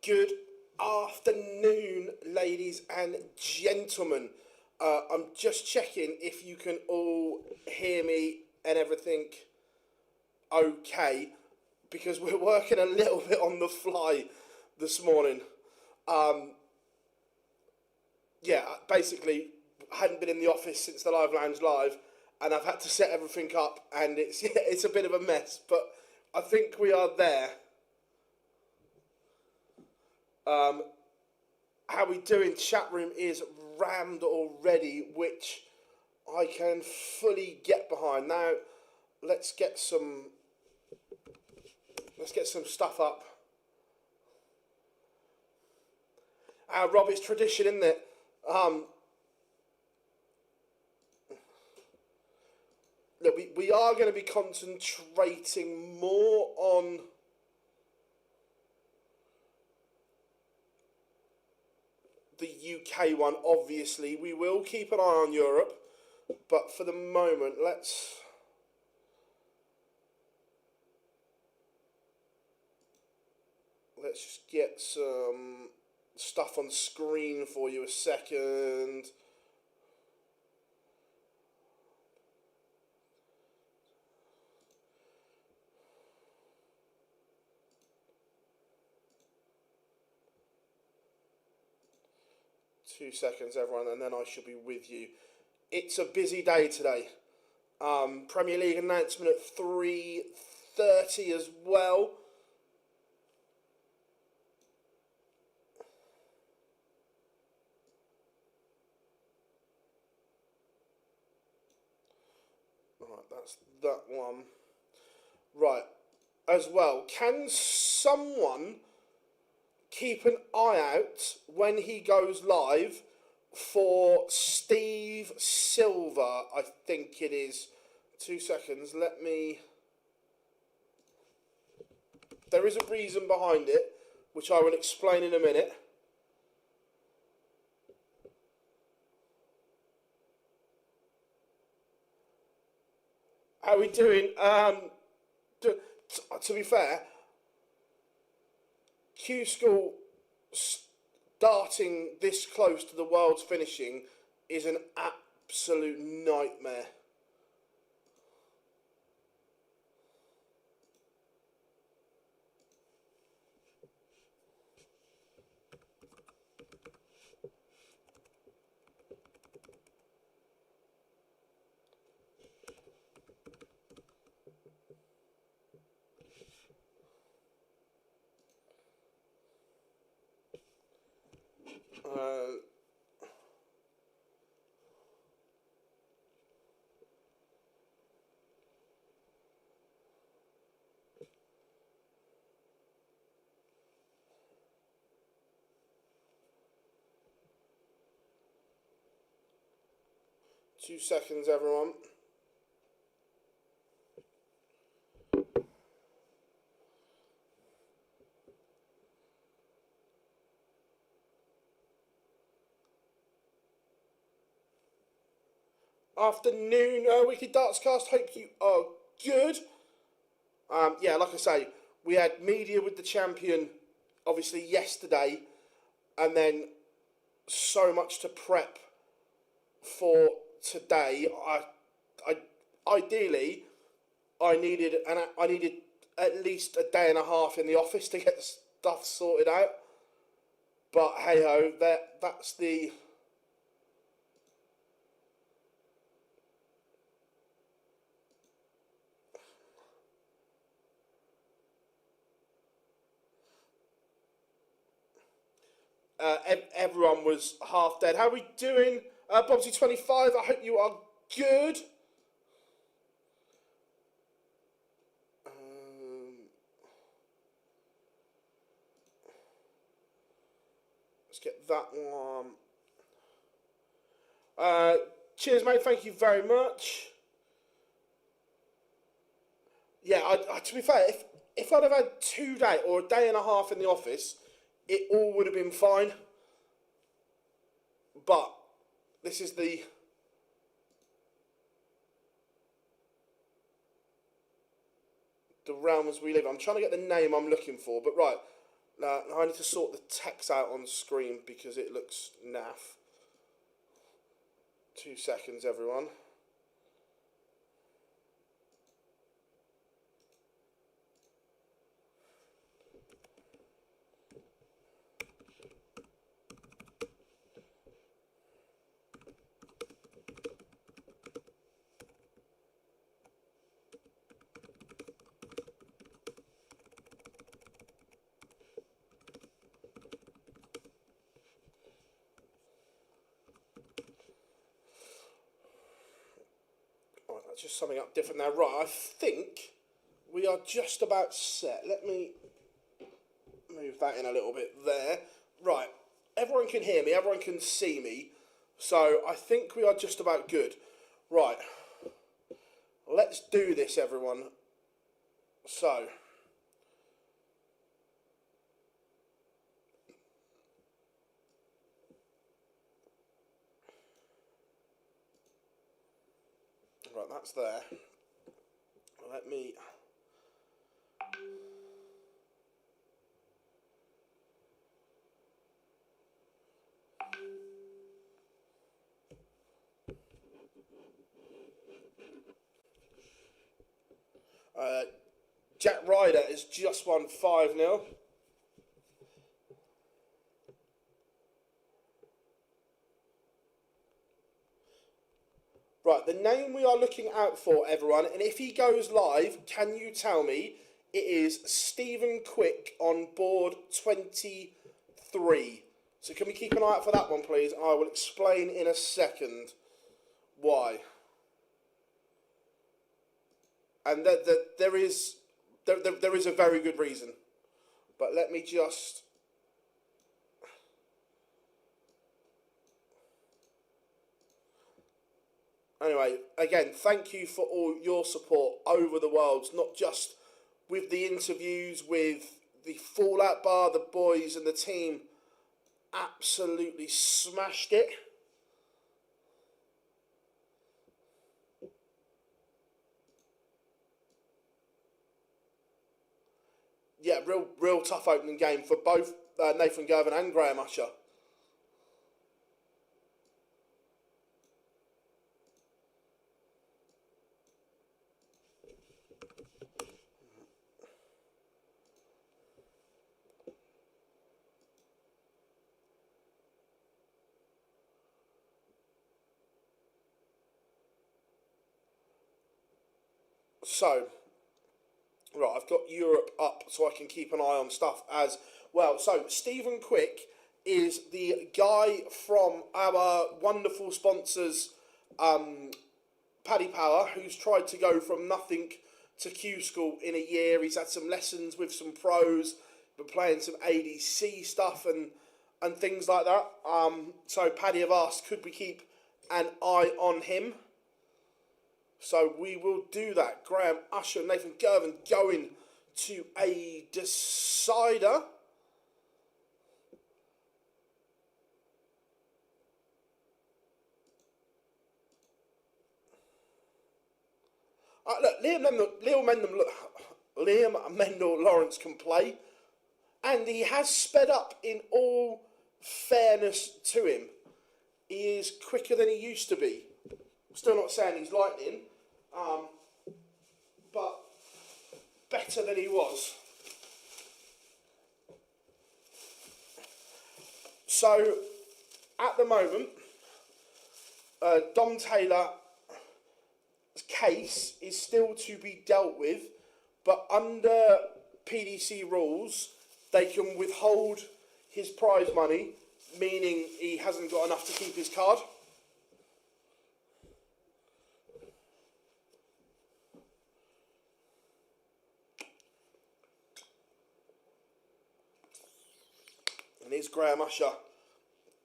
Good afternoon, ladies and gentlemen. I'm just checking if you can all hear me and everything okay, because we're working a little bit on the fly this morning. Basically, I hadn't been in the office since the Live Lounge Live, and I've had to set everything up, and it's a bit of a mess, but I think we are there. How we doing? Chat room is rammed already, which I can fully get behind. Now, let's get some stuff up. Rob, it's tradition, isn't it? Look, we are going to be concentrating more on the UK one, obviously. We will keep an eye on Europe, but for the moment, let's just get some stuff on screen for you a second. Two seconds, everyone, and then I shall be with you. It's a busy day today. Premier League announcement at 3:30 as well. Right, that's that one. Right, as well. Can someone keep an eye out when he goes live for Steve Silver, I think it is. 2 seconds, let me... There is a reason behind it, which I will explain in a minute. How are we doing? To be fair, Q-School starting this close to the world's finishing is an absolute nightmare. Two seconds, everyone. Afternoon, Weekly Darts Cast. Hope you are good. Like I say, we had media with the champion, obviously yesterday, and then so much to prep for today. Ideally, I needed at least a day and a half in the office to get stuff sorted out. But hey ho, that's the... everyone was half dead. How are we doing? Bobsy25, I hope you are good. Let's get that one. Cheers, mate. Thank you very much. Yeah, to be fair, if I'd have had 2 days or a day and a half in the office, it all would have been fine. But this is the realms we live in. I'm trying to get the name I'm looking for, but right. I need to sort the text out on screen because it looks naff. 2 seconds, everyone. Right, that's just something up different now. Right, I think we are just about set. Let me move that in a little bit there. Right, everyone can hear me, everyone can see me, so I think we are just about good. Right, let's do this, everyone. So, right, that's there. Let me... Jack Ryder has just won 5-0. Right, the name we are looking out for, everyone, and if he goes live, can you tell me it is Stephen Quick on board 23. So can we keep an eye out for that one, please? I will explain in a second why. And there is a very good reason. But let me just... Anyway, again, thank you for all your support over the worlds, not just with the interviews, with the Fallout Bar, the boys and the team absolutely smashed it. Yeah, real tough opening game for both Nathan Gervin and Graham Usher. So, right, I've got Europe up so I can keep an eye on stuff as well. So, Stephen Quick is the guy from our wonderful sponsors, Paddy Power, who's tried to go from nothing to Q-School in a year. He's had some lessons with some pros, been playing some ADC stuff and things like that. So Paddy have asked, could we keep an eye on him? So we will do that. Graham Usher, Nathan Gervin going to a decider. Look, Liam Mendel Lawrence can play, and he has sped up in all fairness to him. He is quicker than he used to be. Still not saying he's lightning, but better than he was. So, at the moment, Dom Taylor's case is still to be dealt with, but under PDC rules, they can withhold his prize money, meaning he hasn't got enough to keep his card. And here's Graham Usher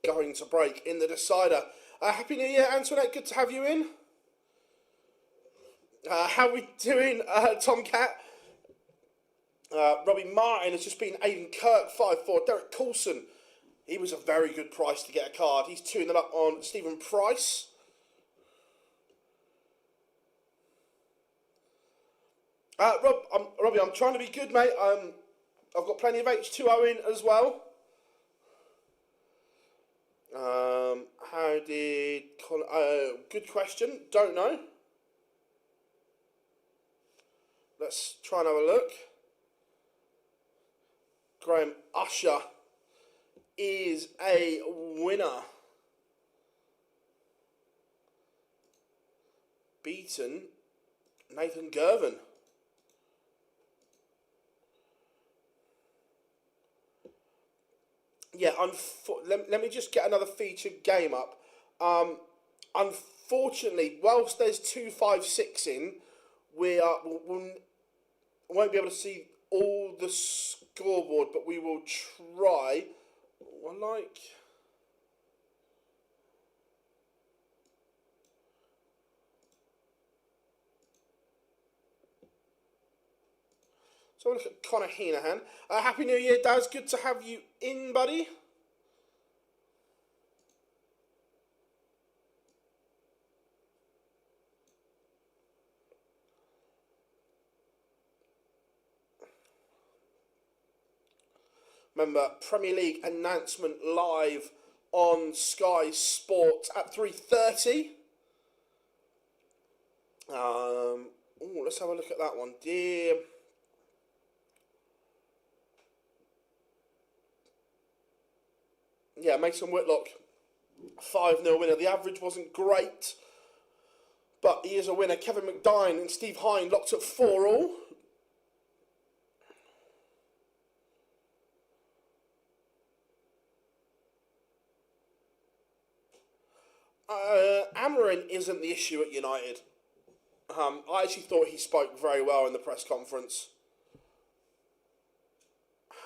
going to break in the decider. Happy New Year, Antoinette. Good to have you in. How we doing, Tomcat? Robbie Martin has just been Aidan Kirk, 5-4. Derek Coulson, he was a very good price to get a card. He's 2-0 up on Stephen Price. Robbie, I'm trying to be good, mate. I've got plenty of H2O in as well. How did... good question. Don't know. Let's try and have a look. Graham Usher is a winner. Beaten Nathan Gervin. Yeah, let me just get another featured game up. Unfortunately, whilst there's 256 in, we won't be able to see all the scoreboard, but we will try. So look at Connor Heenahan. Happy New Year, Daz. Good to have you in, buddy. Remember, Premier League announcement live on Sky Sports at 3:30. Let's have a look at that one. Yeah, Mason Whitlock, 5-0 winner. The average wasn't great, but he is a winner. Kevin McDine and Steve Hine locked at 4-all. Amarin isn't the issue at United. I actually thought he spoke very well in the press conference.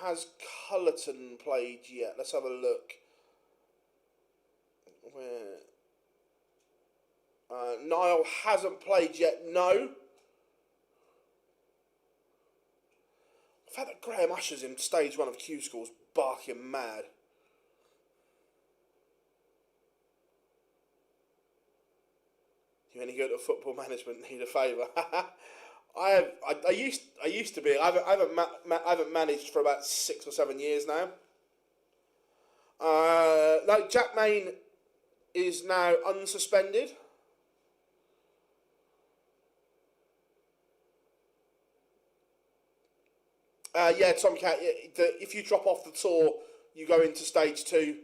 Has Cullerton played yet? Let's have a look. Niall hasn't played yet, no. The fact that Graham Usher's in stage 1 of Q-School's barking mad. You any good at football management? Need a favour? I used to be. I haven't managed for about 6 or 7 years now. No, Jack Main is now unsuspended. Yeah, Tomcat. If you drop off the tour, you go into stage 2.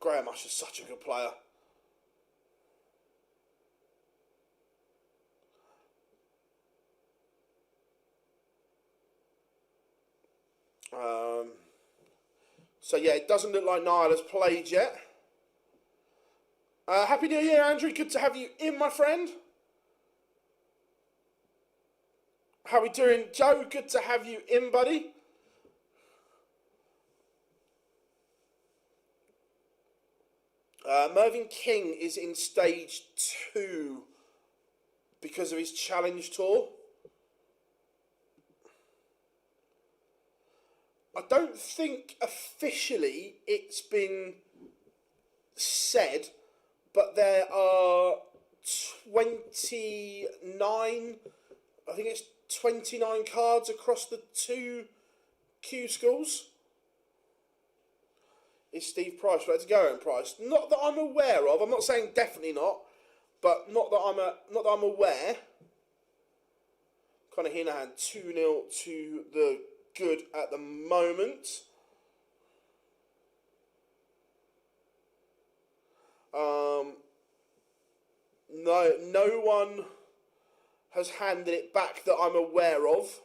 Graham Usher's such a good player. So yeah, it doesn't look like Niall has played yet. Happy New Year, Andrew. Good to have you in, my friend. How we doing, Joe? Good to have you in, buddy. Mervyn King is in stage 2 because of his challenge tour. I don't think officially it's been said, but there are 29, I think it's 29 cards across the 2 Q-Schools. Is Steve Price ready to go in Price? Not that I'm aware of. I'm not saying definitely not, but not that I'm aware. Connor Heenahan 2-0 to the good at the moment. No one has handed it back that I'm aware of.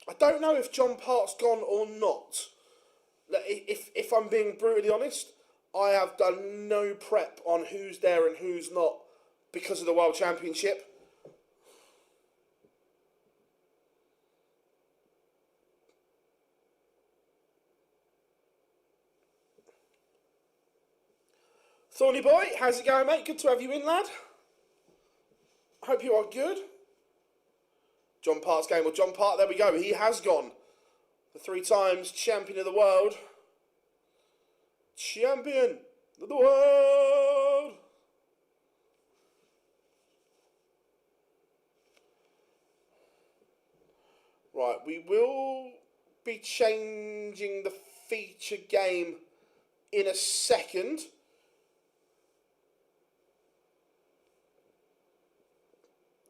I don't know if John Part's gone or not. If I'm being brutally honest, I have done no prep on who's there and who's not because of the World Championship. Thorny boy, how's it going, mate? Good to have you in, lad. Hope you are good. John Part's game. Well, John Part, there we go. He has gone. The 3 times champion of the world. champion of the world. Right, we will be changing the feature game in a second.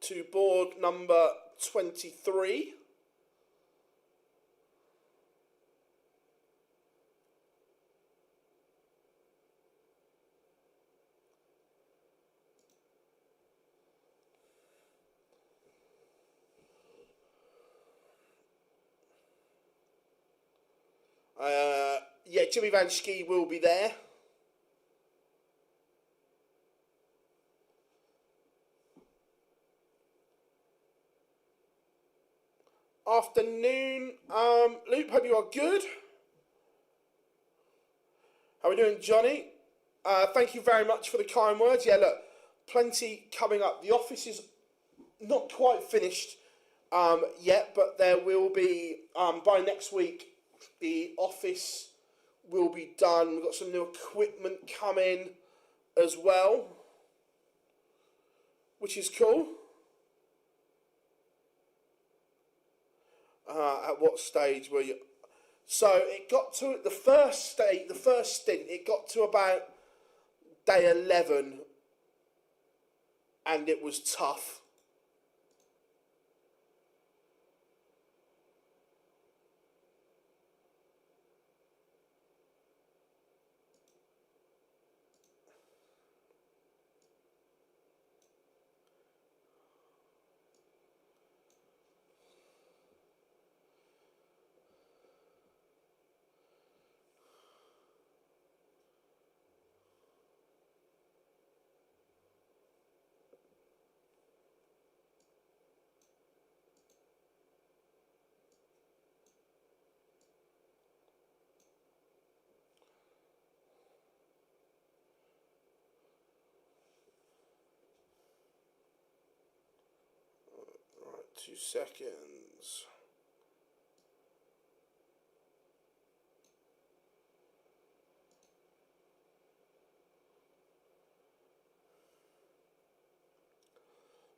To board number 23. Yeah, Jimmy Van Schie will be there. Afternoon, Luke, hope you are good. How are we doing, Johnny? Thank you very much for the kind words. Yeah, look, plenty coming up. The office is not quite finished yet, but there will be, by next week, the office will be done. We've got some new equipment coming as well, which is cool. At what stage were you? So it got to the first stint, it got to about day 11, and it was tough. Right, 2 seconds.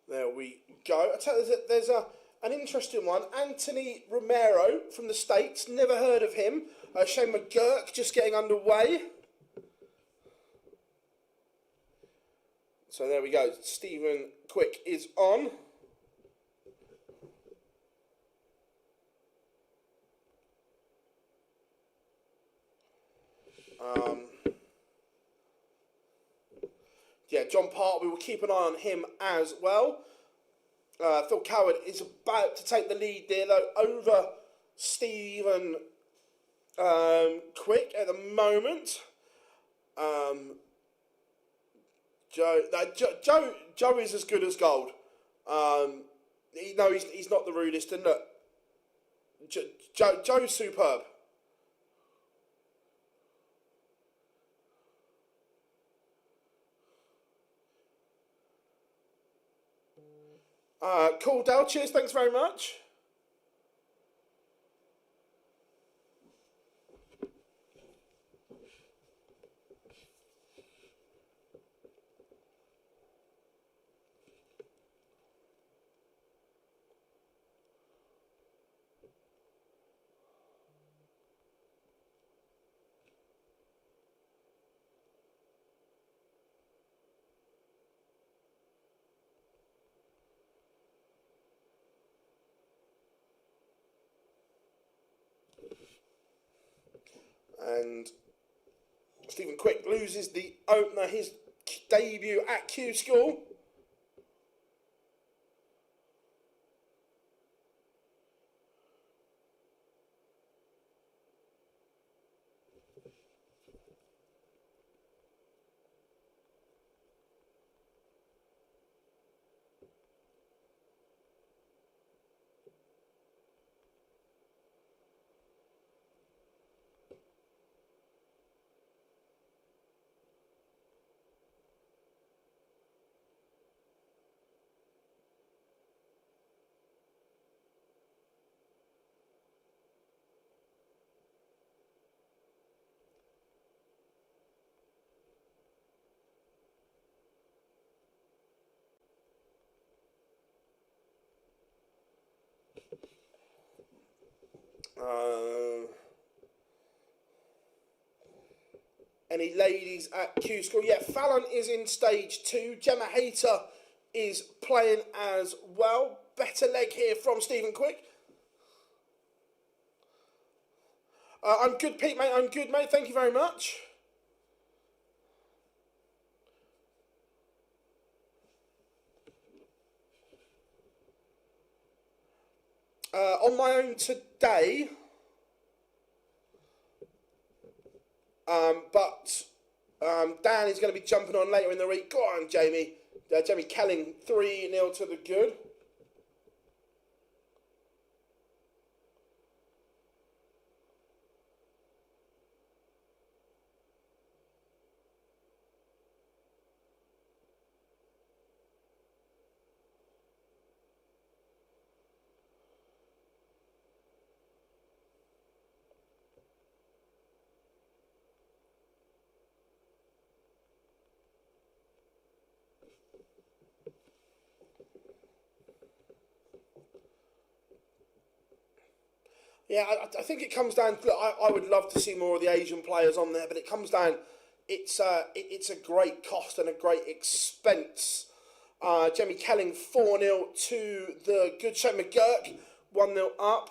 There we go. I tell you, there's an interesting one. Anthony Romero from the States. Never heard of him. Shane McGurk just getting underway. So there we go. Stephen Quick is on. Yeah, John Part, we will keep an eye on him as well. Phil Coward is about to take the lead there, though, over Stephen Quick at the moment. Joe is as good as gold. He's not the rudest, and look, Joe's superb. Cool, Dale. Cheers. Thanks very much. And Stephen Quick loses the opener, his debut at Q-School. Any ladies at Q-School? Yeah, Fallon is in stage 2. Gemma Hayter is playing as well. Better leg here from Stephen Quick. I'm good, Pete, mate. I'm good, mate. Thank you very much. On my own today, but Dan is going to be jumping on later in the week. Go on, Jamie. Jamie Kelling, 3-0 to the good. Yeah, I think it comes down. Look, I would love to see more of the Asian players on there, but it comes down. It's a great cost and a great expense. Jamie Kelling 4-0 to the good. Shane McGurk 1-0 up.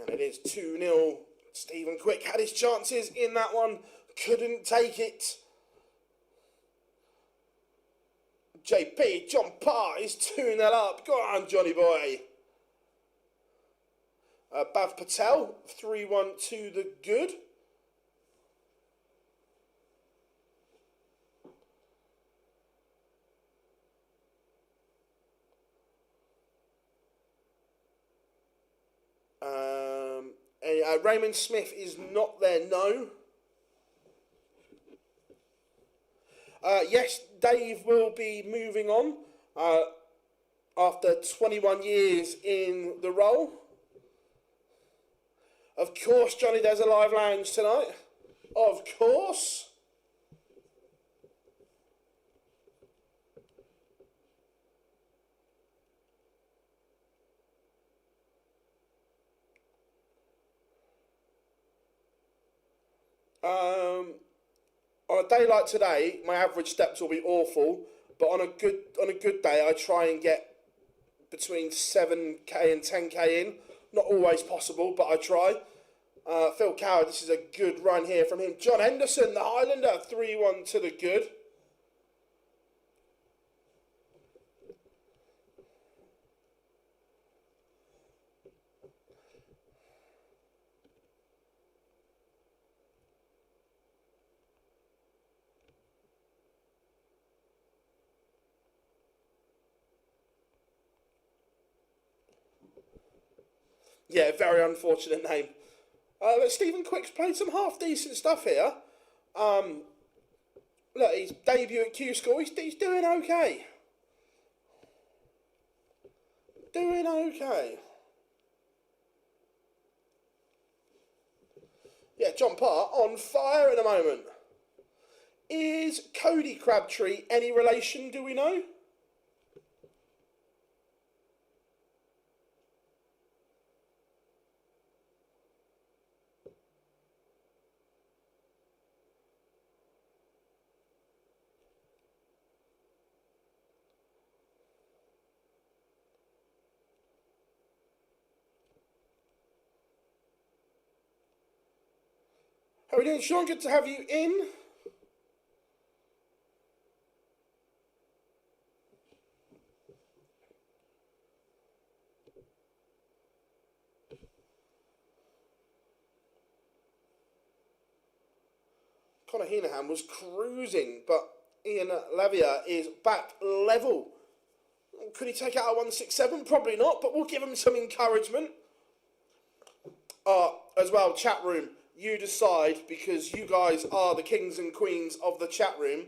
And it is 2-0. Stephen Quick had his chances in that one. Couldn't take it. JP, John Parr is 2-0 up. Go on, Johnny boy. Bav Patel, 3-1 to the good. Raymond Smith is not there, no. Yes, Dave will be moving on after 21 years in the role. Of course, Johnny, there's a live lounge tonight. Of course. On a day like today, my average steps will be awful, but on a good day, I try and get between 7k and 10k in. Not always possible, but I try. Phil Coward, this is a good run here from him. John Henderson, the Highlander, 3-1 to the good. Yeah, very unfortunate name. But Stephen Quick's played some half-decent stuff here. Look, his debut at Q-School, he's doing okay. Doing okay. Yeah, John Parr on fire at the moment. Is Cody Crabtree any relation, do we know? How are we doing, Sean? Good to have you in. Conor Heenan was cruising, but Ian Levier is back level. Could he take out a 167? Probably not, but we'll give him some encouragement. As well, chat room, you decide, because you guys are the kings and queens of the chat room.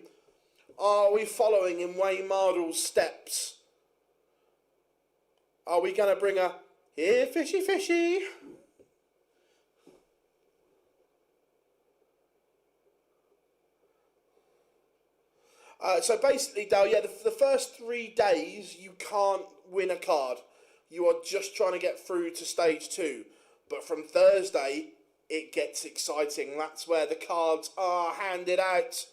Are we following in Wayne Mardle's steps? Are we going to bring a here fishy fishy? So basically, Dale, yeah, the first 3 days you can't win a card. You are just trying to get through to stage 2. But from Thursday, it gets exciting. That's where the cards are handed out.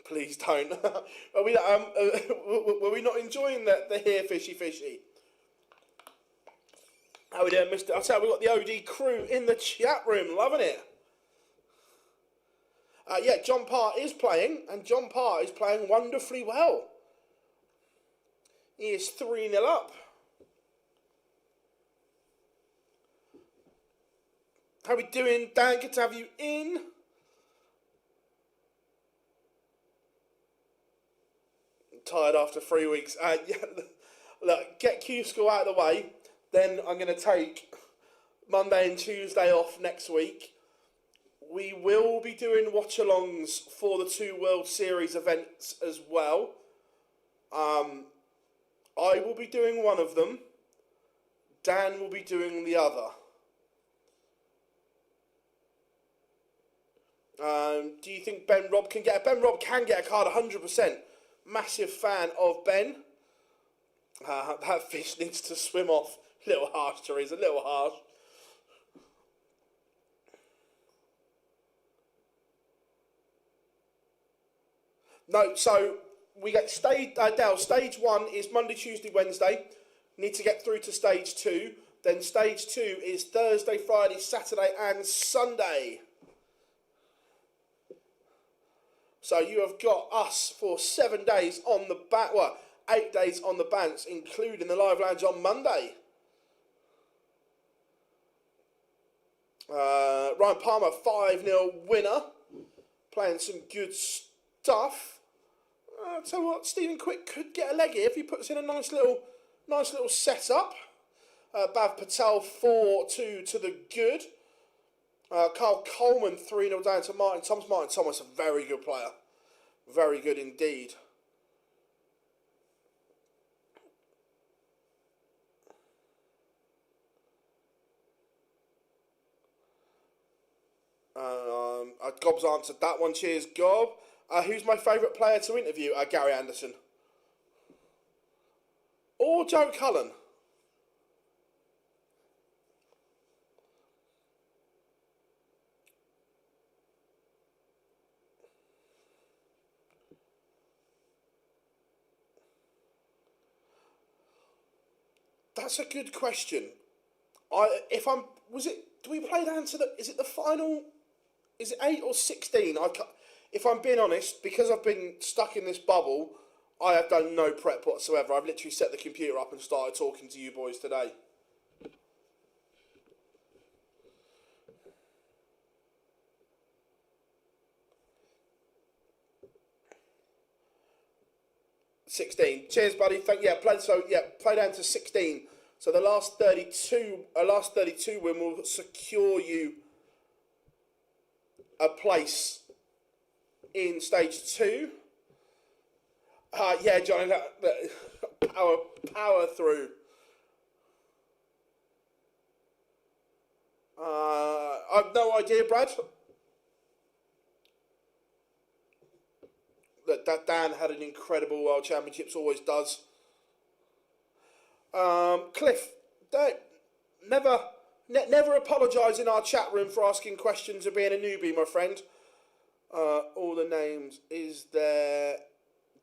Please don't. Were we not enjoying the here fishy fishy? How we doing, Mr. I'll tell you, we've got the OD crew in the chat room, loving it. Yeah, John Parr is playing, and John Parr is playing wonderfully well. He is 3-0 up. How we doing, Dan? Good to have you in. I'm tired after 3 weeks. Yeah, look, get Q-School out of the way. Then I'm going to take Monday and Tuesday off next week. We will be doing watch-alongs for the 2 World Series events as well. I will be doing one of them. Dan will be doing the other. Do you think Ben Robb can get... Ben Robb can get a card 100%. Massive fan of Ben. That fish needs to swim off. A little harsh, Teresa, a little harsh. No, so we get stage 1 is Monday, Tuesday, Wednesday. Need to get through to stage 2. Then stage 2 is Thursday, Friday, Saturday and Sunday. So you have got us for 7 days on the back, well, 8 days on the bounce, including the live lounge on Monday. Ryan Palmer, 5-0 winner. Playing some good stuff. I'll tell you what, Stephen Quick could get a leg here if he puts in a nice little setup. Bav Patel, 4-2 to the good. Carl Coleman, 3-0 down to Martin Thomas. Martin Thomas, a very good player. Very good indeed. Gob's answered that one. Cheers, Gob. Who's my favourite player to interview? Gary Anderson. Or Joe Cullen. That's a good question. Do we play down to is it the final? Is it 8 or 16? If I'm being honest, because I've been stuck in this bubble, I have done no prep whatsoever. I've literally set the computer up and started talking to you boys today. $16. Cheers, buddy. Play down to 16. So the last 32 win will secure you a place in stage 2. Yeah, Johnny, power through. I've no idea, Brad. That Dan had an incredible World Championships, always does. Cliff, never apologise in our chat room for asking questions or being a newbie, my friend. All the names, is there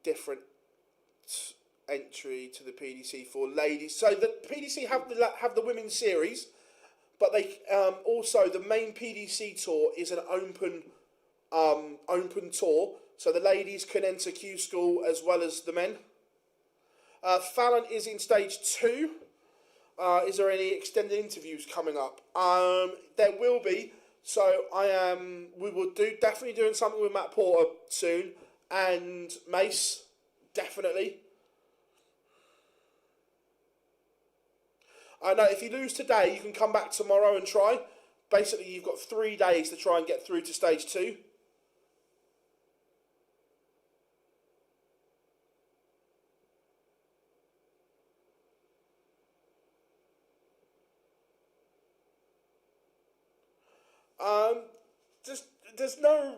different entry to the PDC for ladies? So the PDC have the women's series, but they also the main PDC tour is an open tour, so the ladies can enter Q-School as well as the men. Fallon is in stage 2. Is there any extended interviews coming up? There will be. So we will definitely doing something with Matt Porter soon, and Mace, definitely. I know if you lose today, you can come back tomorrow and try. Basically, you've got 3 days to try and get through to stage 2. There's no,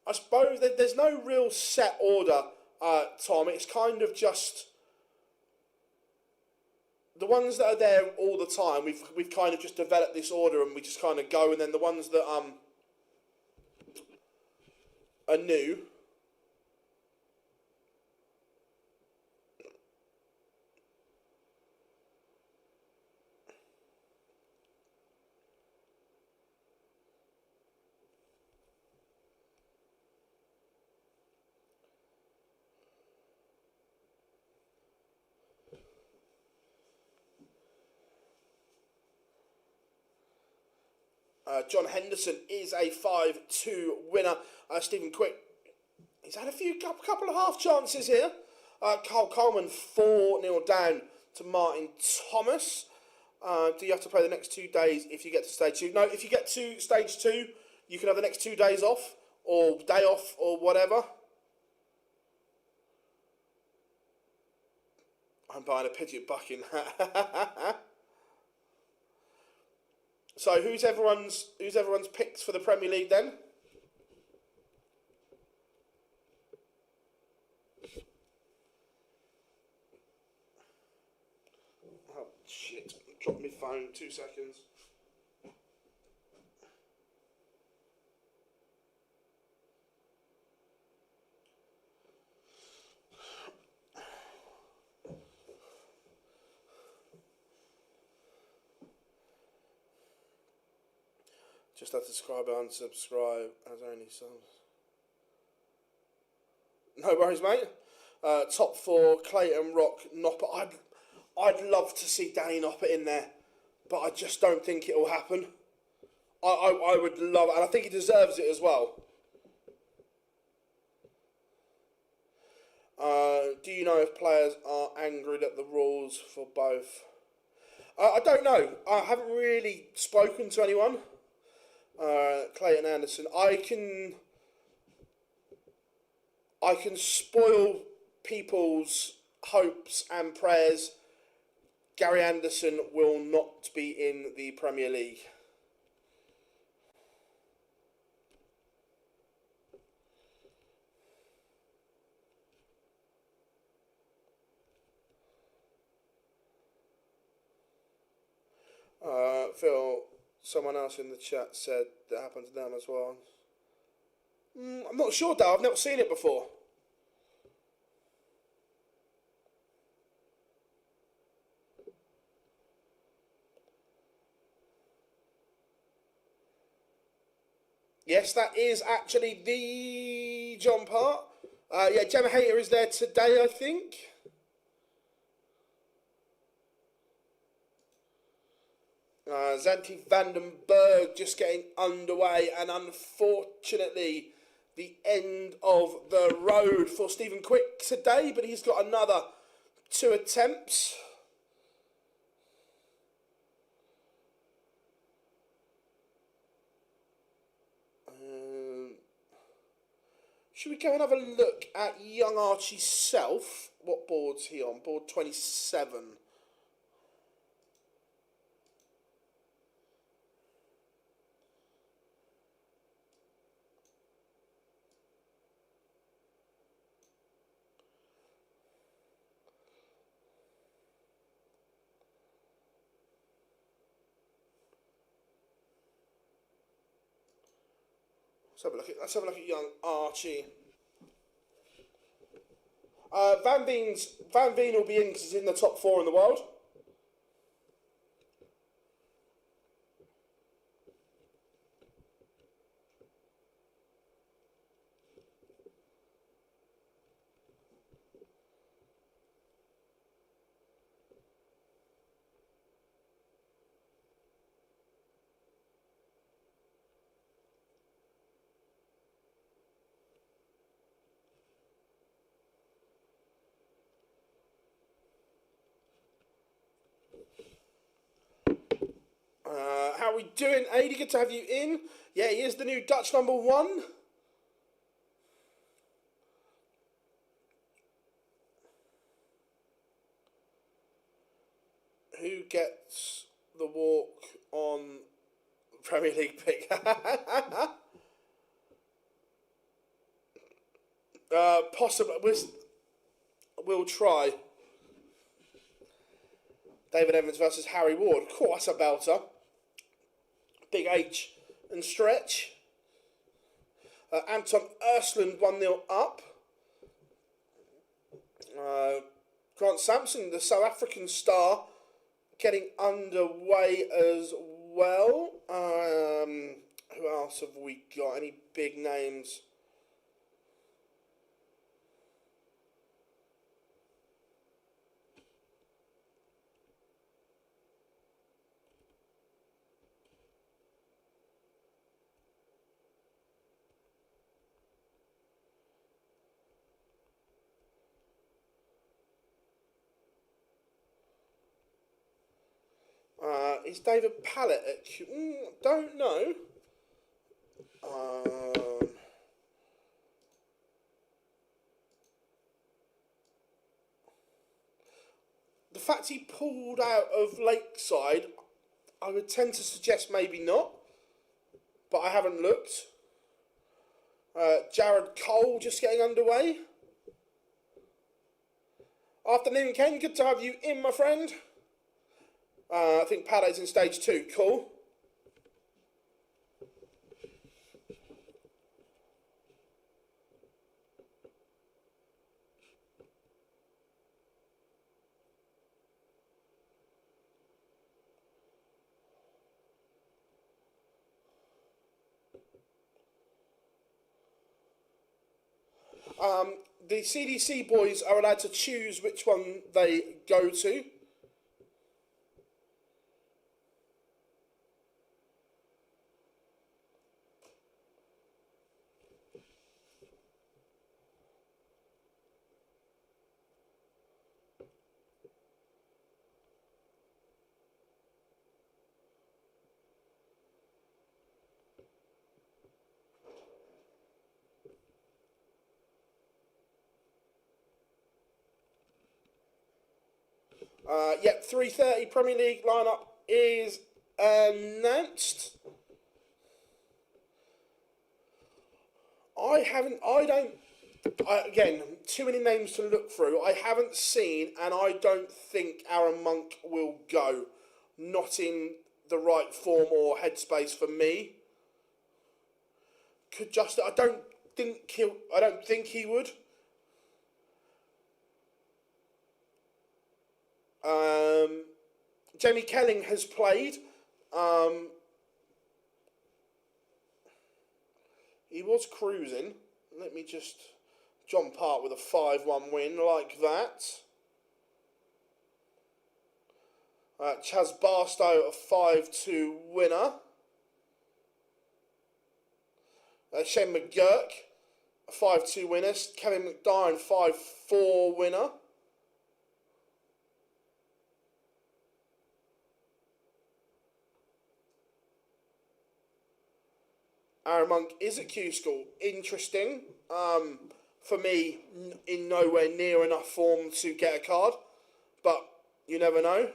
I suppose there's no real set order, Tom. It's kind of just the ones that are there all the time. We've kind of just developed this order and we just kind of go, and then the ones that are new. John Henderson is a 5-2 winner. Stephen Quick, he's had a couple of half chances here. Carl Coleman 4-0 down to Martin Thomas. Do you have to play the next 2 days if you get to stage 2? No, if you get to stage 2, you can have the next 2 days off, or day off, or whatever. I'm buying a Pidgeot bucking. So who's everyone's picks for the Premier League then? Oh shit! Dropped my phone. 2 seconds. Just have to subscribe and unsubscribe as only subs. No worries, mate. Top 4, Clayton, Rock, Noppert. I'd love to see Danny Noppert in there, but I just don't think it will happen. I would love it, and I think he deserves it as well. Do you know if players are angered at the rules for both? I don't know. I haven't really spoken to anyone. Clayton Anderson. I can spoil people's hopes and prayers. Gary Anderson will not be in the Premier League. Phil, someone else in the chat said that happened to them as well. I'm not sure, Dale. I've never seen it before. Yes, that is actually the John Part. Yeah, Gemma Hayter is there today, I think. Zanti Vandenberg just getting underway, and unfortunately the end of the road for Stephen Quick today, but he's got another 2 attempts. Should we go and have a look at young Archie Self? What board's he on? Board 27. Let's have a look at young Archie. Van Veen will be in because he's in the top 4 in the world. How we doing, Adi? Good to have you in. Yeah, he is the new Dutch number 1. Who gets the walk on Premier League pick? Possibly. We'll try. David Evans versus Harry Ward. Cool, that's a belter. Big H and stretch. Anton Ersland 1-0 up. Grant Sampson, the South African star, getting underway as well. Who else have we got? Any big names? Is David Pallett at don't know. The fact he pulled out of Lakeside, I would tend to suggest maybe not, but I haven't looked. Jared Cole just getting underway. Afternoon, Ken. Good to have you in, my friend. I think Pallet's in stage 2. Cool. The CDC boys are allowed to choose which one they go to. Yep, 3:30 Premier League lineup is announced. Again, too many names to look through. I haven't seen, and I don't think Aaron Monk will go. Not in the right form or headspace for me. I don't think he would. Jamie Kelling has played. He was cruising. Let me just... John Part with a 5-1 win like that. Chaz Barstow, a 5-2 winner. Shane McGurk, a 5-2 winner. Kevin McDarren, 5-4 winner. Aaron Monk is at Q-School. Interesting. For me, in nowhere near enough form to get a card. But you never know.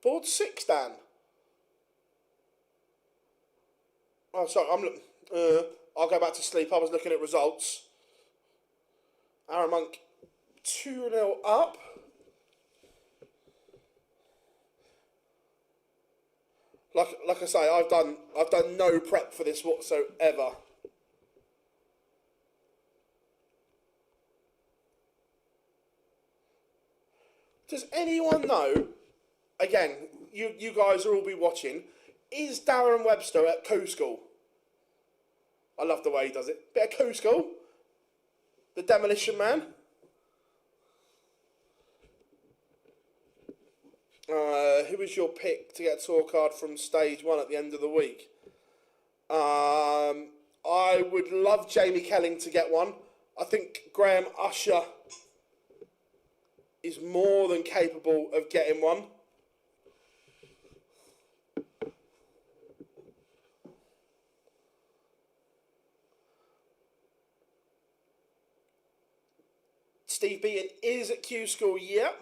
Board 6, Dan. Oh, sorry. I'll go back to sleep. I was looking at results. Aaron Monk 2-0 up. Like I say, I've done no prep for this whatsoever. Does anyone know? Again, you guys will all be watching. Is Darren Webster at Q-School? I love the way he does it. Bit of Q-School. The Demolition Man. Who was your pick to get a tour card from stage 1 at the end of the week? I would love Jamie Kelling to get one. I think Graham Usher is more than capable of getting one. Steve Beaton is at Q-School, yep.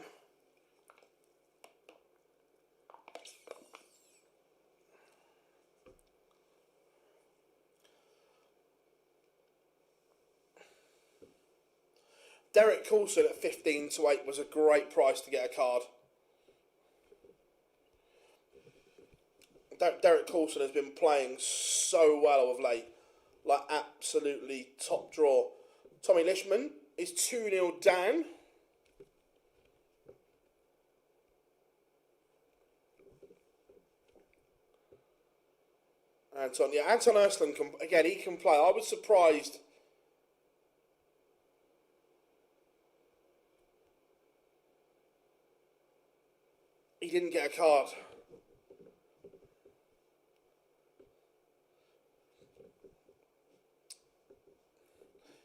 Derek Coulson at 15 to 8 was a great price to get a card. Derek Coulson has been playing so well of late. Like, absolutely top draw. Tommy Lishman is 2-0 down. Anton Ersland, again, he can play. I was surprised. He didn't get a card.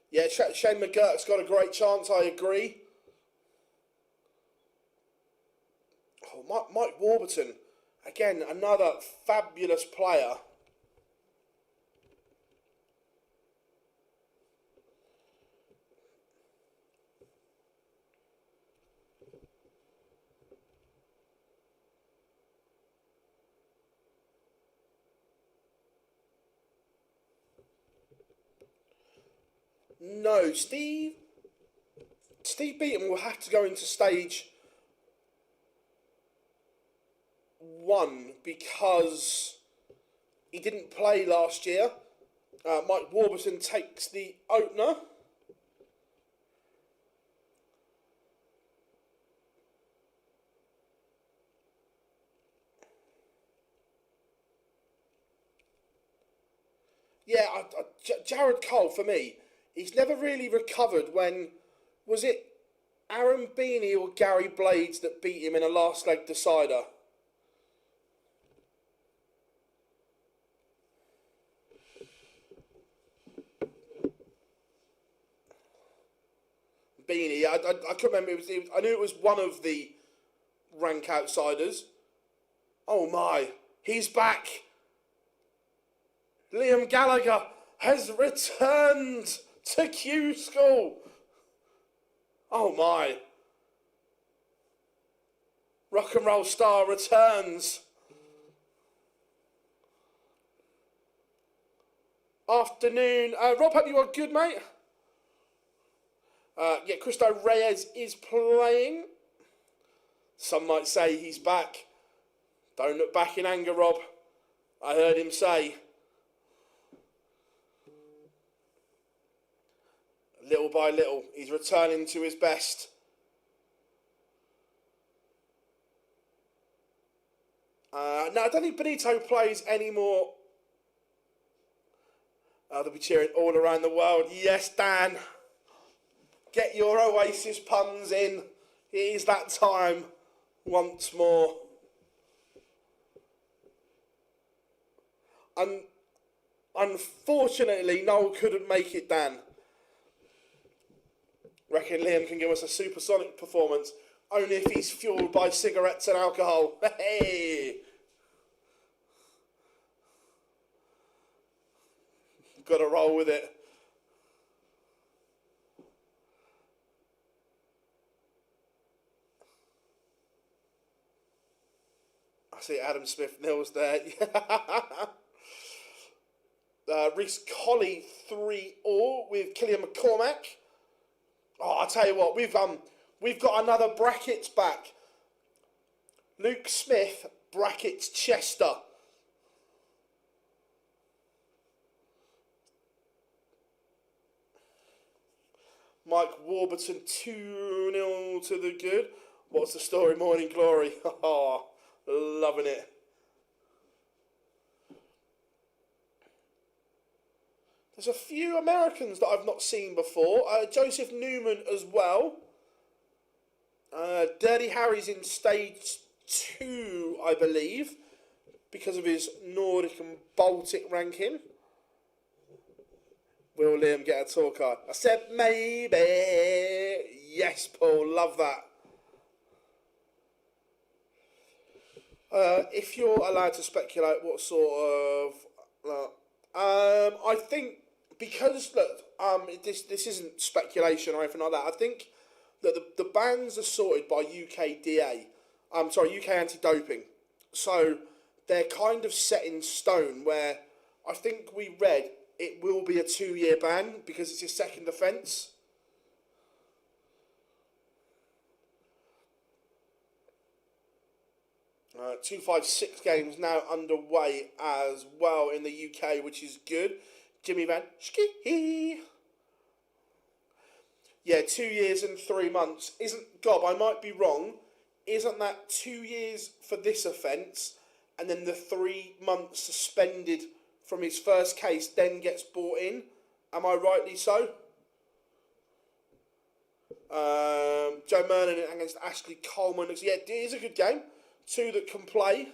Yeah, Shane McGurk's got a great chance, I agree. Oh, Mike Warburton, again, another fabulous player. No, Steve Beaton will have to go into stage 1 because he didn't play last year. Mike Warburton takes the opener. Yeah, Jared Cole, for me, he's never really recovered when, was it Aaron Beanie or Gary Blades that beat him in a last leg decider? Beanie, I couldn't remember, I knew it was one of the rank outsiders. Oh my, he's back. Liam Gallagher has returned to Q-School. Oh my. Rock and roll star returns. Afternoon. Rob, hope you are good, mate. Yeah, Cristo Reyes is playing. Some might say he's back. Don't look back in anger, Rob. I heard him say. Little by little, he's returning to his best. No, I don't think Benito plays anymore. They'll be cheering all around the world. Yes, Dan. Get your Oasis puns in. It is that time once more. Unfortunately, Noel couldn't make it, Dan. Reckon Liam can give us a supersonic performance, only if he's fueled by cigarettes and alcohol. Hey! Got to roll with it. I see Adam Smith Nils there. Reece Colley 3-all with Killian McCormack. Oh, I'll tell you what, we've got another brackets back. Luke Smith, brackets Chester. Mike Warburton 2-0 to the good. What's the story, Morning Glory? Oh, loving it. There's a few Americans that I've not seen before. Joseph Newman as well. Dirty Harry's in stage 2, I believe, because of his Nordic and Baltic ranking. Will Liam get a tour card? I said maybe. Yes, Paul, love that. If you're allowed to speculate, what sort of... I think, because, look, this isn't speculation or anything like that. I think that the bans are sorted by UKDA. UK Anti-Doping. So they're kind of set in stone, where I think we read it will be a 2-year ban because it's his second offence. 256 games now underway as well in the UK, which is good. Jimmy Van Schie. Yeah, 2 years and 3 months. Gob, I might be wrong. Isn't that 2 years for this offence, and then the 3 months suspended from his first case then gets brought in? Am I rightly so? Joe Mernon against Ashley Coleman. Yeah, it is a good game. 2 that can play.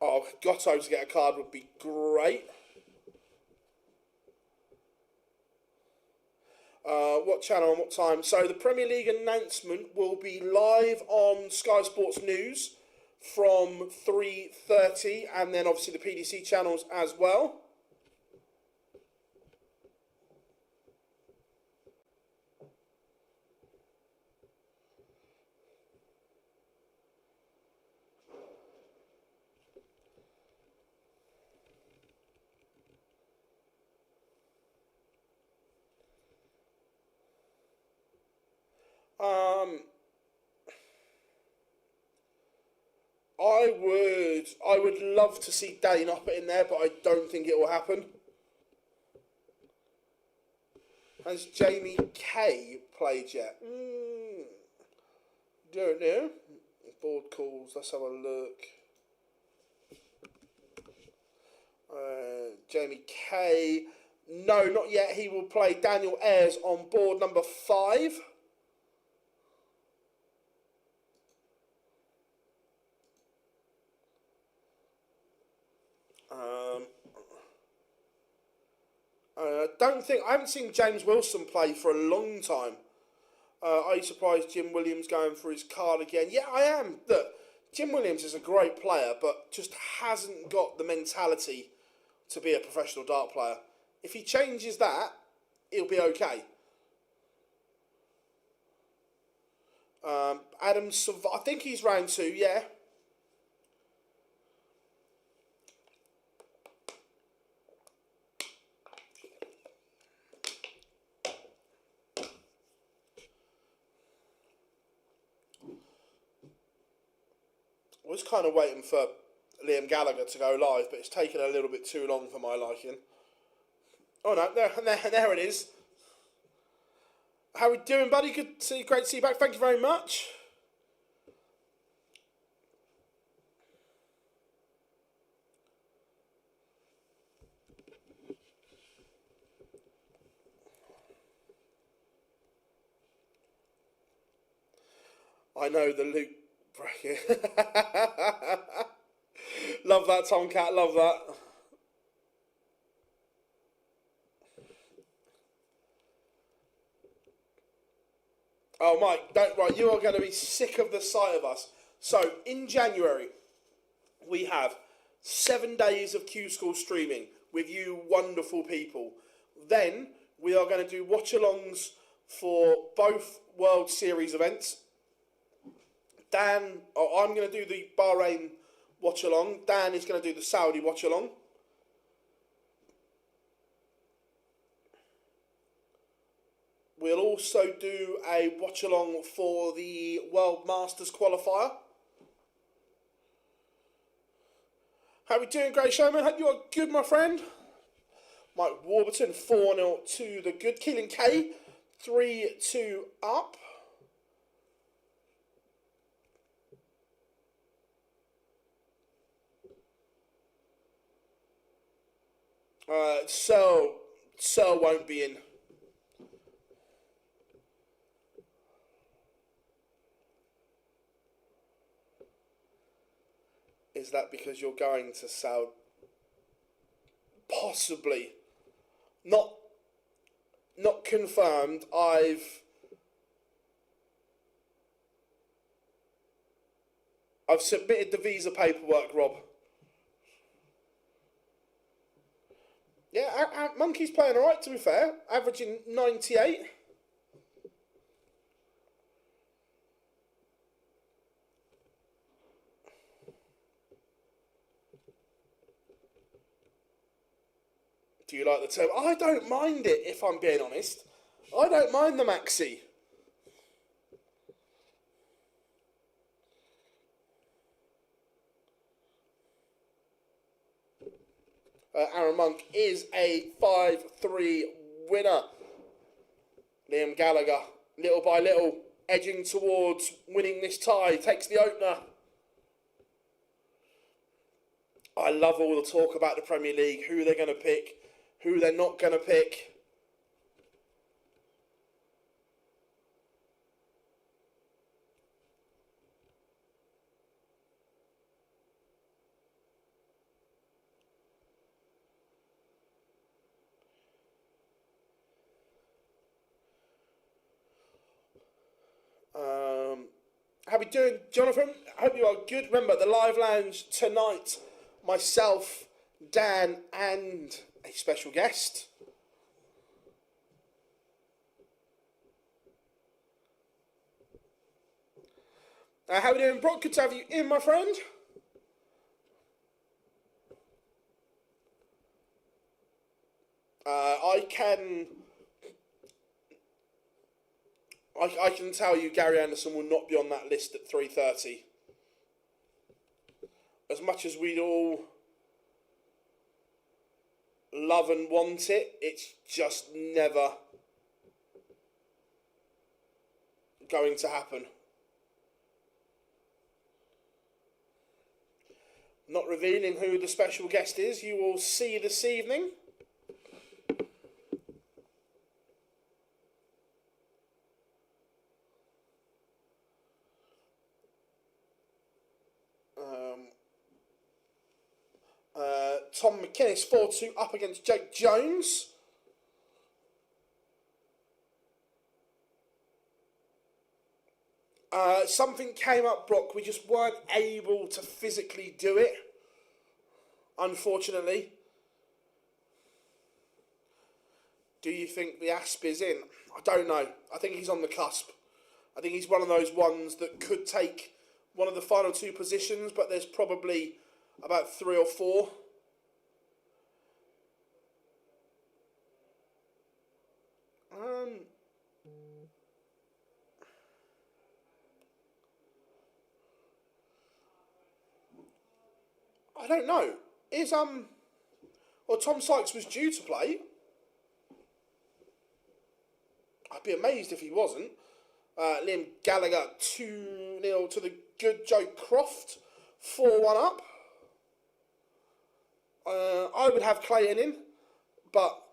Oh, Gotto to get a card would be great. What channel and what time? So the Premier League announcement will be live on Sky Sports News from 3:30, and then obviously the PDC channels as well. I would love to see Danny Noppert in there, but I don't think it will happen. Has Jamie Kay played yet? Don't know. Board calls, let's have a look. Jamie Kay, no, not yet. He will play Daniel Ayres on board number 5. I haven't seen James Wilson play for a long time. Are you surprised Jim Williams going for his card again? Yeah, I am. Look, Jim Williams is a great player, but just hasn't got the mentality to be a professional dart player. If he changes that, he'll be okay. Adam I think he's round 2, yeah. I was kind of waiting for Liam Gallagher to go live, but it's taken a little bit too long for my liking. Oh no, there it is. How we doing, buddy? Great to see you back. Thank you very much. I know the loot bracket. Love that, Tomcat. Love that. Oh, Mike, don't worry. You are going to be sick of the sight of us. So, in January, we have 7 days of Q-School streaming with you wonderful people. Then, we are going to do watch-alongs for both World Series events. I'm going to do the Bahrain watch-along. Dan is going to do the Saudi watch-along. We'll also do a watch-along for the World Masters qualifier. How are we doing, Great Showman? Hope you are good, my friend. Mike Warburton, 4-0 to the good. Keelan K, 3-2 up. So, Sir won't be in. Is that because you're going to Saudi? Possibly. Not confirmed. I've submitted the visa paperwork, Rob. Yeah, Monkey's playing alright, to be fair. Averaging 98. Do you like the term? I don't mind it, if I'm being honest. I don't mind the maxi. Aaron Monk is a 5-3 winner. Liam Gallagher, little by little, edging towards winning this tie, takes the opener. I love all the talk about the Premier League, who they're going to pick, who they're not going to pick. How we doing, Jonathan? I hope you are good. Remember, the live lounge tonight, myself, Dan, and a special guest. How we doing, Brock? Good to have you in, my friend. I can tell you Gary Anderson will not be on that list at 3:30. As much as we'd all love and want it, it's just never going to happen. Not revealing who the special guest is, you will see this evening. Tom McInnes 4-2 up against Jake Jones. Something came up, Brock. We just weren't able to physically do it, unfortunately. Do you think the Asp is in? I don't know. I think he's on the cusp. I think he's one of those ones that could take one of the final two positions, but there's probably about 3 or 4. I don't know. Well, Tom Sykes was due to play. I'd be amazed if he wasn't. Liam Gallagher 2-0 to the good Joe Croft, 4-1 up. I would have Clayton in, but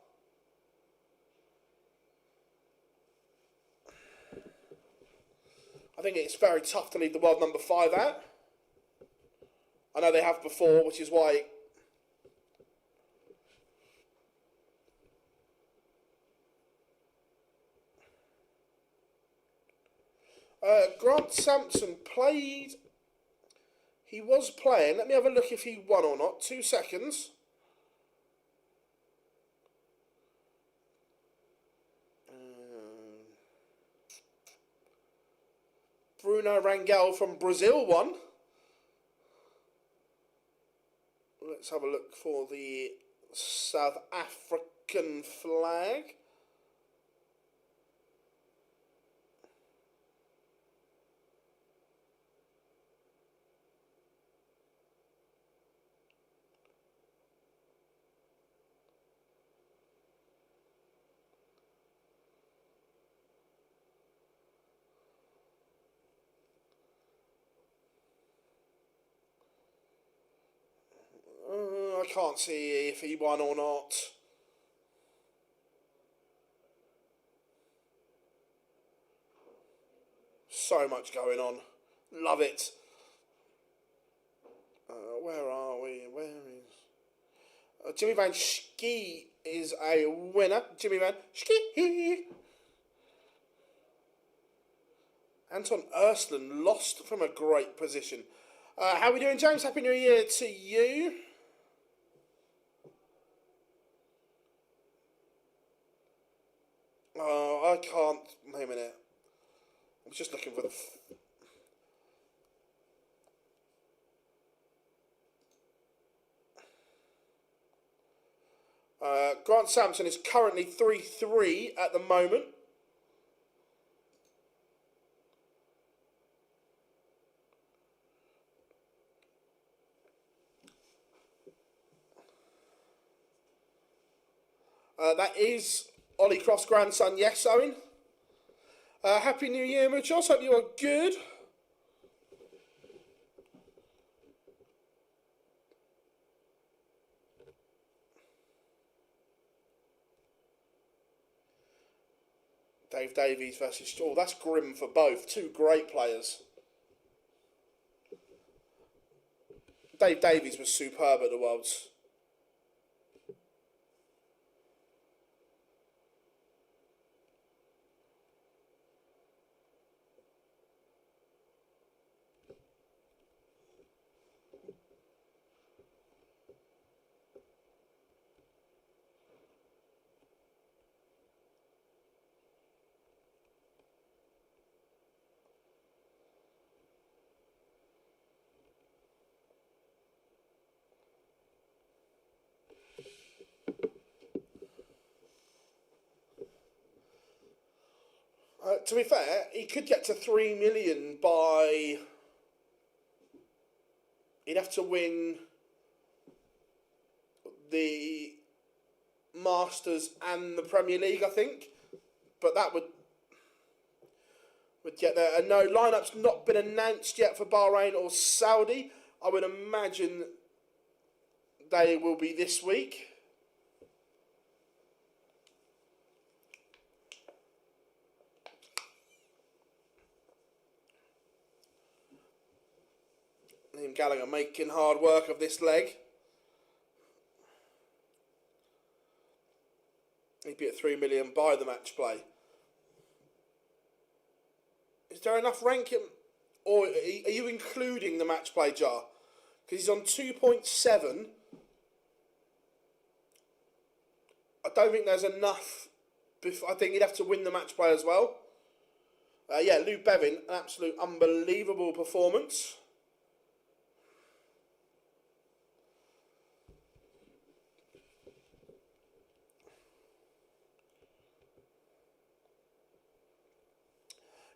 I think it's very tough to leave the world number 5 out. I know they have before, which is why. Grant Sampson played. He was playing. Let me have a look if he won or not. 2 seconds. Bruno Rangel from Brazil won. Let's have a look for the South African flag. I can't see if he won or not. So much going on. Love it. Where are we? Where is... Jimmy Van Schie is a winner. Jimmy Van Schie. Anton Ersland lost from a great position. How are we doing, James? Happy New Year to you. Oh, I can't... Wait a minute. I'm just looking for the... Grant Sampson is currently 3-3 at the moment. That is Ollie Croft's grandson, yes, Owen. Happy New Year, Muchos. Hope you are good. Dave Davies versus... Oh, that's grim for both. Two great players. Dave Davies was superb at the Worlds. To be fair, he could get to 3 million by... He'd have to win the Masters and the Premier League, I think. But that would get there. And no, lineup's not been announced yet for Bahrain or Saudi. I would imagine they will be this week. Liam Gallagher making hard work of this leg. He'd be at 3 million by the match play. Is there enough ranking? Or are you including the match play jar? Because he's on 2.7. I don't think there's enough. I think he'd have to win the match play as well. Yeah, Lou Bevin, an absolute unbelievable performance.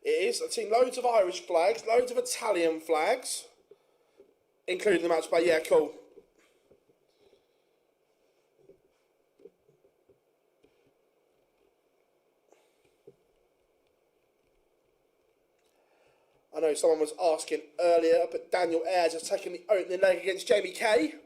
It is. I've seen loads of Irish flags, loads of Italian flags, including the match play. Yeah, cool. I know someone was asking earlier, but Daniel Ayres has taken the opening leg against Jamie Kay.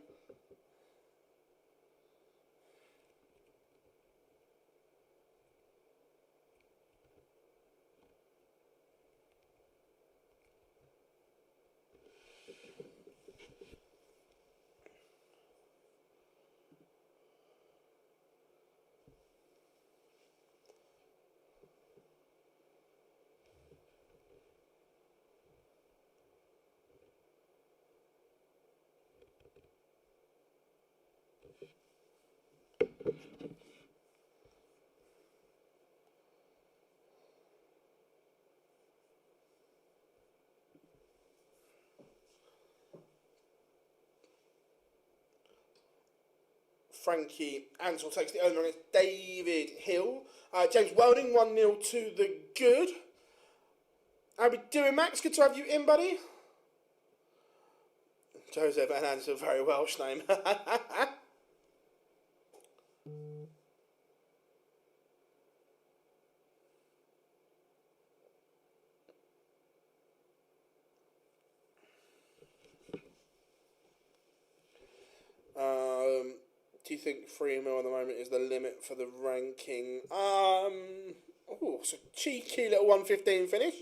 Frankie Ansell takes the owner against David Hill. James Welding 1-0 to the good. How we doing, Max? Good to have you in, buddy. Joseph Van Hans, a very Welsh name. Do you think 3 mil at the moment is the limit for the ranking? Oh, it's a cheeky little 115 finish.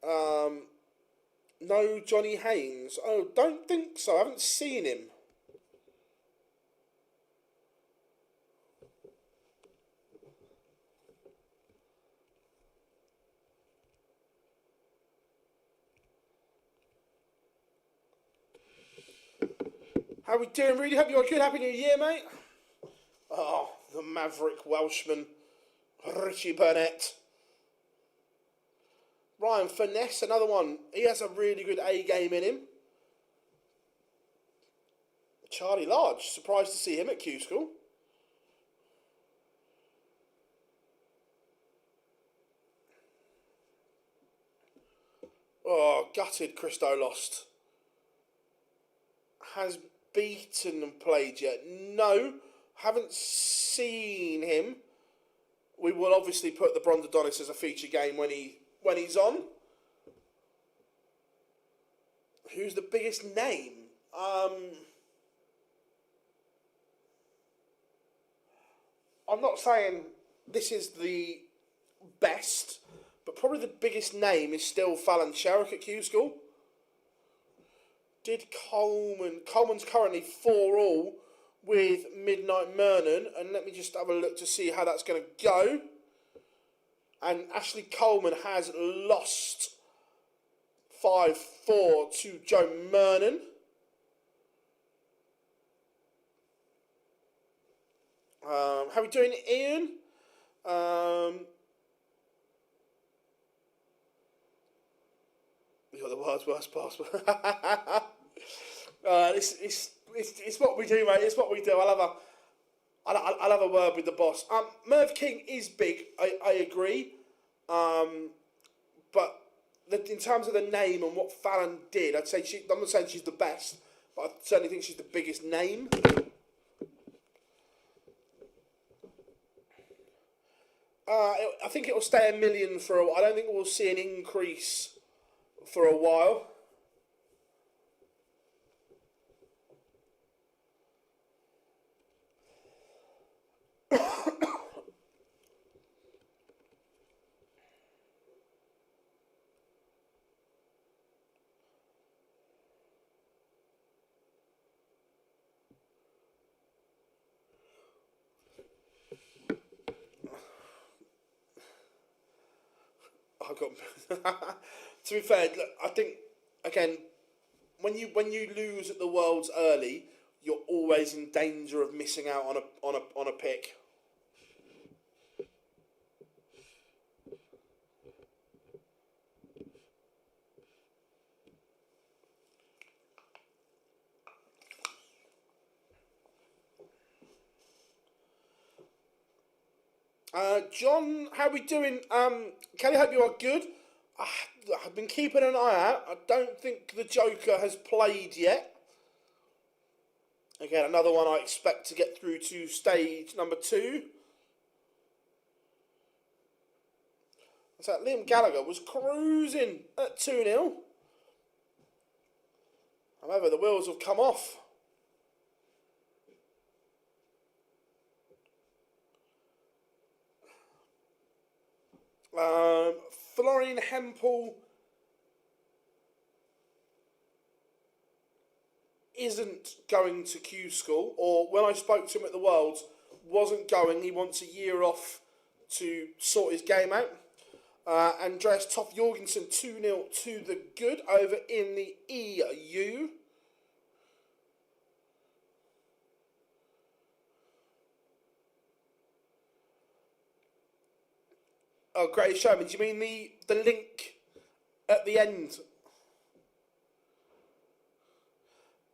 No Johnny Haynes. Oh, don't think so. I haven't seen him. How we doing? Really hope you're good. Happy New Year, mate. Oh, the maverick Welshman, Richie Burnett. Ryan Finesse, another one. He has a really good A game in him. Charlie Large, surprised to see him at Q-School. Oh, gutted Christo lost. Has beaten and played yet? No, haven't seen him. We will obviously put the Bronze Adonis as a feature game when he's on. Who's the biggest name? I'm not saying this is the best, but probably the biggest name is still Fallon Sherrick at Q-School. Did Coleman's currently 4-all with Midnight Mernon, and let me just have a look to see how that's going to go. And Ashley Coleman has lost 5-4 to Joe Mernon. How are we doing, Ian? We got the world's worst password. It's what we do, mate. It's what we do. I love a word with the boss. Merv King is big. I agree. But in terms of the name and what Fallon did, I'd say I'm not saying she's the best, but I certainly think she's the biggest name. I think it will stay a million for a while. I don't think we'll see an increase for a while. To be fair, look, I think again, when you lose at the Worlds early, you're always in danger of missing out on a pick. John, how are we doing? Kelly, hope you are good. I've been keeping an eye out. I don't think the Joker has played yet. Again, another one I expect to get through to stage number 2. So Liam Gallagher was cruising at 2-0. However, the wheels have come off. Florian Hempel isn't going to Q-School, or when I spoke to him at the Worlds, wasn't going. He wants a year off to sort his game out. Andreas Toff Jorgensen 2-0 to the good over in the EU. Oh, Great Showman. Do you mean the link at the end?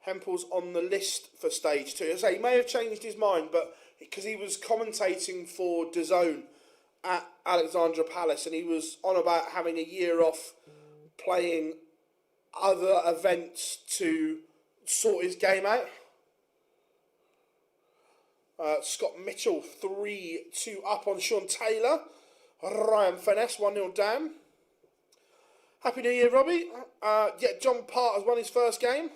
Hempel's on the list for stage 2. As I say, he may have changed his mind, but because he was commentating for DAZN at Alexandra Palace, and he was on about having a year off playing other events to sort his game out. Scott Mitchell 3-2 up on Sean Taylor. Ryan Finesse 1-0 down. Happy New Year, Robbie. John Part has won his first game.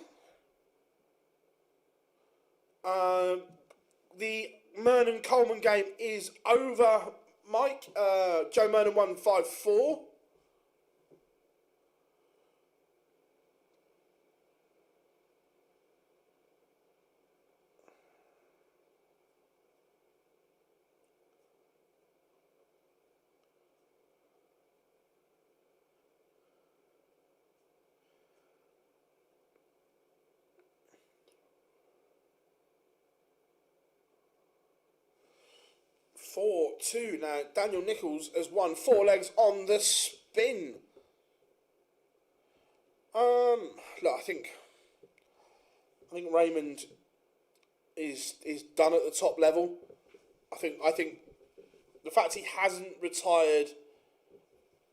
The Mernon Coleman game is over, Mike. Joe Mernon won 5-4. 4-2 now. Daniel Nichols has won 4 legs on the spin. Look, I think Raymond is done at the top level. I think the fact he hasn't retired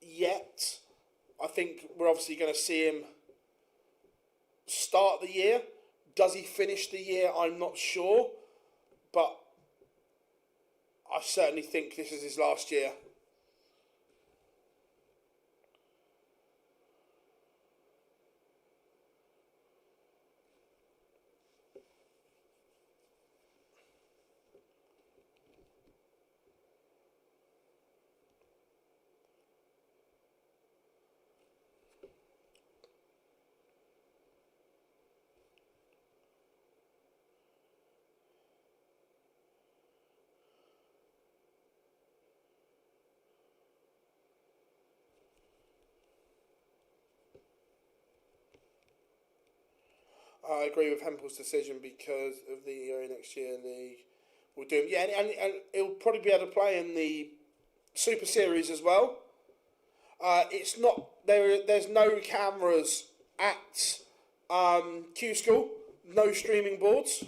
yet, I think we're obviously going to see him start the year. Does he finish the year? I'm not sure, but I certainly think this is his last year. I agree with Hempel's decision because of the early next year league. We'll do him. Yeah, and he'll probably be able to play in the Super Series as well. It's not there's no cameras at Q-School, no streaming boards.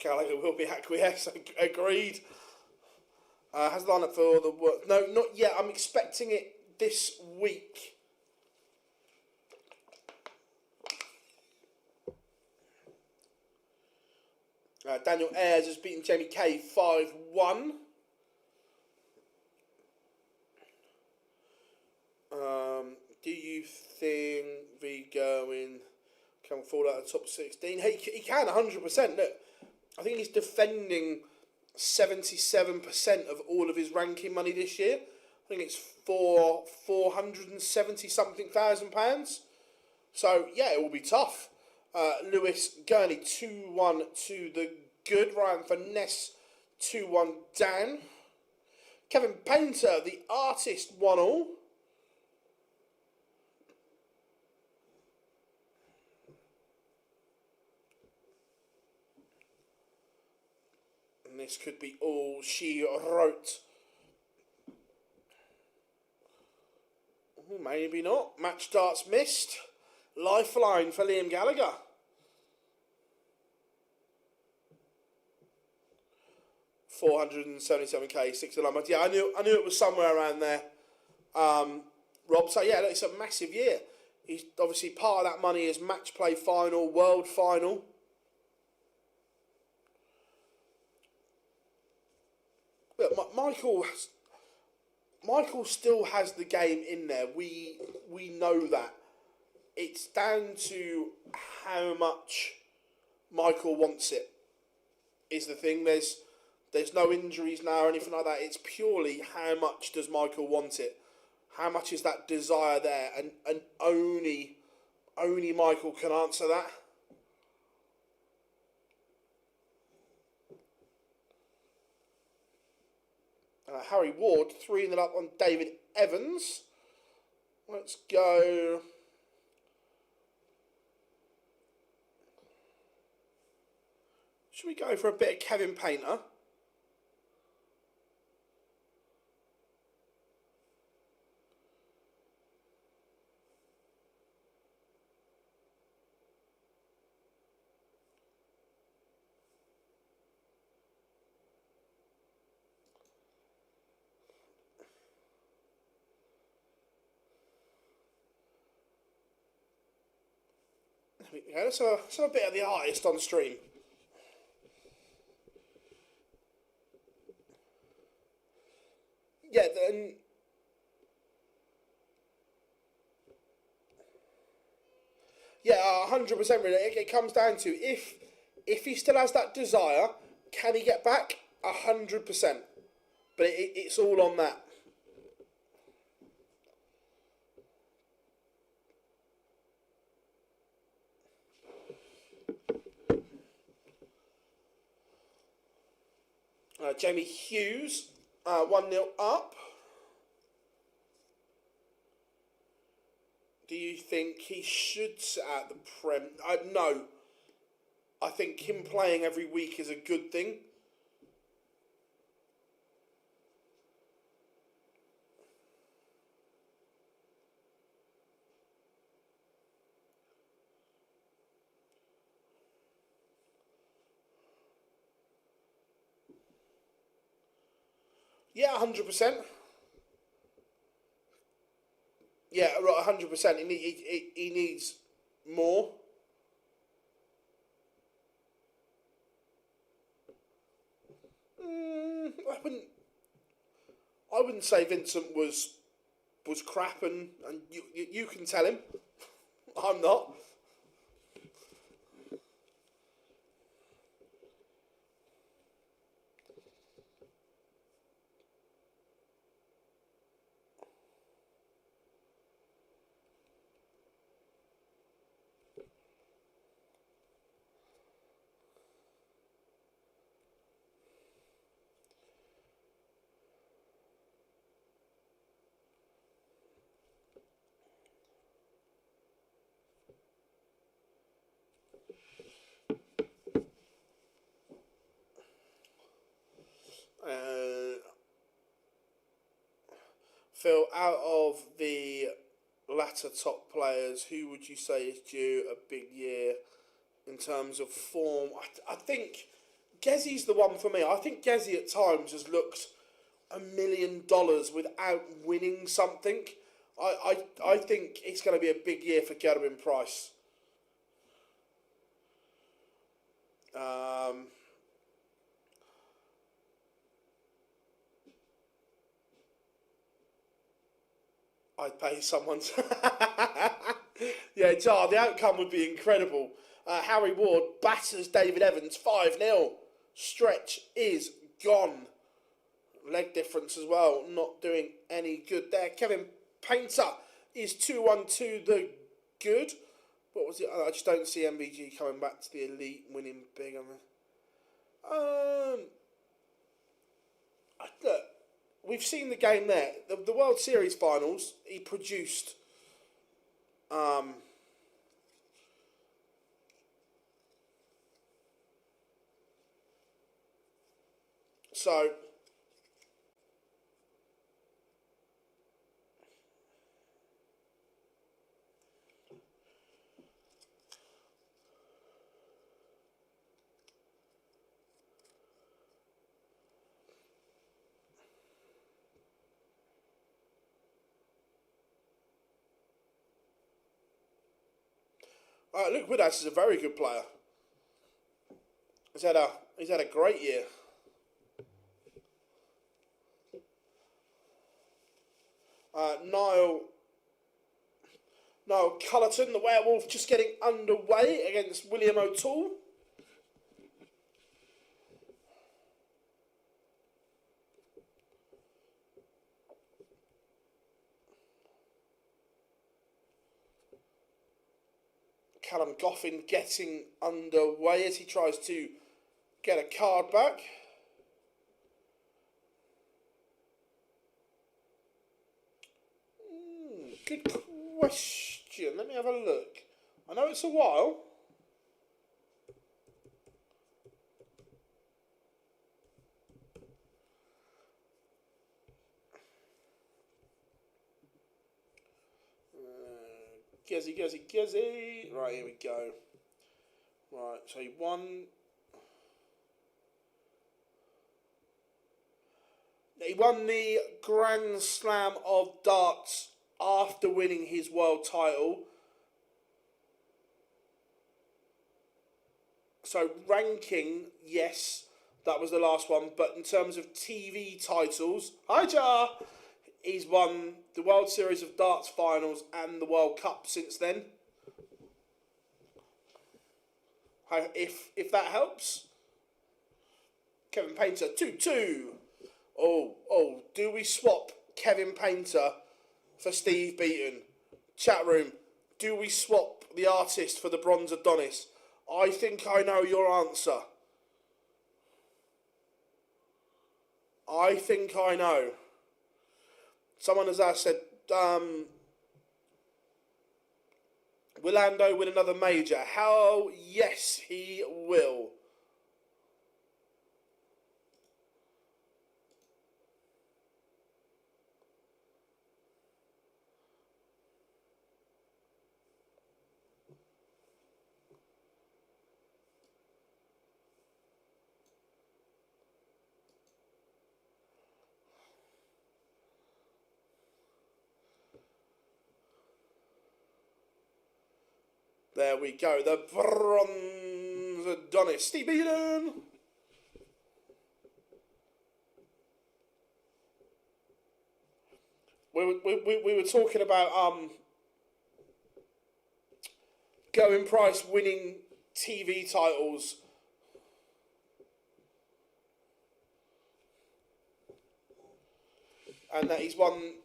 Gallagher will be acquiesced. Agreed. Has lined up for the work. No, not yet. I'm expecting it this week. Daniel Ayres has beaten Jamie Kay 5-1. Do you think Vigo can fall out of the top 16? He can 100%. Look, I think he's defending 77% of all of his ranking money this year. I think it's for £470,000. So yeah, it will be tough. Lewis Gurney 2-1 to the good. Ryan Finesse 2-1 down. Kevin Painter, the artist, 1-all. And this could be all she wrote. Ooh, maybe not. Match starts missed. Lifeline for Liam Gallagher. £477k, 6 months. Yeah, I knew it was somewhere around there. Rob, so yeah, it's a massive year. He's obviously part of that money is match play final, world final. Look, Michael still has the game in there. We know that. It's down to how much Michael wants it. Is the thing. There's no injuries now or anything like that. It's purely how much does Michael want it. How much is that desire there? And only Michael can answer that. Harry Ward 3-0 up on David Evans. Let's go. Should we go for a bit of Kevin Painter? Yeah, let's have a bit of the artist on stream. Yeah, then. Yeah, 100% really. It comes down to if he still has that desire, can he get back? 100%. But it's all on that. Jamie Hughes, 1-0 up. Do you think he should sit out the Prem? No. I think him playing every week is a good thing. Yeah, 100%. Yeah, right, 100%. He needs more. I wouldn't say Vincent was crap, and you can tell him. I'm not. Phil, out of the latter top players, who would you say is due a big year in terms of form? I think Gezzy's the one for me. I think Gezzy at times has looked $1 million without winning something. I think it's going to be a big year for Gerwin Price. I'd pay someone's. Yeah, Jar, the outcome would be incredible. Harry Ward batters David Evans 5-0. Stretch is gone. Leg difference as well, not doing any good there. Kevin Painter is 2-1 to the good. What was it? I just don't see MVG coming back to the elite, winning big on the. Look, we've seen the game there. The World Series finals, he produced. So. Luke Woodhouse is a very good player. He's had a great year. Niall Cullerton, the werewolf, just getting underway against William O'Toole. Callum Goffin getting underway as he tries to get a card back. Good question. Let me have a look. I know it's a while. Gezzy. Right, here we go. Right, so he won. He won the Grand Slam of Darts after winning his world title. So ranking, yes, that was the last one. But in terms of TV titles, hi Jar, he's won the World Series of Darts finals and the World Cup since then. If that helps. Kevin Painter, 2-2. Oh, do we swap Kevin Painter for Steve Beaton? Chat room, do we swap the artist for the bronze Adonis? I think I know your answer. I think I know. Someone has asked, said, will Lando win another major? Hell yes, he will. There we go. The bronze Adonis. Steve Eden. We were talking about Going Price winning TV titles. And that he's won,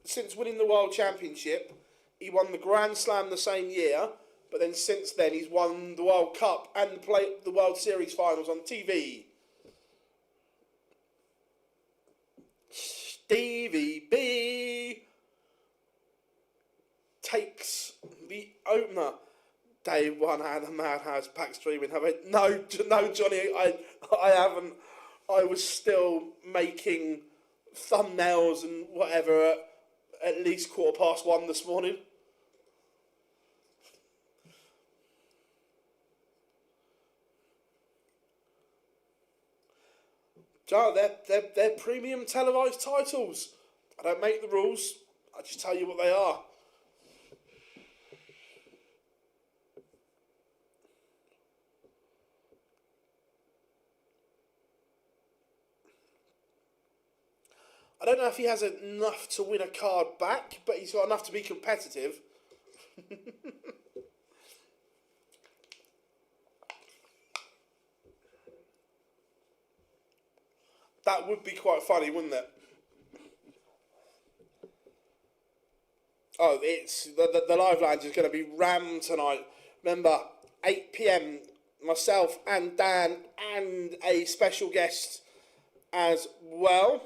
since winning the World Championship, he won the Grand Slam the same year, but then since then he's won the World Cup and played the World Series finals on TV. Stevie B takes the opener. Day one out of the Madhouse pack streaming. I went, no, Johnny, I haven't. I was still making thumbnails and whatever at least 1:15 this morning. Joe, they're premium televised titles. I don't make the rules. I just tell you what they are. I don't know if he has enough to win a card back, but he's got enough to be competitive. That would be quite funny, wouldn't it? Oh, it's the live lounge is going to be rammed tonight. Remember, 8 p.m. myself and Dan and a special guest as well.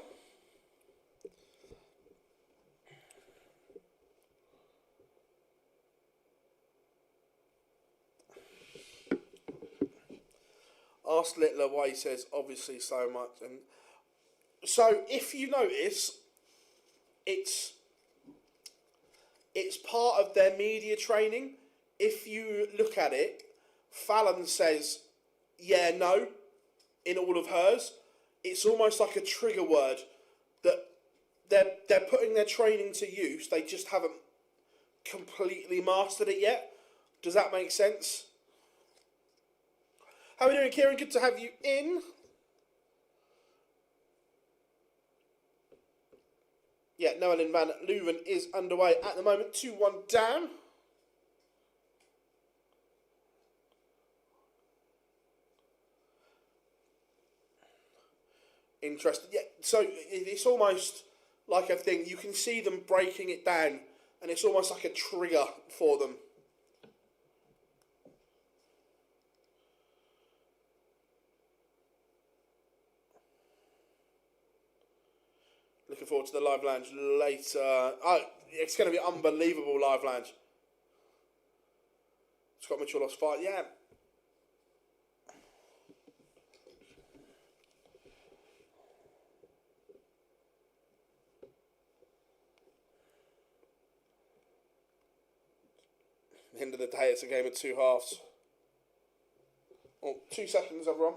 Ask Littler why he says obviously so much. And so if you notice, it's part of their media training. If you look at it, Fallon says, yeah, no, in all of hers. It's almost like a trigger word that they're putting their training to use. They just haven't completely mastered it yet. Does that make sense? How are we doing, Kieran? Good to have you in. Yeah, Noelin van Leuven is underway at the moment. 2-1 down. Interesting. Yeah, so it's almost like a thing. You can see them breaking it down, and it's almost like a trigger for them. Looking forward to the live lounge later. Oh, it's going to be unbelievable live lounge. Scott Mitchell lost 5. Yeah. At the end of the day, it's a game of two halves. Oh, 2 seconds, everyone.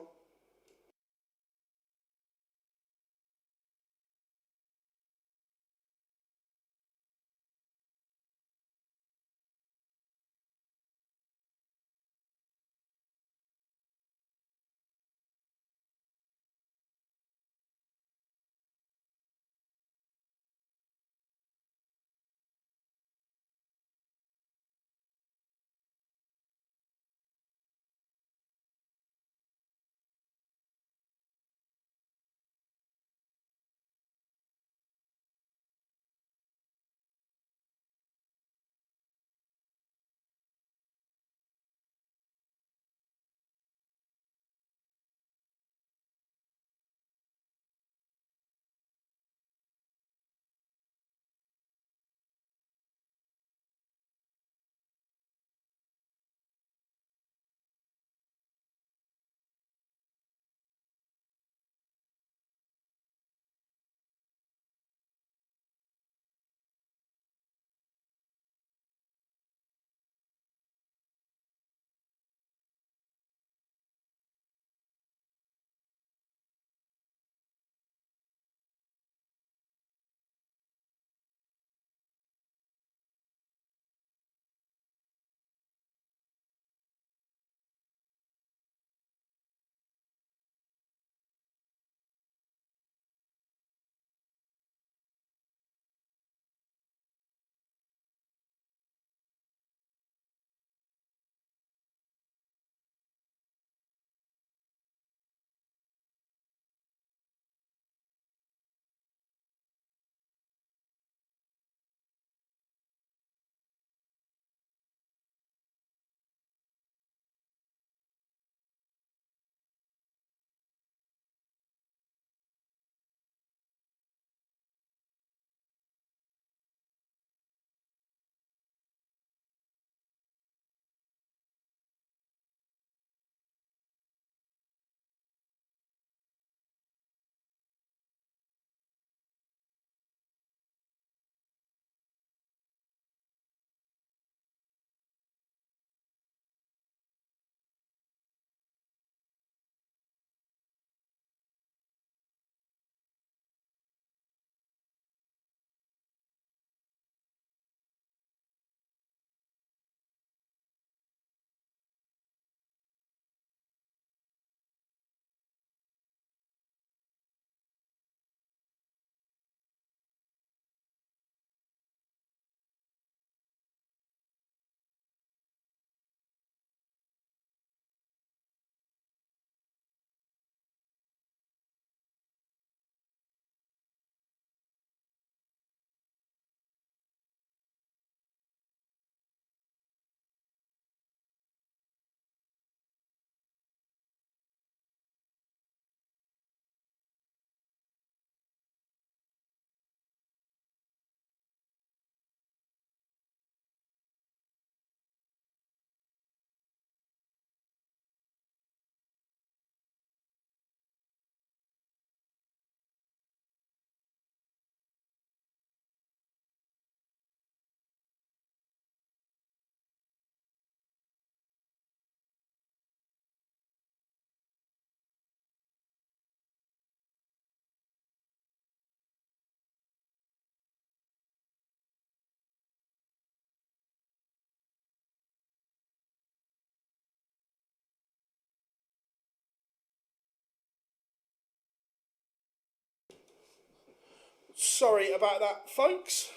Sorry about that, folks.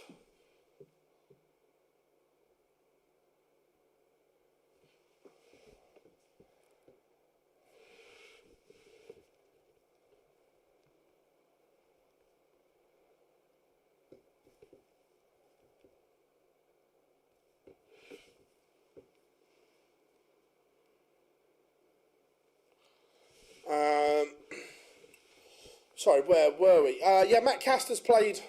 Sorry, where were we? Yeah, Matt Caster's played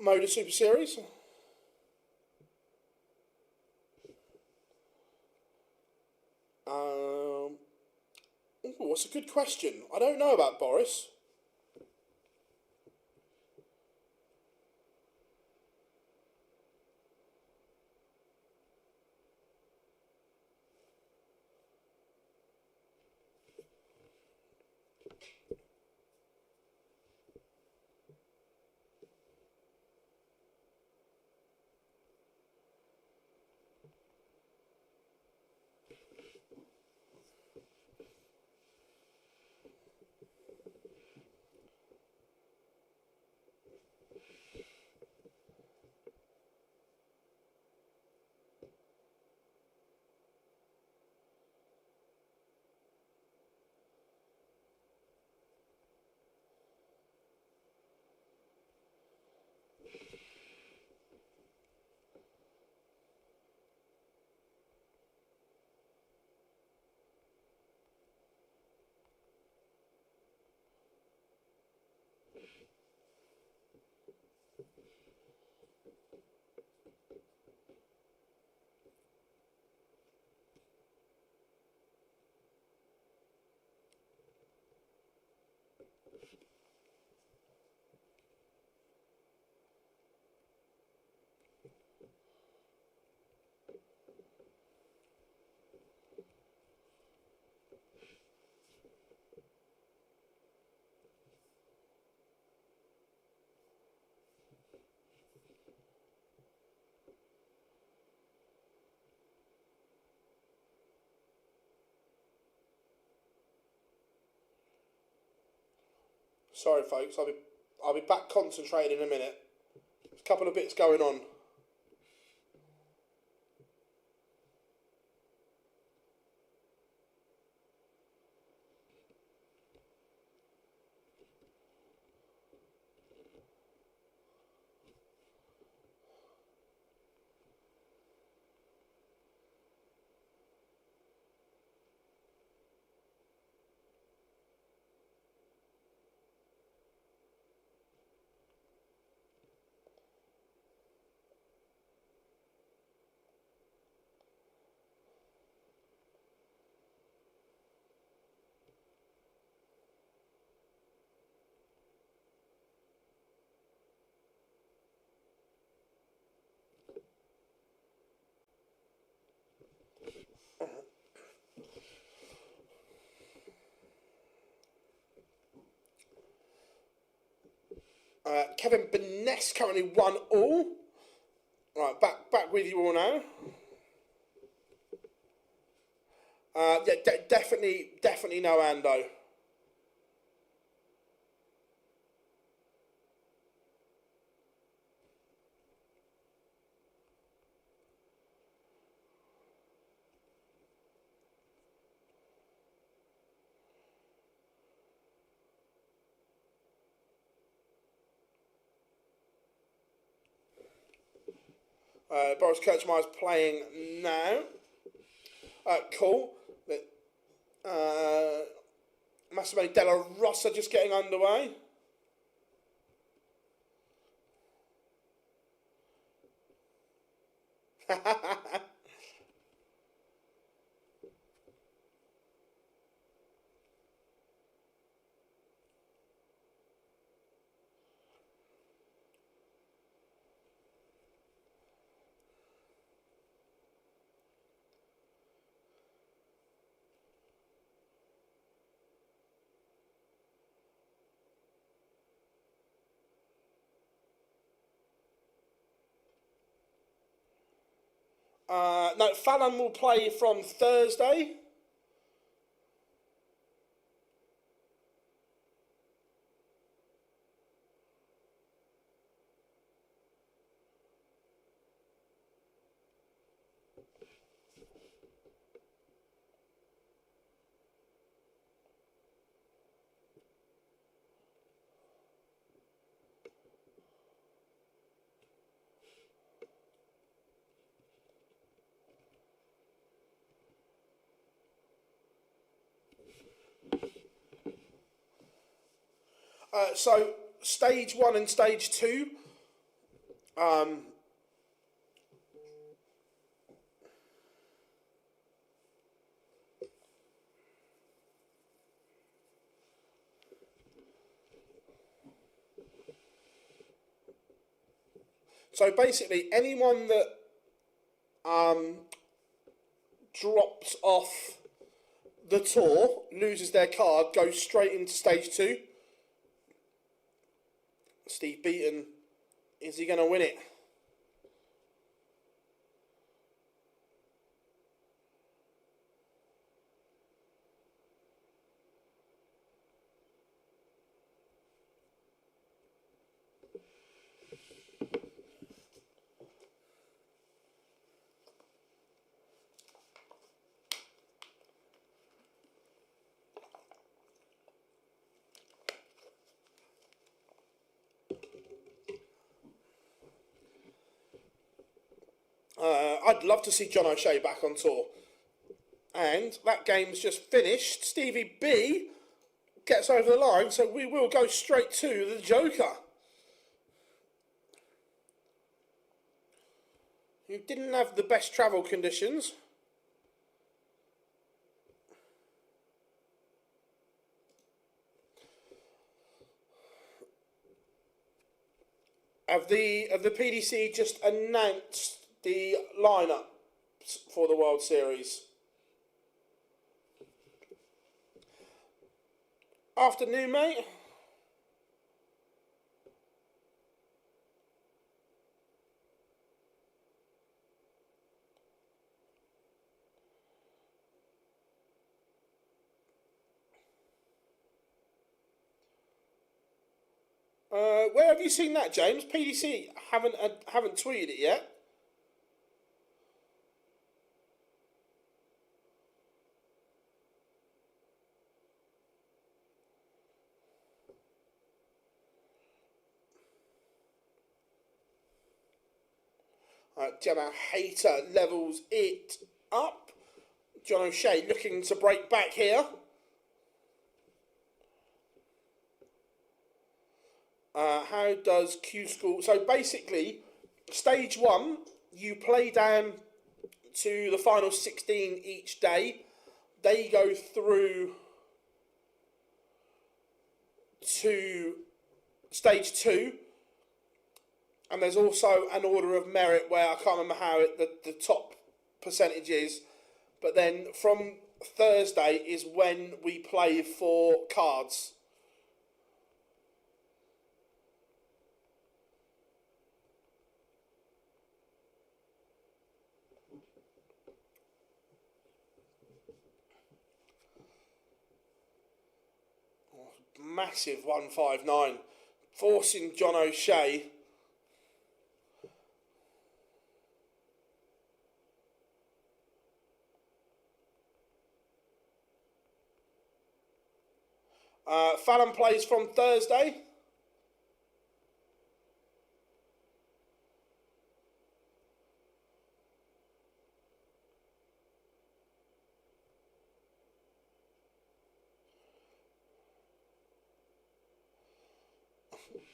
MODUS Super Series. Ooh, what's a good question? I don't know about Boris. Sorry, folks. I'll be back concentrated in a minute. There's a couple of bits going on. Kevin Beness currently 1-all. Right, back with you all now. Yeah, definitely no Ando. Boris Kirchmeyer's playing now. Cool. Massimo Della Rossa just getting underway. No, Fallon will play from Thursday. So stage 1 and stage 2. So basically, anyone that drops off the tour, loses their card, goes straight into stage 2. Steve Beaton, is he going to win it? I'd love to see John O'Shea back on tour. And that game's just finished. Stevie B gets over the line, so we will go straight to the Joker, who didn't have the best travel conditions. Have the PDC just announced the lineup for the World Series? Afternoon, mate. Where have you seen that, James? PDC haven't tweeted it yet. Gemma Hayter levels it up. John O'Shea looking to break back here. How does Q-School... So basically, stage 1, you play down to the final 16 each day. They go through to stage 2. And there's also an order of merit where I can't remember how the top percentage is. But then from Thursday is when we play for cards. Massive 159, forcing John O'Shea. Fallon plays from Thursday.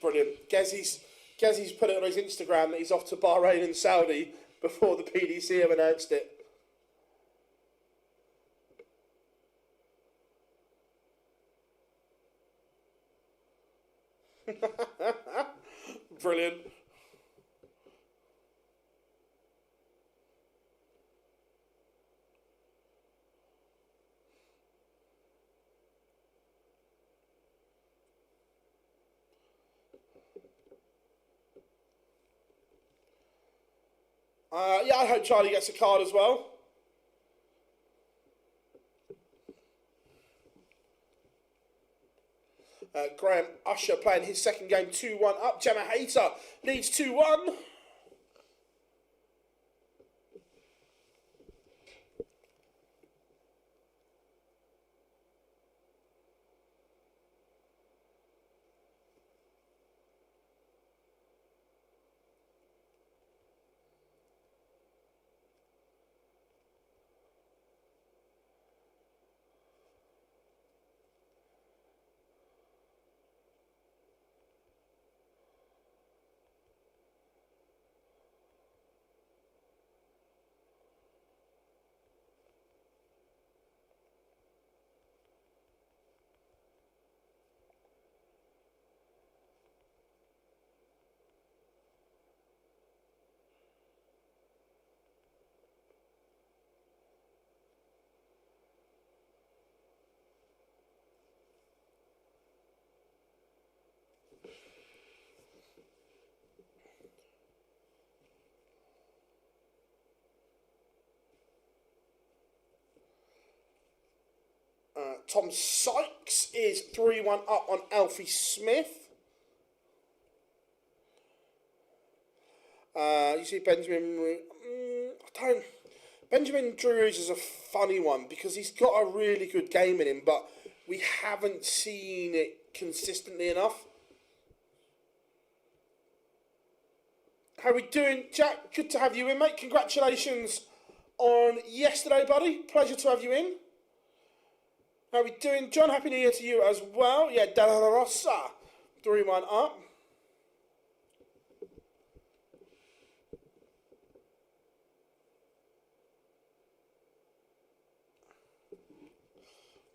Brilliant. Gezzy's put it on his Instagram that he's off to Bahrain and Saudi before the PDC have announced it. Brilliant. Yeah, I hope Charlie gets a card as well. Graham Usher playing his second game 2-1 up. Gemma Hayter leads 2-1. Tom Sykes is 3-1 up on Alfie Smith. You see Benjamin... Benjamin Drury's is a funny one because he's got a really good game in him, but we haven't seen it consistently enough. How we doing, Jack? Good to have you in, mate. Congratulations on yesterday, buddy. Pleasure to have you in. How we doing, John? Happy New Year to you as well. Yeah, Della Rosa, 3-1 up.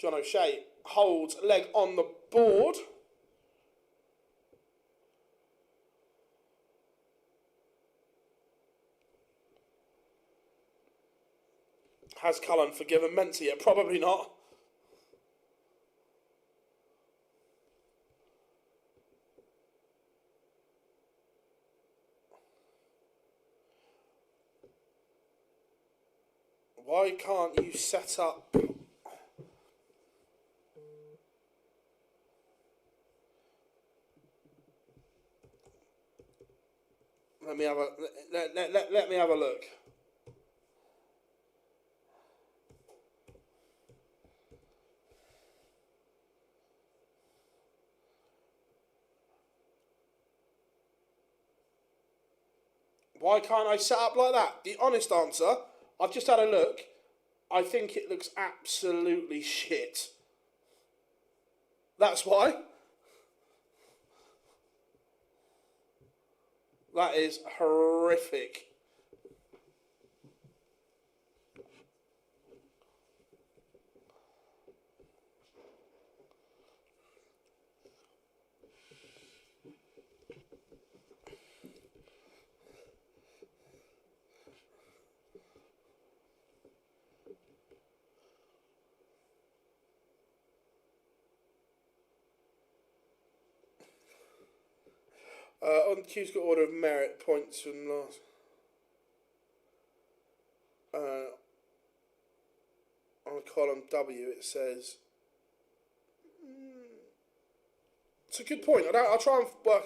John O'Shea holds leg on the board. Has Cullen forgiven Mensah yet? Probably not. Why can't you set up... Let me have a look. Why can't I set up like that? The honest answer, I've just had a look. I think it looks absolutely shit. That's why. That is horrific. On Q-School order of merit, points from last. On column W, it says. It's a good point. I'll try and work.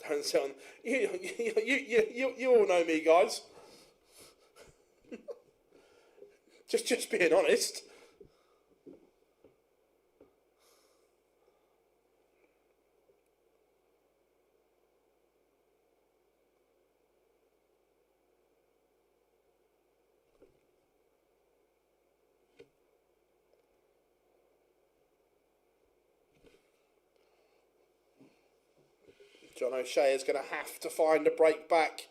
Don't sound. You all know me, guys. Just being honest. John O'Shea is going to have to find a break back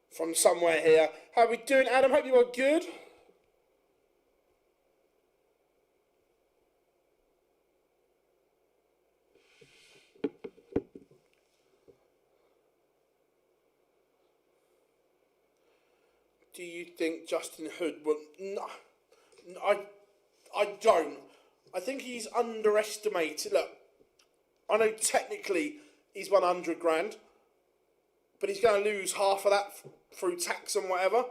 from somewhere here. How are we doing, Adam? Hope you are good. Do you think Justin Hood will... No, I don't. I think he's underestimated. Look, I know technically he's won 100 grand, but he's going to lose half of that through tax and whatever.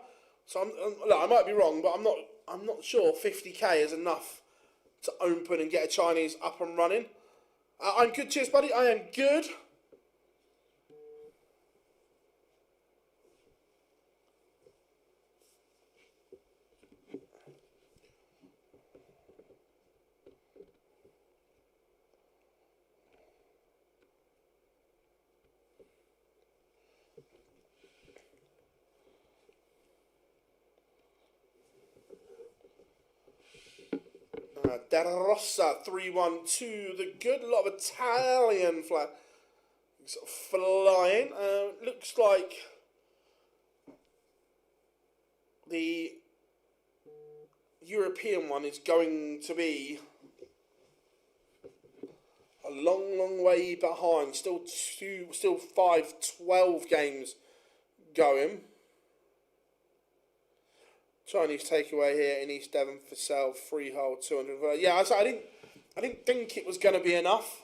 So look, I might be wrong, but I'm not sure 50k is enough to open and get a Chinese up and running. I'm good, cheers, buddy. I am good. Da Rossa 3-1-2. The good lot of Italian flag sort of flying. Looks like the European one is going to be a long way behind. Still 5-12 games going. Chinese takeaway here in East Devon for sale, freehold 200. Yeah, I didn't think it was going to be enough.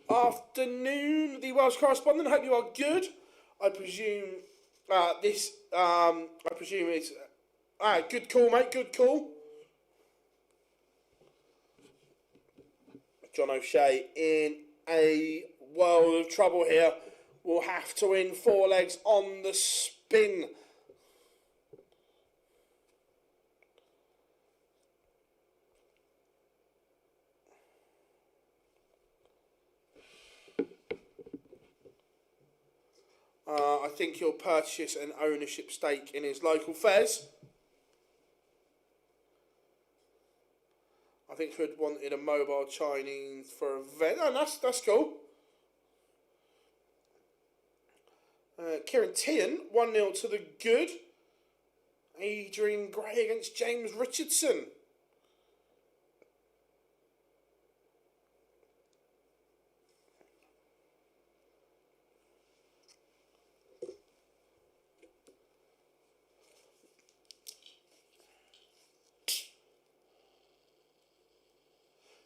Afternoon, the Welsh correspondent. Hope you are good. I presume I presume it's good call, mate. Good call. John O'Shea in a world of trouble here. Will have to win 4 legs on the spin. I think he'll purchase an ownership stake in his local fairs. I think Hood wanted a mobile Chinese for a event. Oh, that's cool. Kieran Tian, 1-0 to the good. Adrian Gray against James Richardson.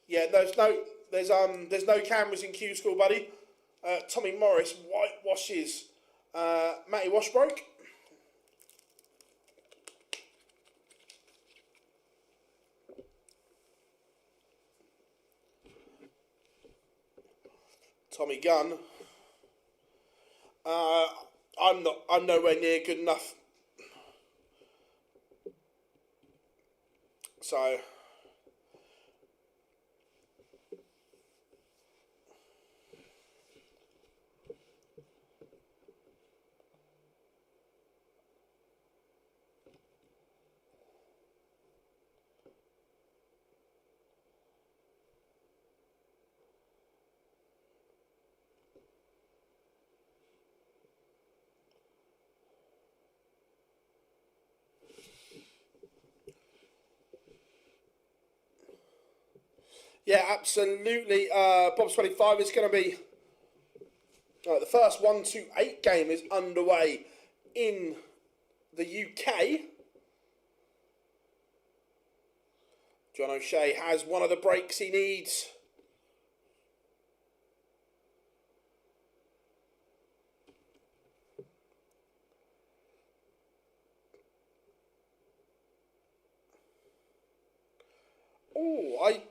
Yeah, there's no cameras in Q-School, buddy. Tommy Morris whitewashes Matty Washbroke. Tommy Gunn. I'm nowhere near good enough. So yeah, absolutely. Bob's 25 is going to be the first 1-2-8 game is underway in the UK. John O'Shea has one of the breaks he needs. Oh, I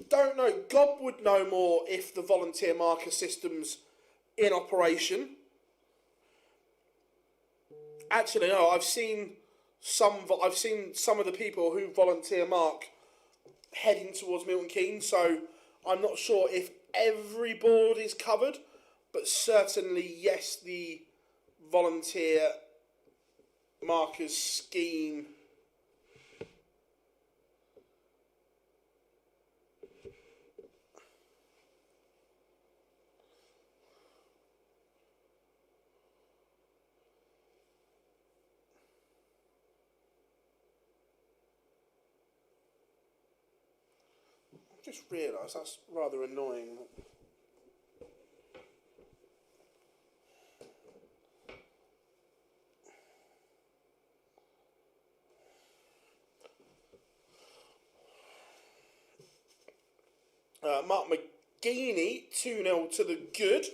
don't know. Gob would know more if the volunteer marker system's in operation. Actually, no. I've seen some of the people who volunteer mark heading towards Milton Keynes. So I'm not sure if every board is covered, but certainly yes, the volunteer markers scheme. just realised that's rather annoying. Mark McGeaney, 2-0 to the good.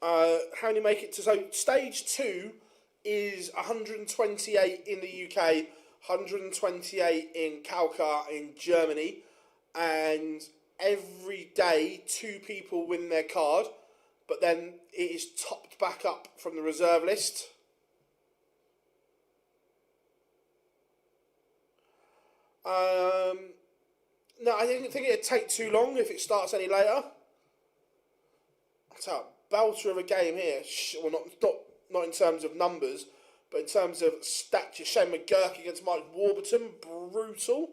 How do you make it to... So, stage 2 is 128 in the UK, 128 in Kalkar in Germany, and every day 2 people win their card, but then it is topped back up from the reserve list. No, I didn't think it'd take too long if it starts any later. That's a belter of a game here. Well, not in terms of numbers, but in terms of stature. Shane McGurk against Mike Warburton, brutal.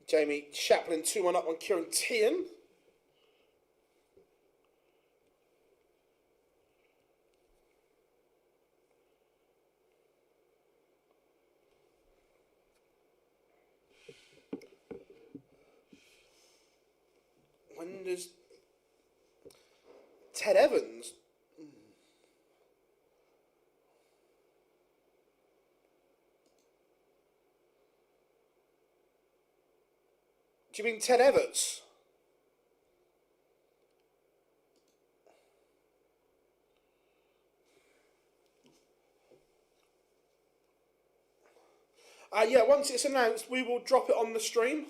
Jamie Chaplin 2-1 up on Kieran Tian. When does Ted Evans? Do you mean Ted Everts? Yeah, once it's announced, we will drop it on the stream.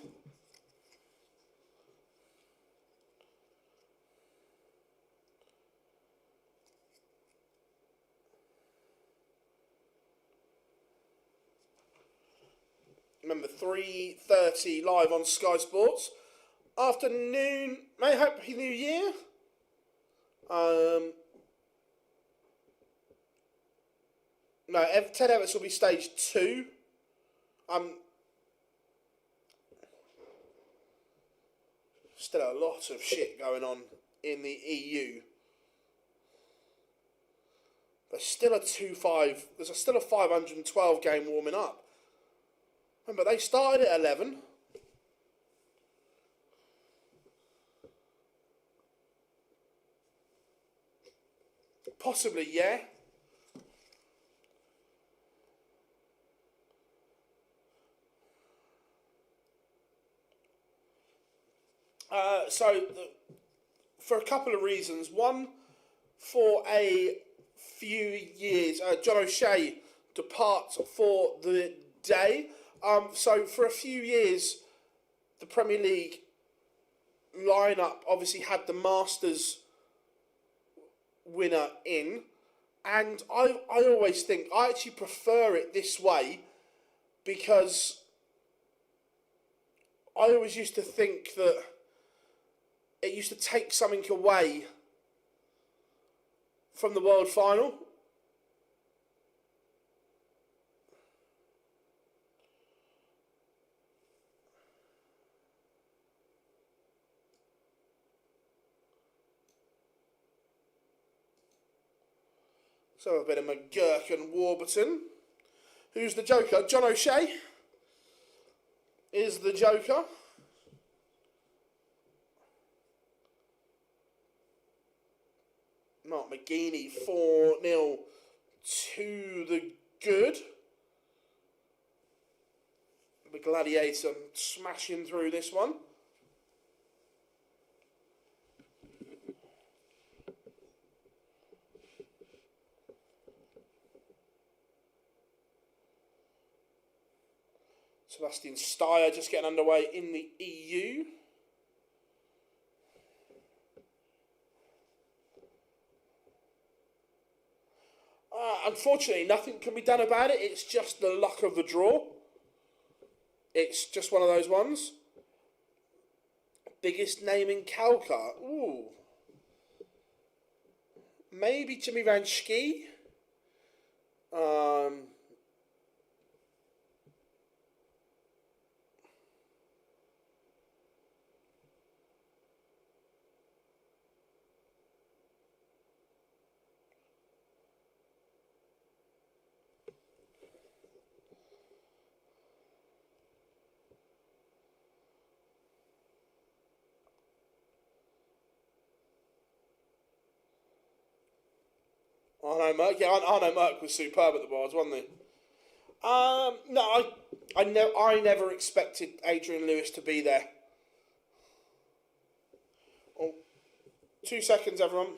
Remember, 3:30 live on Sky Sports. Afternoon, may happy New Year. No, Ted Everts will be stage 2. Still a lot of shit going on in the EU. There's still a 2-5. There's still a 512 game warming up. Remember, they started at 11. Possibly, yeah. For a couple of reasons. One, for a few years, John O'Shea departs for the day. So for a few years, the Premier League lineup obviously had the Masters winner in, and I always think I actually prefer it this way, because I always used to think that it used to take something away from the World Final. So a bit of McGurk and Warburton. Who's the Joker? John O'Shea is the Joker. Mark McGeaney, 4-0 to the good. The Gladiator smashing through this one. Sebastian Steyer just getting underway in the EU. Unfortunately, nothing can be done about it. It's just the luck of the draw. It's just one of those ones. Biggest name in Kalkar. Ooh. Maybe Jimmy Van Schie. I know Merck. Yeah, I know Merck was superb at the Bards, wasn't he? No, I never expected Adrian Lewis to be there. Oh, 2 seconds, everyone.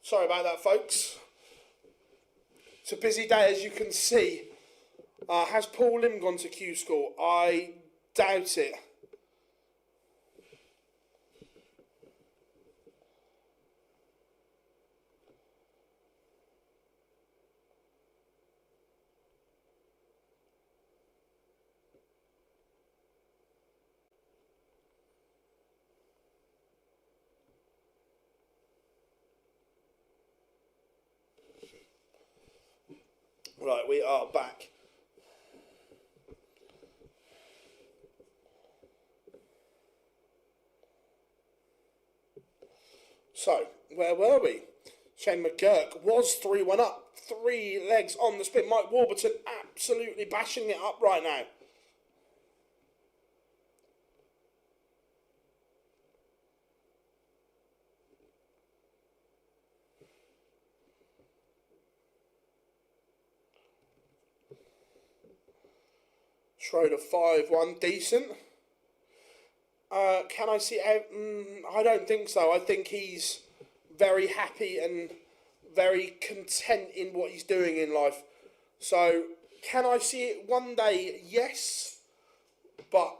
Sorry about that, folks. It's a busy day, as you can see. Has Paul Lim gone to Q-School? I doubt it. Right, we are back. So, where were we? Shane McGurk was 3-1 up. 3 legs on the spin. Mike Warburton absolutely bashing it up right now. Schroeder 5-1, decent. Can I see out? I don't think so. I think he's very happy and very content in what he's doing in life. So, can I see it one day? Yes. But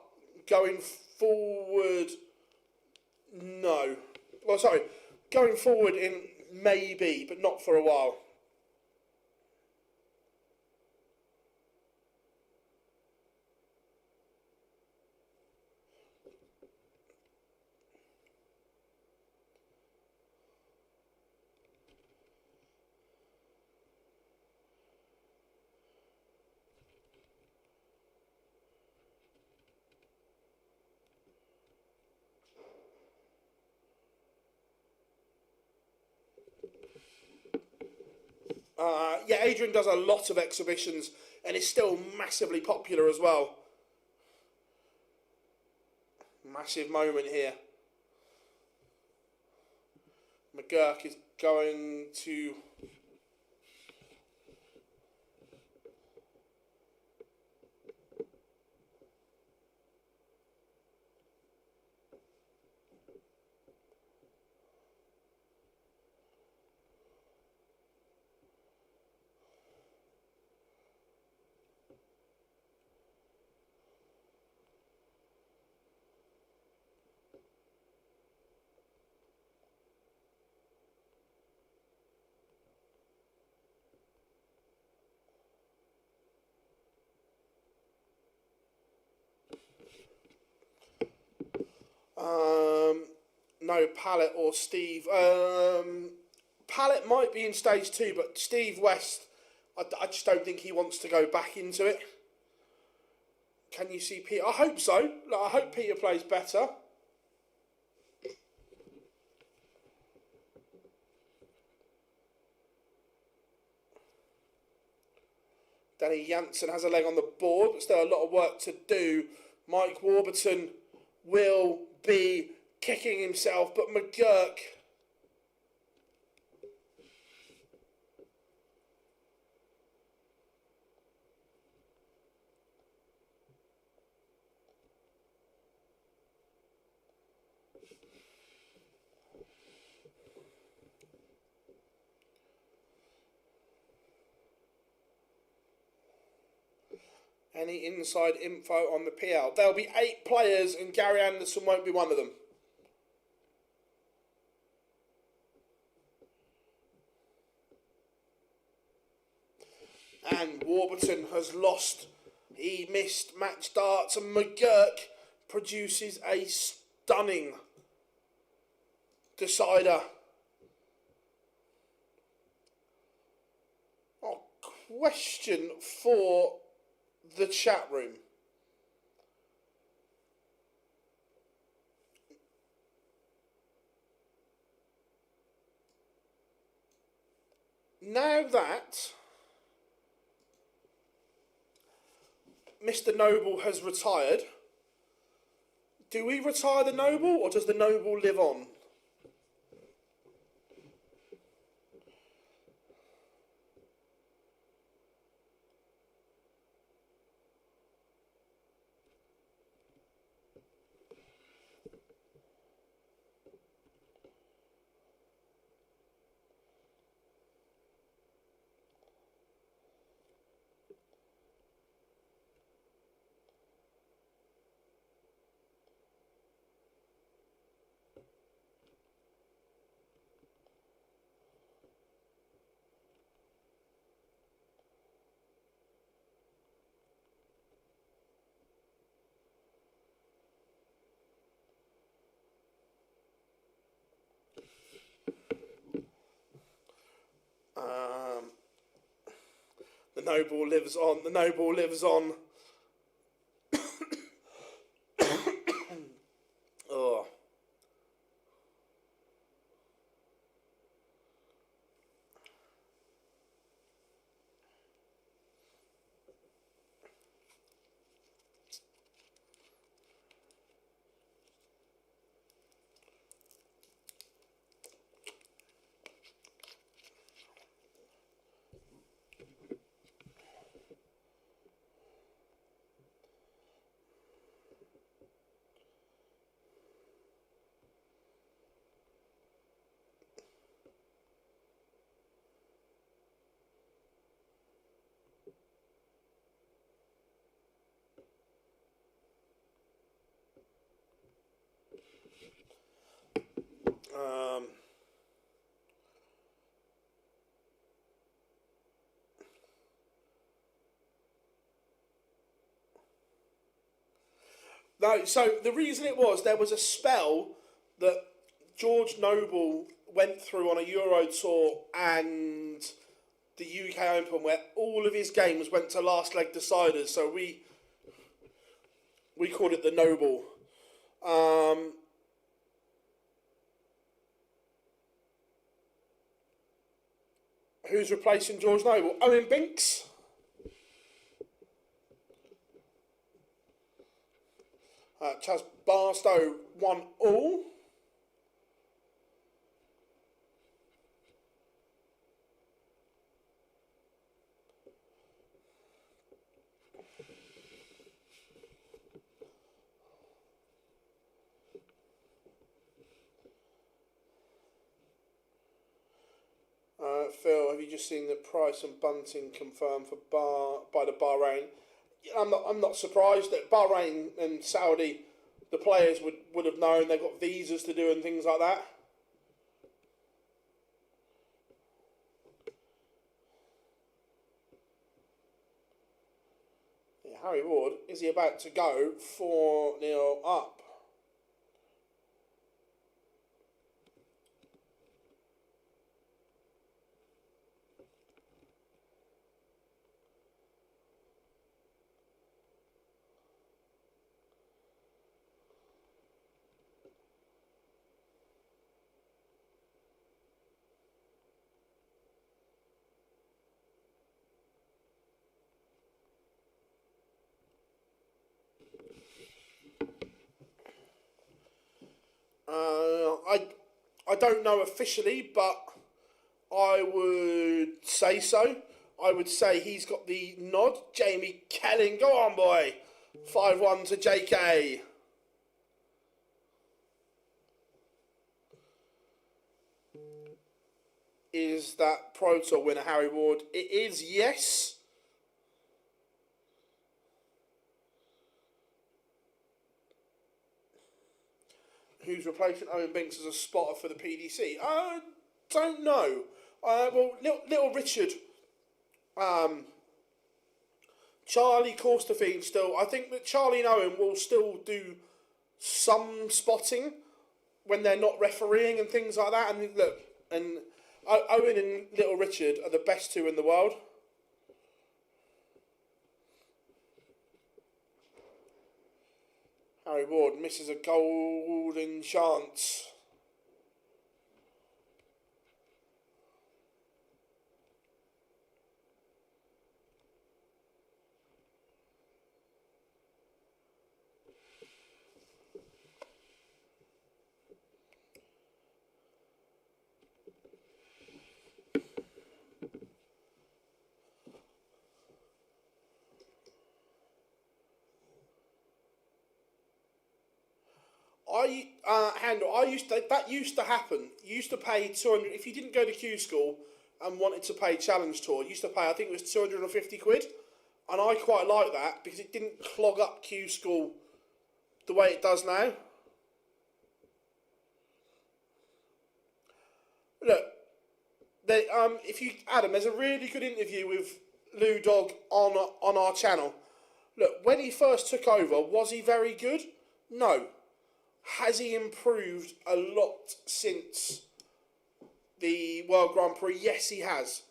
going forward, no. Well, sorry. Going forward in maybe, but not for a while. Yeah, Adrian does a lot of exhibitions and is still massively popular as well. Massive moment here. McGurk is going to... No, Pallet or Steve. Pallet might be in stage 2, but Steve West, I just don't think he wants to go back into it. Can you see Peter? I hope so. I hope Peter plays better. Danny Janssen has a leg on the board, but still a lot of work to do. Mike Warburton will be kicking himself, but McGurk... Any inside info on the PL? There'll be 8 players and Gary Anderson won't be one of them. And Warburton has lost. He missed match darts and McGurk produces a stunning decider. Oh, question for the chat room. Now that Mr. Noble has retired, do we retire the Noble or does the Noble live on? The Noble lives on. The Noble lives on. Oh. No, so the reason it was, there was a spell that George Noble went through on a Euro tour and the UK Open where all of his games went to last leg deciders. So we called it the Noble. Who's replacing George Noble? Owen Binks. Chaz Barstow won all. Phil, have you just seen that Price and Bunting confirmed for by the Bahrain? I'm not surprised that Bahrain and Saudi, the players would have known. They've got visas to do and things like that. Yeah, Harry Ward, is he about to go 4-0 up? I don't know officially, but I would say so. I would say he's got the nod. Jamie Kelling, go on, boy. 5-1 to JK. Is that Pro Tour winner Harry Ward? It is, yes. Who's replacing Owen Binks as a spotter for the PDC? I don't know. Well, little Richard, Charlie Corstafine still. I think that Charlie and Owen will still do some spotting when they're not refereeing and things like that. And look, and Owen and little Richard are the best two in the world. Harry Ward misses a golden chance. That used to happen. You used to pay 200 if you didn't go to Q-School and wanted to pay Challenge Tour. You used to pay, I think it was 250 quid, and I quite like that because it didn't clog up Q-School the way it does now. Look, if you Adam, there's a really good interview with Lou Dog on our channel. Look, when he first took over, was he very good? No. Has he improved a lot since the World Grand Prix? Yes, he has.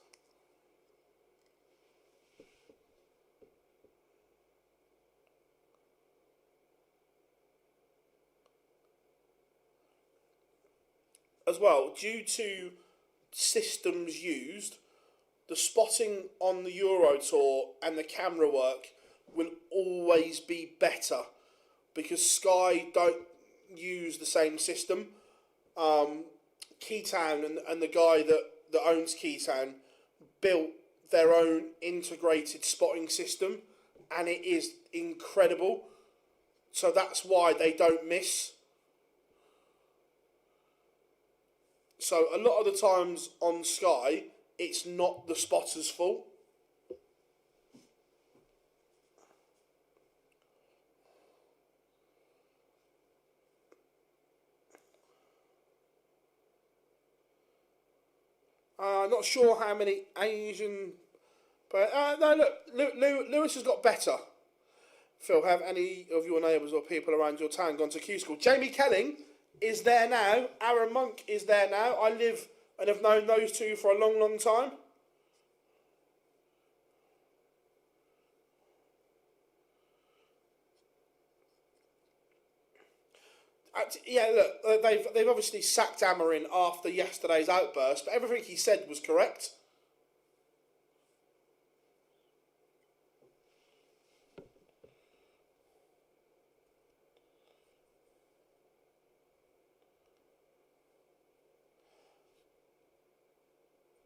As well, due to systems used, the spotting on the Euro Tour and the camera work will always be better because Sky don't use the same system. Keytown and the guy that owns Keytown built their own integrated spotting system, and it is incredible. So that's why they don't miss. So a lot of the times on Sky, it's not the spotter's fault. Not sure how many Asian, but no. Look, Lewis has got better. Phil, have any of your neighbours or people around your town gone to Q-School? Jamie Kelling is there now. Aaron Monk is there now. I live and have known those two for a long, long time. Yeah, look, they've obviously sacked Amarin after yesterday's outburst, but everything he said was correct.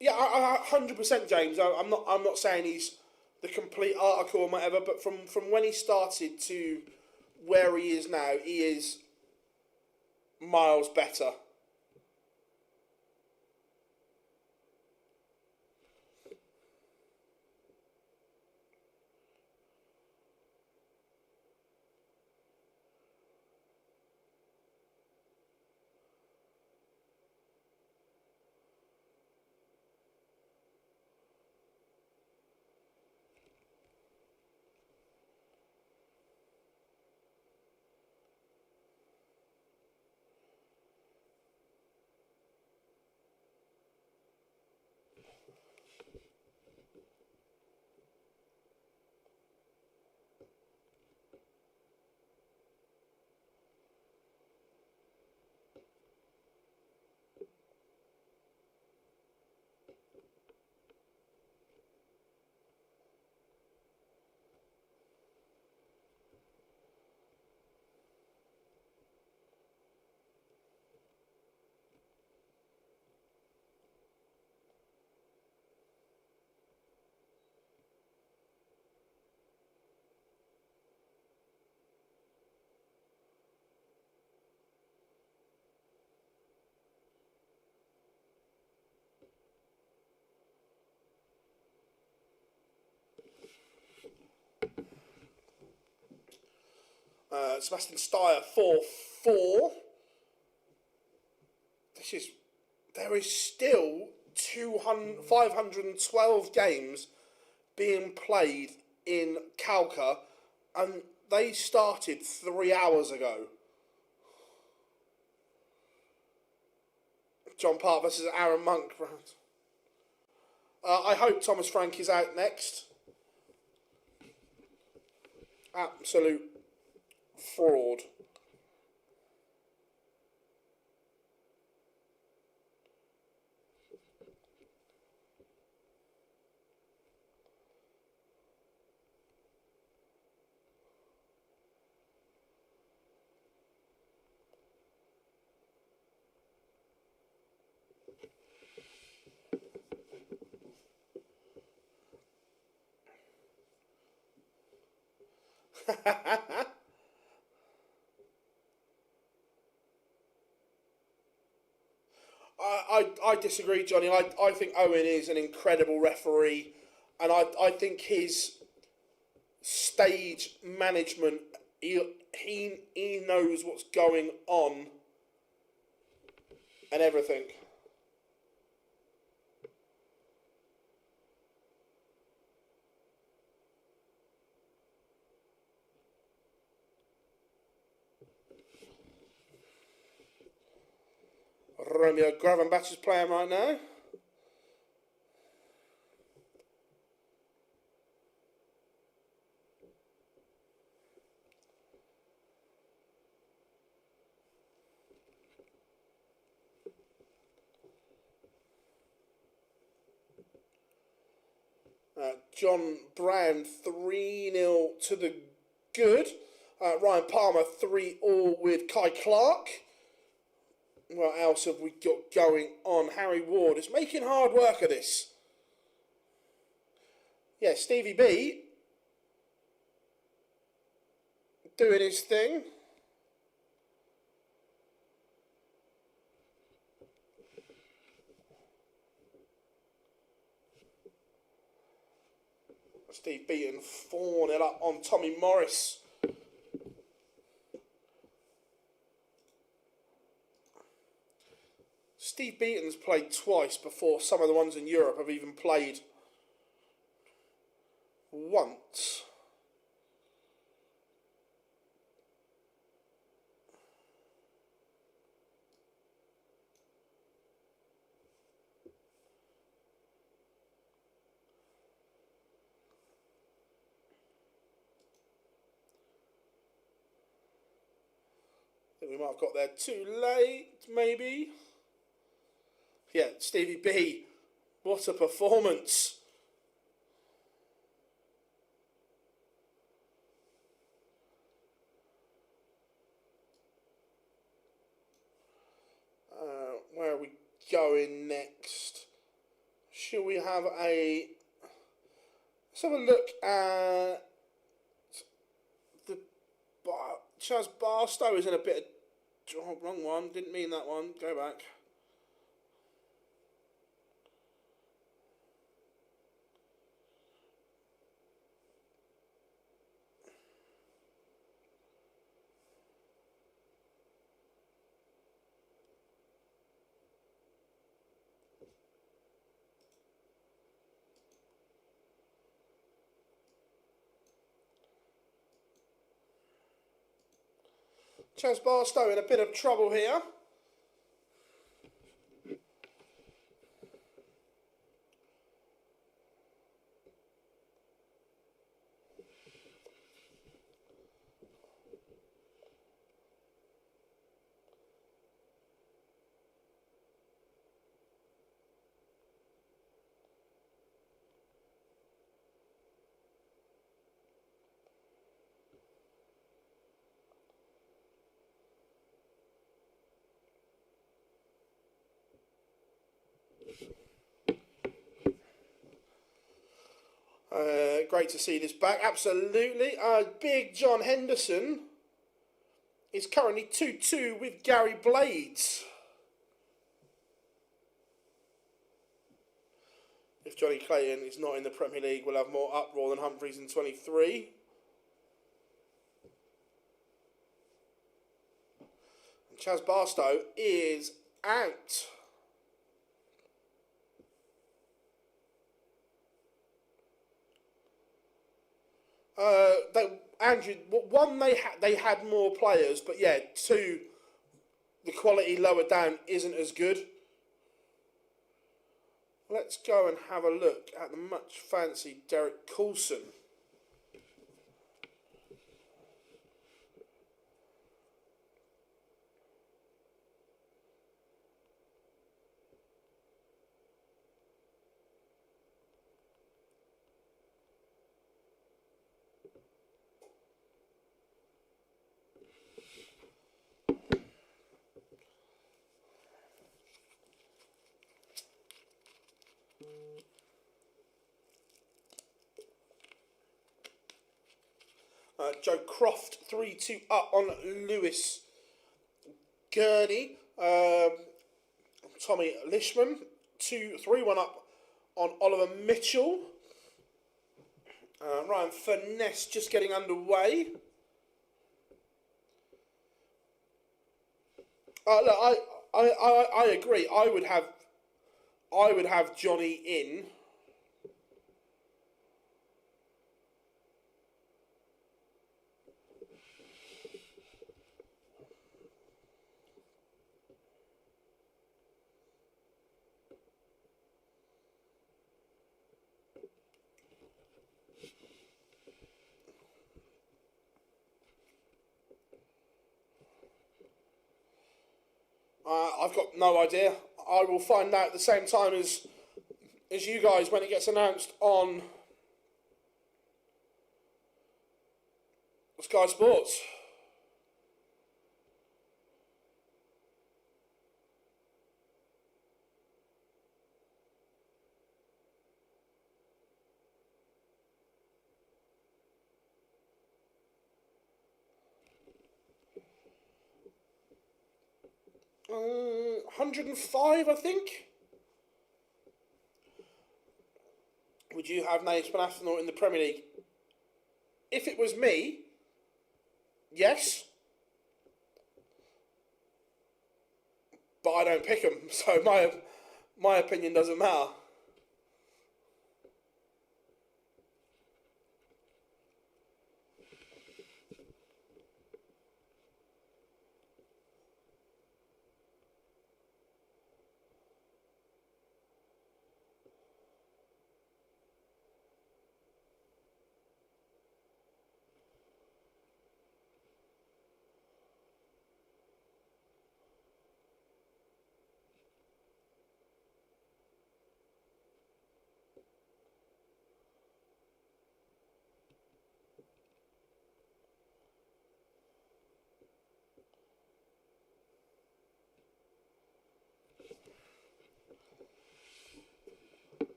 Yeah, 100%, James. I'm not saying he's the complete article or whatever, but from when he started to where he is now, he is miles better. Sebastian Steyer 4-4. There is still 512 games being played in Calca, and they started 3 hours ago. John Park versus Aaron Monk. I hope Thomas Frank is out next. Absolute fraud. I disagree, Johnny. I think Owen is an incredible referee, and I think his stage management, he knows what's going on and everything. Romeo Gravenbach is playing right now. John Brown 3-0 to the good. Ryan Palmer 3-all with Kai Clark. What else have we got going on? Harry Ward is making hard work of this. Yeah, Stevie B doing his thing. Steve Beaton 4-0 up on Tommy Morris. Steve Beaton's played twice before some of the ones in Europe have even played once. think we might have got there too late, maybe. Yeah, Stevie B. What a performance. Where are we going next? Should we have a... Let's have a look at the... Chaz Barstow is in a bit of... Oh, wrong one, didn't mean that one. Go back. Chaz Barstow in a bit of trouble here. Great to see this back, absolutely. Big John Henderson is currently 2-2 with Gary Blades. If Johnny Clayton is not in the Premier League, we'll have more uproar than Humphreys in 23. And Chaz Barstow is out. Andrew, one, they had more players, but yeah, two, the quality lower down isn't as good. Let's go and have a look at the much fancied Derek Coulson. Joe Croft 3-2 up on Lewis Gurney. Tommy Lishman 3-1 up on Oliver Mitchell. Ryan Finesse just getting underway. Look, I agree. I would have Johnny in. I've got no idea. I will find out at the same time as you guys when it gets announced on Sky Sports. $105, I think. Would you have Naismith Arsenal in the Premier League? If it was me, yes. But I don't pick them, so my opinion doesn't matter.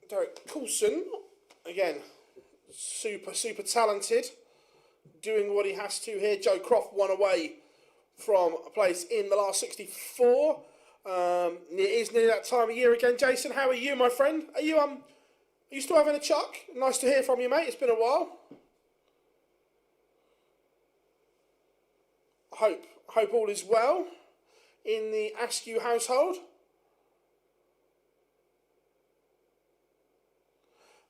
Derek Coulson, again, super talented, doing what he has to here. Joe Croft won away from a place in the last 64. It is nearly that time of year again. Jason, how are you, my friend? Are you still having a chuck? Nice to hear from you, mate. It's been a while. I hope all is well in the Askew household.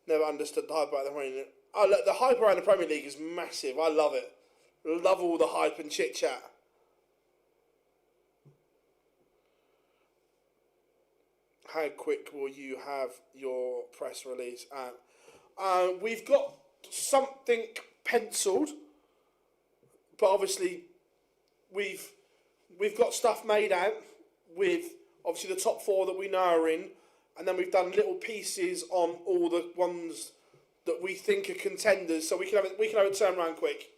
Never understood the hype about the Premier League. Oh, look, the hype around the Premier League is massive. I love it. Love all the hype and chit chat. How quick will you have your press release out? We've got something penciled, but obviously we've got stuff made out with obviously the top 4 that we know are in, and then we've done little pieces on all the ones that we think are contenders, so we can have it turn around quick.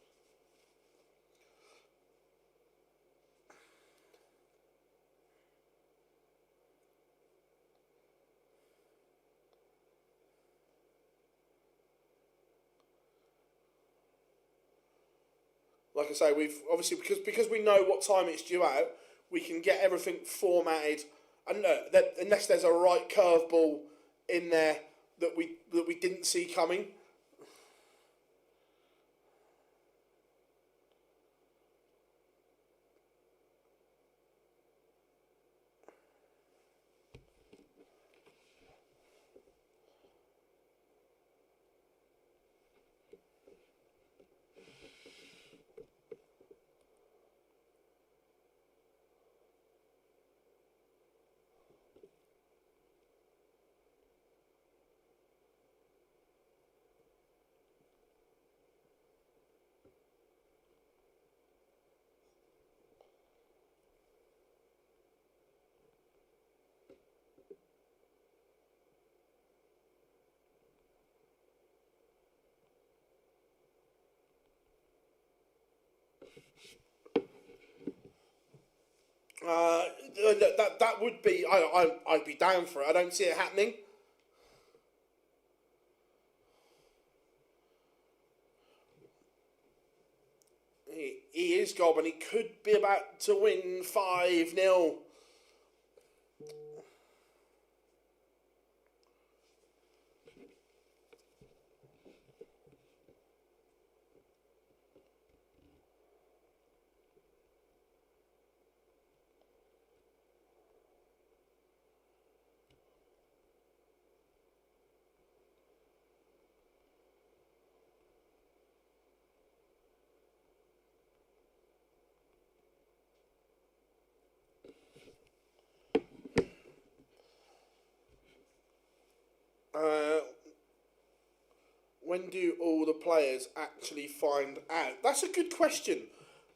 Like I say, we've obviously because we know what time it's due out, we can get everything formatted. And unless there's a right curveball in there that we didn't see coming. That would be I'd be down for it. I don't see it happening. He is gob, and he could be about to win 5-0. When do all the players actually find out? That's a good question,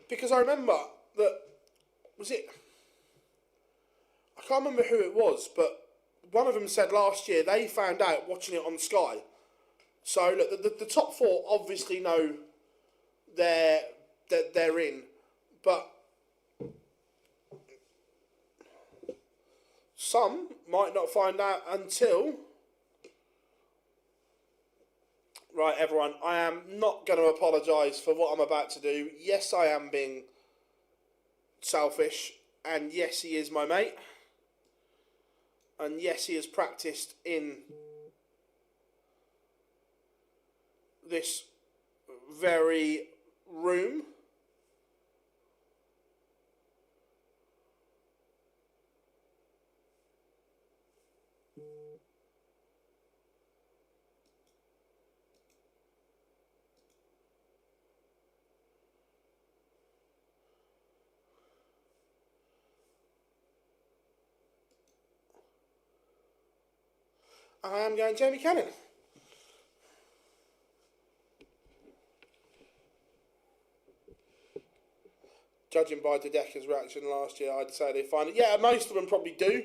because I remember that, was it, I can't remember who it was, but one of them said last year they found out watching it on Sky. So look, the top 4 obviously know they're in, but some might not find out until... Right, everyone, I am not going to apologise for what I'm about to do. Yes, I am being selfish, and yes, he is my mate. And yes, he has practised in this very room. I am going Jamie Cannon. Judging by Dedeker's reaction last year, I'd say they find it. Yeah, most of them probably do.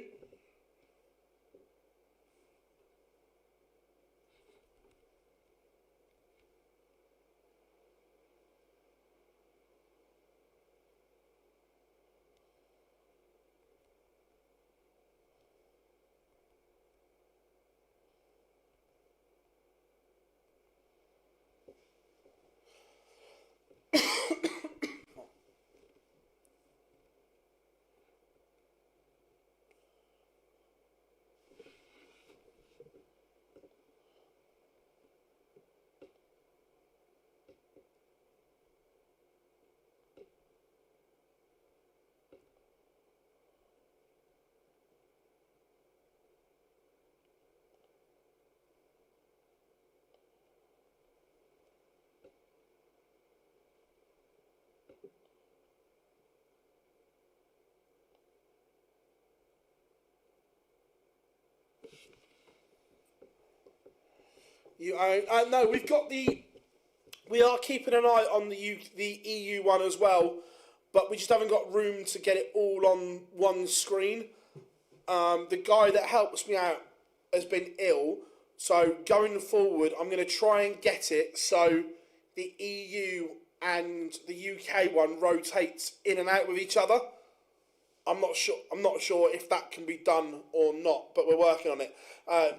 No, we are keeping an eye on the EU one as well, but we just haven't got room to get it all on one screen. The guy that helps me out has been ill, so going forward, I'm going to try and get it so the EU and the UK one rotates in and out with each other. I'm not sure if that can be done or not, but we're working on it.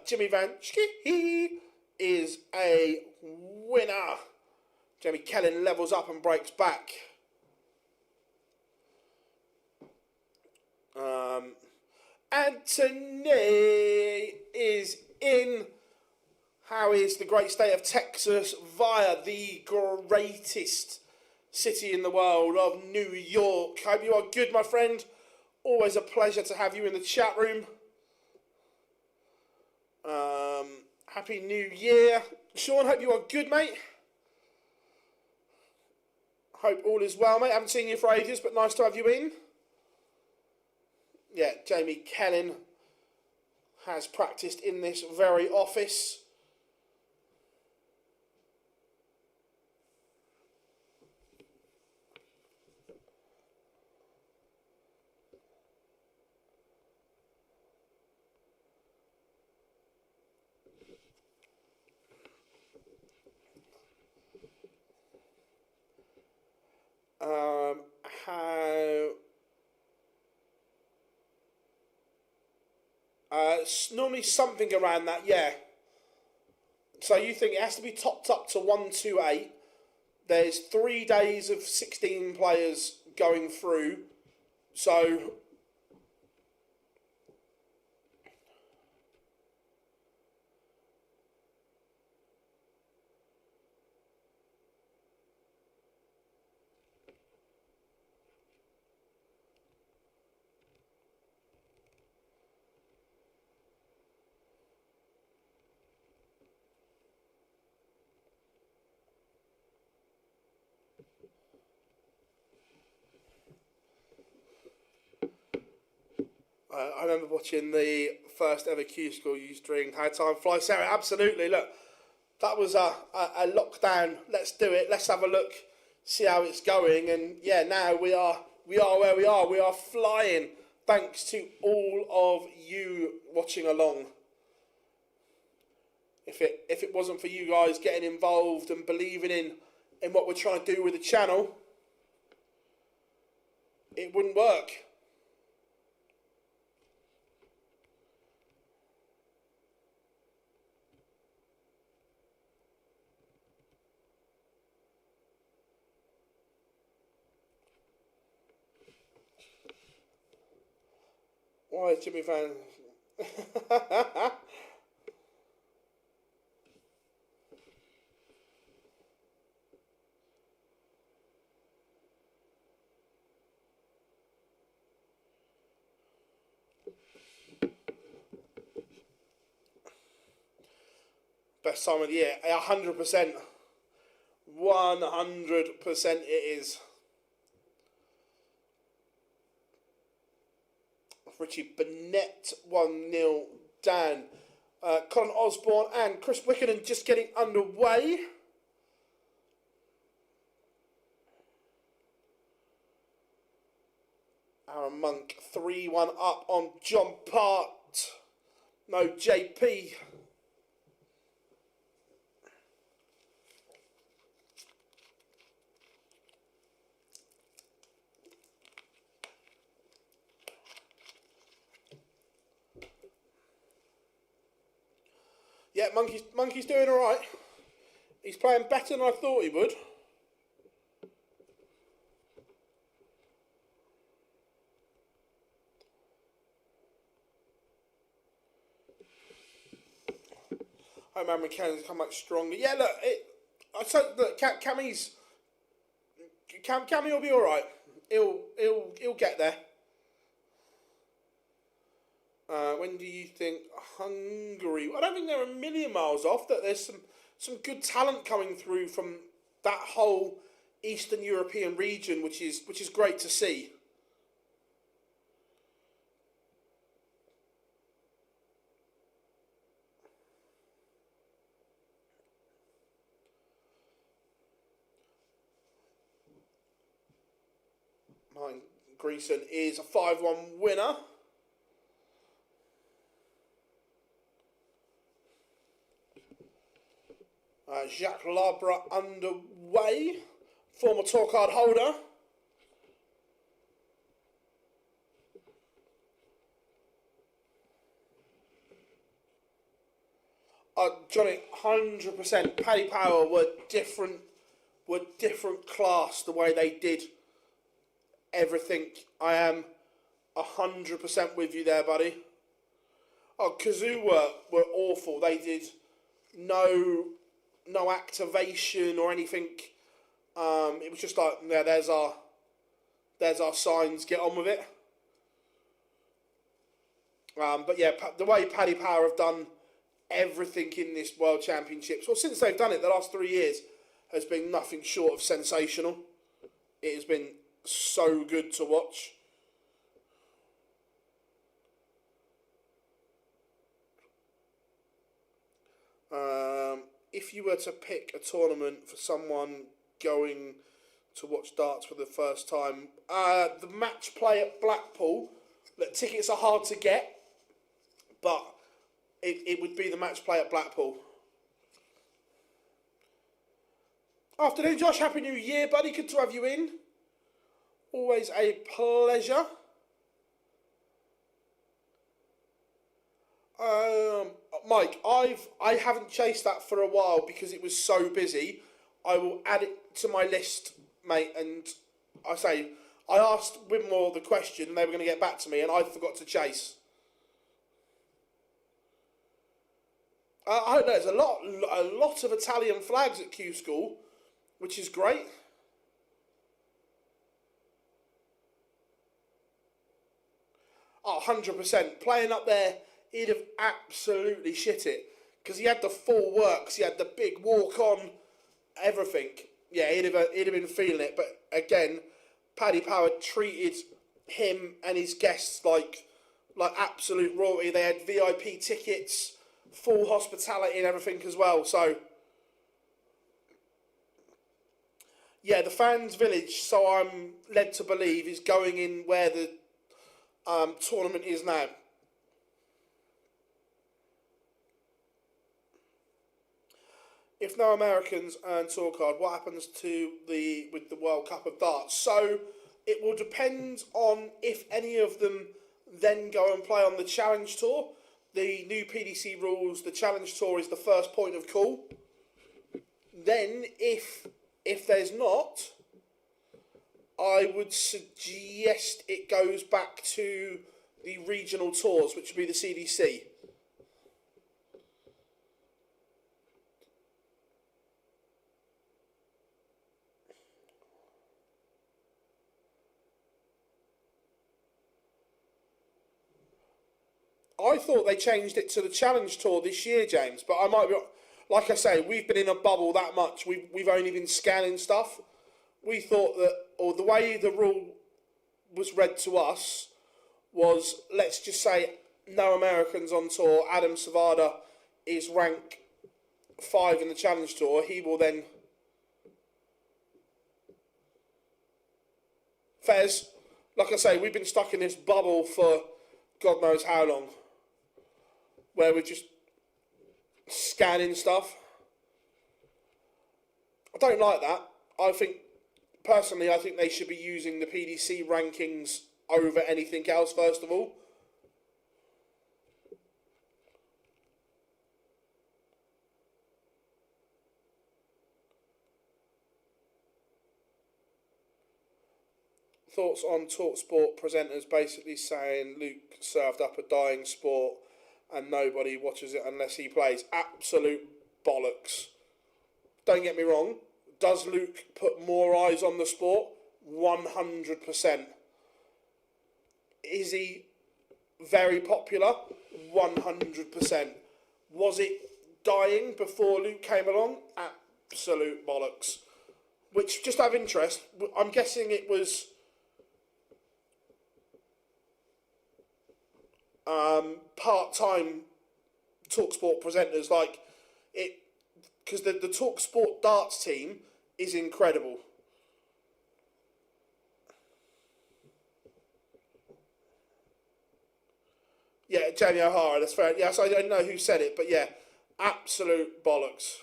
Jimmy Van Schie is a winner. Jamie Kellen levels up and breaks back. Anthony is in. How is the great state of Texas via the greatest city in the world of New York? Hope you are good, my friend. Always a pleasure to have you in the chat room. Happy New Year. Sean, hope you are good, mate. Hope all is well, mate. Haven't seen you for ages, but nice to have you in. Yeah, Jamie Kellen has practiced in this very office. It's normally something around that, yeah. So you think it has to be topped up to 128. There's 3 days of 16 players going through. So I remember watching the first ever Q-School used during How Time Flies. Sarah, absolutely. Look, that was a lockdown. Let's do it. Let's have a look, see how it's going. And yeah, now we are where we are. We are flying thanks to all of you watching along. If it wasn't for you guys getting involved and believing in what we're trying to do with the channel, it wouldn't work. Why is Jimmy Van? Best time of the year, 100%. 100% it is. Richie Burnett 1-0 down. Colin Osborne and Chris Wickenden just getting underway. Aaron Monk 3-1 up on John Part. No JP. Yeah, Monkey's doing all right. He's playing better than I thought he would. Home man McKenn's come back stronger. Yeah, look, Cammy will be all right. He'll get there. When do you think Hungary? I don't think they're a million miles off. That there's some good talent coming through from that whole Eastern European region, which is great to see. Greason is a 5-1 winner. Jacques Labre underway, former tour card holder. Johnny, 100%. Paddy Power were different class the way they did everything. I am 100% with you there, buddy. Kazoo were awful. They did no activation or anything. It was just like, yeah, there's our signs, get on with it. But yeah, the way Paddy Power have done everything in this World Championships, well, since they've done it the last 3 years, has been nothing short of sensational. It has been so good to watch. If you were to pick a tournament for someone going to watch darts for the first time, the match play at Blackpool, the tickets are hard to get, but it would be the match play at Blackpool. Afternoon, Josh. Happy New Year, buddy. Good to have you in. Always a pleasure. Mike, I haven't chased that for a while because it was so busy. I will add it to my list, mate. And I asked Winmore the question, and they were going to get back to me, and I forgot to chase. I don't know. There's a lot of Italian flags at Q-School, which is great. Oh, 100%. Playing up there, he'd have absolutely shit it. Because he had the full works, he had the big walk-on, everything. Yeah, he'd have been feeling it. But again, Paddy Power treated him and his guests like absolute royalty. They had VIP tickets, full hospitality and everything as well. So, yeah, the fans' village, so I'm led to believe, is going in where the tournament is now. If no Americans earn tour card, what happens with the World Cup of Darts? So it will depend on if any of them then go and play on the Challenge Tour. The new PDC rules, the Challenge Tour is the first point of call. Then if there's not, I would suggest it goes back to the regional tours, which would be the CDC. I thought they changed it to the Challenge Tour this year, James, but I might be... Like I say, we've been in a bubble that much. We've only been scanning stuff. We thought that, or the way the rule was read to us was, let's just say, no Americans on tour. Adam Savada is rank 5 in the Challenge Tour. He will then... Fez, like I say, we've been stuck in this bubble for God knows how long, where we're just scanning stuff. I don't like that. Personally, I think they should be using the PDC rankings over anything else, first of all. Thoughts on TalkSport presenters basically saying Luke served up a dying sport and nobody watches it unless he plays. Absolute bollocks. Don't get me wrong. Does Luke put more eyes on the sport? 100%. Is he very popular? 100%. Was it dying before Luke came along? Absolute bollocks. Which, just out of interest, I'm guessing it was... part-time TalkSport presenters, like it, because the TalkSport darts team is incredible. Yeah, Jamie O'Hara, that's fair. Yes, I don't know who said it, but yeah, absolute bollocks.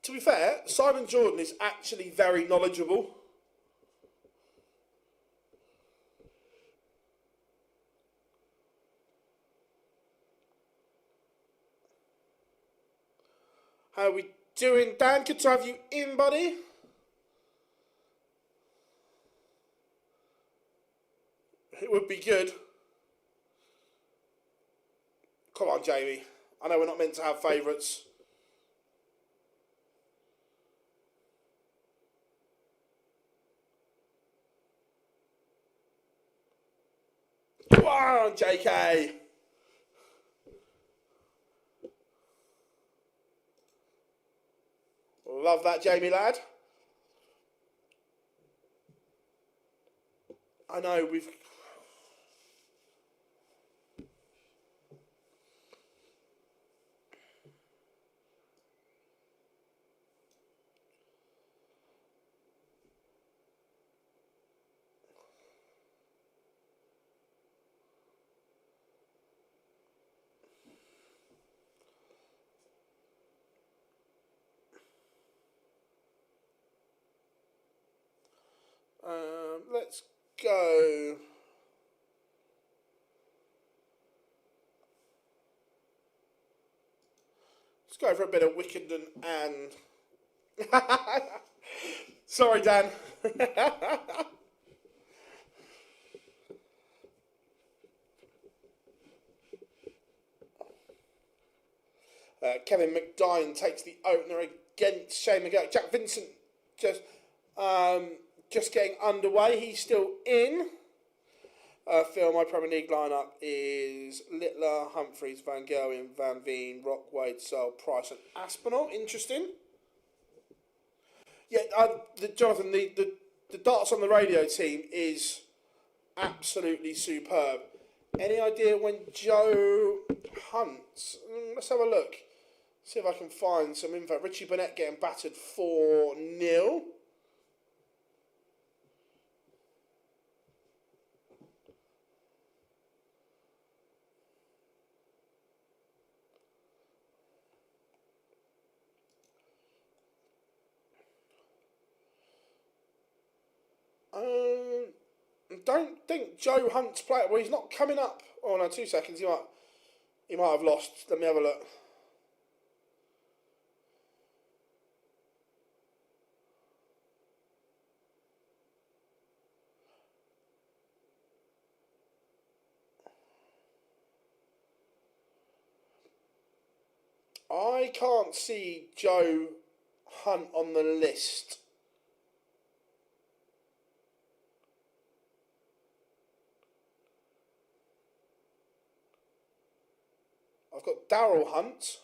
To be fair, Simon Jordan is actually very knowledgeable. How are we doing, Dan? Good to have you in, buddy. It would be good. Come on, Jamie. I know we're not meant to have favourites. Come on, JK. Love that, Jamie lad. I know we've... let's go. Let's go for a bit of Wickenden and... Sorry, Dan. Kevin McDine takes the opener against Shane McGurk. Jack Vincent just getting underway. He's still in. Phil, my Premier League lineup is Littler, Humphreys, Van Gerwen, Van Veen, Rock, Wade, Searle, Price and Aspinall. Interesting. Yeah, Jonathan, the darts on the radio team is absolutely superb. Any idea when Joe Hunt? Let's have a look. See if I can find some info. Richie Burnett getting battered 4-0. Don't think Joe Hunt's playing. Well, he's not coming up. Oh no, 2 seconds. He might have lost. Let me have a look. I can't see Joe Hunt on the list. I've got Daryl Hunt.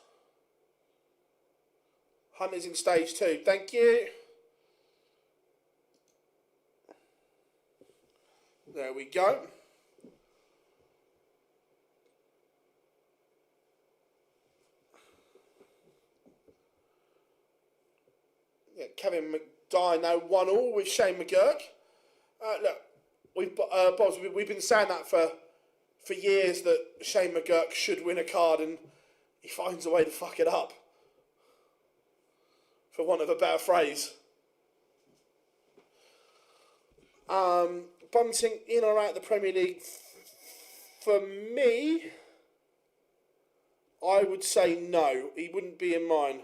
Hunt is in stage 2. Thank you. There we go. Yeah, Kevin McDye now 1-1 with Shane McGurk. Look, Bobs, we've been saying that for years that Shane McGurk should win a card, and he finds a way to fuck it up, for want of a better phrase. Bunting in or out the Premier League? For me, I would say no. He wouldn't be in mine.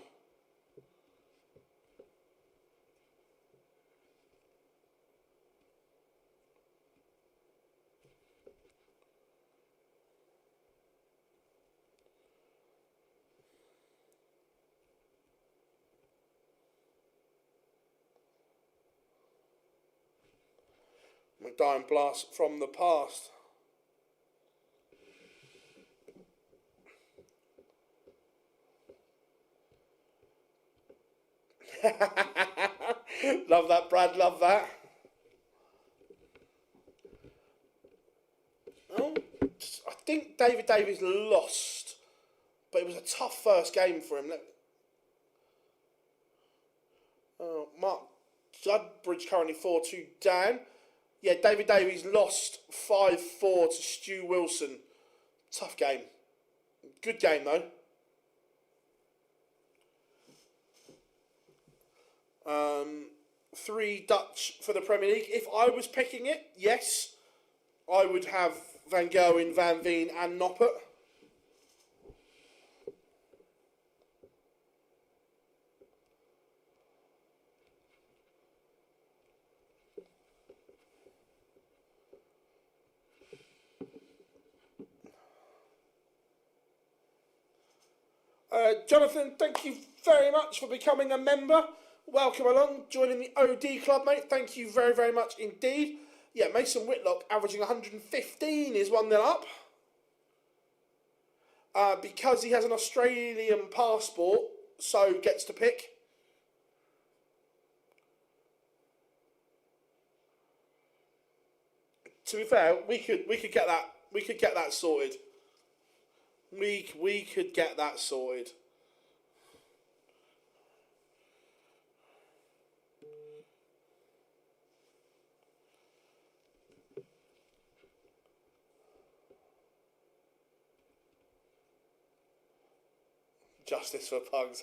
McDine blast from the past. Love that, Brad, love that. Oh, think David Davies lost, but it was a tough first game for him. Mark Judbridge currently 4-2 down. Yeah, David Davies lost 5-4 to Stu Wilson. Tough game. Good game, though. 3 Dutch for the Premier League. If I was picking it, yes, I would have Van Gerwen, Van Veen and Noppert. Jonathan, thank you very much for becoming a member. Welcome along, joining the OD club, mate. Thank you very, very much indeed. Yeah, Mason Whitlock averaging 115 is 1-0 up. Because he has an Australian passport, so gets to pick. To be fair, we could get that sorted. We could get that sorted. Justice for pugs.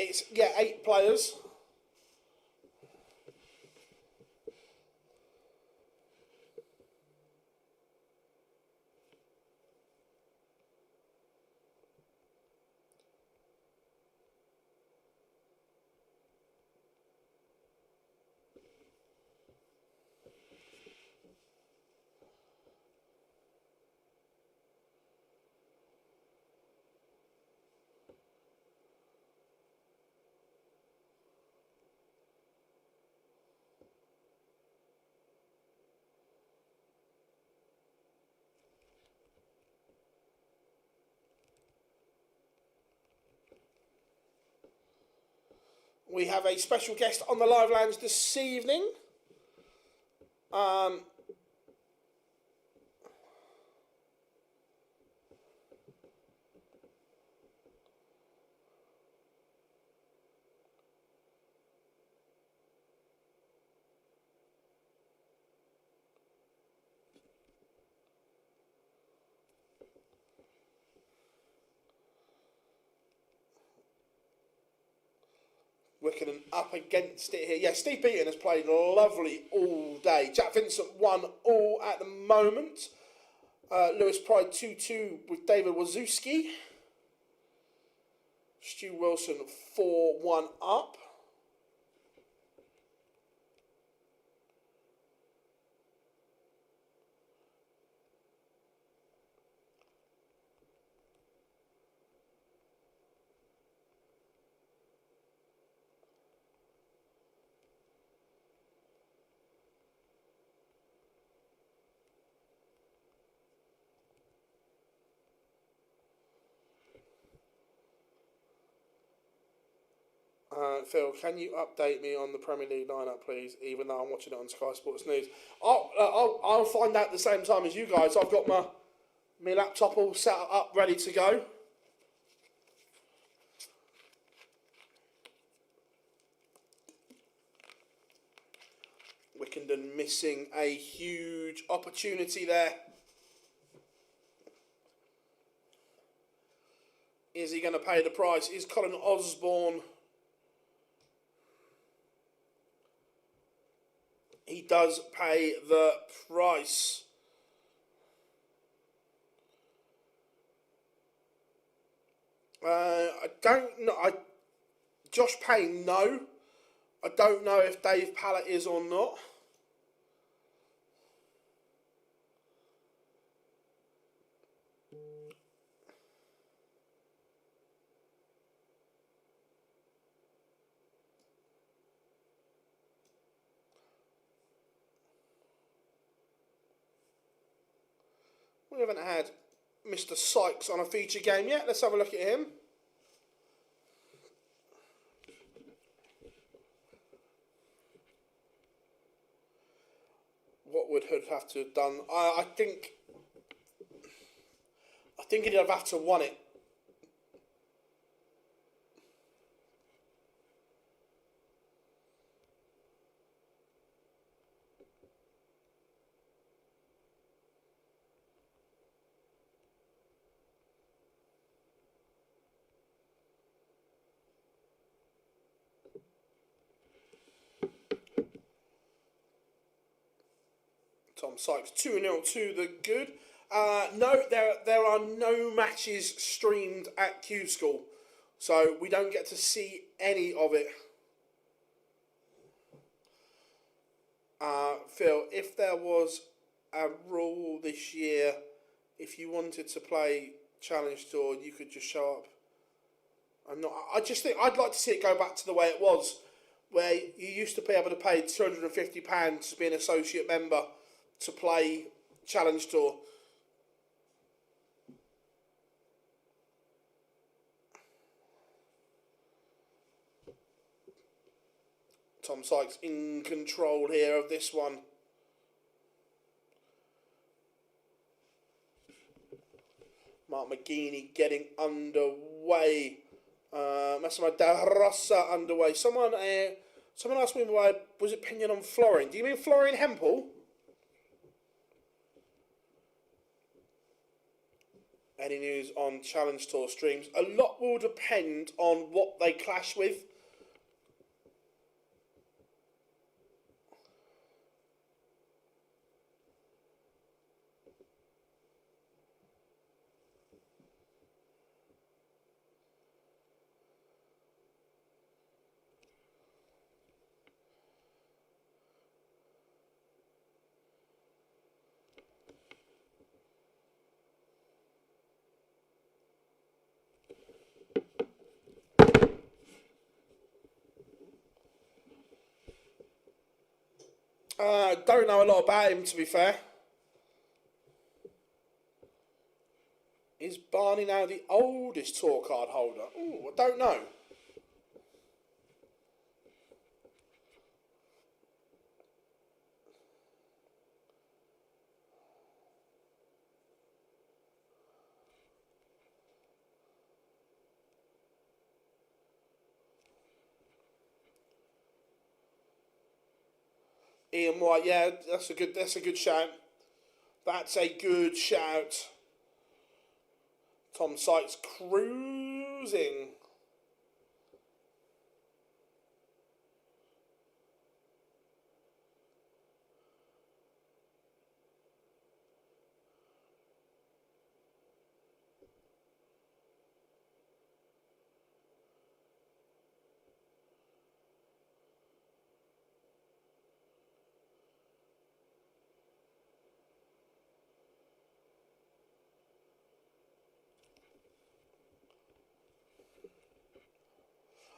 It's 8 players. We have a special guest on the live lounge this evening. Wickham up against it here. Yeah, Steve Beaton has played lovely all day. Jack Vincent 1-1 at the moment. Lewis Pride 2-2 with David Wazowski. Stu Wilson 4-1 up. Phil, can you update me on the Premier League lineup, please? Even though I'm watching it on Sky Sports News, I'll find out at the same time as you guys. I've got my laptop all set up, ready to go. Wickenden missing a huge opportunity there. Is he going to pay the price? Is Colin Osborne He does pay the price. I don't know. Josh Payne, no. I don't know if Dave Pallett is or not. We haven't had Mr. Sykes on a feature game yet. Let's have a look at him. What would Hood have to have done? I think he'd have to have won it. Tom Sykes 2-0 to the good. No, there are no matches streamed at Q-School, so we don't get to see any of it. Phil, if there was a rule this year, if you wanted to play Challenge Tour, you could just show up. I just think I'd like to see it go back to the way it was, where you used to be able to pay £250 to be an associate member to play Challenge Tour. Tom Sykes in control here of this one. Mark McGeaney getting underway. Massimo Da Rosa underway. Someone asked me my was opinion on Florian. Do you mean Florian Hempel? Any news on Challenge Tour streams? A lot will depend on what they clash with. Don't know a lot about him, to be fair. Is Barney now the oldest tour card holder? Ooh, I don't know. Ian White, yeah, that's a good shout. That's a good shout. Tom Sykes cruising.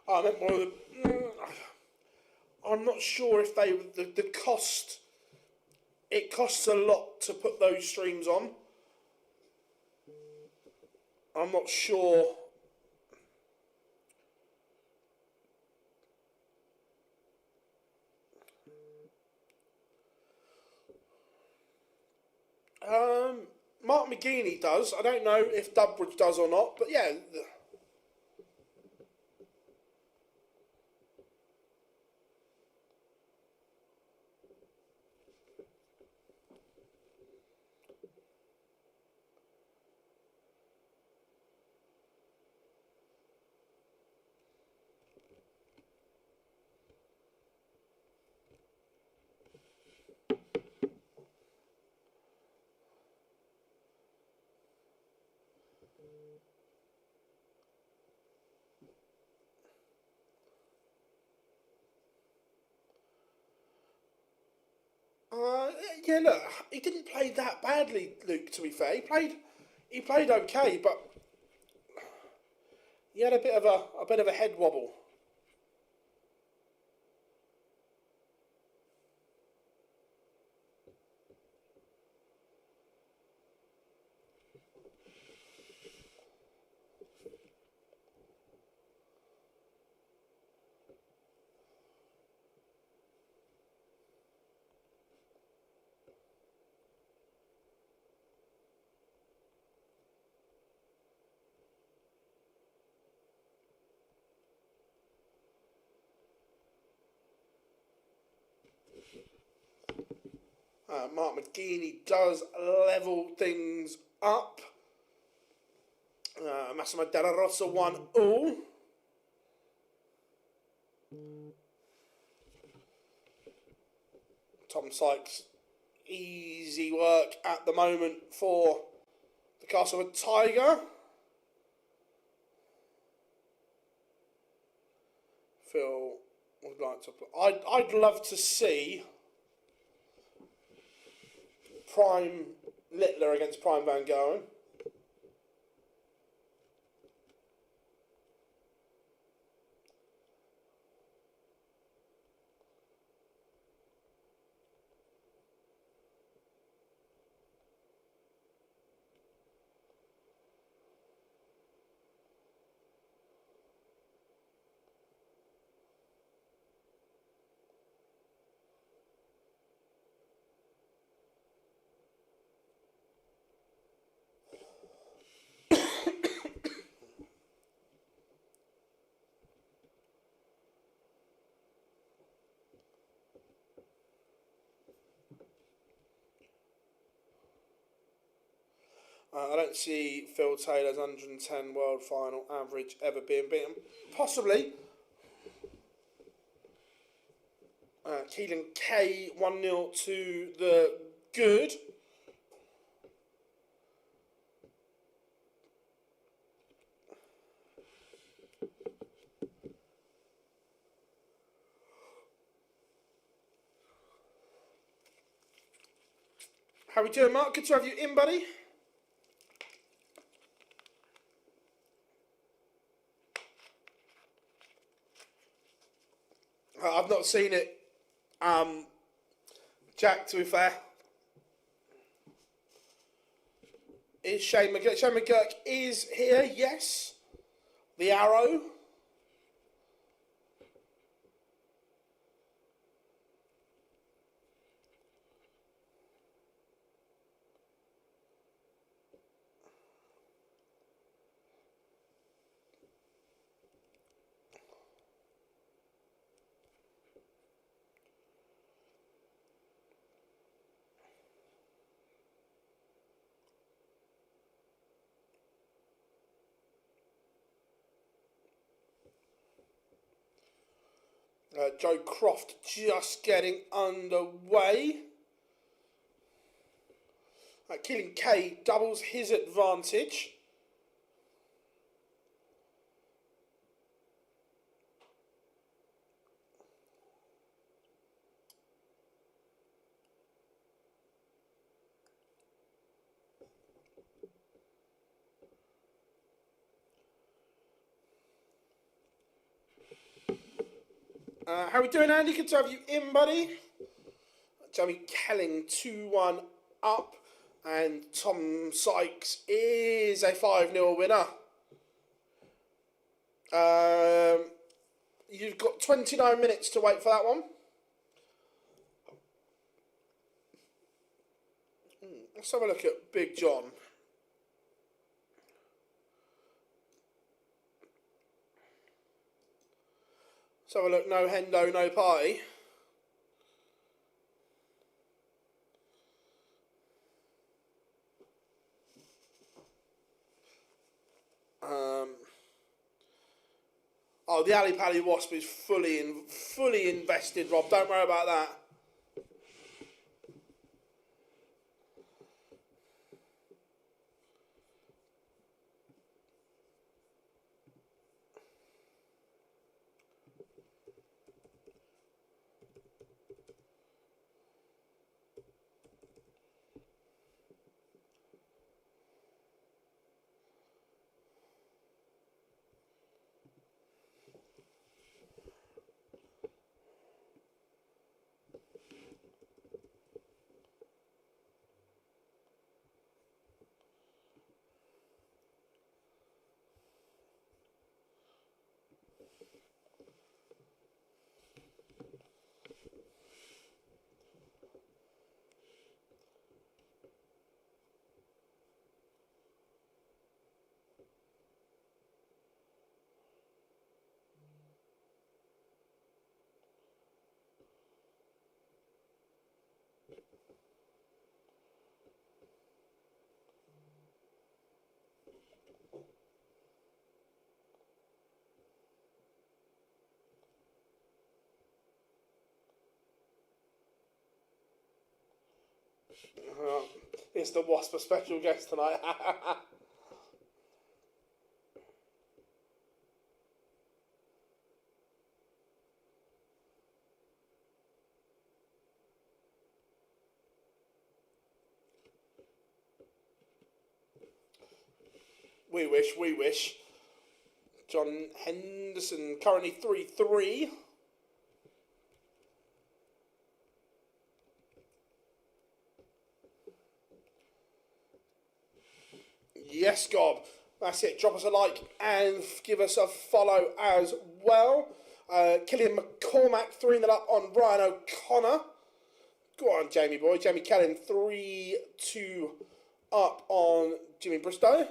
I meant one of the. I'm not sure if they the cost. It costs a lot to put those streams on. I'm not sure. Mark McGeaney does. I don't know if Dubbridge does or not, but yeah. Yeah, look, he didn't play that badly, Luke. To be fair, he played okay, but he had a bit of a head wobble. Mark McGeaney does level things up. Massimo Della Rosa 1-all. Tom Sykes, easy work at the moment for the Castlewood Tiger. Phil would like to. I'd love to see Prime Littler against Prime Van Gogh. I don't see Phil Taylor's 110 world final average ever being beaten. Possibly. Keelan K 1-0 to the good. How we doing, Mark? Good to have you in, buddy. I've not seen it, Jack, to be fair. Is Shane McGurk? Shane McGurk is here, yes. The arrow. Joe Croft just getting underway. Keelan K doubles his advantage. How we doing, Andy? Good to have you in, buddy. Jamie Kelling 2-1 up, and Tom Sykes is a 5-0 winner. You've got 29 minutes to wait for that one. Let's have a look at Big John. Let's have a look. No Hendo, no party. Oh, the Ali Pally Wasp is fully invested, Rob. Don't worry about that. It's the Wasp, a special guest tonight. We wish, we wish. John Henderson currently 3-3. Yes, Gob. That's it. Drop us a like and give us a follow as well. Killian McCormack 3-0 up on Brian O'Connor. Go on, Jamie boy. Jamie Callan 3-2 up on Jimmy Bristow.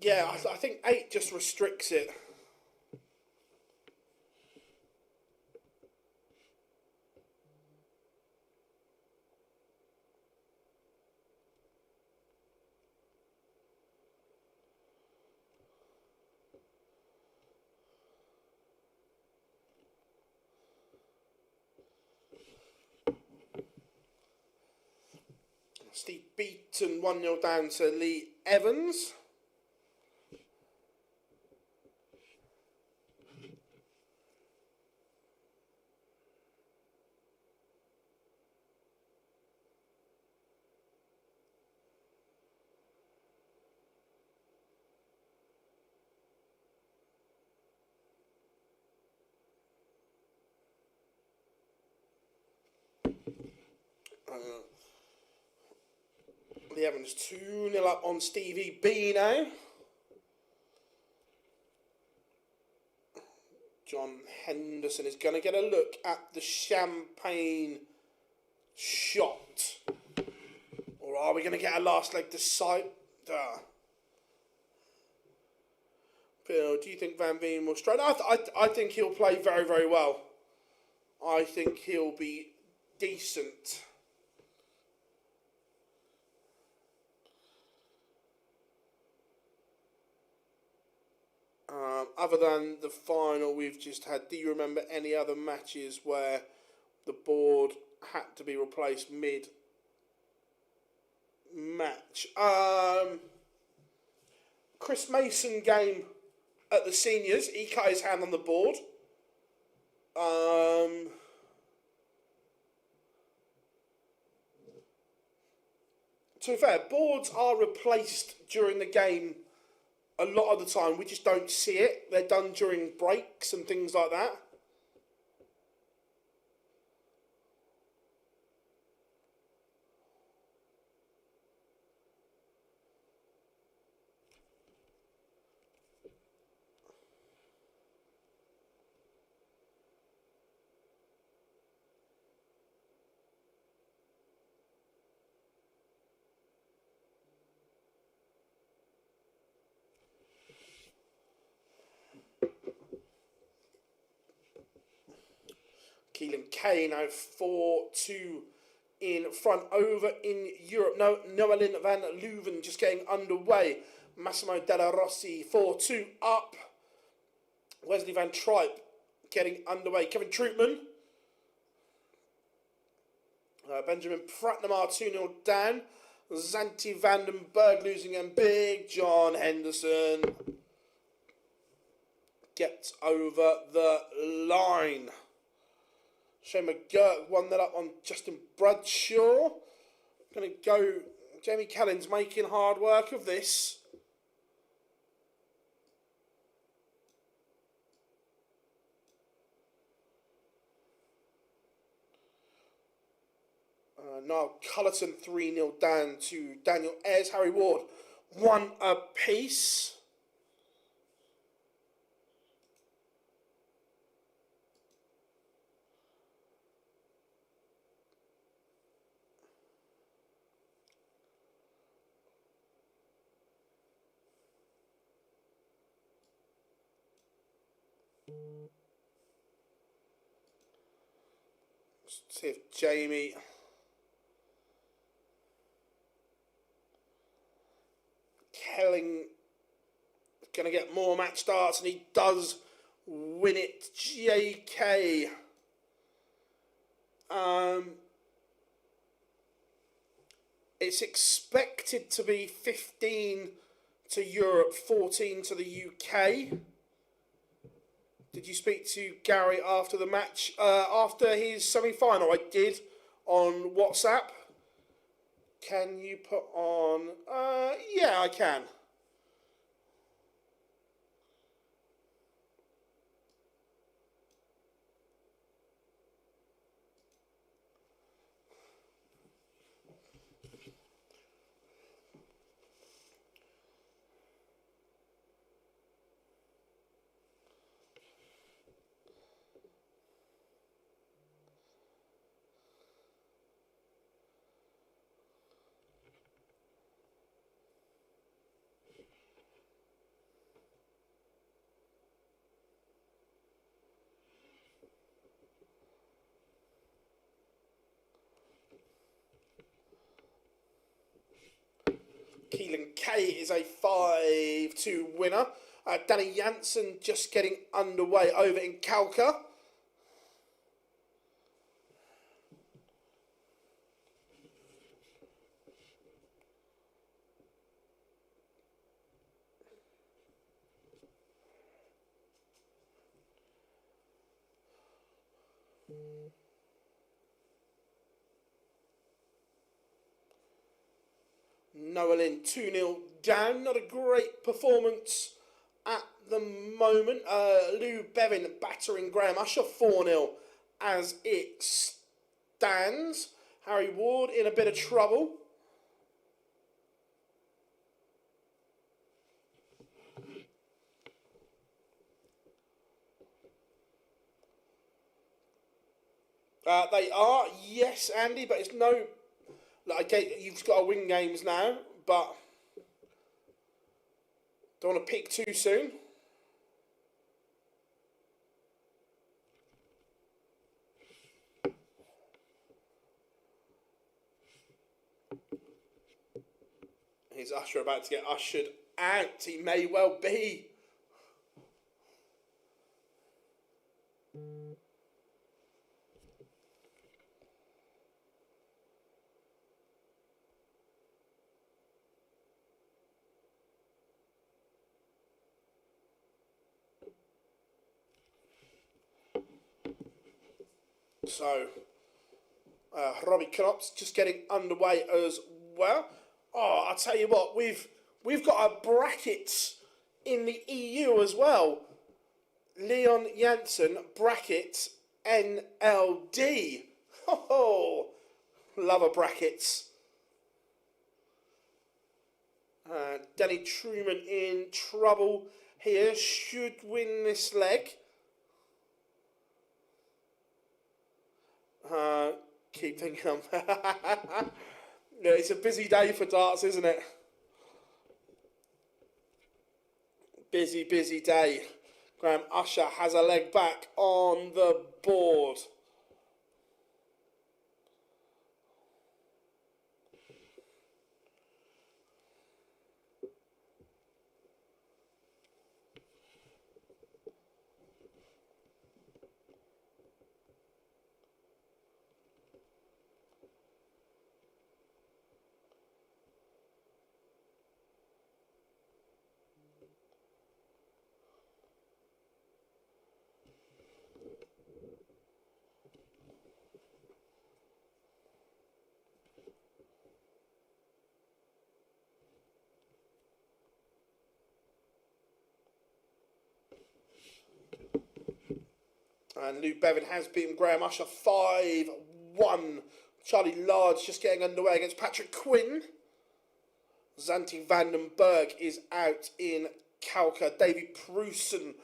Yeah, I think 8 just restricts it. Steve Beaton 1-0 down to Lee Evans. Lee Evans 2-0 up on Stevie B now. John Henderson is going to get a look at the champagne shot. Or are we going to get a last leg decider? Bill, do you think Van Veen will strike? I think he'll play very, very well. I think he'll be decent. Other than the final we've just had, do you remember any other matches where the board had to be replaced mid-match? Chris Mason game at the seniors, he cut his hand on the board. To be fair, boards are replaced during the game a lot of the time. We just don't see it. They're done during breaks and things like that. Keelan Kay now 4-2 in front over in Europe. No, Noelin van Leuven just getting underway. Massimo Della Rossi 4-2 up. Wesley Van Tripe getting underway. Kevin Troutman. Benjamin Pratnamar 2-0 down. Zanti Vandenberg losing, and Big John Henderson gets over the line. Shane McGurk won that up on Justin Bradshaw. Going to go. Jamie Callan's making hard work of this. Niall Cullerton 3-0 down to Daniel Ayres. Harry Ward 1 apiece. Let's see if Jamie Kelling is going to get more match starts, and he does win it. JK. It's expected to be 15 to Europe, 14 to the UK. Did you speak to Gary after the match? After his semi-final, I did on WhatsApp. Can you put on... yeah, I can. Keelan Kay is a 5-2 winner. Danny Jansen just getting underway over in Kalka. Noelin 2-0 down. Not a great performance at the moment. Lou Bevan battering Graham Usher 4-0 as it stands. Harry Ward in a bit of trouble. They are, yes, Andy, but it's no... Like, you've got to win games now, but don't want to peak too soon. Is Usher about to get ushered out? He may well be. So, Robbie Knops just getting underway as well. Oh, I'll tell you what, we've got a brackets in the EU as well. Leon Jansen, brackets, NLD. Oh, love a brackets. Danny Truman in trouble here. Should win this leg. Keep thinking. Yeah, it's a busy day for darts, isn't it? Busy day. Graham Usher has a leg back on the board. And Lou Bevan has beaten Graham Usher 5-1. Charlie Large just getting underway against Patrick Quinn. Zanti Vandenberg is out in Kalka. Davy Prusen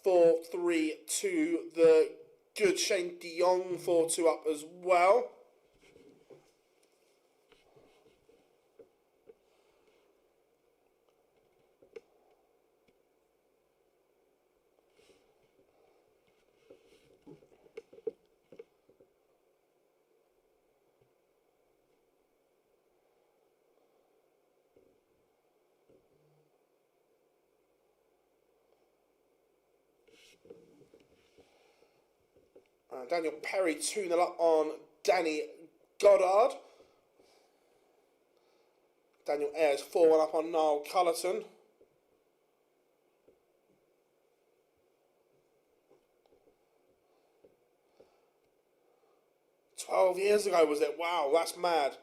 4-3 to the good. Shane de Jong 4-2 up as well. Daniel Perry 2-0 up on Danny Goddard. Daniel Ayres 4-1 up on Niall Cullerton. "12 years ago, was it? Wow, that's mad."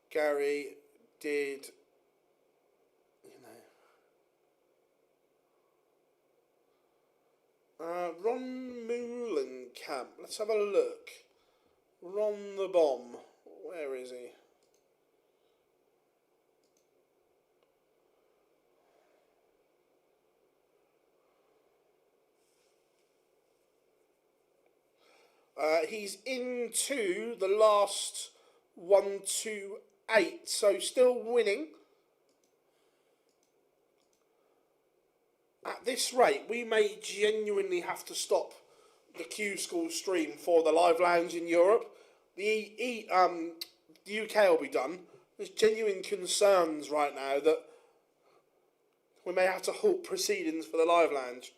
Gary did, Ron Moolenkamp. Let's have a look. Ron the Bomb. Where is he? He's into the last 1-2-8, so still winning. At this rate, we may genuinely have to stop the Q-School stream for the live lounge in Europe. The UK will be done. There's genuine concerns right now that we may have to halt proceedings for the live lounge.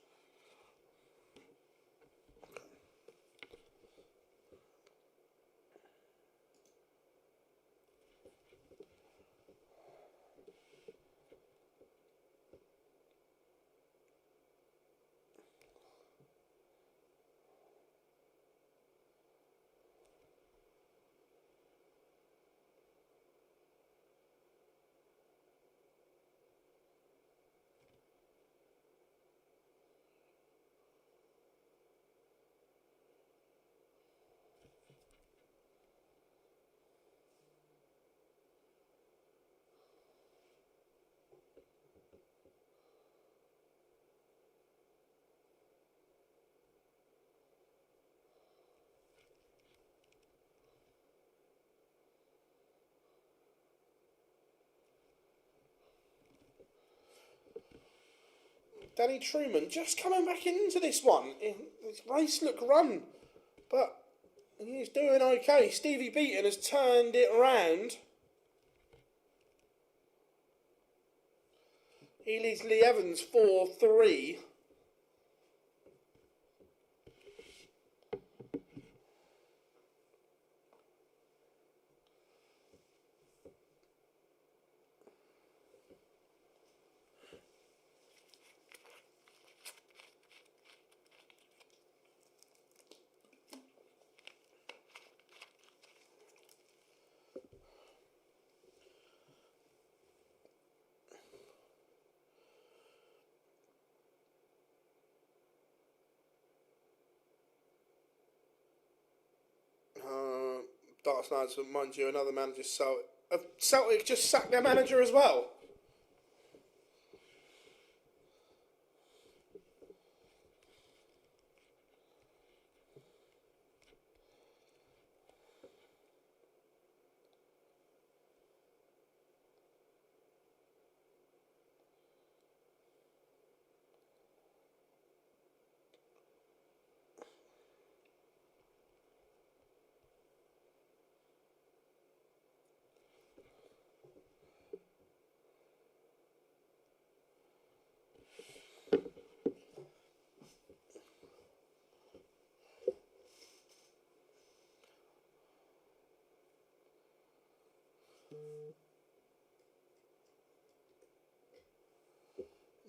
Danny Truman just coming back into this one. His race looked run, but he's doing okay. Stevie Beaton has turned it around. He leads Lee Evans 4-3. Darts Knights, mind you, another manager, Celtic just sacked their manager as well.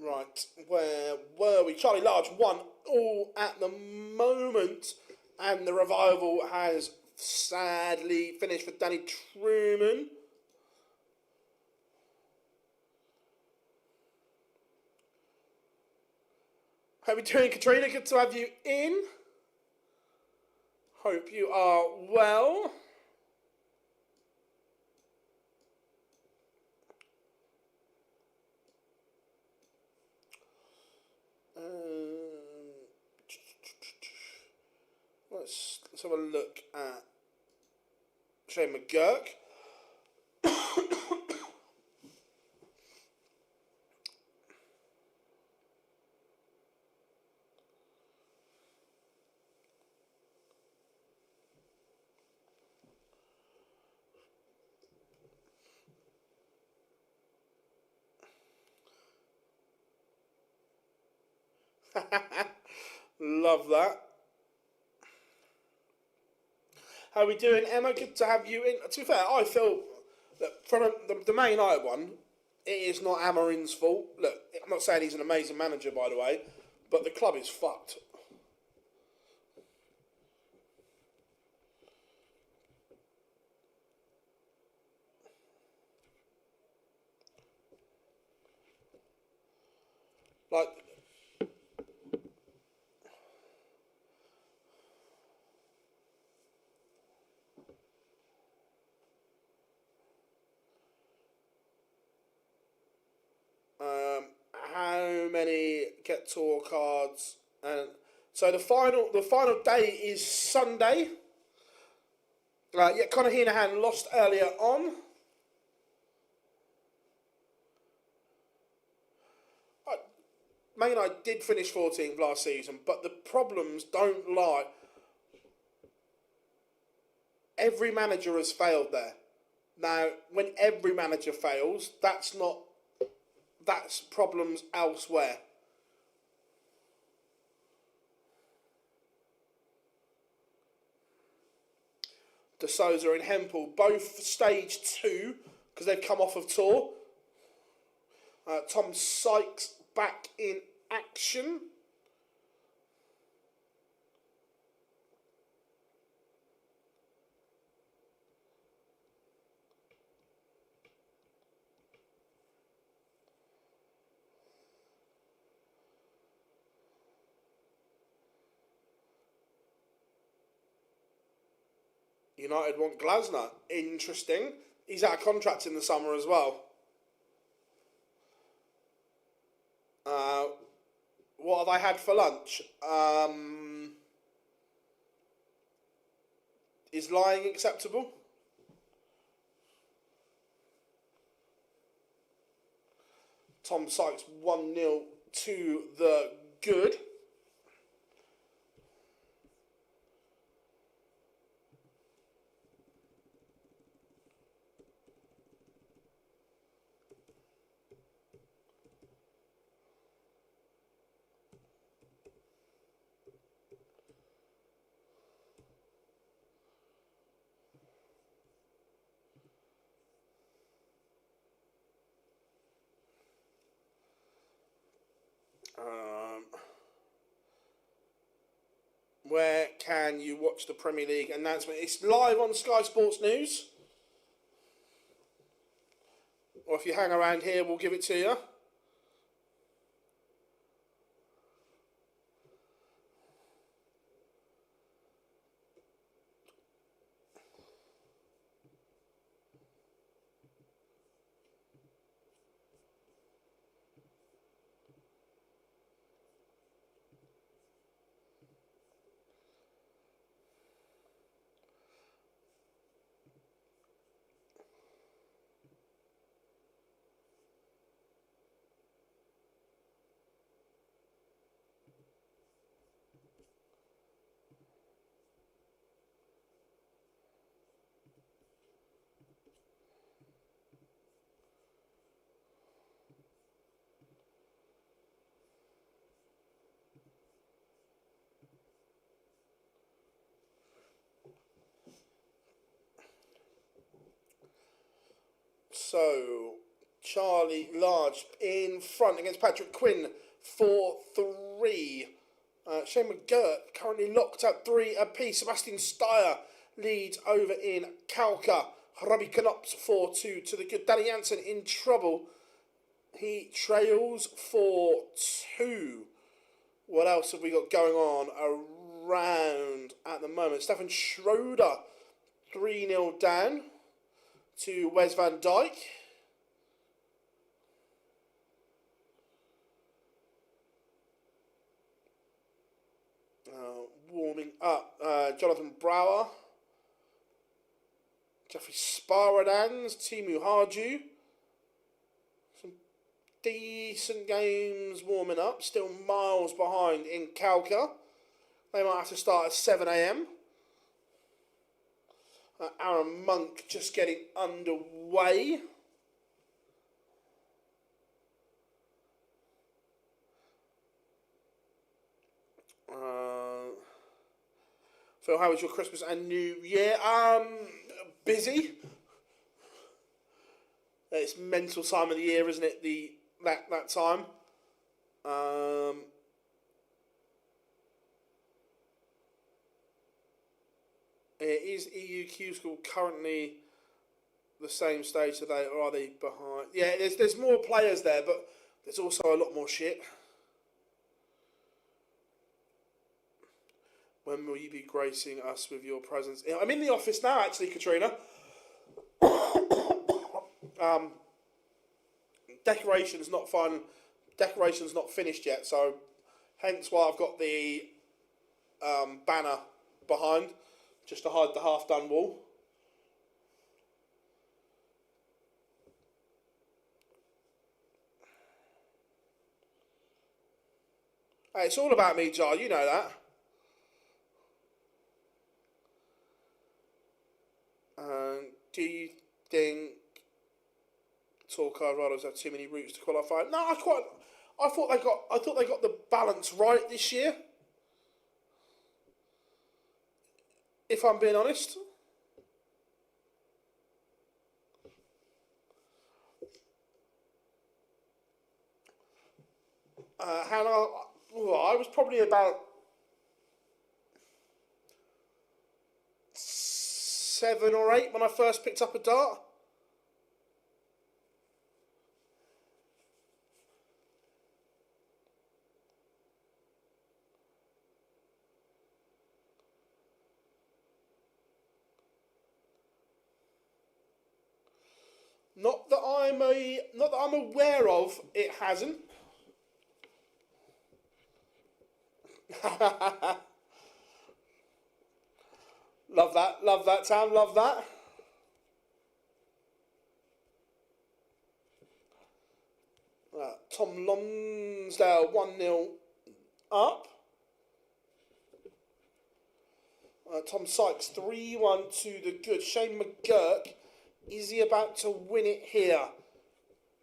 Right, where were we? Charlie Large 1-all at the moment. And the revival has sadly finished for Danny Truman. How are we doing, Katrina? Good to have you in. Hope you are well. Let's have a look at Shane McGurk. Love that. How are we doing, Emma? Good to have you in. To be fair, I feel that from the Man United one, it is not Amarin's fault. Look, I'm not saying he's an amazing manager, by the way, but the club is fucked. Like, how many get tour cards? And so the final day is Sunday. Yeah, Conor Heenahan lost earlier on. Man United did finish 14th last season, but the problems don't lie. Every manager has failed there. Now, when every manager fails, that's problems elsewhere. De Souza and Hempel, both stage 2, because they've come off of tour. Tom Sykes back in action. United want Glasner. Interesting. He's out of contract in the summer as well. What have I had for lunch? Is lying acceptable? Tom Sykes 1-0 to the good. Where can you watch the Premier League announcement? It's live on Sky Sports News. Or if you hang around here, we'll give it to you. So, Charlie Large in front against Patrick Quinn 4-3. Shane McGirt currently locked at 3 apiece. Sebastian Steyer leads over in Kalka. Robbie Knops 4-2 to the good. Danny Jansen in trouble. He trails 4-2. What else have we got going on around at the moment? Stefan Schroeder 3-0 down to Wes van Dijk. Warming up, Jonathan Brower, Jeffrey Sparadans, Timu Harju. Some decent games warming up, still miles behind in Kalka. They might have to start at 7 a.m. Aaron Monk just getting underway. Phil, how was your Christmas and New Year? Busy. It's mental time of the year, isn't it? That time. Is EU Q-School currently the same stage today, or are they behind? Yeah, there's more players there, but there's also a lot more shit. When will you be gracing us with your presence? I'm in the office now, actually, Katrina. Decoration's not fun. Decoration's not finished yet, so hence why I've got the banner behind, just to hide the half-done wall. Hey, it's all about me, Jar. You know that. Do you think Tour Colorado's have too many routes to qualify? No, I thought they got the balance right this year. If I'm being honest. How long? I was probably about 7 or 8 when I first picked up a dart. Not that I'm aware of. It hasn't. Love that, Tam, love that. Tom Lonsdale 1-0 up. Tom Sykes 3-1 to the good. Shane McGurk, is he about to win it here?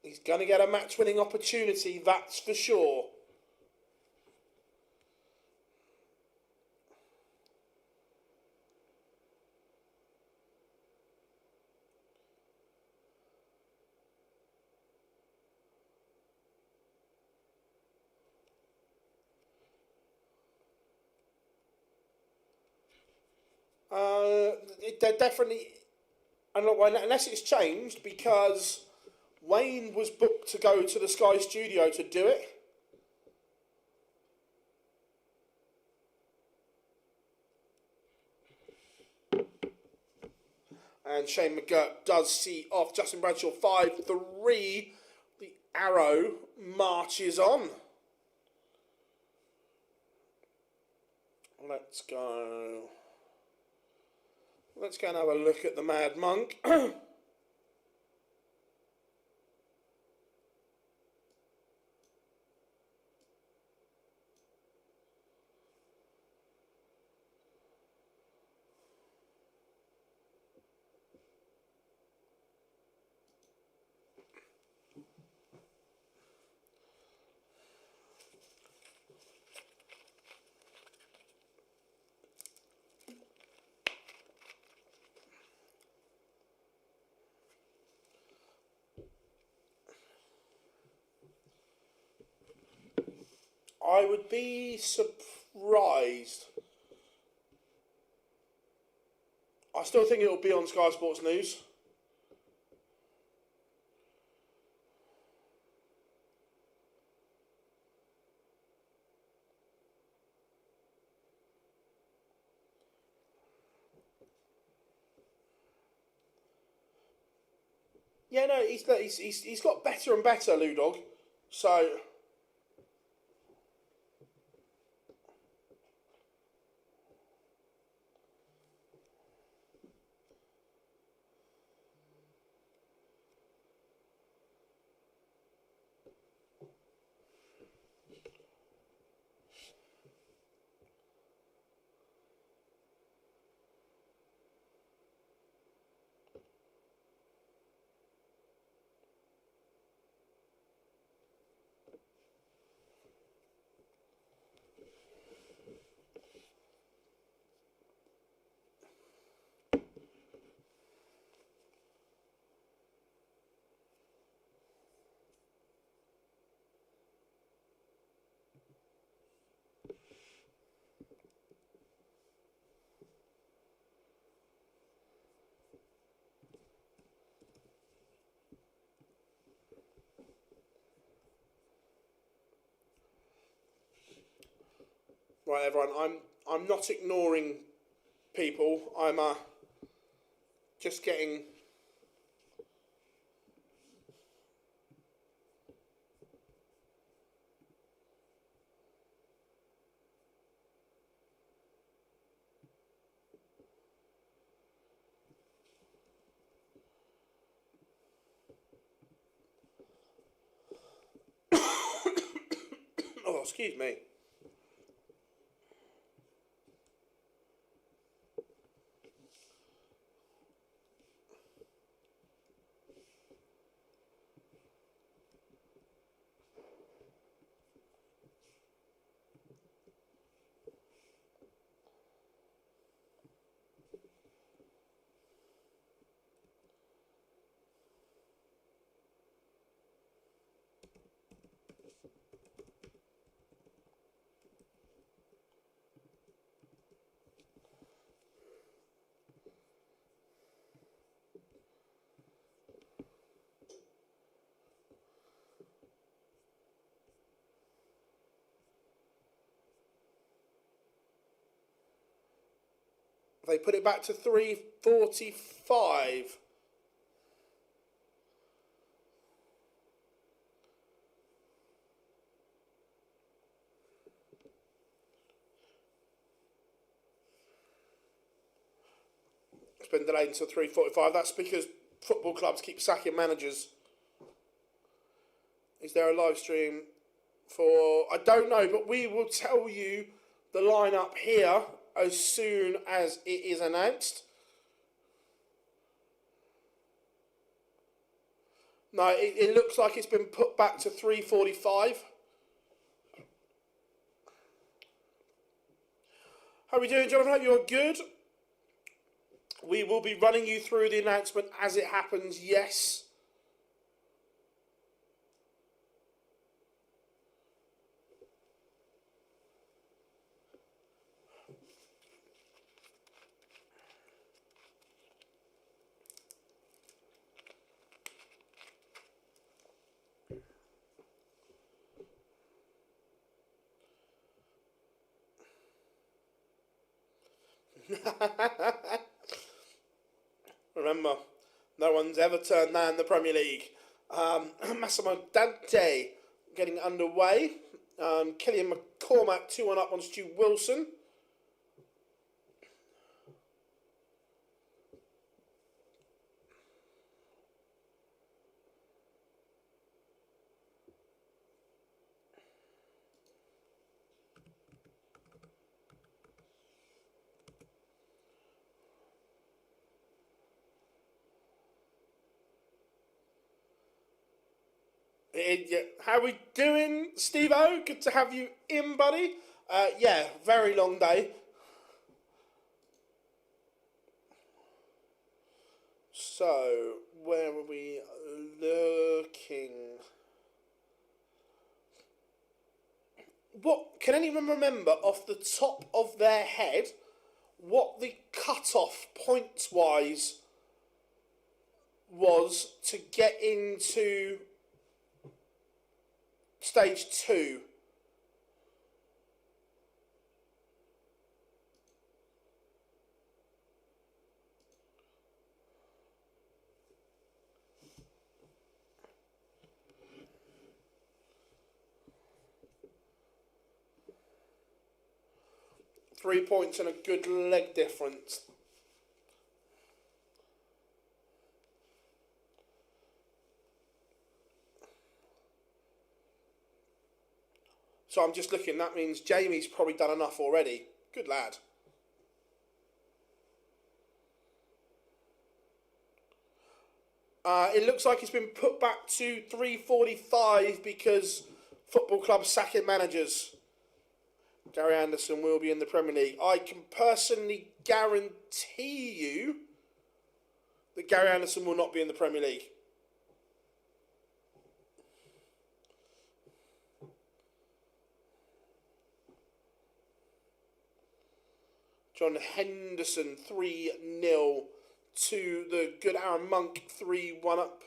He's going to get a match-winning opportunity, that's for sure. They're definitely, unless it's changed, because Wayne was booked to go to the Sky Studio to do it. And Shane McGurk does see off Justin Bradshaw 5-3. The arrow marches on. Let's go. Let's go and have a look at the Mad Monk. I would be surprised surprised. I still think it will be on Sky Sports News. Yeah, no, he's got better and better, Lou Dog. So right, everyone, I'm not ignoring people. I'm just getting. Oh, excuse me. They put it back to 3:45. It's been delayed until 3:45. That's because football clubs keep sacking managers. Is there a live stream for... I don't know, but we will tell you the lineup here as soon as it is announced. No, it looks like it's been put back to 3:45. How are we doing, Jonathan? Hope you're good. We will be running you through the announcement as it happens, yes. Remember, no one's ever turned down the Premier League. Massimo Dante getting underway. Killian McCormack 2-1 up on Stu Wilson. How we doing, Steve-O? Good to have you in, buddy. Yeah, very long day. So, where are we looking? What can anyone remember off the top of their head what the cut-off points-wise was to get into stage 2? 3 points and a good leg difference. So I'm just looking, that means Jamie's probably done enough already. Good lad. It looks like it's been put back to 3:45 because football clubs sacking managers. Gary Anderson will be in the Premier League. I can personally guarantee you that Gary Anderson will not be in the Premier League. John Henderson 3-0 to the good Aaron Monk 3-1 up.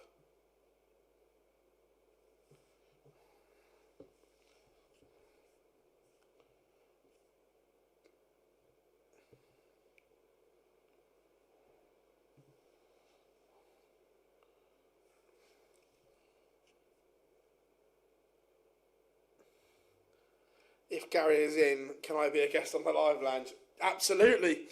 If Gary is in, can I be a guest on the live lounge? Absolutely.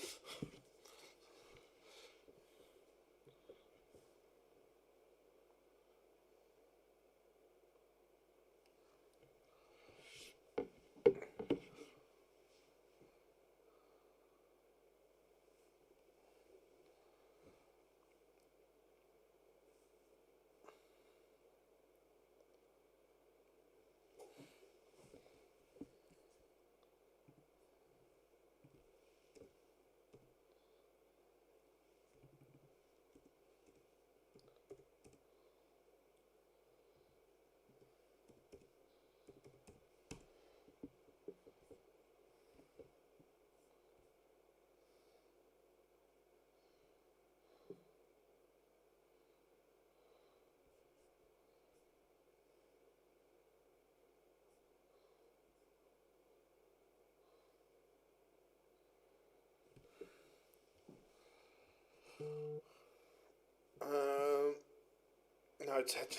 No, Ted.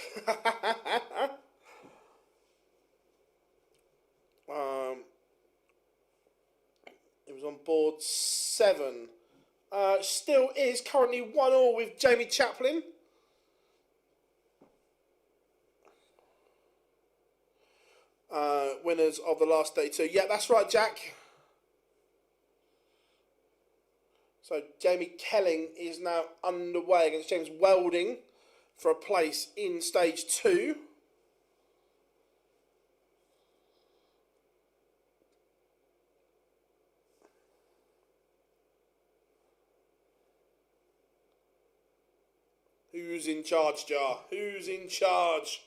It was on board 7. Still is currently 1-1 with Jamie Chaplin. Winners of the last day 2. Yeah, that's right, Jack. So Jamie Kelling is now underway against James Welding for a place in stage 2. Who's in charge, Jar? Who's in charge?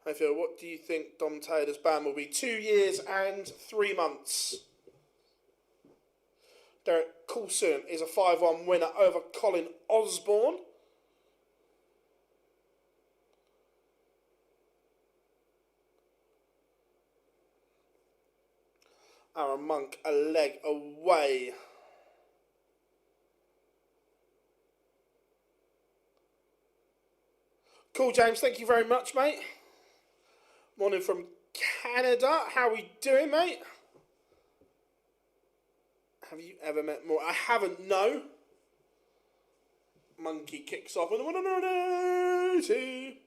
Hey Phil, what do you think Dom Taylor's ban will be? 2 years and 3 months. Derek Coulson is a 5-1 winner over Colin Osborne. Aaron Monk a leg away. Cool, James. Thank you very much, mate. Morning from Canada. How we doing, mate? Have you ever met more? I haven't, no. Monkey kicks off with a 180.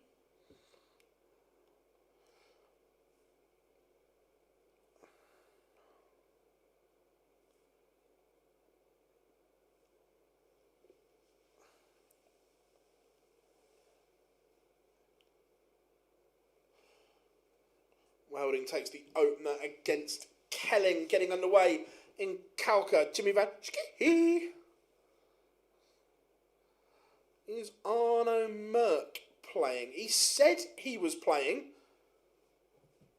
Welding takes the opener against Kelling, getting underway in Kalka. Jimmy Van Schie is Arno Merck playing? He said he was playing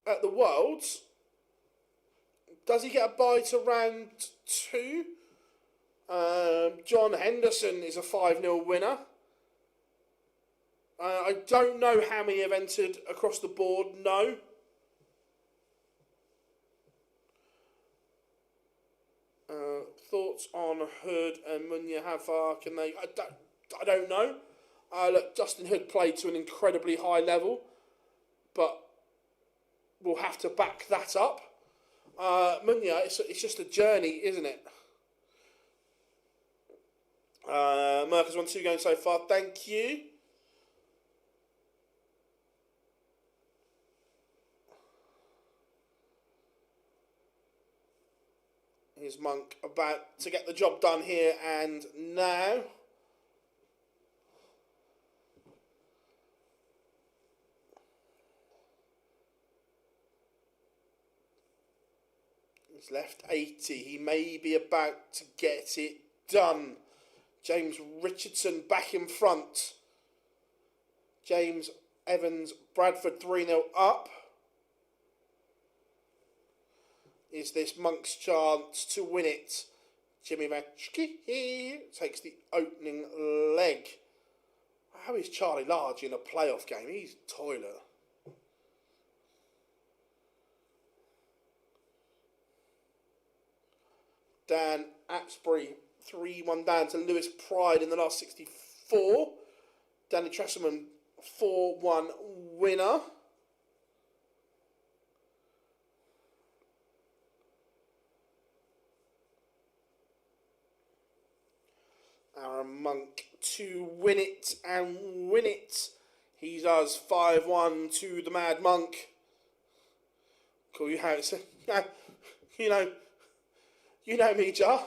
at the Worlds. Does he get a bye to round 2? John Henderson is a 5-0 winner. I don't know how many have entered across the board. No. Thoughts on Hood and Munya? How far can they? I don't know. Look, Justin Hood played to an incredibly high level, but we'll have to back that up. Munya, it's just a journey, isn't it? Merc has won 2 games so far. Thank you. Here's Monk about to get the job done here and now. He's left 80. He may be about to get it done. James Richardson back in front. James Evans, Bradford 3-0 up. Is this Monk's chance to win it? Jimmy Matchke takes the opening leg. How is Charlie Large in a playoff game? He's toilet. Dan Apsbury 3-1 down to Lewis Pride in the last 64. Danny Tresselman 4-1 winner. Aaron Monk to win it and win it. He does 5-1 to the Mad Monk. Call you how it's you know me, Jar.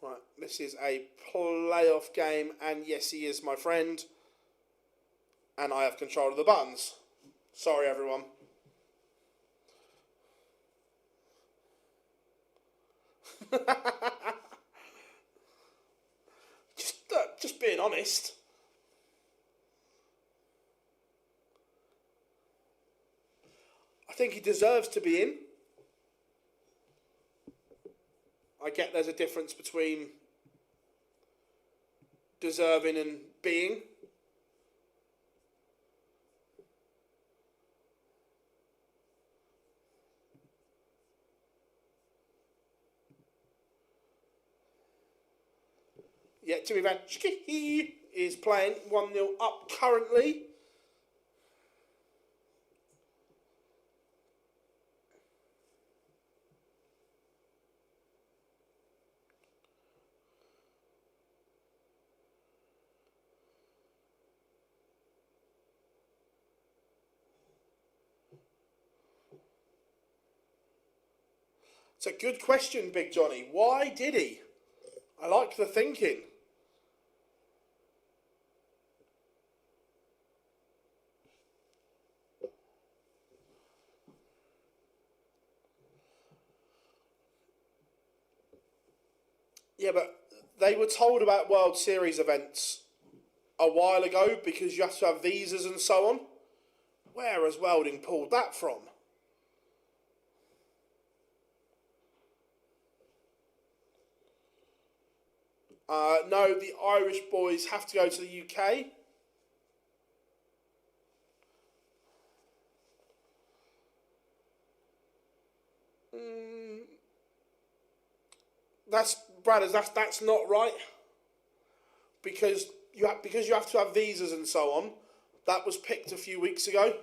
Right, this is a playoff game, and yes, he is my friend. And I have control of the buttons. Sorry, everyone. just being honest. I think he deserves to be in. I get there's a difference between deserving and being. Yeah, Jimmy Van Schicke is playing 1-0 up currently. It's a good question, Big Johnny. Why did he? I like the thinking. Yeah, but they were told about World Series events a while ago because you have to have visas and so on. Where has Welding pulled that from? No, the Irish boys have to go to the UK. That's not right. Because you have to have visas and so on. That was picked a few weeks ago.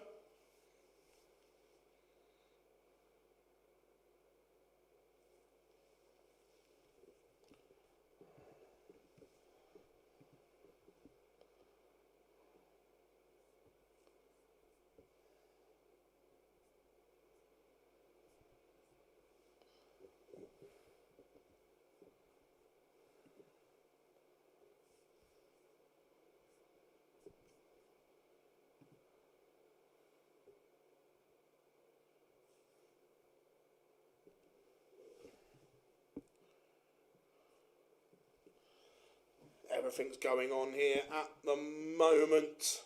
everything's going on here at the moment.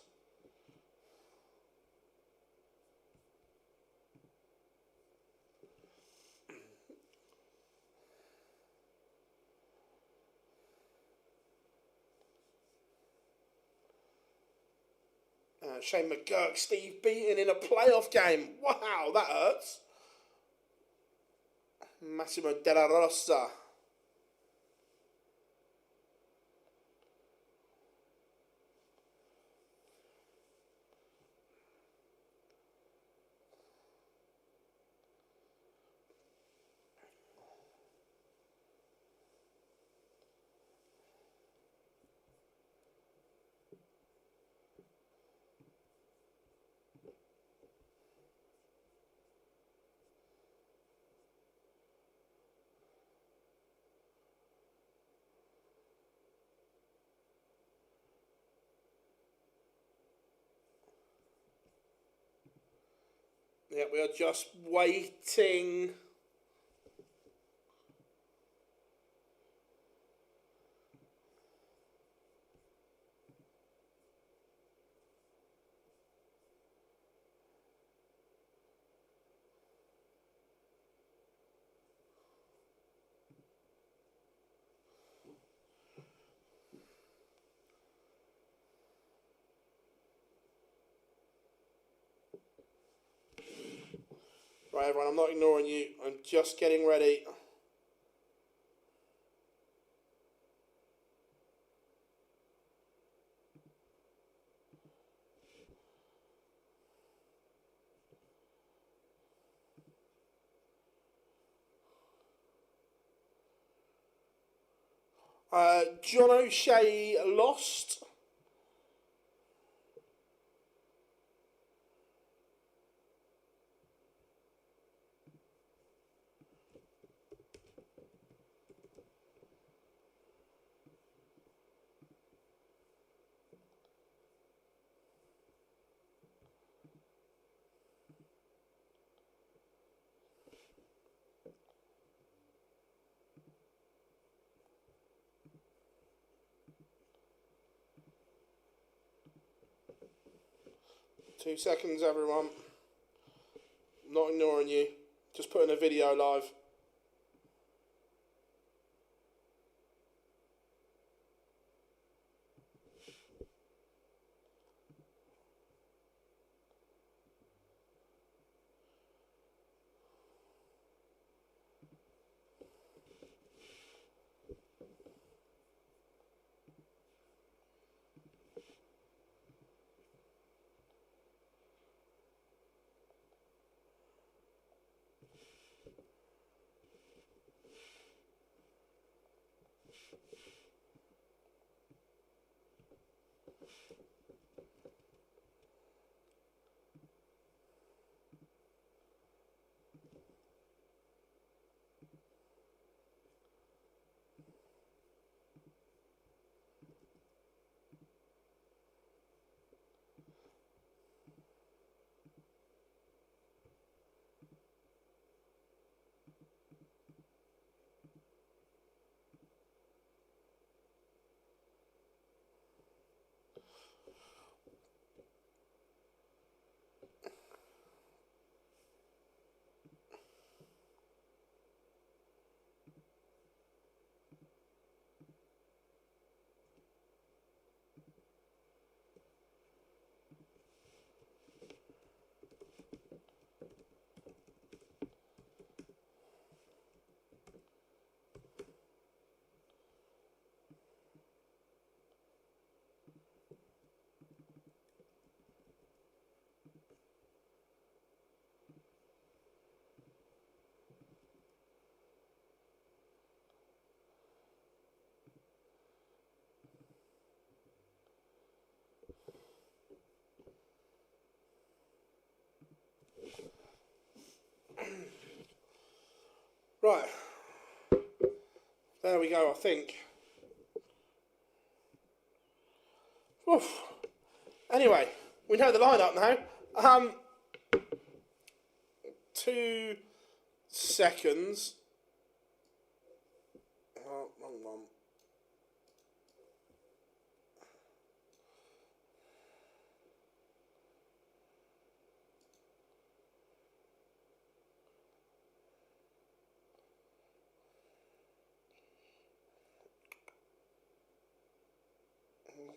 Shane McGurk, Steve Beaton in a playoff game. Wow, that hurts. Massimo Della Rosa. Yeah, we are just waiting. Right, everyone, I'm not ignoring you. I'm just getting ready. John O'Shea lost. Two seconds, everyone. Not ignoring you. Just putting a video live. Right. There we go, I think. Oof. Anyway, we know the lineup now. 2 seconds. Oh, wrong one.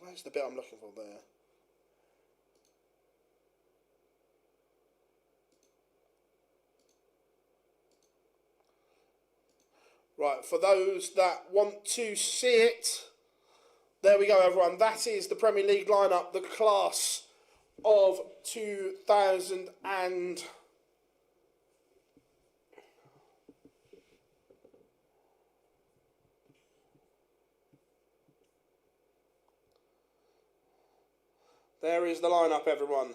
Where's the bit I'm looking for there? Right, for those that want to see it, there we go, everyone. That is the Premier League lineup, the class of 2000 and... There is the lineup, everyone.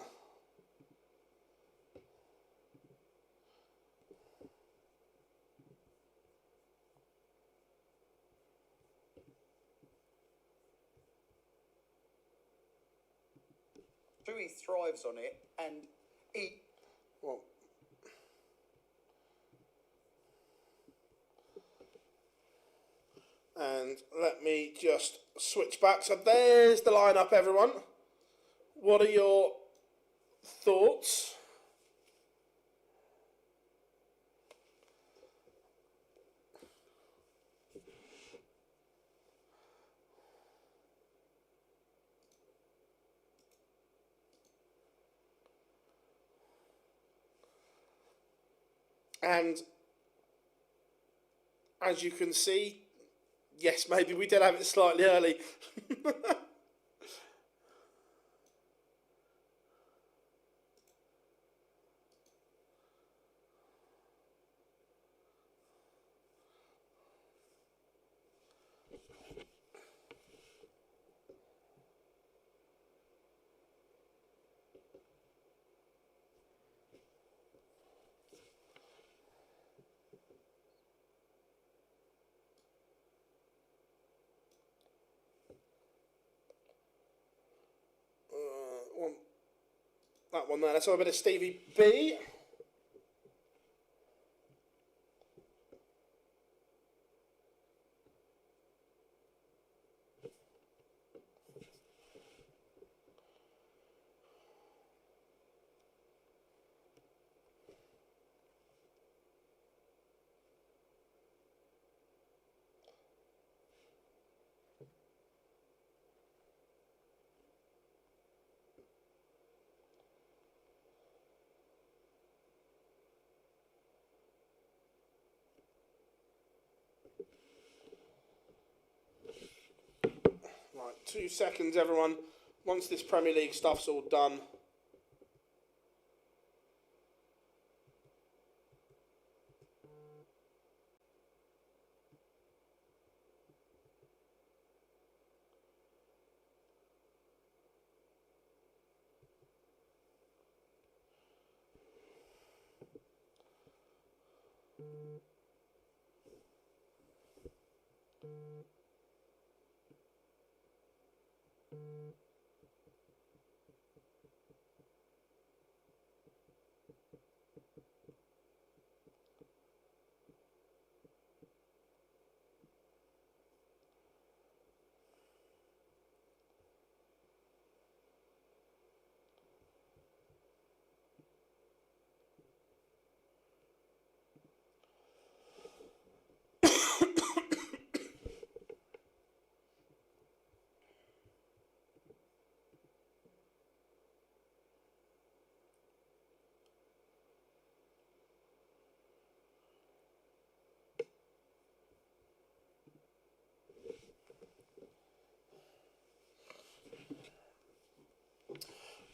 He thrives on it, and he... Well, and let me just switch back. So there's the lineup, everyone. What are your thoughts? And as you can see, yes, maybe we did have it slightly early. That one there. Let's have a bit of Stevie B. Right, 2 seconds, everyone. Once this Premier League stuff's all done.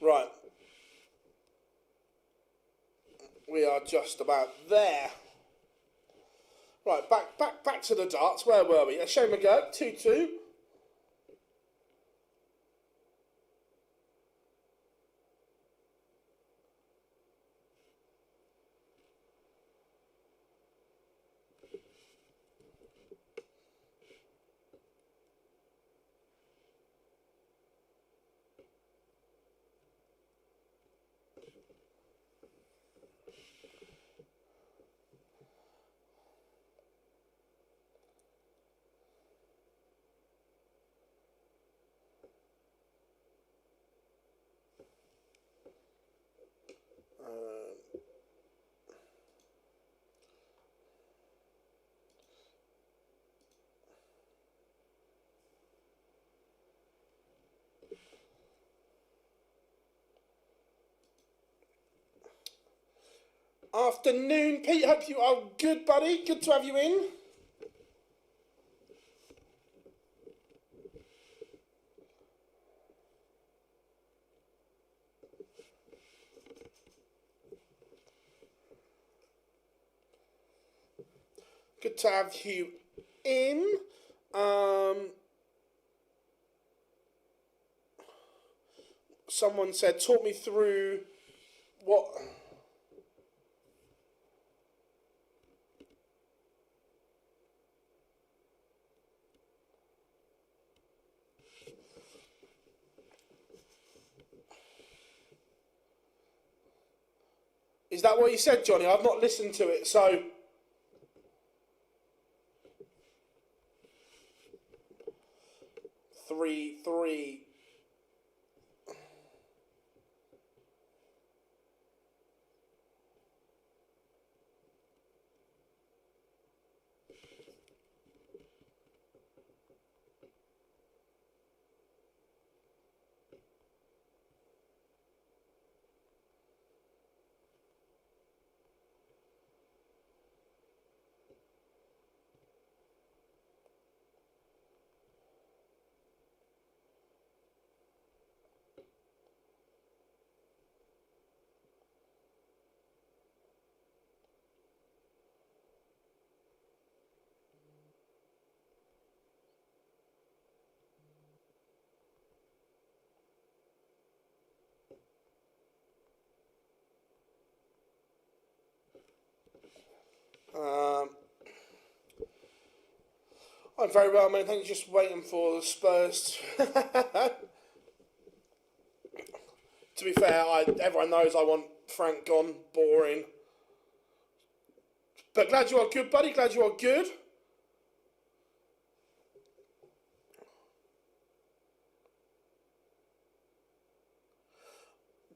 Right. We are just about there. Right, back to the darts. Where were we? A Shane McGurk, 2-2. Afternoon, Pete. Hope you are good, buddy. Good to have you in. Good to have you in. Someone said, talk me through what... Is that what you said, Johnny? I've not listened to it, so... Three. I'm very well, mate. Thank you. Just waiting for the Spurs. To be fair, everyone knows I want Frank gone. Boring. But glad you are good, buddy. Glad you are good.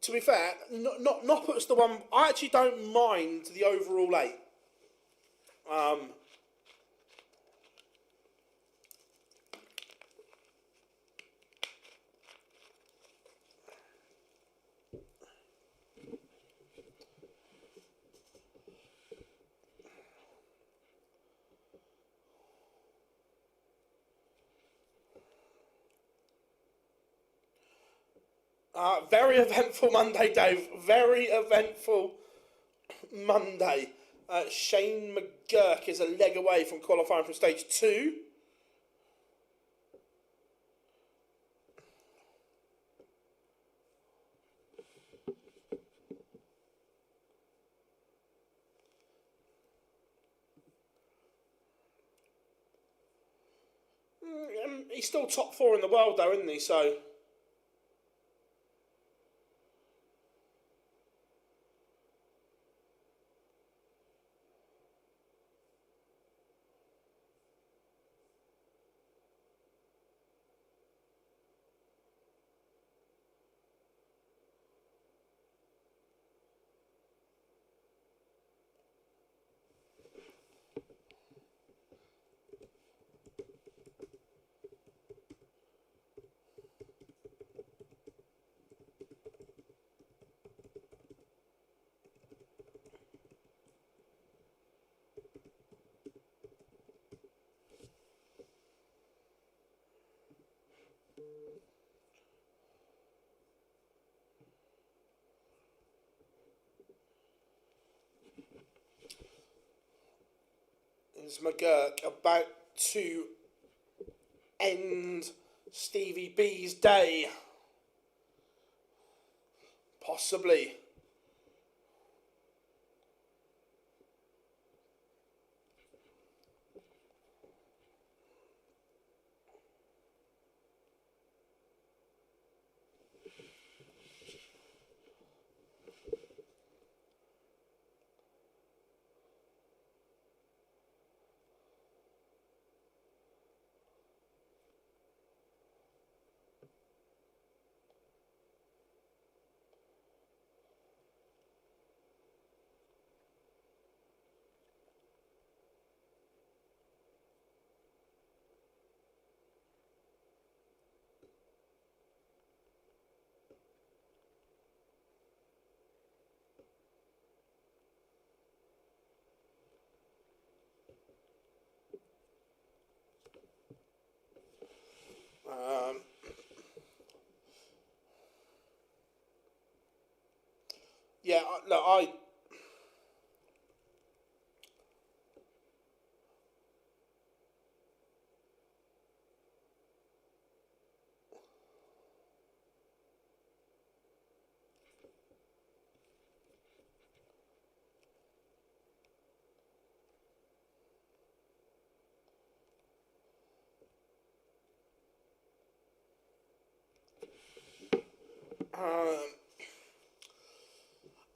To be fair, Noppet's the one. I actually don't mind the overall 8. Very eventful Monday, Dave. Very eventful Monday. Shane McGurk is a leg away from qualifying from stage 2. He's still top 4 in the world, though, isn't he? So... Is McGurk about to end Stevie B's day? Possibly. look,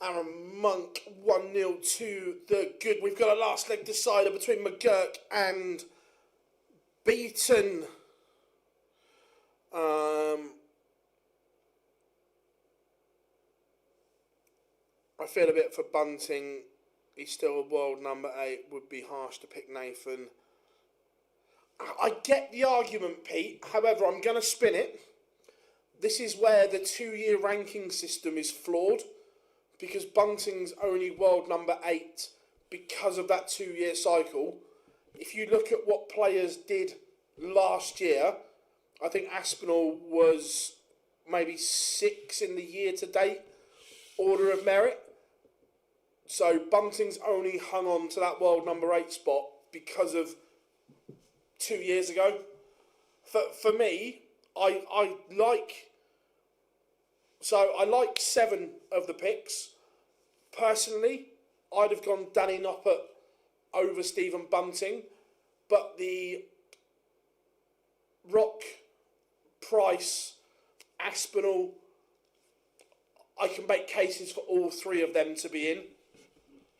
Aaron Monk 1-0 to the good. We've got a last leg decider between McGurk and Beaton. I feel a bit for Bunting. He's still a world number 8. Would be harsh to pick Nathan. I get the argument, Pete. However, I'm going to spin it. This is where the 2-year ranking system is flawed, because Bunting's only world number 8 because of that 2-year cycle. If you look at what players did last year, I think Aspinall was maybe 6 in the year-to-date order of merit. So Bunting's only hung on to that world number 8 spot because of 2 years ago. For me, I like 7 of the picks. Personally, I'd have gone Danny Noppert over Stephen Bunting, but the Rock, Price, Aspinall, I can make cases for all 3 of them to be in.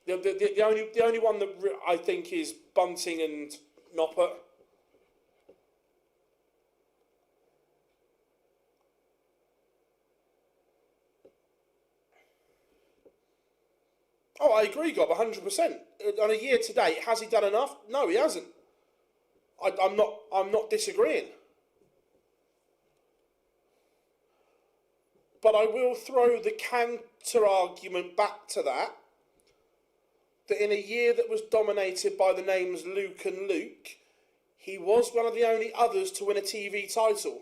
The only one that I think is Bunting and Noppert. Oh, I agree, Gob, 100%. On a year to date, has he done enough? No, he hasn't. I'm not disagreeing. But I will throw the counter argument back to that in a year that was dominated by the names Luke and Luke, he was one of the only others to win a TV title.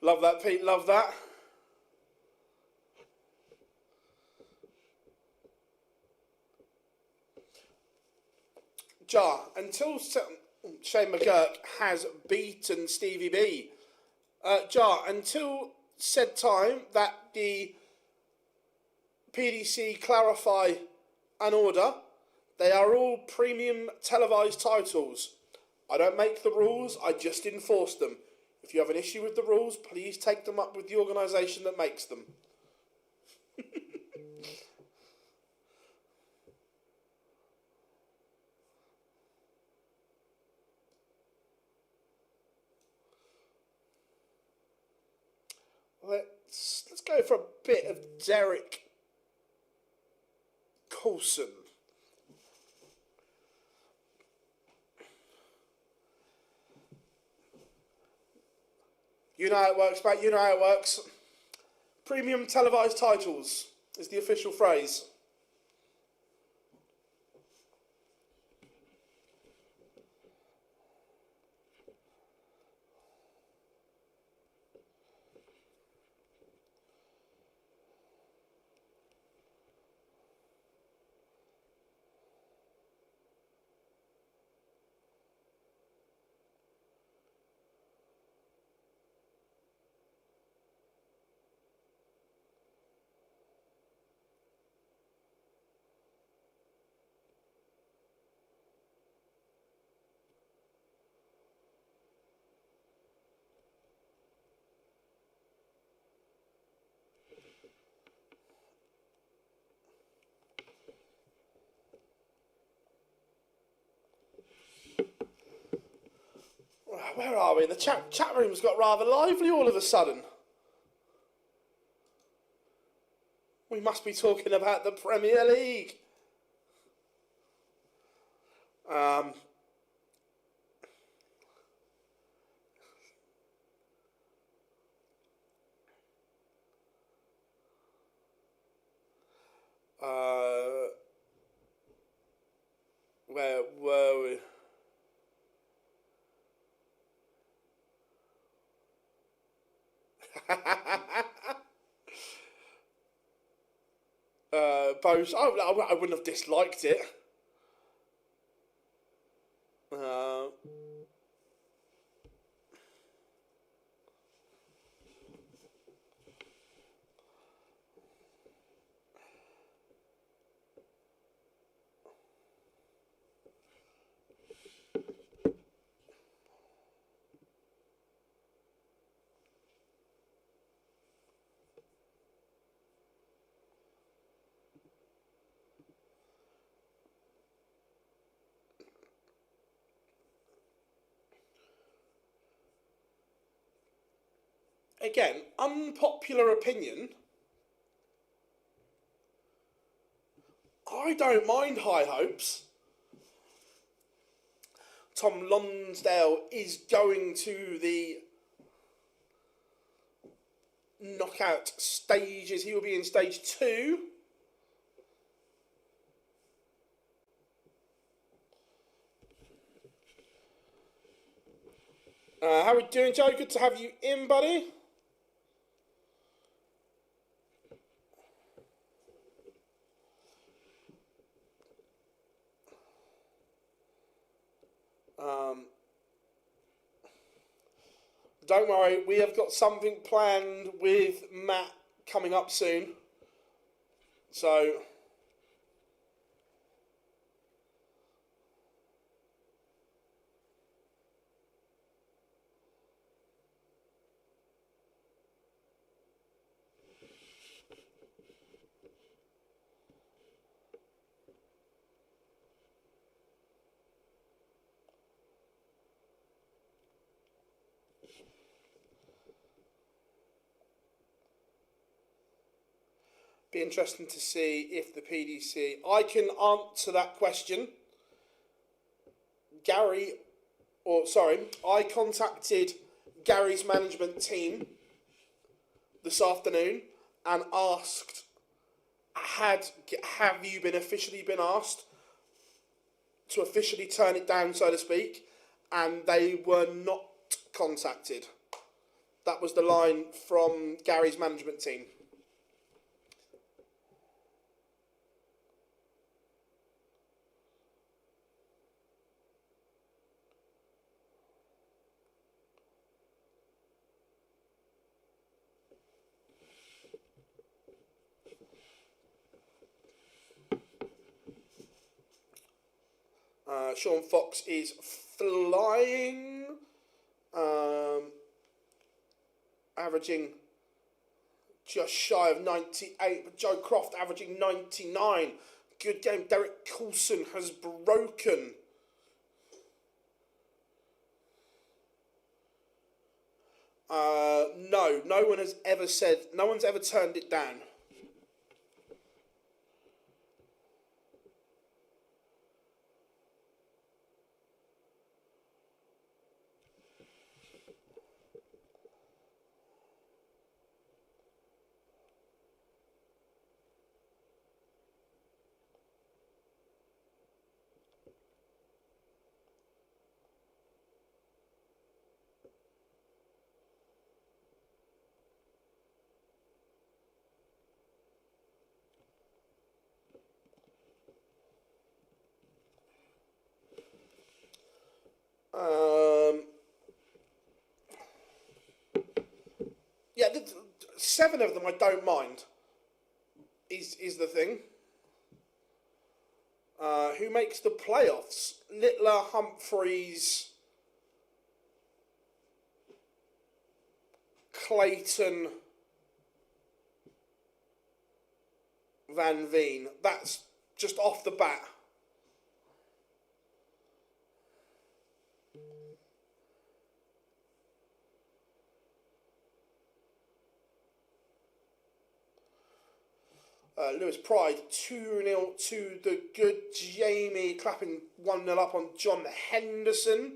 Love that, Pete, love that. Jar, until Shane McGurk has beaten Stevie B, Jar, until said time that the PDC clarify an order, they are all premium televised titles. I don't make the rules, I just enforce them. If you have an issue with the rules, please take them up with the organisation that makes them. Let's go for a bit of Derek Coulson. You know how it works, mate. You know how it works. Premium televised titles is the official phrase. Where are we? The chat room's got rather lively all of a sudden. We must be talking about the Premier League. were we? Bose, I wouldn't have disliked it. Again, unpopular opinion. I don't mind high hopes. Tom Lonsdale is going to the knockout stages. He will be in stage 2. How are we doing, Joe? Good to have you in, buddy. Don't worry, we have got something planned with Matt coming up soon. So, be interesting to see if the PDC... I can answer that question. I contacted Gary's management team this afternoon and asked, have you officially been asked to officially turn it down, so to speak? And they were not contacted. That was the line from Gary's management team. Sean Fox is flying, averaging just shy of 98, but Joe Croft averaging 99. Good game. Derek Coulson has broken. No one has ever said, no one's ever turned it down. Yeah, 7 of them I don't mind. Is the thing. Who makes the playoffs? Littler, Humphreys, Clayton, Van Veen. That's just off the bat. Lewis Pride 2-0 to the good Jamie, clapping 1-0 up on John Henderson.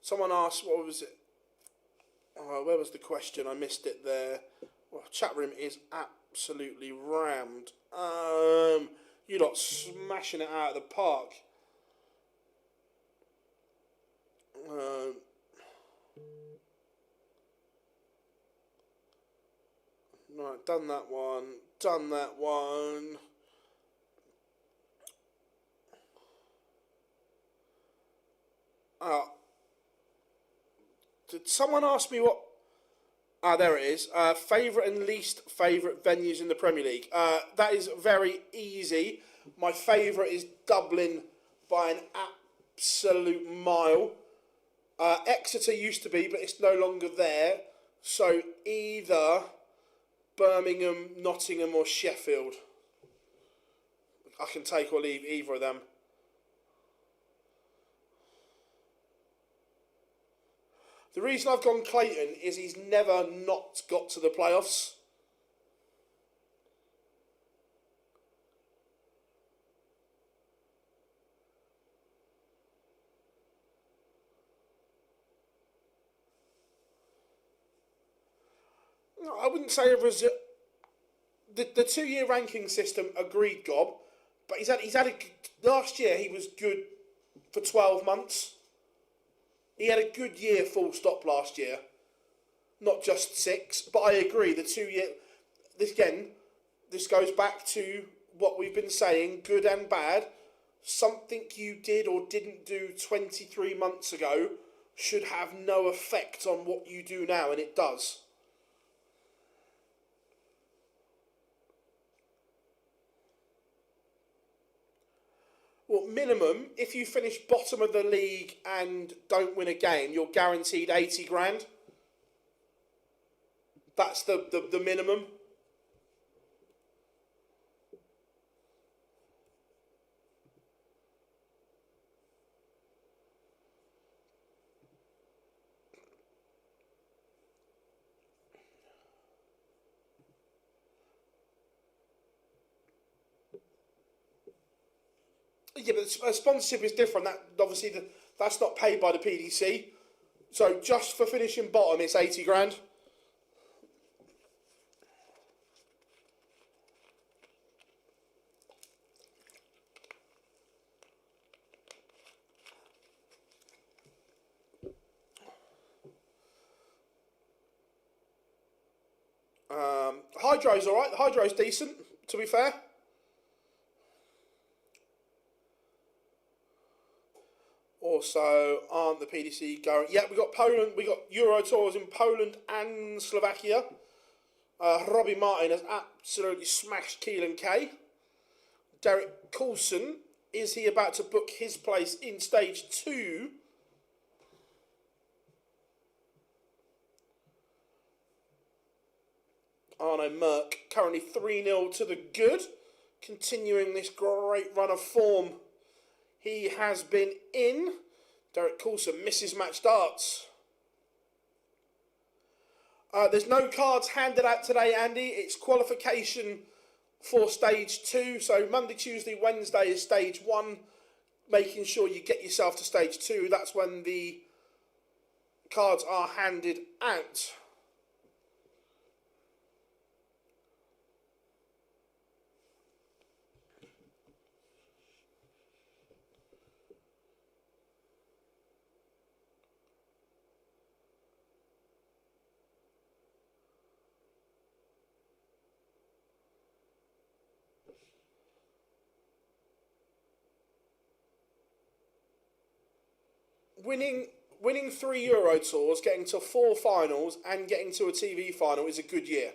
Someone asked, what was it? Where was the question? I missed it there. Well, chat room is absolutely rammed. You lot smashing it out of the park. Right, done that one. Done that one. Did someone ask me what... there it is. Favourite and least favourite venues in the Premier League. That is very easy. My favourite is Dublin by an absolute mile. Exeter used to be, but it's no longer there. So either Birmingham, Nottingham or Sheffield. I can take or leave either of them. The reason I've gone Clayton is he's never not got to the playoffs. No, I wouldn't say the 2-year ranking system agreed, Gob, but he's had last year he was good for 12 months. He had a good year, full stop, last year. Not just 6, but I agree, the 2-year... This goes back to what we've been saying, good and bad. Something you did or didn't do 23 months ago should have no effect on what you do now, and it does. Well, minimum, if you finish bottom of the league and don't win a game, you're guaranteed 80 grand. That's the minimum. Yeah, but sponsorship is different. That obviously that's not paid by the PDC. So just for finishing bottom, it's 80 grand. Hydro's alright. Hydro's decent, to be fair. Also, aren't the PDC going... Yeah, we got Poland. We got Euro Tours in Poland and Slovakia. Robbie Martin has absolutely smashed Keelan K. Derek Coulson, is he about to book his place in stage 2? Arno Merck, currently 3-0 to the good. Continuing this great run of form he has been in. Derek Coulson misses match darts. There's no cards handed out today, Andy. It's qualification for stage 2. So Monday, Tuesday, Wednesday is stage 1. Making sure you get yourself to stage 2. That's when the cards are handed out. Winning 3 Euro Tours, getting to 4 finals and getting to a TV final is a good year.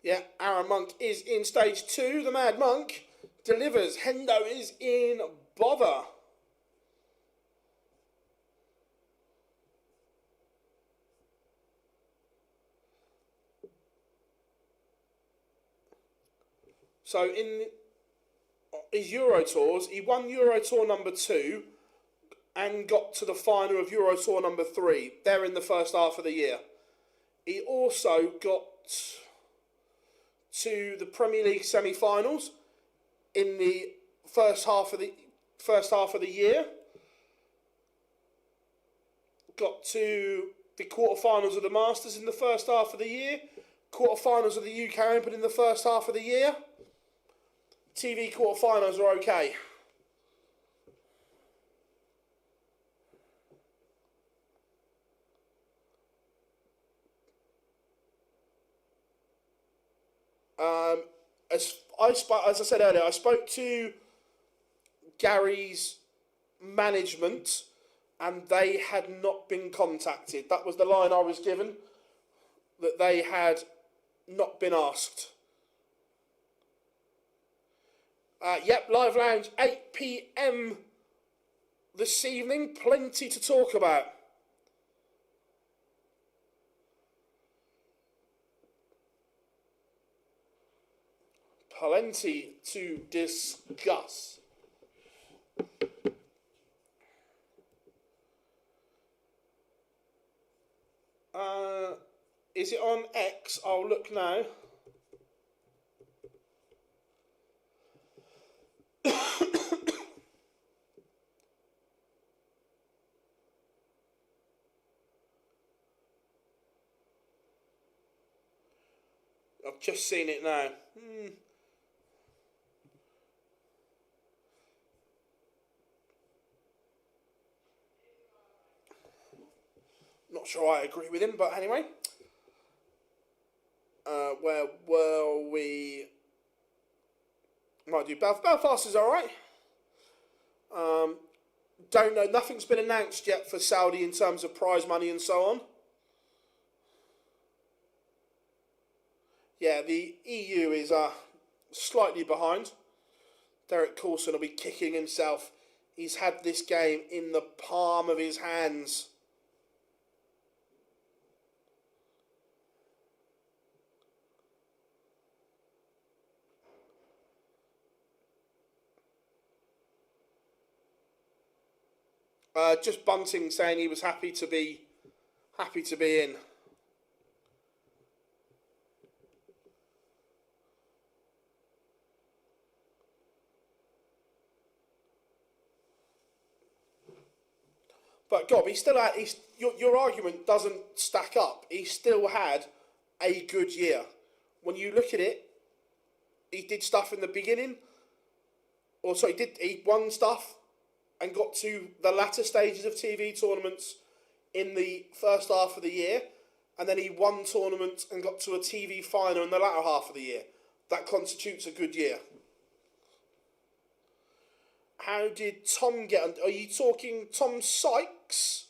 Yeah, Aaron Monk is in stage 2. The Mad Monk delivers. Hendo is in bother. So his Euro Tours. He won Euro Tour number 2 and got to the final of Euro Tour number 3. There in the first half of the year. He also got to the Premier League semi-finals in the first half of the year. Got to the quarterfinals of the Masters in the first half of the year. Quarterfinals of the UK Open in the first half of the year. TV quarterfinals are okay. As I said earlier, I spoke to Gary's management and they had not been contacted. That was the line I was given, that they had not been asked. Yep, Live Lounge, 8 p.m. this evening. Plenty to talk about. Plenty to discuss. Is it on X? I'll look now. I've just seen it now. Not sure I agree with him, but anyway. Where were we? Might do Belfast is alright. Don't know. Nothing's been announced yet for Saudi in terms of prize money and so on. Yeah, the EU is slightly behind. Derek Coulson will be kicking himself. He's had this game in the palm of his hands. Just Bunting saying he was happy to be in. But Gob, he still had. Your argument doesn't stack up. He still had a good year. When you look at it, he did stuff in the beginning. Also, he won stuff and got to the latter stages of TV tournaments in the first half of the year, and then he won tournaments and got to a TV final in the latter half of the year. That constitutes a good year. How did Tom get on? Are you talking Tom Sykes?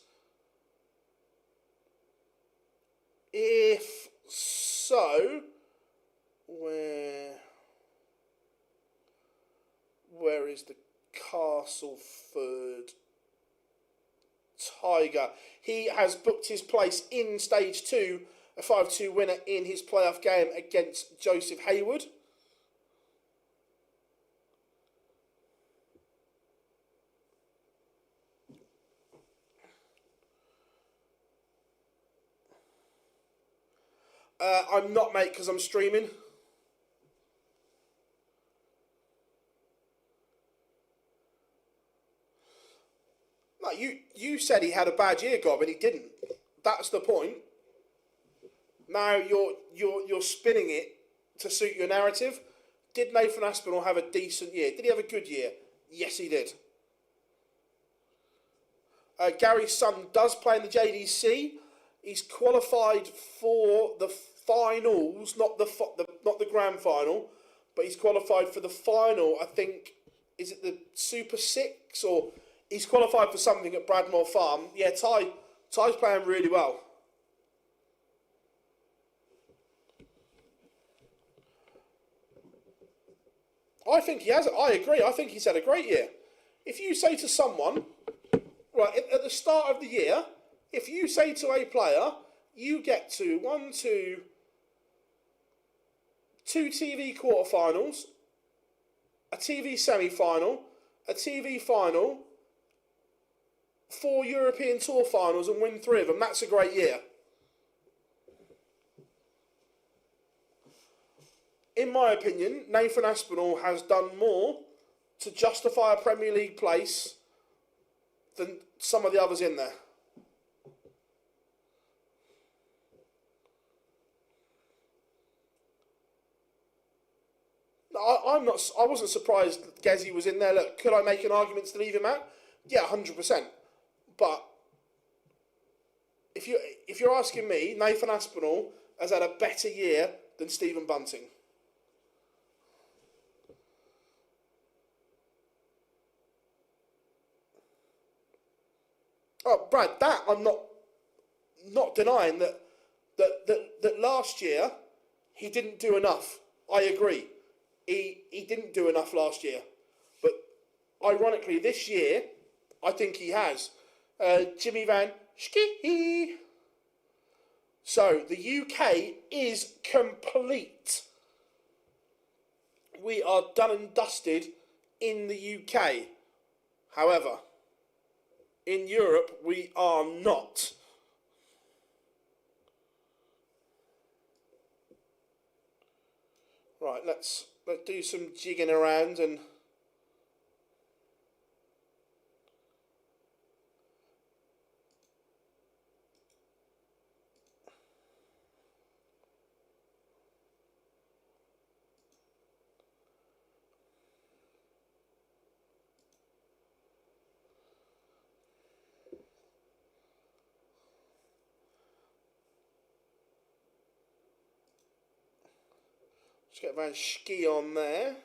If so, where is the Castleford Tiger? He has booked his place in stage 2, a 5-2 winner in his playoff game against Joseph Hayward. I'm not, mate, because I'm streaming. No, you said he had a bad year, Gob, and he didn't. That's the point. Now you're spinning it to suit your narrative. Did Nathan Aspinall have a decent year? Did he have a good year? Yes, he did. Gary's son does play in the JDC. He's qualified for the finals, not the grand final, but he's qualified for the final. I think, is it the Super 6, or he's qualified for something at Bradmore Farm. Yeah, Ty's playing really well. I think he has. I agree. I think he's had a great year. If you say to someone, right, at the start of the year, if you say to a player, you get to two TV quarterfinals, a TV semi-final, a TV final, 4 European Tour finals and win 3 of them. That's a great year. In my opinion, Nathan Aspinall has done more to justify a Premier League place than some of the others in there. I wasn't surprised Gezi was in there. Look, could I make an argument to leave him out? Yeah, 100%. But if you're asking me, Nathan Aspinall has had a better year than Stephen Bunting. Oh, Brad, that I'm not denying that last year he didn't do enough. I agree. He didn't do enough last year. But ironically, this year, I think he has. Jimmy Van Schie. So, the UK is complete. We are done and dusted in the UK. However, in Europe, we are not. Right, let's do some jigging around and let's get Van Schie on there.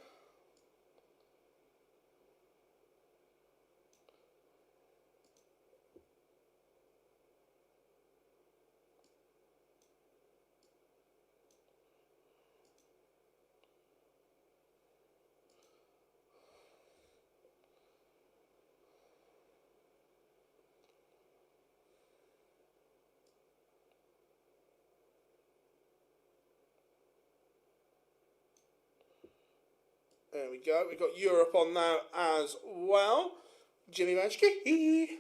There we go. We've got Europe on now as well. Jimmy Van Schie.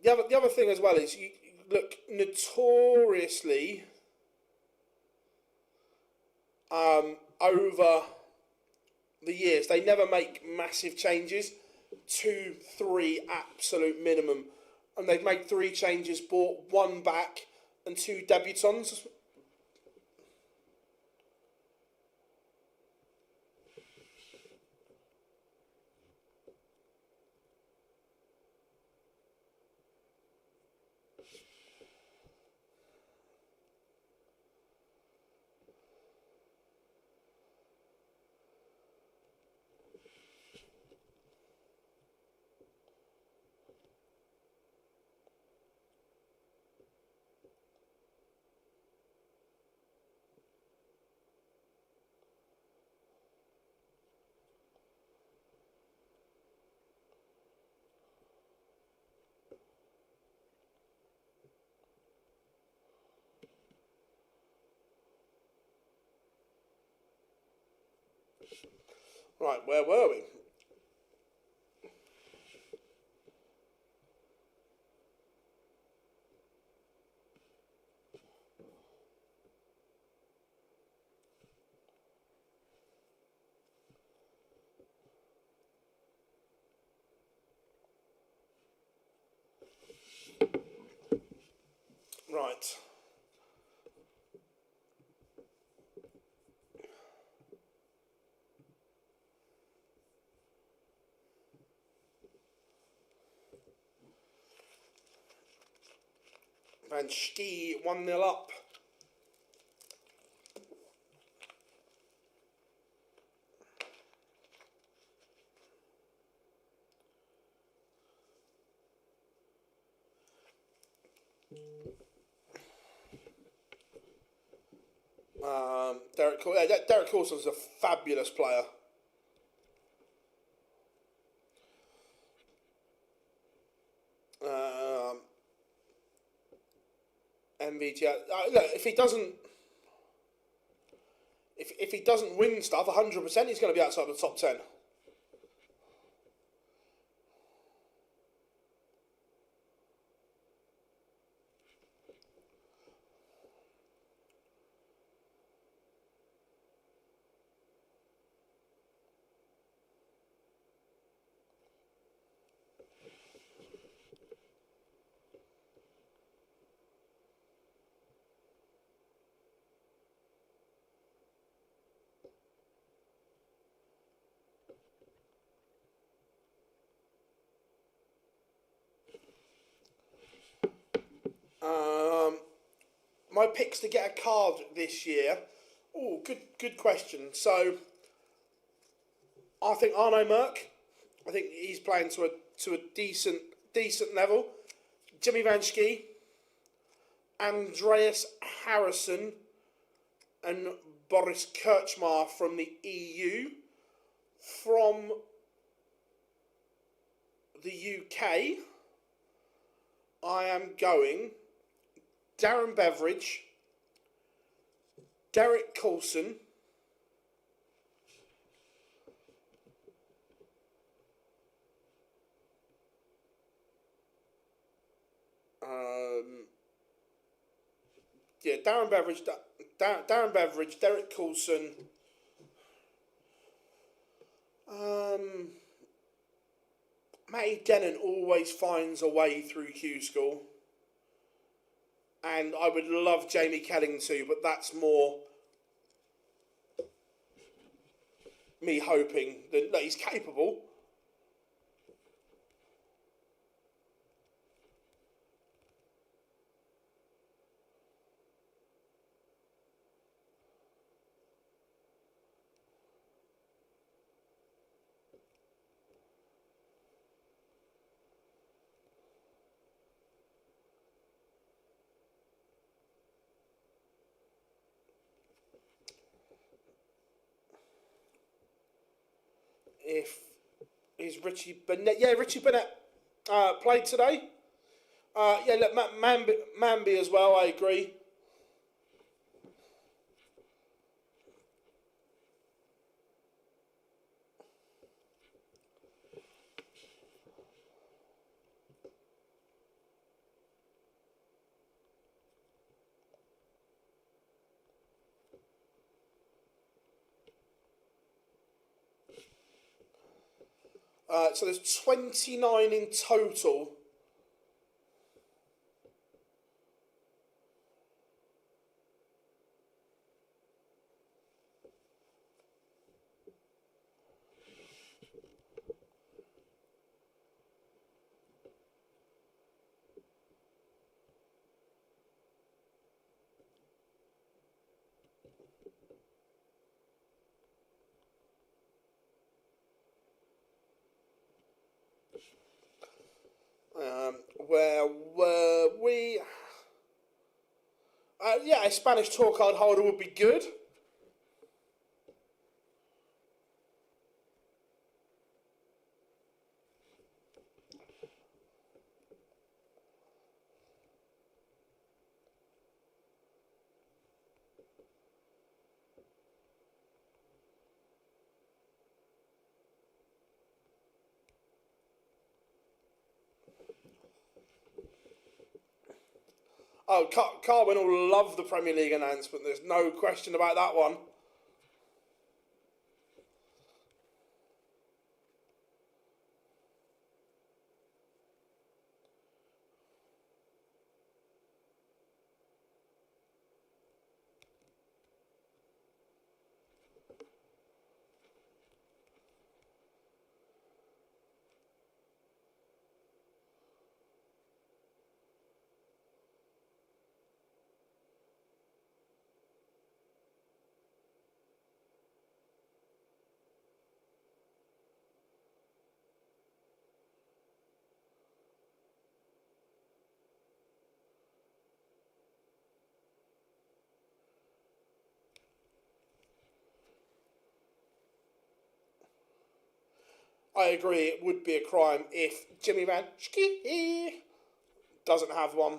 The other thing as well is, you look, notoriously over the years, they never make massive changes. 2, 3 absolute minimum. And they've made 3 changes, bought 1 back and 2 debutants. Right, where were we? Right. Van Schie 1-0 up. Derek Coulson's a fabulous player. MVT. Look, if he doesn't, if he doesn't win stuff 100%, he's going to be outside the top 10. My picks to get a card this year. Oh, good question. So, I think Arno Merck. I think he's playing to a decent level. Jimmy Van Schie, Andreas Harrison, and Boris Kirchmar from the EU. From the UK, I am going Darren Beveridge, Derek Coulson, Darren Beveridge, Derek Coulson, Matty Denon always finds a way through Q-School. And I would love Jamie Kelling too, but that's more me hoping that he's capable. Is Richie Burnett? Yeah, Richie Burnett played today. Look, Manby as well. I agree. So there's 29 in total. Where were we? A Spanish tour card holder would be good. Oh, Carwin will love the Premier League announcement. There's no question about that one. I agree, it would be a crime if Jimmy Van Schie doesn't have one.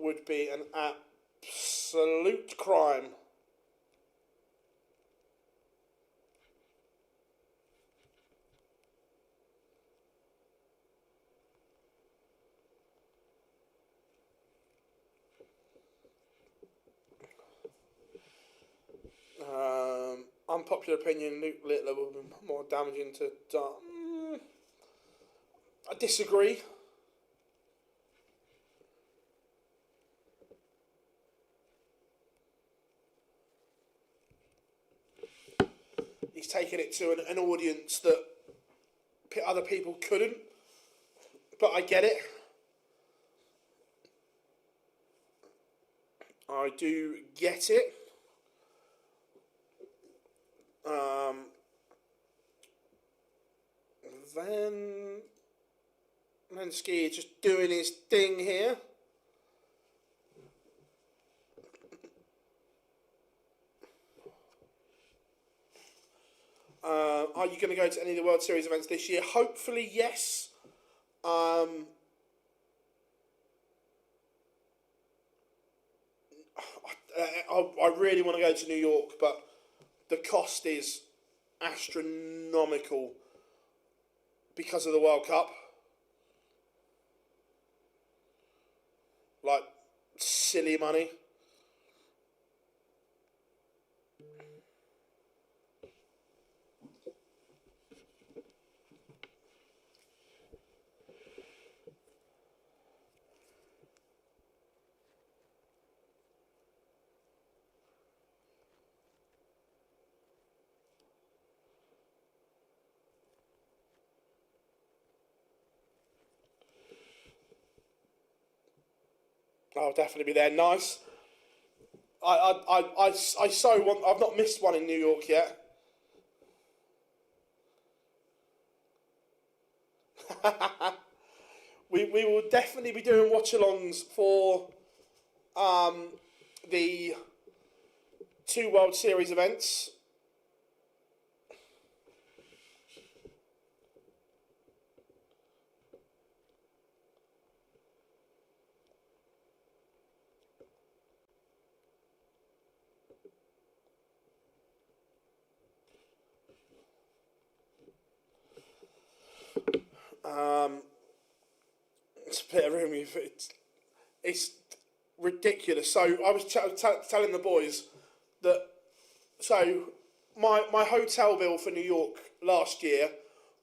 would be an absolute crime. Unpopular opinion, Luke Littler will be more damaging to I disagree. He's taken it to an audience that other people couldn't, but I get it. I do get it. Then Lenski is just doing his thing here. Are you going to go to any of the World Series events this year? Hopefully, yes. I really want to go to New York, but the cost is astronomical because of the World Cup. Like, silly money. I'll definitely be there. Nice. I so want. I've not missed one in New York yet. we will definitely be doing watch-alongs for the 2 World Series events. It's a bit of room. It's ridiculous. So I was telling the boys that my hotel bill for New York last year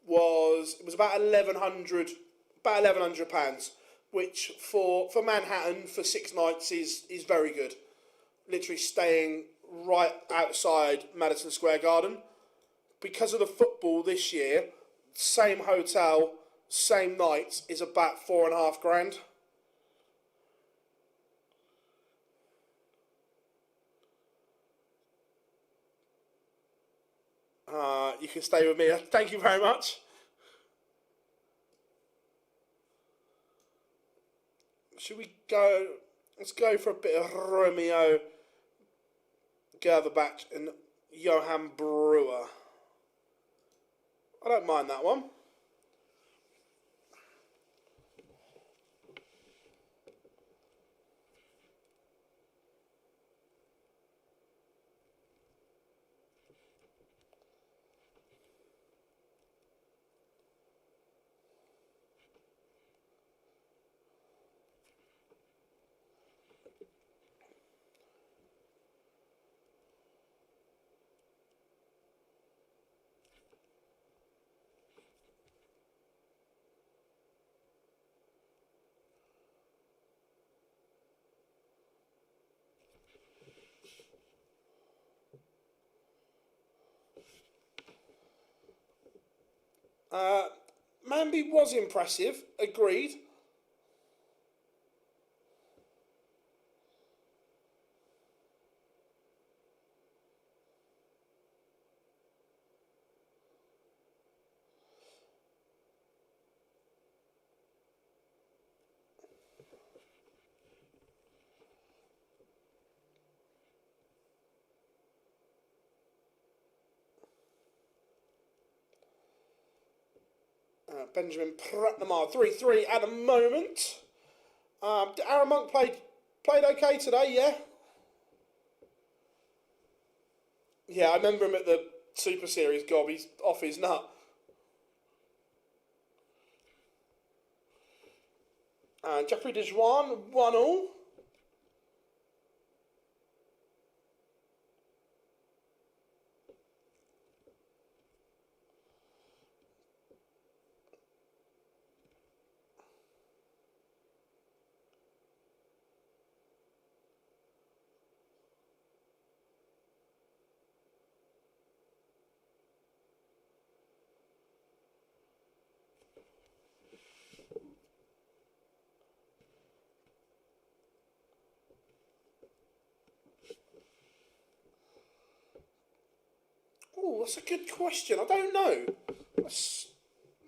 was about £1,100, which for Manhattan for 6 nights is very good. Literally staying right outside Madison Square Garden. Because of the football this year, same hotel, same nights is about $4,500. You can stay with me. Thank you very much. Should we go? Let's go for a bit of Romeo Gerberbach and Johan Brewer. I don't mind that one. Manby was impressive, agreed. Benjamin Pratnamar, 3-3 at the moment. Aaron Monk played Played okay today, yeah. Yeah, I remember him at the Super Series gob. He's off his nut. And Jeffrey Dejuan, 1-1. Oh, that's a good question. I don't know.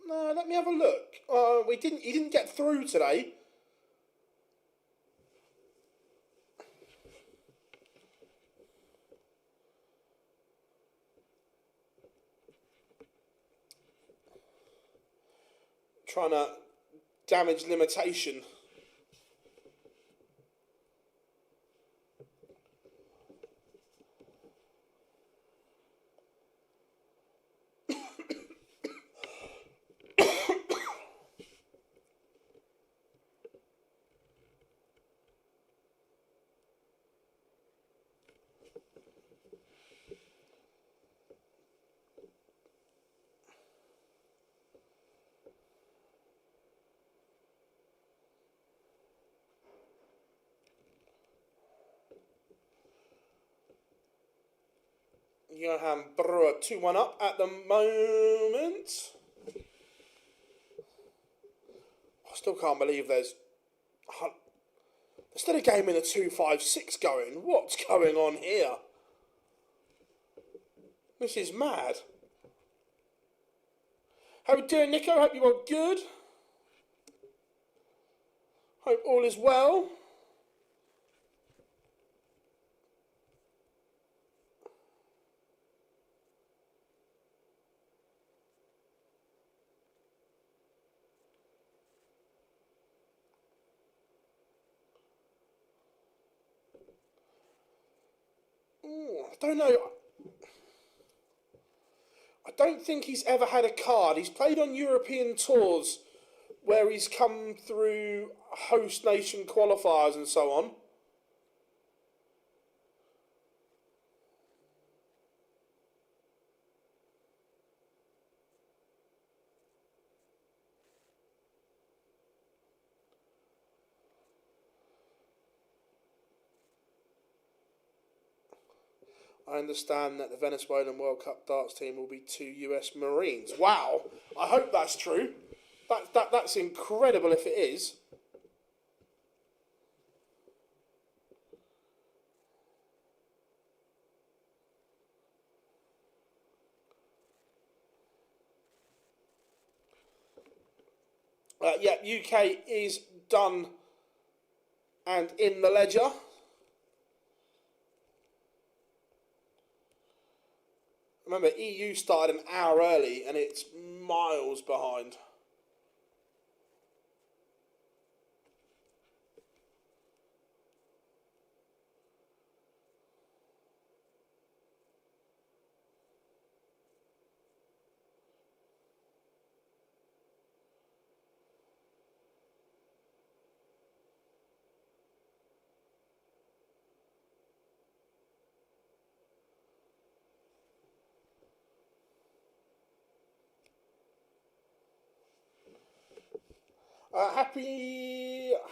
No, let me have a look. He didn't get through today. Trying to damage limitation. Johan Brewer 2-1 up at the moment. I still can't believe there's still a game in a 2-5-6 going. What's going on here? This is mad. How we doing, Nico? Hope you are good. Hope all is well. I don't know. I don't think he's ever had a card. He's played on European tours where he's come through host nation qualifiers and so on. I understand that the Venezuelan World Cup darts team will be 2 US Marines. Wow! I hope that's true. That's incredible if it is. Yeah, UK is done and in the ledger. Remember, EU started an hour early and it's miles behind.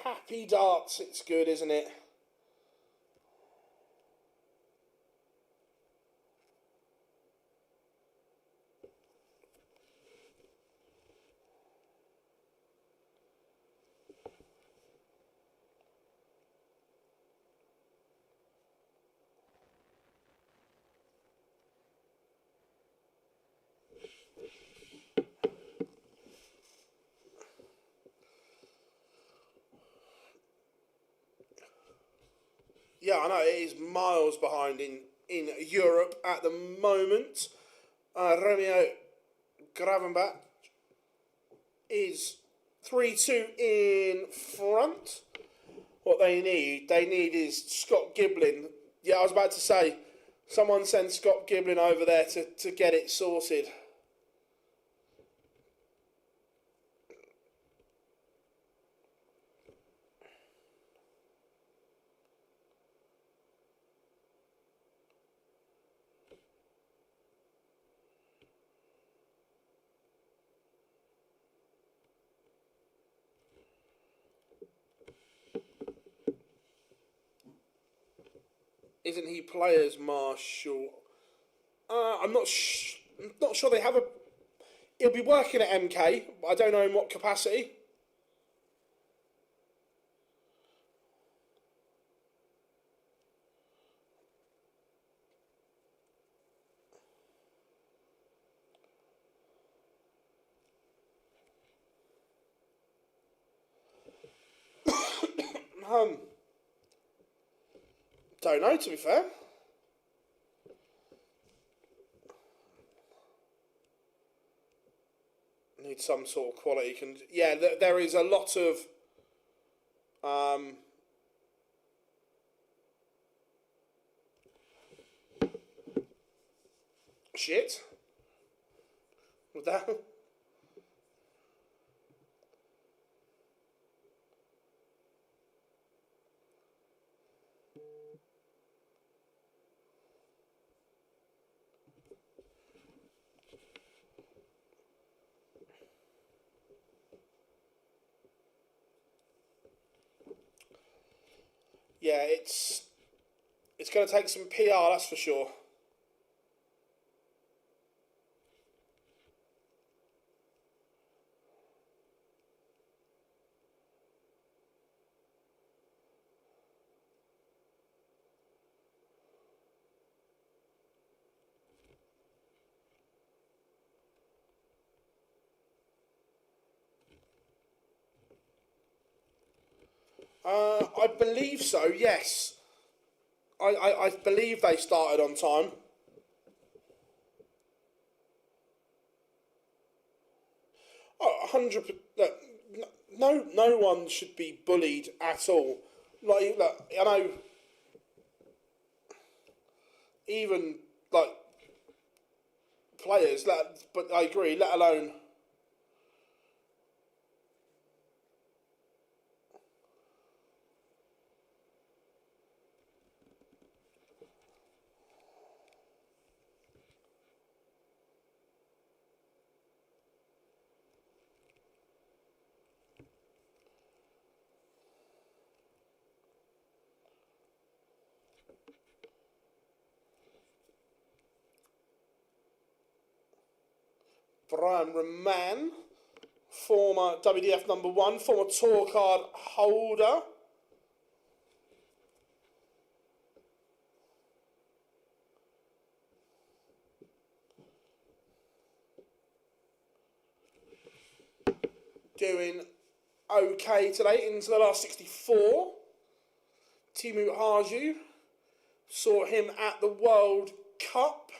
Happy darts. It's good, isn't it? Yeah, I know, it is miles behind in Europe at the moment. Romeo Gravenbach is 3-2 in front. What they need is Scott Giblin. Yeah, I was about to say, someone send Scott Giblin over there to get it sorted. Isn't he players marshal? I'm not sure they have a. He'll be working at MK, but I don't know in what capacity. Don't know, to be fair. Need some sort of quality. Yeah, there is a lot of shit with that. Yeah, it's going to take some PR, that's for sure. I believe so, yes. I believe they started on time. Oh, 100%. No one should be bullied at all. Like, look, I know, even, like, players, but I agree, let alone. Brian Roman, former WDF #1, former tour card holder. Doing okay today into the last 64. Timu Haju, saw him at the World Cup.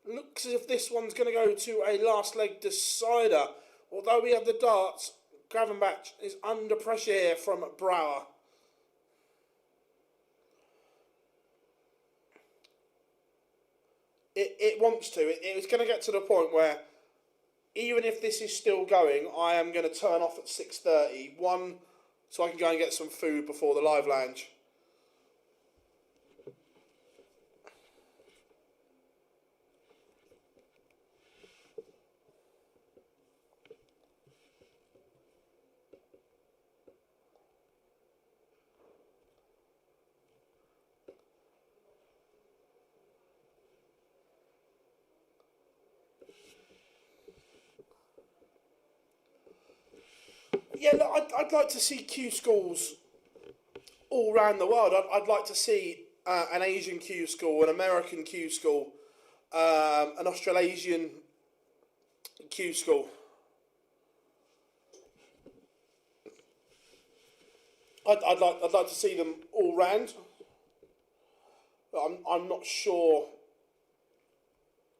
Looks as if this one's going to go to a last leg decider. Although we have the darts, Gravenbach is under pressure here from Brouwer. It wants to. It's going to get to the point where, even if this is still going, I am going to turn off at 6:30. One, so I can go and get some food before the live lounge. Yeah, look, I'd like to see Q-Schools all around the world. I'd like to see an Asian Q-School, an American Q-School, an Australasian Q-School. I'd like to see them all round. I'm not sure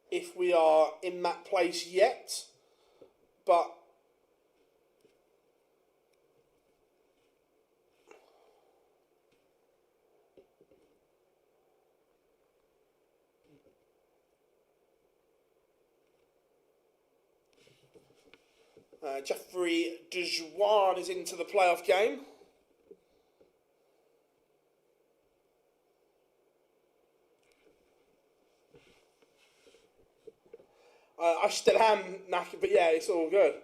if we are in that place yet, but Jeffrey Dejuan is into the playoff game. I still am knackered, but yeah, it's all good.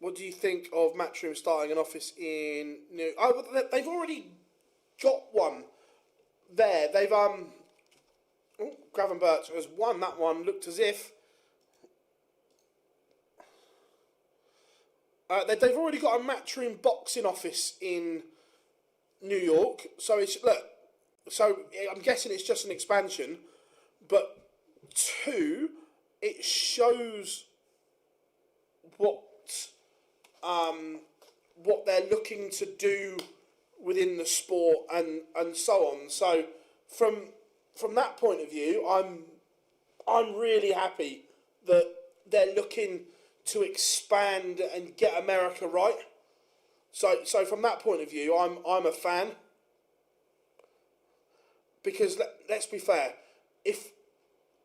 What do you think of Matchroom starting an office in New? Oh, they've already got one there. They've Gravenberch has won that one. Looked as if they've already got a Matchroom boxing office in New York. So it's So I'm guessing it's just an expansion, but two, it shows what they're looking to do within the sport and so on. So from that point of view, I'm really happy that they're looking to expand and get America right. So from that point of view, I'm a fan. Because let's be fair, if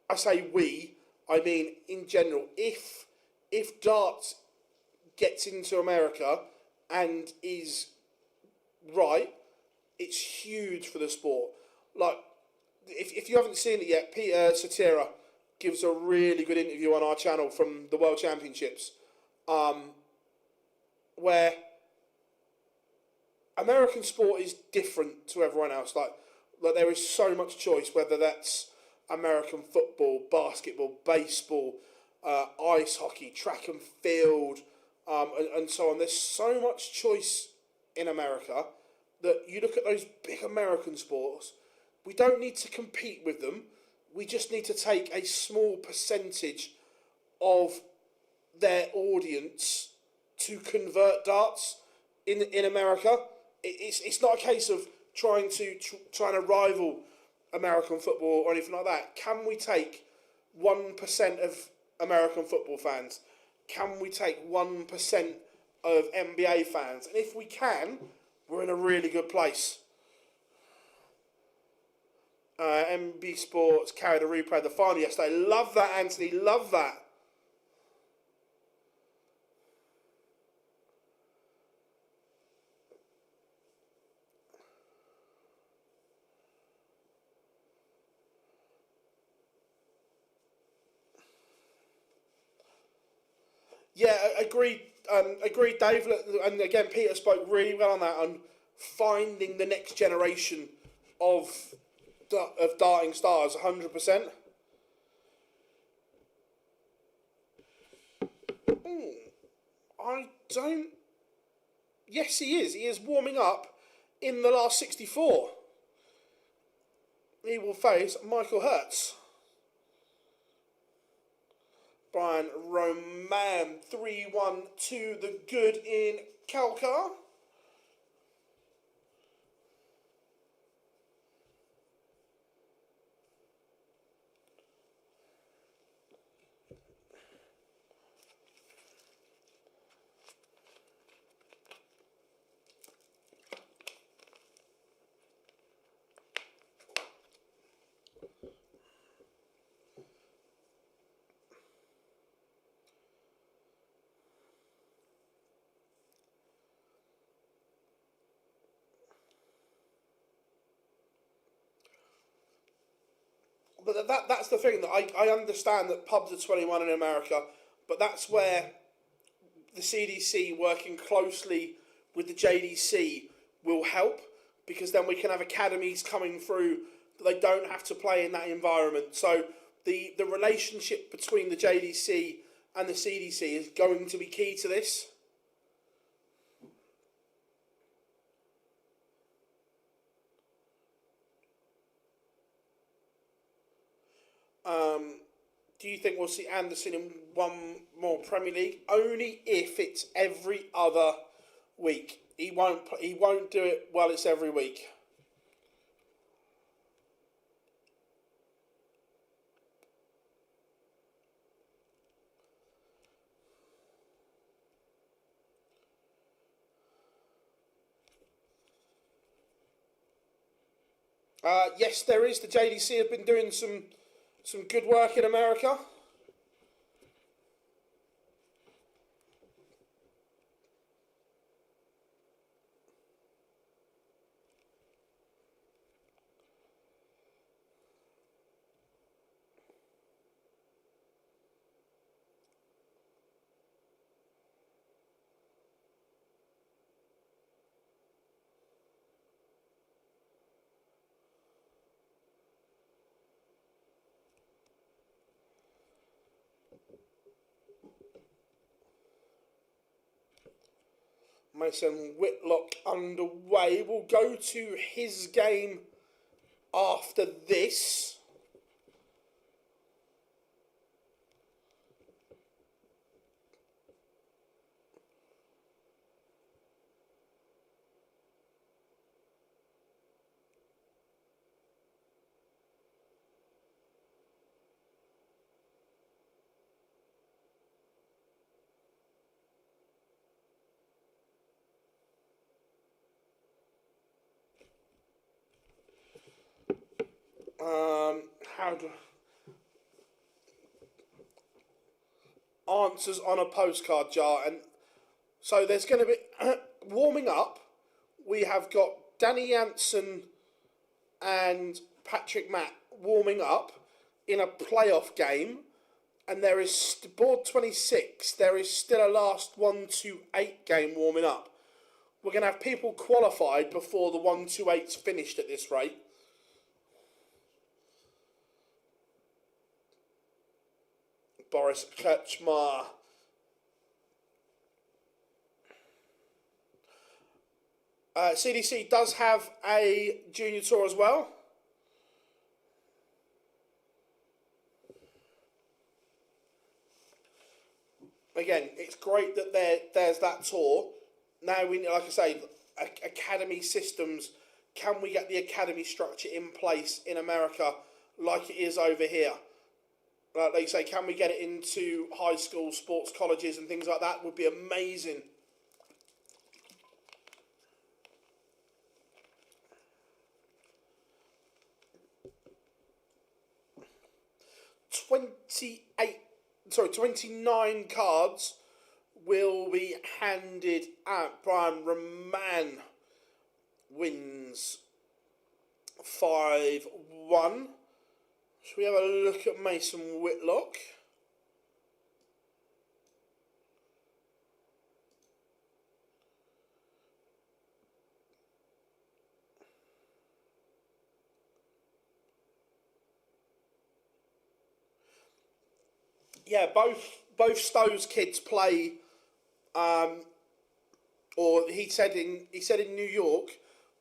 I say we, I mean in general, if darts gets into America and is right, it's huge for the sport. Like, if you haven't seen it yet, Peter Cetera gives a really good interview on our channel from the World Championships, where American sport is different to everyone else. Like there is so much choice, whether that's American football, basketball, baseball, ice hockey, track and field, and so on. There's so much choice in America that you look at those big American sports, we don't need to compete with them. We just need to take a small percentage of their audience to convert darts in America. It's not a case of trying to rival American football or anything like that. Can we take 1% of American football fans? Can we take 1% of NBA fans? And if we can, we're in a really good place. MB Sports carried a replay of the final yesterday. Love that, Anthony. Love that. Yeah, agreed. Agreed, Dave. And again, Peter spoke really well on that, on finding the next generation of darting stars, 100%. I don't. Yes, he is. He is warming up in the last 64. He will face Michael Hertz. Brian Roman, 3-1 to the good in Calcar. But that's the thing, that I understand that pubs are 21 in America, but that's where the CDC working closely with the JDC will help, because then we can have academies coming through that they don't have to play in that environment. So the relationship between the JDC and the CDC is going to be key to this. Do you think we'll see Anderson in one more Premier League? Only if it's every other week. He won't do it while it's every week. Yes, there is. The JDC have been doing some good work in America. Mason Whitlock underway. We'll go to his game after this. How do answers on a postcard jar, and so there's going to be warming up. We have got Danny Jansen and Patrick Matt warming up in a playoff game, and there is board 26. There is still a last 1-2-8 game warming up. We're going to have people qualified before the 1-2-8's finished at this rate. Boris Kretschmar. CDC does have a junior tour as well. Again, it's great that there's that tour. Now we, like I say, academy systems. Can we get the academy structure in place in America like it is over here? Like they say, can we get it into high school sports colleges and things like that? Would be amazing. $28 29 cards will be handed out. Brian Roman wins 5-1. Should we have a look at Mason Whitlock? Yeah, both Stowe's kids play, or he said in New York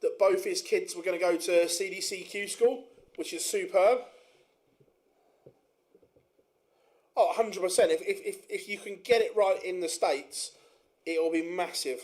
that both his kids were going to go to CDC Q-School, which is superb. Oh, 100%. If you can get it right in the States, it'll be massive.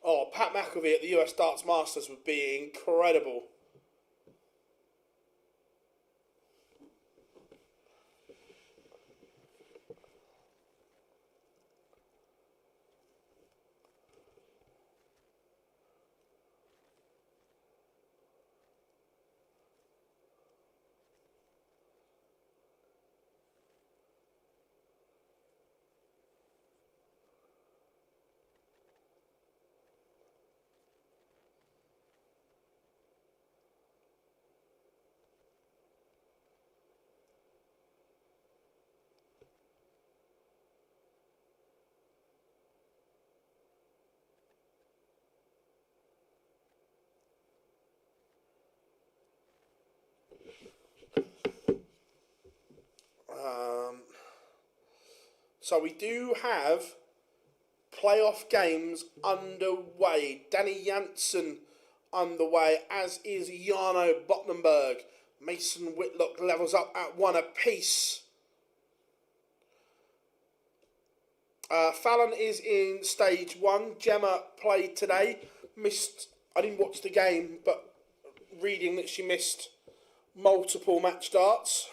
Oh, Pat McAfee at the US Darts Masters would be incredible. So we do have playoff games underway. Danny Janssen underway, as is Jarno Bottenberg. Mason Whitlock levels up at 1 apiece. Fallon is in stage 1. Gemma played today. I didn't watch the game, but reading that she missed multiple match starts.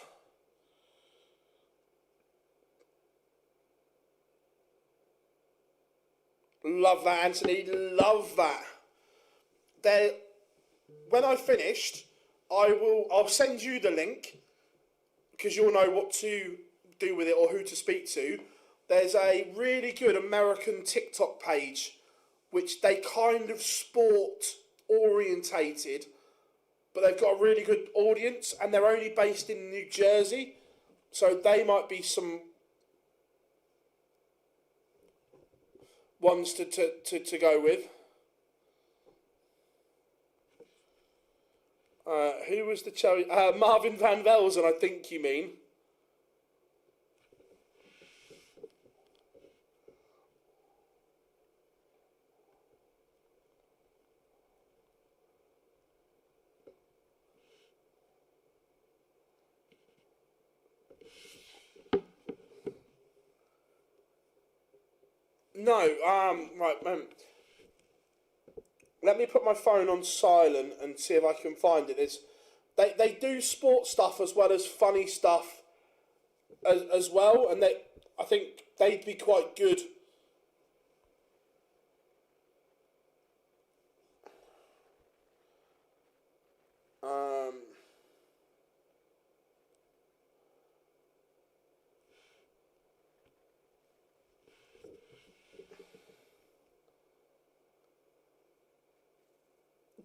Love that, Anthony. Love that. When I finished, I'll send you the link because you'll know what to do with it or who to speak to. There's a really good American TikTok page which they kind of sport orientated, but they've got a really good audience and they're only based in New Jersey, so they might be some ones to go with. Who was the cherry? Marvin Van Velzen, I think you mean. No, right, let me put my phone on silent and see if I can find it. They do sport stuff as well as funny stuff as well, and I think they'd be quite good.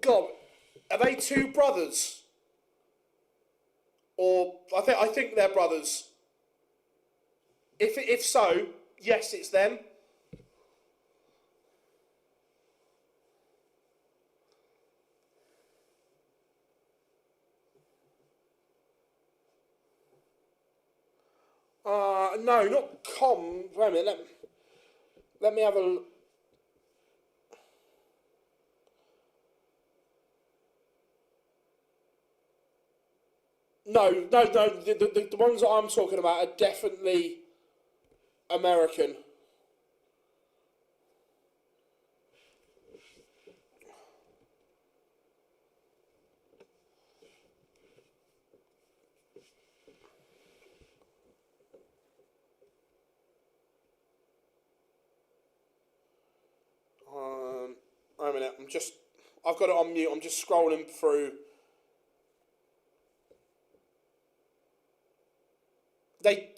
God, are they two brothers? Or I think they're brothers. If so, yes, it's them. No, not com. Wait a minute. Let me have a. No. The ones that I'm talking about are definitely American. Wait a minute. I've got it on mute. I'm just scrolling through. They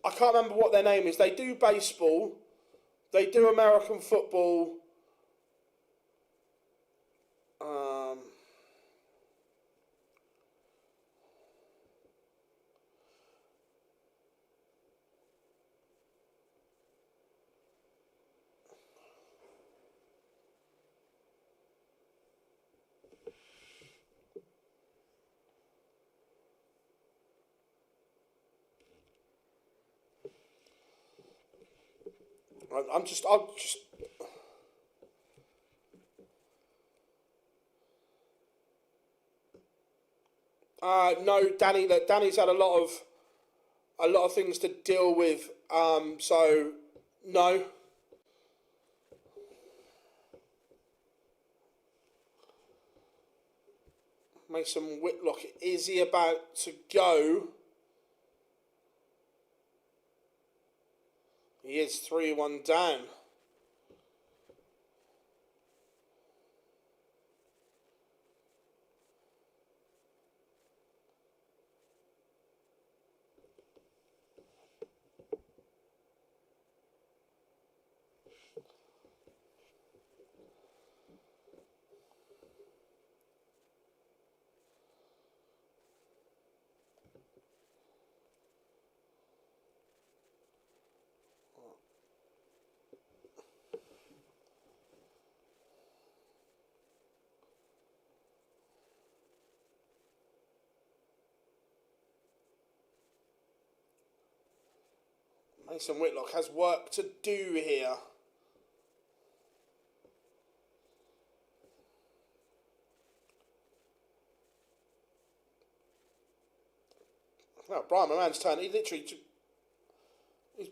I can't remember what their name is. They do baseball. They do American football. I'll just. No, Danny's had a lot of things to deal with. So no. Mason Whitlock, is he about to go? He is 3-1 down. Mason Whitlock has work to do here. Well, Brian Moran's turn. He's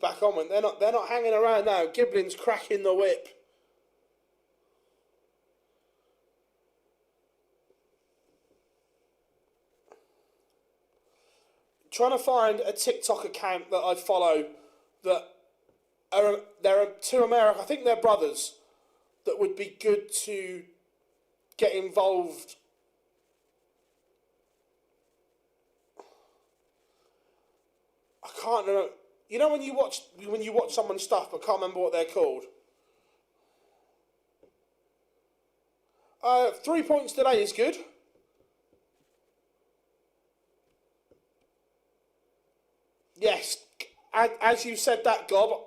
back on. They're not hanging around now. Giblin's cracking the whip. Trying to find a TikTok account that I follow that there are two American, I think they're brothers, that would be good to get involved. I can't remember. You know when you watch someone's stuff, I can't remember what they're called. 3 points today is good. Yes, as you said that, Gob,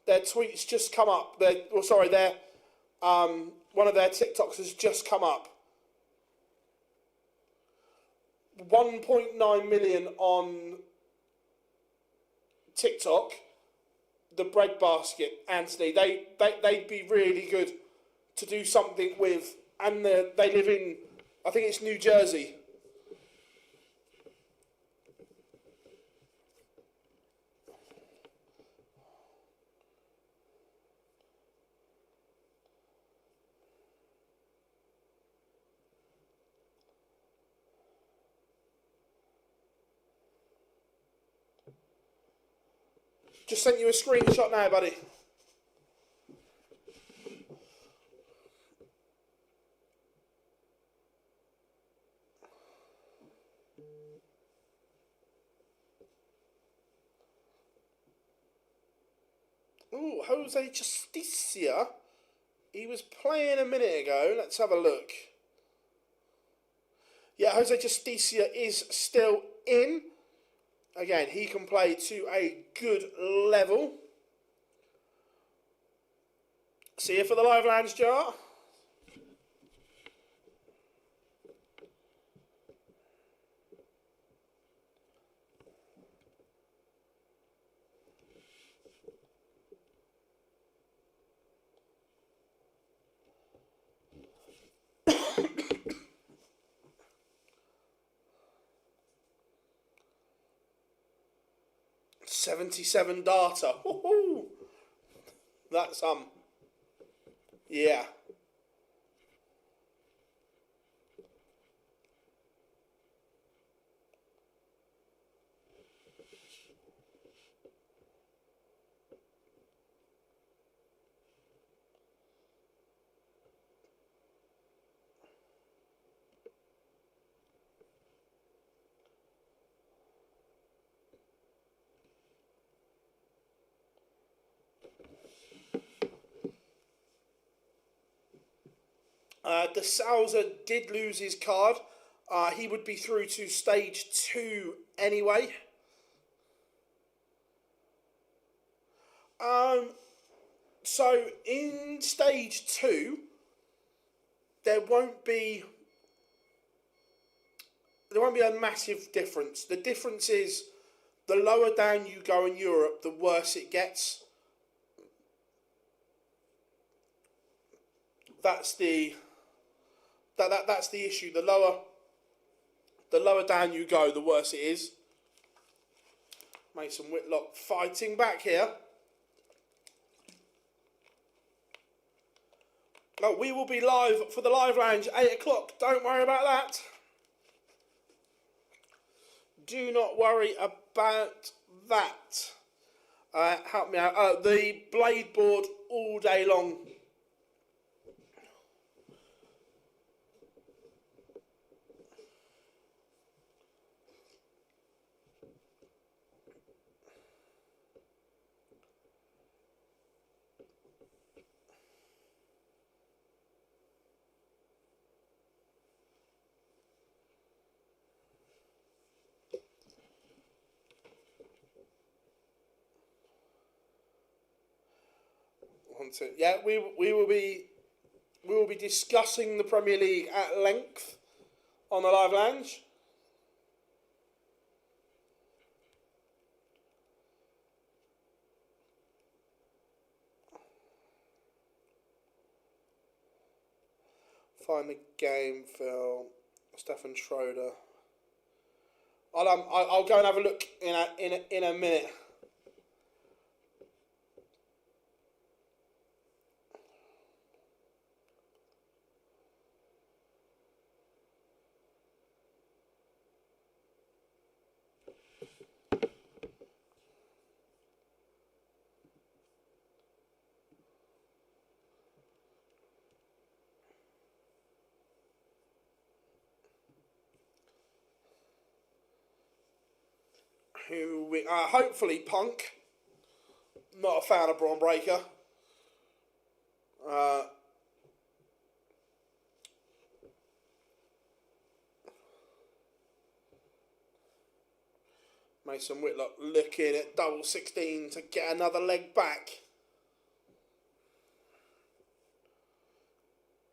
their tweets just come up. One of their TikToks has just come up. 1.9 million on TikTok. The bread basket, Anthony. They'd be really good to do something with, and they live in, I think it's New Jersey. Just sent you a screenshot now, buddy. Ooh, Jose Justicia. He was playing a minute ago. Let's have a look. Yeah, Jose Justicia is still in. Again, he can play to a good level. See you for the live lounge jar. $77 data. Woohoo! That's yeah. De Souza did lose his card. He would be through to stage 2 anyway. So in stage 2, there won't be a massive difference. The difference is the lower down you go in Europe, the worse it gets. That's the issue. The lower down you go, the worse it is. Mason Whitlock fighting back here. Oh, we will be live for the live lounge 8 o'clock. Don't worry about that. Do not worry about that. Help me out. The blade board all day long. Yeah, we will be discussing the Premier League at length on the live lounge. Find the game, Phil. Stefan Schroeder. I'll go and have a look in a minute. Who we hopefully Punk. Not a fan of Braun Breaker. Mason Whitlock looking at double 16 to get another leg back.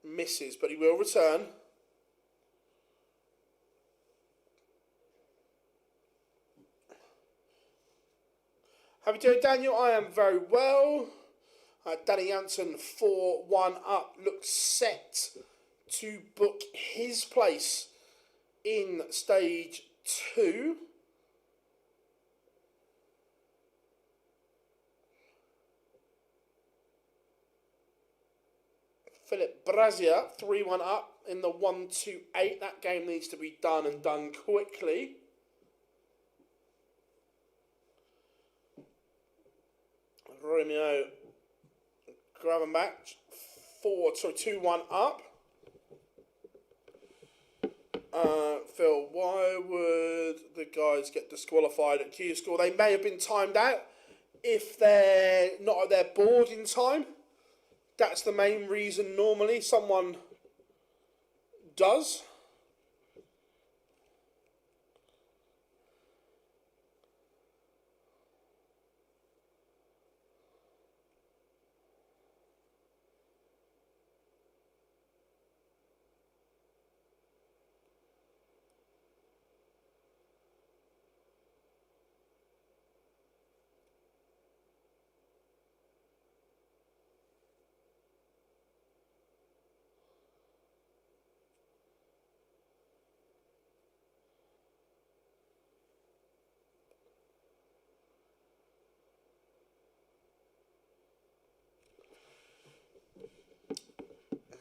Misses, but he will return. How are you doing, Daniel? I am very well. Danny Jansen 4-1 up. Looks set to book his place in stage 2. Philip Brazier 3-1 up in the 1-2-8. That game needs to be done and done quickly. Romeo Gravenbach 2-1 up. Phil, why would the guys get disqualified at Q-School? They may have been timed out if they're not at their board in time. That's the main reason normally someone does.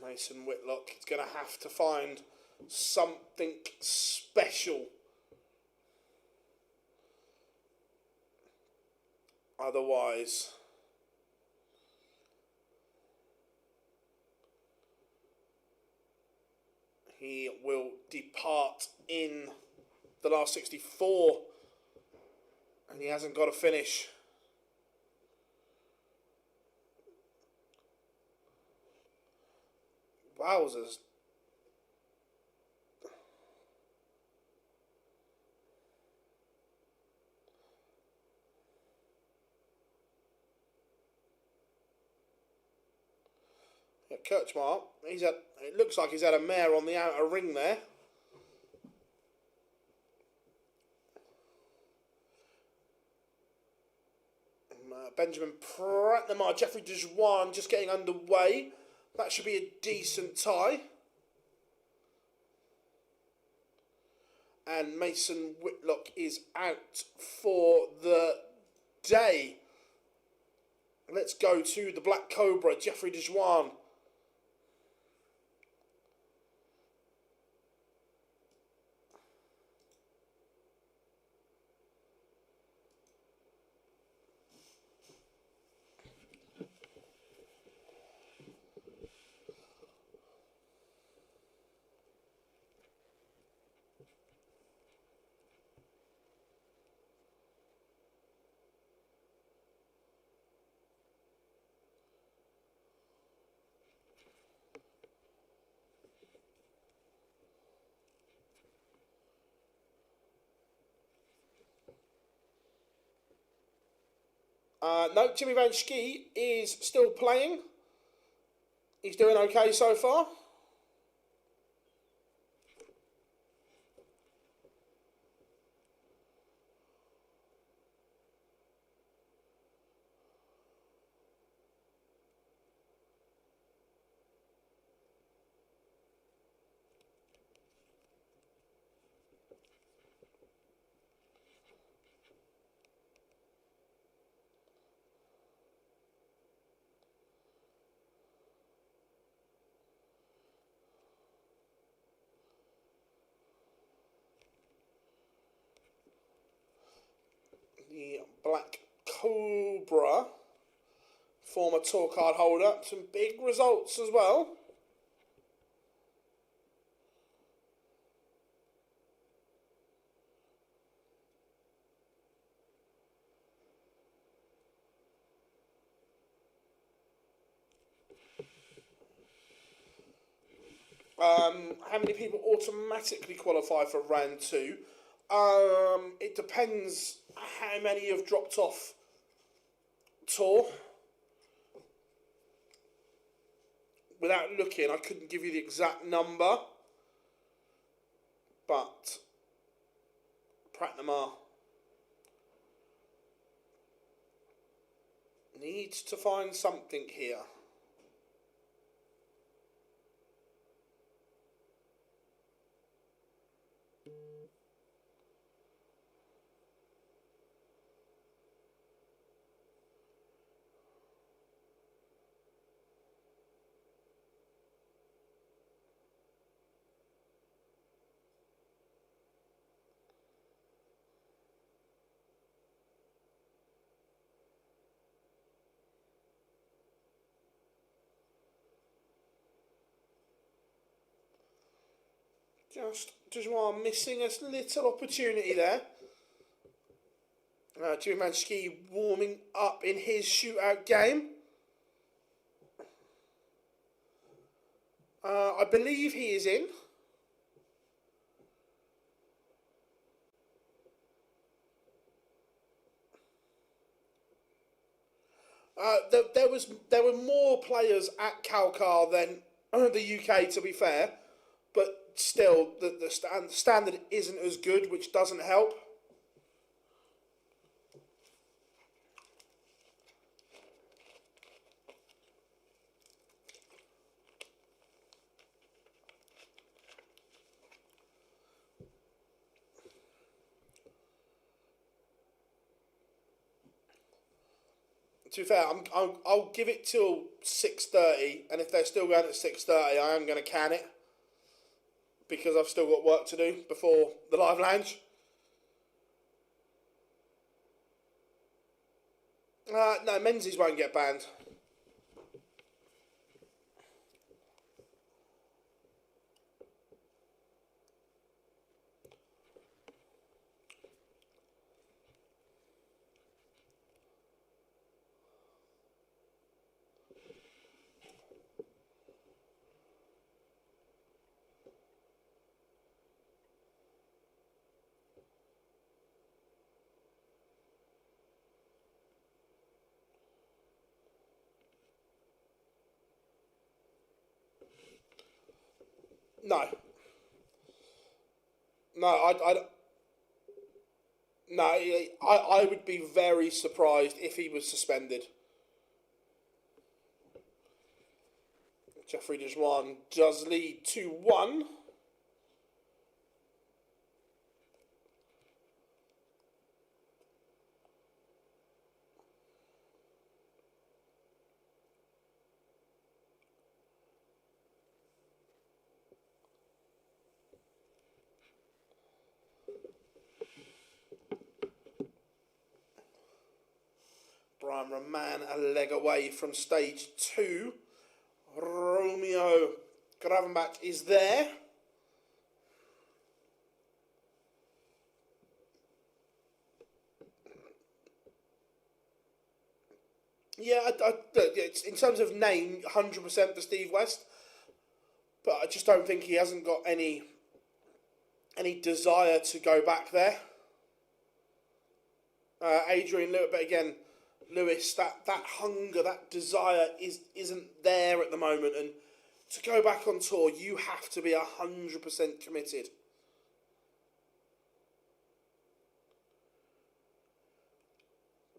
Mason Whitlock is going to have to find something special. Otherwise, he will depart in the last 64 and he hasn't got a finish. Wowzers. Yeah, Kirchmar, it looks like he's had a mare on the outer ring there. Benjamin Pratnamar, Jeffrey Dejuan just getting underway. That should be a decent tie. And Mason Whitlock is out for the day. Let's go to the Black Cobra, Jeffrey Dejuan. No, Jimmy Van Schie is still playing. He's doing okay so far. Black Cobra, former tour card holder. Some big results as well. How many people automatically qualify for round 2? It depends how many have dropped off tour. Without looking, I couldn't give you the exact number, but Pratnamar needs to find something here. Just while missing a little opportunity there. Jimmy Manchski warming up in his shootout game. I believe he is in. There were more players at Calcar than the UK, to be fair, but still the standard isn't as good, which doesn't help. To be fair, I'll give it till 6:30, and if they're still going at 6:30, I am going to can it, because I've still got work to do before the live lounge. No, Menzies won't get banned. No. No, I would be very surprised if he was suspended. Jeffrey Dejuan does lead 2-1. Brian Roman a leg away from stage 2. Romeo Gravenbach is there. Yeah, in terms of name, 100% for Steve West, but I just don't think he hasn't got any desire to go back there. Adrian Lewis, but again, Lewis, that hunger, that desire isn't there at the moment, and to go back on tour, you have to be 100% committed.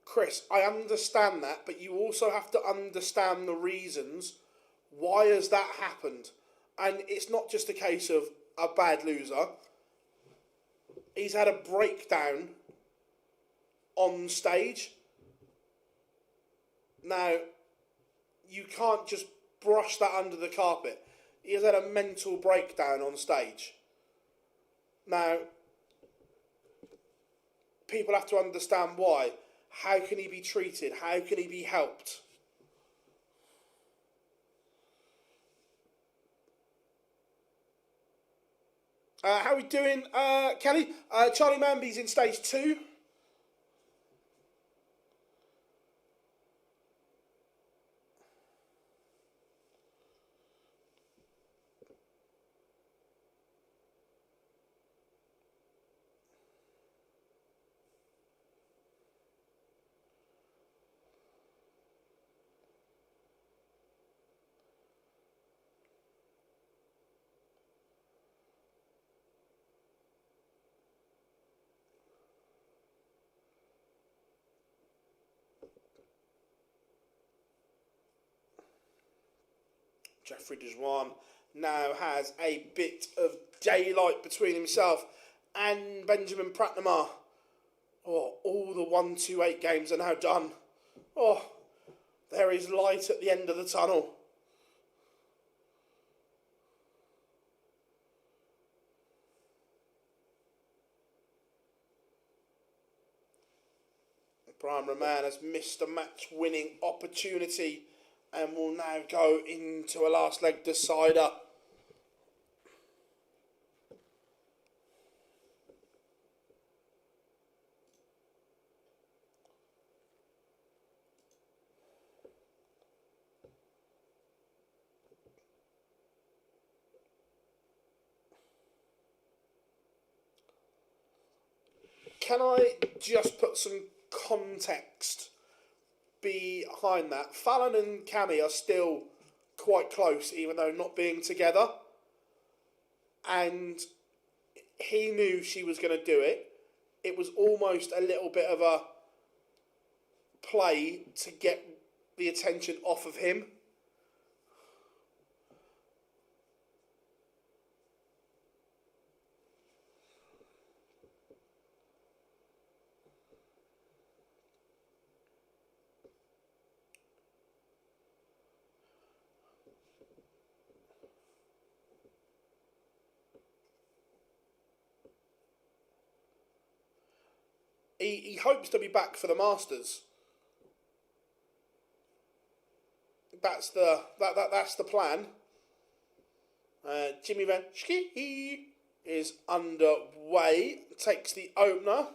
Chris, I understand that, but you also have to understand the reasons. Why has that happened? And it's not just a case of a bad loser. He's had a breakdown on stage. Now, you can't just brush that under the carpet. He has had a mental breakdown on stage. Now, people have to understand why. How can he be treated? How can he be helped? How are we doing, Kelly? Charlie Manby's in stage 2. Jeffrey Dejuan now has a bit of daylight between himself and Benjamin Pratnamar. Oh, all the 1-2-8 games are now done. Oh, there is light at the end of the tunnel. Brian Roman has missed a match-winning opportunity and will now go into a last leg decider. Can I just put some context behind that? Fallon and Cammy are still quite close, even though not being together. And he knew she was going to do it. It was almost a little bit of a play to get the attention off of him. He hopes to be back for the Masters. That's the plan. Jimmy Van Schie is underway. Takes the opener.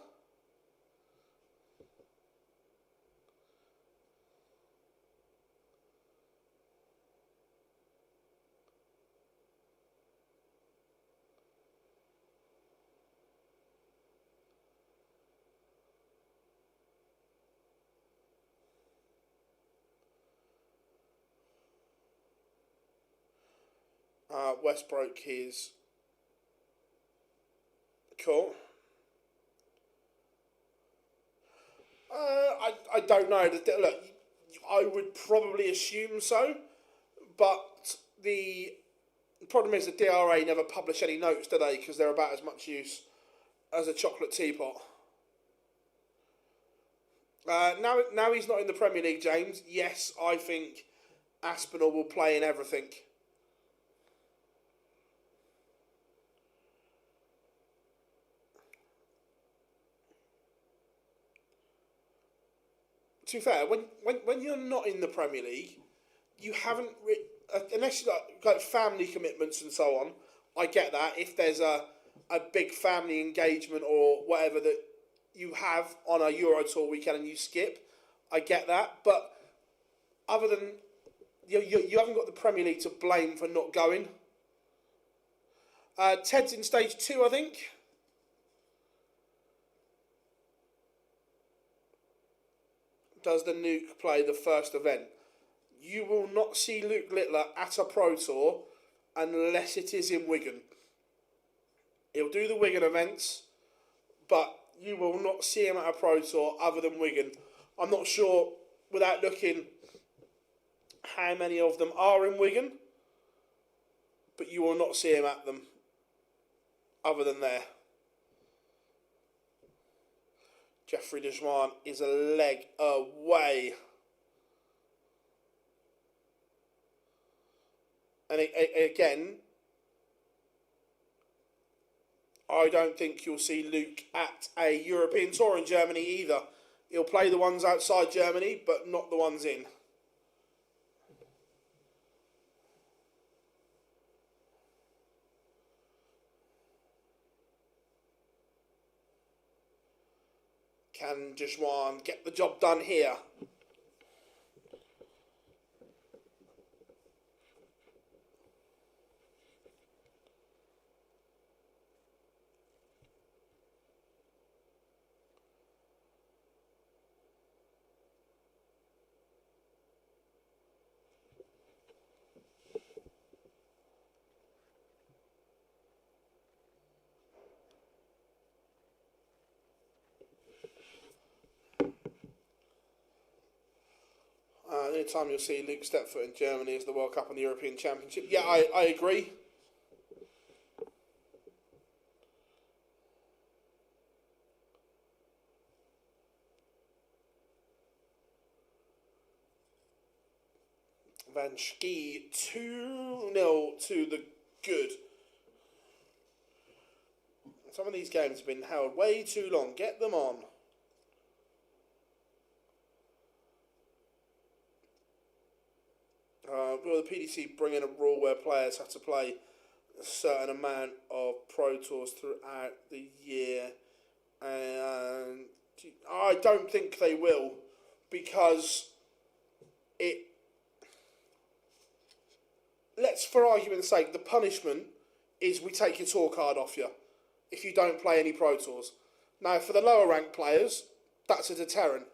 West broke his. Cool. I don't know. Look, I would probably assume so, but the problem is the DRA never publish any notes today because they're about as much use as a chocolate teapot. Now he's not in the Premier League, James. Yes, I think Aspinall will play in everything. To be fair, when you're not in the Premier League, you haven't unless you got family commitments and so on. I get that if there's a big family engagement or whatever that you have on a Euro Tour weekend and you skip, I get that. But other than you haven't got the Premier League to blame for not going. Ted's in stage 2, I think. Does the Nuke play the first event? You will not see Luke Littler at a Pro Tour unless it is in Wigan. He'll do the Wigan events, but you will not see him at a Pro Tour other than Wigan. I'm not sure, without looking, how many of them are in Wigan, but you will not see him at them other than there. Jeffrey Dejuan is a leg away. And again, I don't think you'll see Luke at a European Tour in Germany either. He'll play the ones outside Germany, but not the ones in. Can Juan get the job done here? The only time you'll see Luke step foot in Germany is the World Cup and the European Championship. Yeah, I agree. Van Schie 2-0 to the good. Some of these games have been held way too long. Get them on. Will the PDC bring in a rule where players have to play a certain amount of Pro Tours throughout the year? And I don't think they will, because let's, for argument's sake, the punishment is we take your tour card off you if you don't play any Pro Tours. Now, for the lower ranked players, that's a deterrent.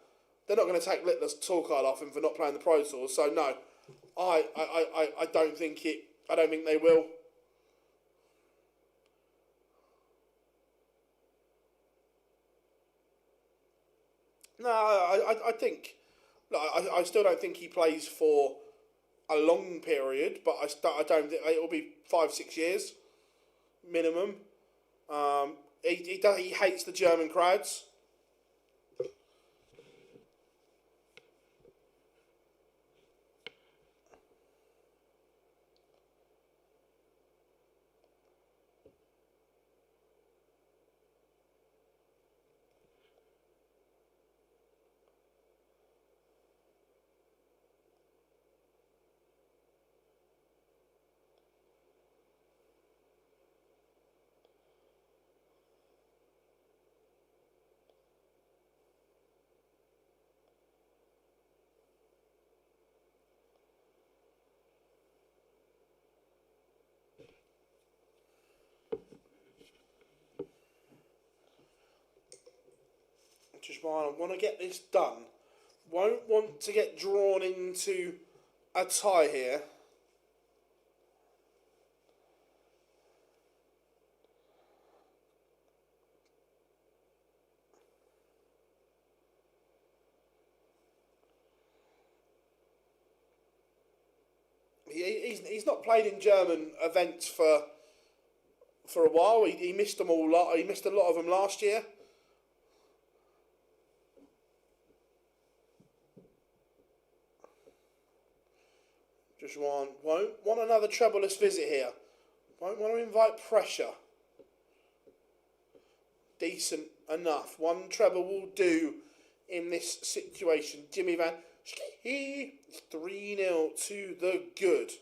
They're not going to take Littler's tour card off him for not playing the Pro Tours. So no, I don't think it. I don't think they will. No, I think. I still don't think he plays for a long period, but I don't think it will be 5-6 years minimum. He hates the German crowds. I want to get this done. Won't want to get drawn into a tie here. He's not played in German events for a while. He missed them all. He missed a lot of them last year. Won't want another trebleless visit here. Won't want to invite pressure. Decent enough. One treble will do in this situation. Jimmy Van Schie 3-0 to the good.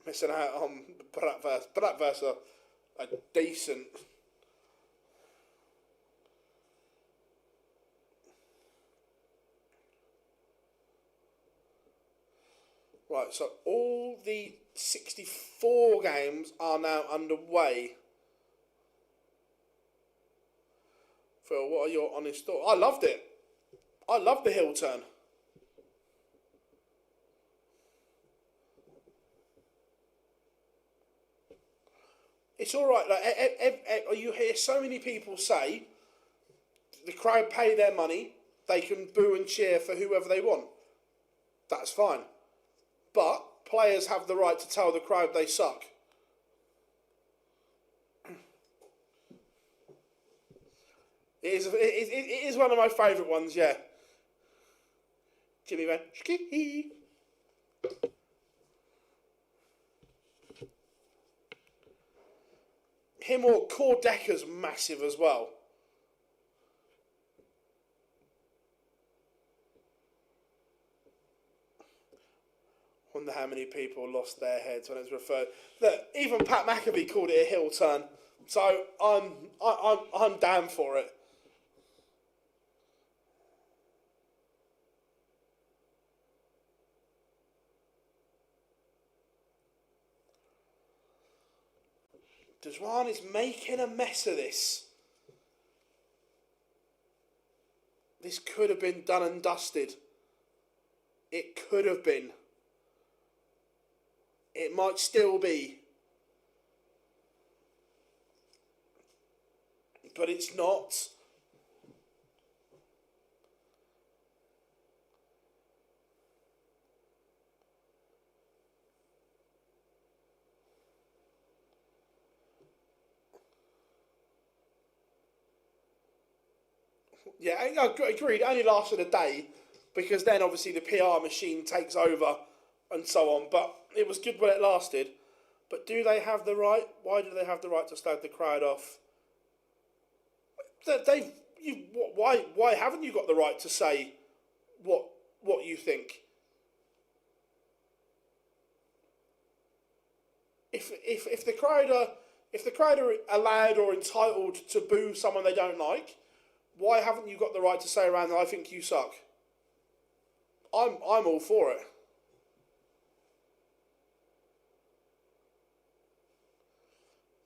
Missing out on Bratwurst, a decent. Right, so all the 64 games are now underway. Phil, what are your honest thoughts? I loved it. I loved the heel turn. It's all right. Like, you hear so many people say the crowd pay their money, they can boo and cheer for whoever they want. That's fine. But players have the right to tell the crowd they suck. It is one of my favourite ones, yeah. Jimmy Van Schie. him or Cordecker's massive as well. Wonder how many people lost their heads when it was referred. Look, even Pat McAfee called it a heel turn, so I'm down for it. Dazwan is making a mess of this. This could have been done and dusted. It could have been. It might still be. But it's not. Yeah, I agreed. It only lasted a day because then obviously the PR machine takes over and so on. But it was good while it lasted. But do they have the right? Why do they have the right to slag the crowd off? Why haven't you got the right to say what you think? If the crowd are allowed or entitled to boo someone they don't like, why haven't you got the right to say around I think you suck? I'm all for it.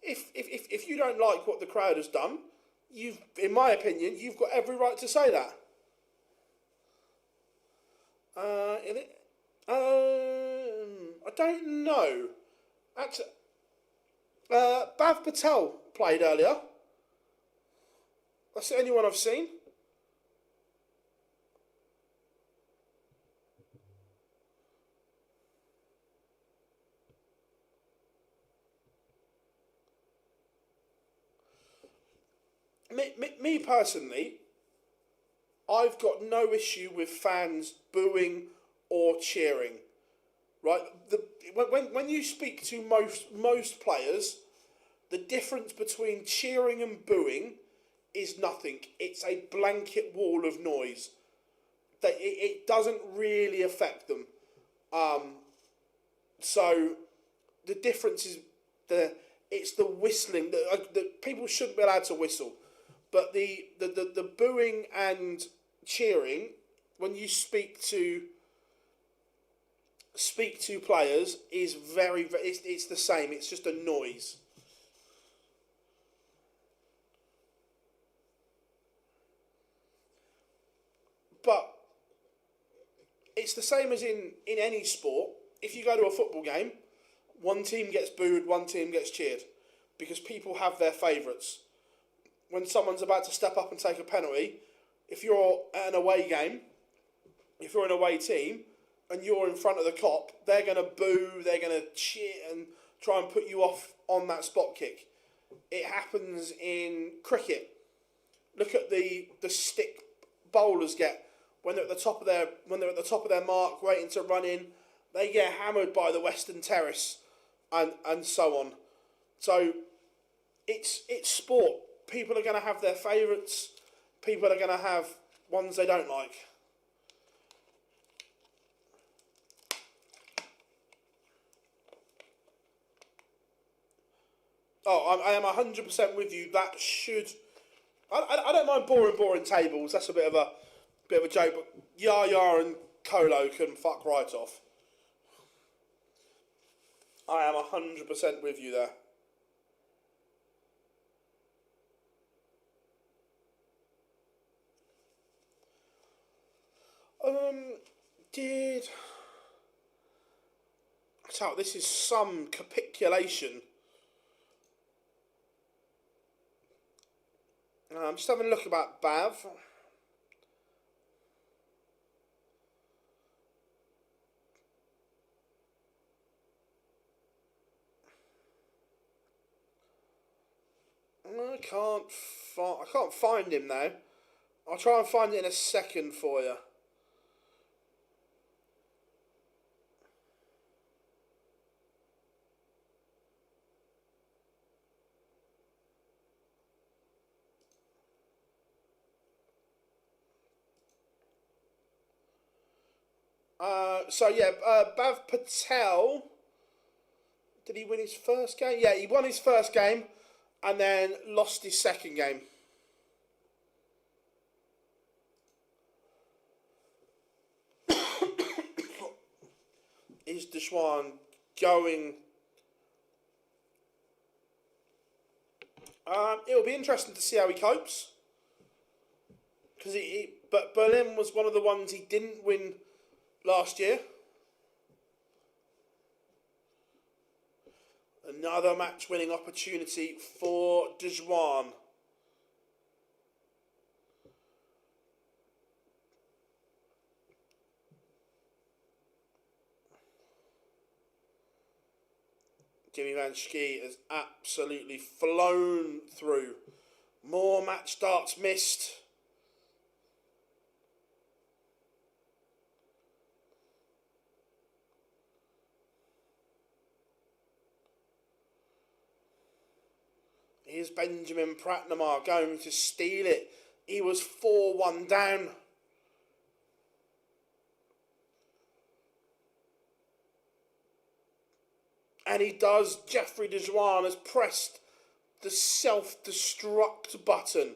If you don't like what the crowd has done, in my opinion, you've got every right to say that. I don't know. Actually, Bhav Patel played earlier. That's the only one I've seen. Me personally, I've got no issue with fans booing or cheering. Right? When you speak to most players, the difference between cheering and booing is nothing. It's a blanket wall of noise. That it doesn't really affect them. So the difference is it's the whistling. The people shouldn't be allowed to whistle, but the booing and cheering when you speak to players is it's the same. It's just a noise. But it's the same as in any sport. If you go to a football game, one team gets booed, one team gets cheered, because people have their favourites. When someone's about to step up and take a penalty, if you're at an away game, if you're an away team, and you're in front of the cop, they're going to boo, they're going to cheer and try and put you off on that spot kick. It happens in cricket. Look at the stick bowlers get when they're at the top of their mark, waiting to run in. They get hammered by the Western Terrace, and so on. So it's sport. People are going to have their favourites. People are going to have ones they don't like. Oh, I am 100% with you. That should. I don't mind boring tables. That's a bit of a joke. But Yaya and Colo can fuck right off. I am 100% with you there. So this is some capitulation. I'm just having a look about Bav. I can't find him now. I'll try and find it in a second for you. Bhav Patel, did he win his first game? Yeah, he won his first game and then lost his second game. Is Deshwan going? It'll be interesting to see how he copes. But Berlin was one of the ones he didn't win last year. Another match-winning opportunity for Deshwan. Jimmy Van Schie has absolutely flown through. More match starts missed. Here's Benjamin Pratnamar going to steal it. He was 4-1 down. And he does. Jeffrey Deshwan has pressed the self-destruct button.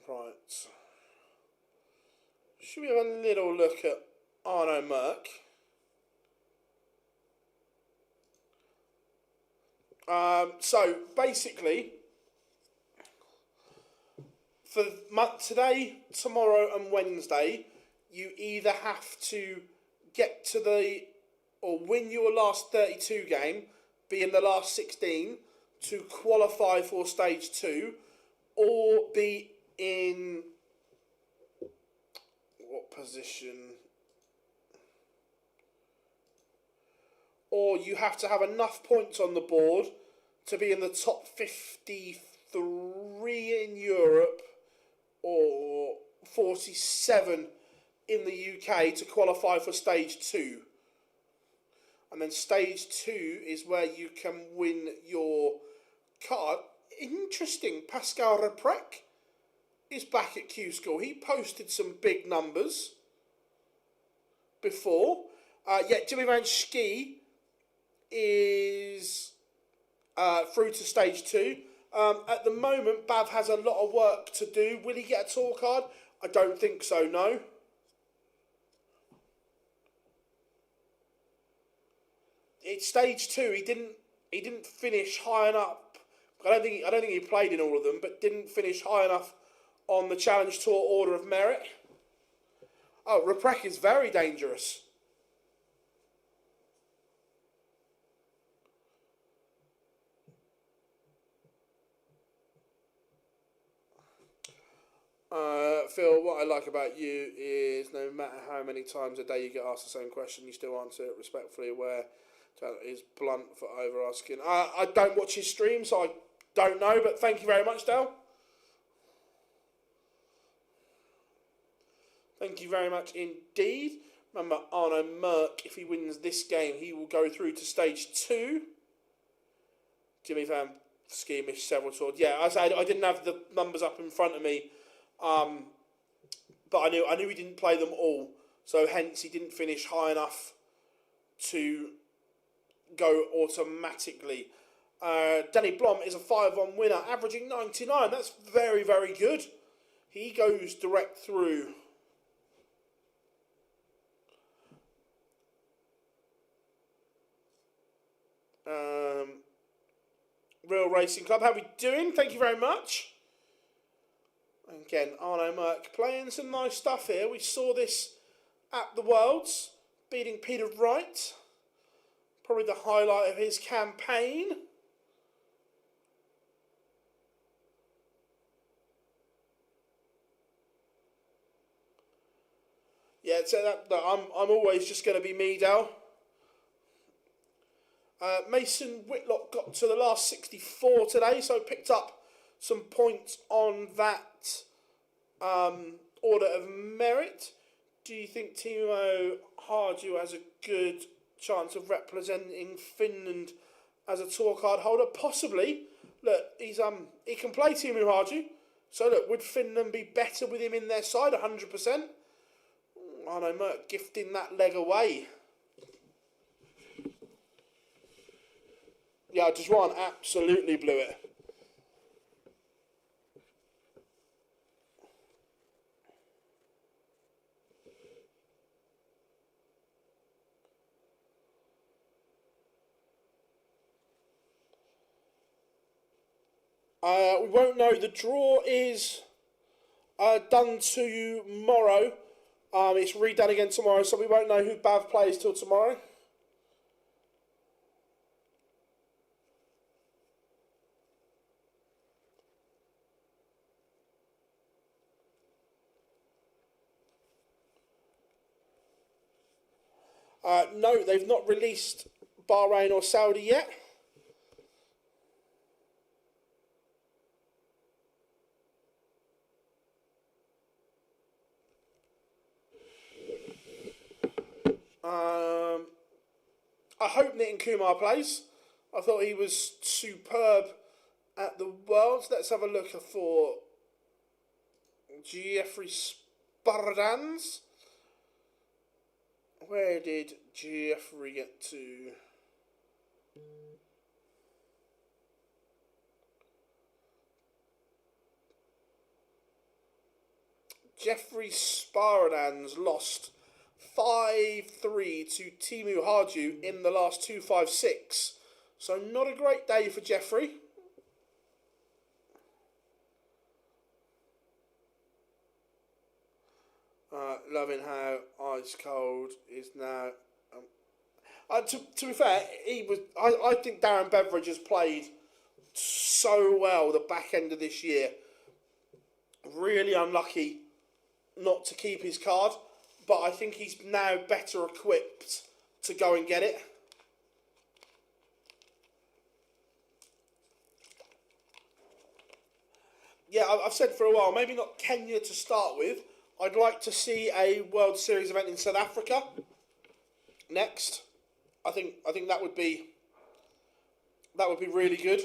Right. Should we have a little look at Arno Merck? So basically, for today, tomorrow and Wednesday, you either have to get to or win your last 32 game, be in the last 16 to qualify for stage 2, or be in what position? Or you have to have enough points on the board to be in the top 53 in Europe or 47 in the UK to qualify for stage 2. And then stage 2 is where you can win your card. Interesting, Pascal Reprec is back at Q-School. He posted some big numbers before. Jimmy Van Schie is through to stage 2. At the moment, Bav has a lot of work to do. Will he get a tour card? I don't think so, no. It's stage 2. He didn't finish high enough. I don't think he played in all of them, but didn't finish high enough on the Challenge Tour Order of Merit. Oh, Reprec is very dangerous. Phil, what I like about you is no matter how many times a day you get asked the same question, you still answer it respectfully, where is blunt for over asking. I don't watch his stream, so I don't know, but thank you very much, Dale. Thank you very much indeed. Remember, Arno Merck, if he wins this game, he will go through to stage 2. Jimmy Van Schie missed several swords. Yeah, I didn't have the numbers up in front of me, but I knew he didn't play them all, so hence he didn't finish high enough to go automatically. Danny Blom is a 5-1 winner, averaging 99. That's very, very good. He goes direct through. Real Racing Club, how are we doing? Thank you very much. Again, Arno Merck playing some nice stuff here. We saw this at the Worlds, beating Peter Wright. Probably the highlight of his campaign. Yeah, so I'm always just going to be me, Dal. Mason Whitlock got to the last 64 today, so picked up some points on that order of merit. Do you think Timo Harju has a good chance of representing Finland as a tour card holder? Possibly. look, he can play Timu Haju. So look, would Finland be better with him in their side? 100%. I know, Merck gifting that leg away. Yeah, Dejuan absolutely blew it. We won't know. The draw is done tomorrow. It's redone again tomorrow, so we won't know who Bav plays till tomorrow. No, they've not released Bahrain or Saudi yet. I hope Nitin Kumar plays. I thought he was superb at the Worlds. Let's have a look for Jeffrey Spardans. Where did Jeffrey get to? Jeffrey Spardans lost 5-3 to Timu Haju in the last 2-5-6. So not a great day for Jeffrey. Loving how ice cold is now. To be fair, he was. I think Darren Beveridge has played so well the back end of this year. Really unlucky not to keep his card, but I think he's now better equipped to go and get it. Yeah, I've said for a while, maybe not Kenya to start with. I'd like to see a World Series event in South Africa next. I think that would be really good.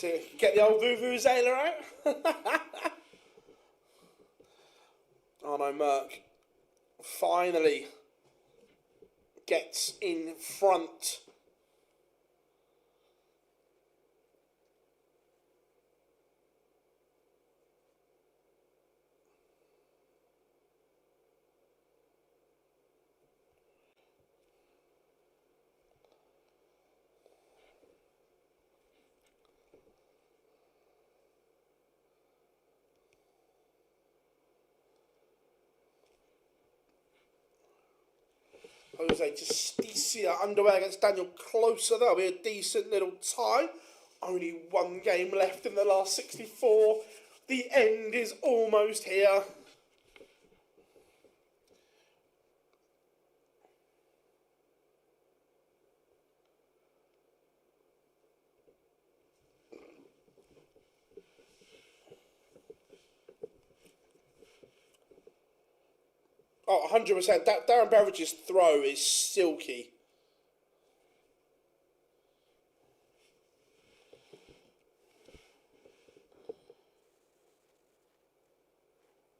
To get the old Vuvuzela out. Oh no, Merck finally gets in front. Jose Justicia underway against Daniel Closer. That'll be a decent little tie. Only one game left in the last 64. The end is almost here. Oh, 100%. Darren Beveridge's throw is silky.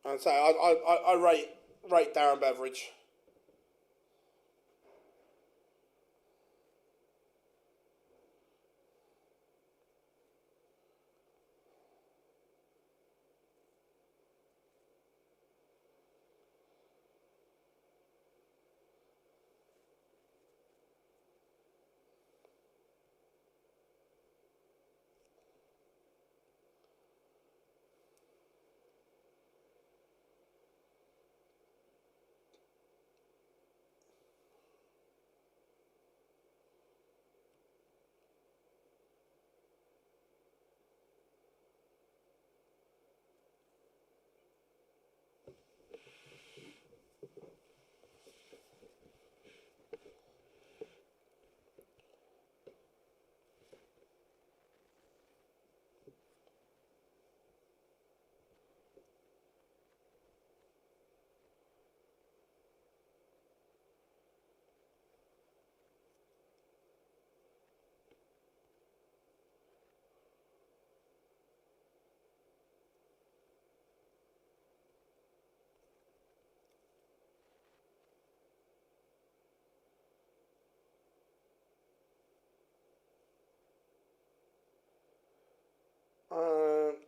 And so I rate Darren Beveridge.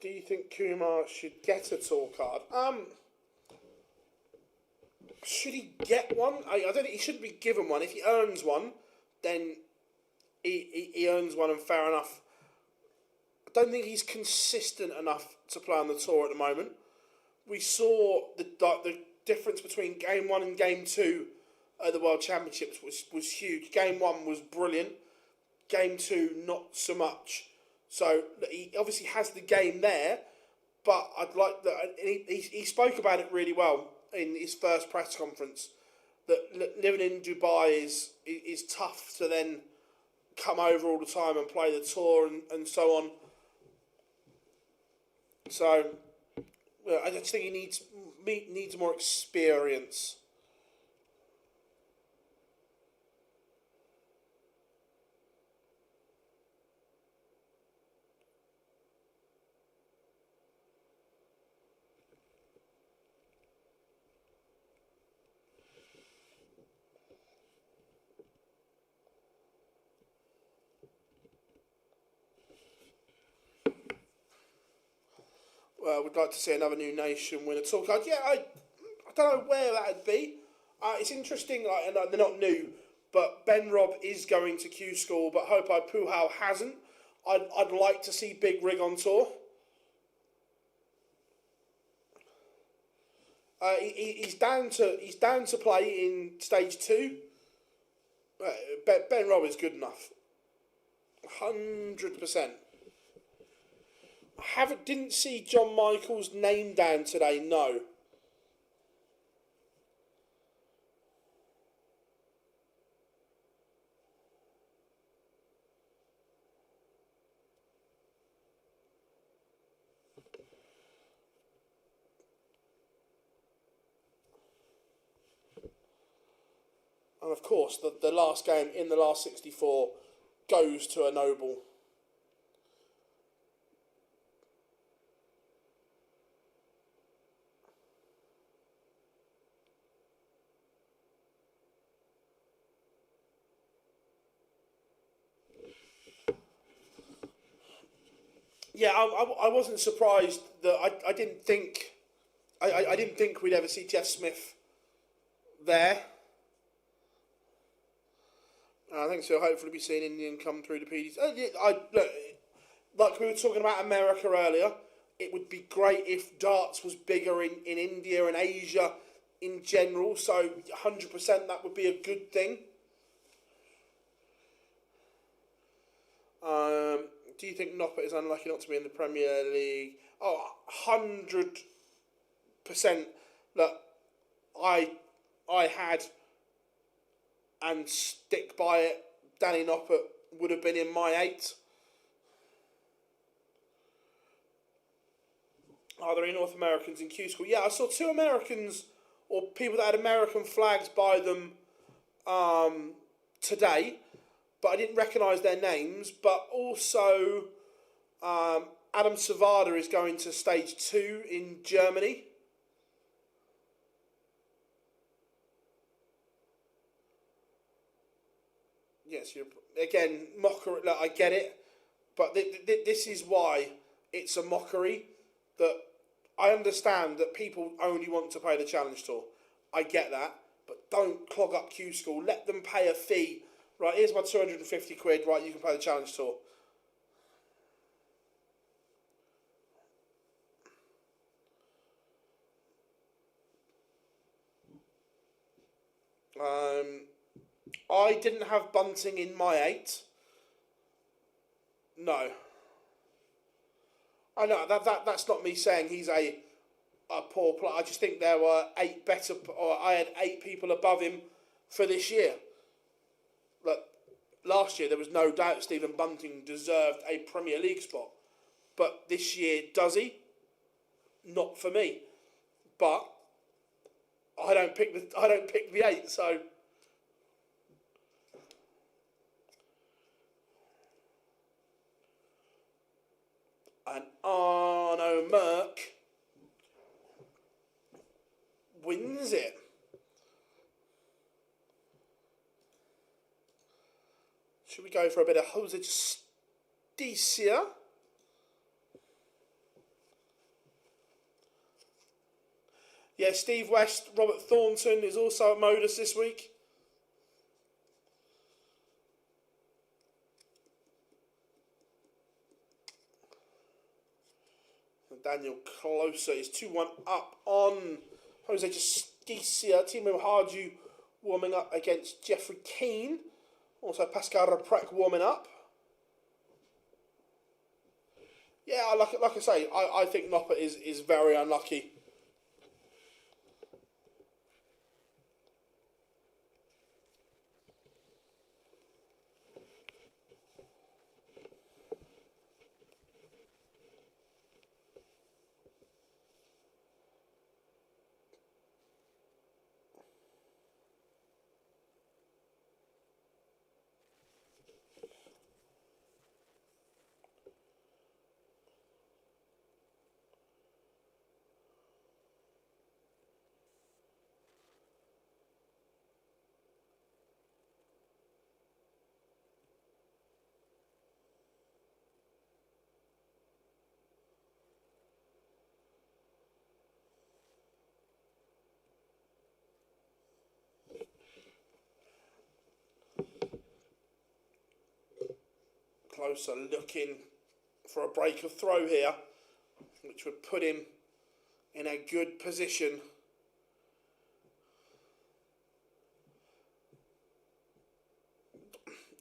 Do you think Kumar should get a tour card? Should he get one? I don't think he should be given one. If he earns one, then he earns one, and fair enough. I don't think he's consistent enough to play on the tour at the moment. We saw the difference between Game 1 and Game 2 at the World Championships was huge. Game 1 was brilliant. Game 2, not so much. So he obviously has the game there, but I'd like that. He spoke about it really well in his first press conference. That living in Dubai is tough to then come over all the time and play the tour and so on. So I just think he needs more experience. Would like to see another new nation win a tour card. Yeah, I don't know where that'd be. It's interesting. Like, and they're not new, but Ben Robb is going to Q-School, but Hopai Puhal hasn't. I'd like to see Big Rig on tour. He's down to play in stage 2. Ben Robb is good enough. 100%. Didn't see John Michael's name down today, no. And of course, the last game in the last 64 goes to a Noble. Yeah, I wasn't surprised that I didn't think I didn't think we'd ever see Jeff Smith there. I think so. Hopefully, be seeing Indian come through the PDC. Look, like we were talking about America earlier, it would be great if darts was bigger in India and Asia in general. So 100% that would be a good thing. Do you think Noppert is unlucky not to be in the Premier League? Oh, 100%. Look, I had, and stick by it, Danny Noppert would have been in my 8. Are there any North Americans in Q-School? Yeah, I saw 2 Americans, or people that had American flags by them today, but I didn't recognise their names. But also, Adam Savada is going to stage 2 in Germany. Yes, again, mockery. Look, I get it, but this is why it's a mockery. That I understand that people only want to play the Challenge Tour. I get that, but don't clog up Q-School. Let them pay a fee. Right, here's my 250 quid. Right, you can play the Challenge Tour. I didn't have Bunting in my 8. No. I know that's not me saying he's a poor player. I just think there were 8 better, or I had 8 people above him for this year. Look, last year there was no doubt Stephen Bunting deserved a Premier League spot, but this year does he? Not for me. But I don't pick the 8, so. And Arno Merck wins it. Should we go for a bit of Jose Justicia? Yeah, Steve West, Robert Thornton is also at MODUS this week. Daniel Closer is 2-1 up on Jose Justicia. Timo Harju warming up against Jeffrey Keane. Also Pascal Reprek warming up. Yeah, like I say, I think Noppert is very unlucky. Closer looking for a break of throw here, which would put him in a good position.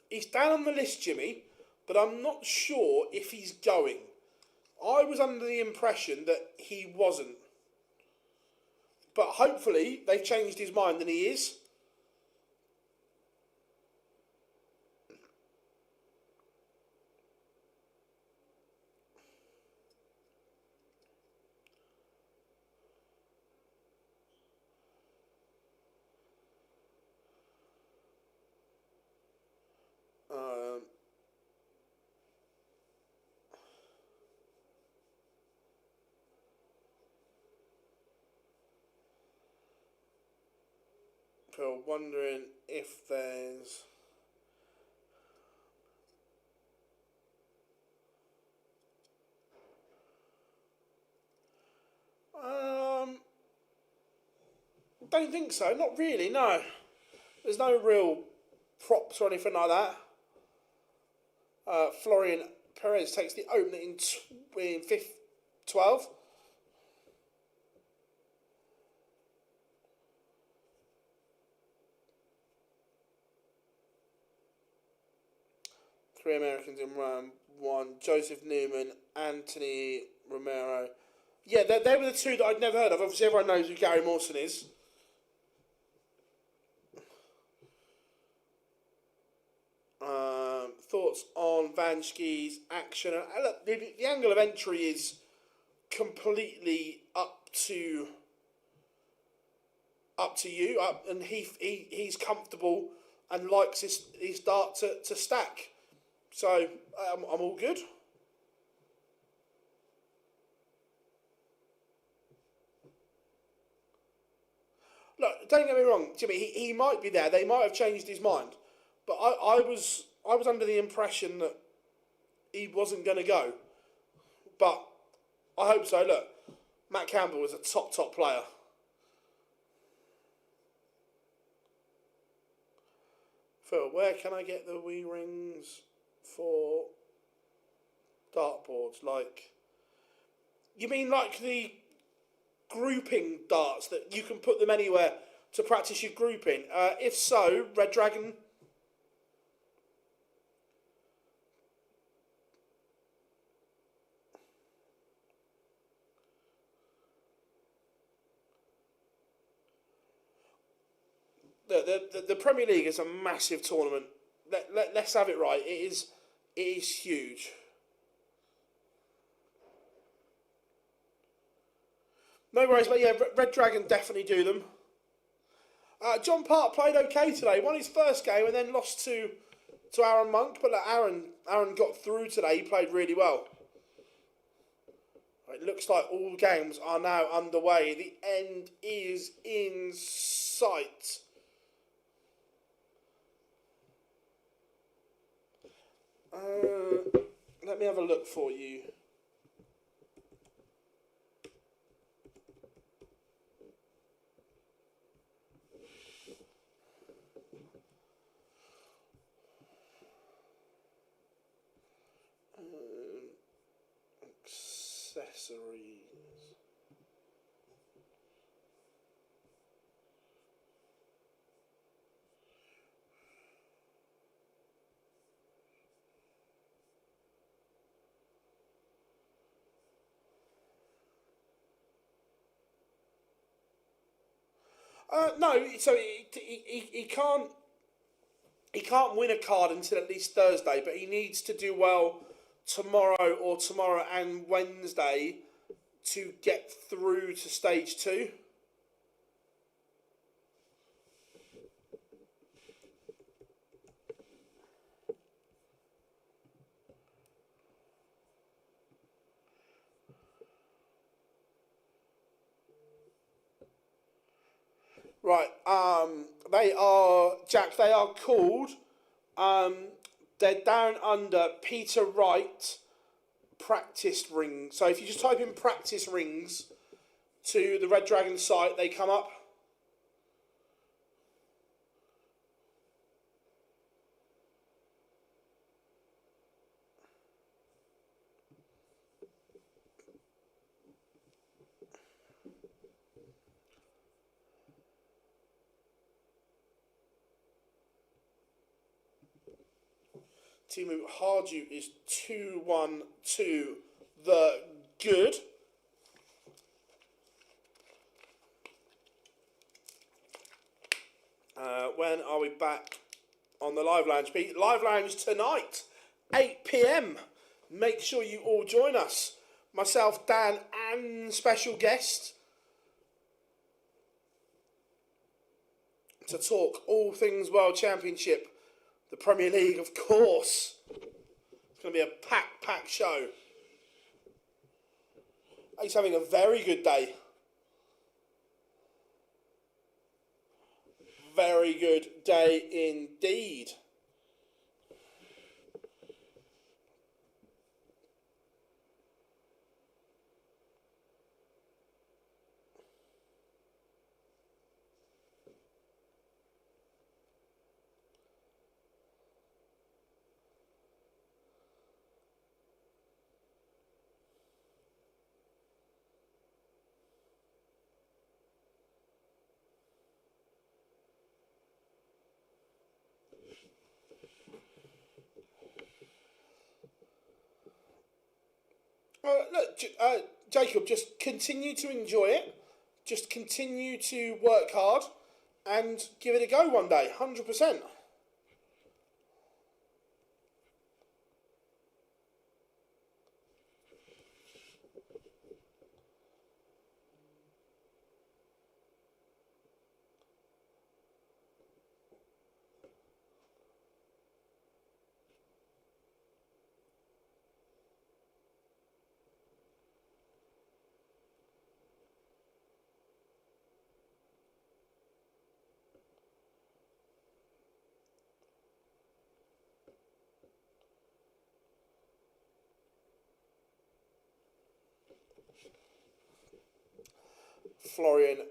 He's down on the list, Jimmy, but I'm not sure if he's going. I was under the impression that he wasn't. But hopefully they've changed his mind and he is. So wondering if there's don't think so, not really, no. There's no real props or anything like that. Florian Perez takes the opener in 12. Three Americans in round one. Joseph Newman, Anthony Romero. Yeah, they were the two that I'd never heard of. Obviously, everyone knows who Gary Mawson is. Thoughts on Vanski's action? Look, the angle of entry is completely up to you, and he's comfortable and likes his dart to stack. So I'm all good. Look, don't get me wrong, Jimmy. He might be there. They might have changed his mind, but I was under the impression that he wasn't going to go. But I hope so. Look, Matt Campbell was a top player. Phil, where can I get the Wii rings for dartboards? Like, you mean like the grouping darts that you can put them anywhere to practice your grouping? If so, Red Dragon. The Premier League is a massive tournament. Let's have it right. It is huge. No worries, but yeah, Red Dragon definitely do them. John Park played okay today. Won his first game and then lost to Aaron Monk. But Aaron got through today. He played really well. It looks like all games are now underway. The end is in sight. Let me have a look for you. accessories. No, so he can't. He can't win a card until at least Thursday, but he needs to do well tomorrow and Wednesday to get through to stage 2. Right, they are, Jack, they are called, they're down under Peter Wright practice rings. So if you just type in practice rings to the Red Dragon site, they come up. Timu Hardew is 2-1 to the good. When are we back on the Live Lounge? Live Lounge tonight, 8 p.m. Make sure you all join us. Myself, Dan, and special guest to talk all things World Championship. The Premier League, of course. It's going to be a packed show. He's having a very good day. Very good day indeed. Look, Jacob, just continue to enjoy it. Just continue to work hard and give it a go one day, 100%. Florian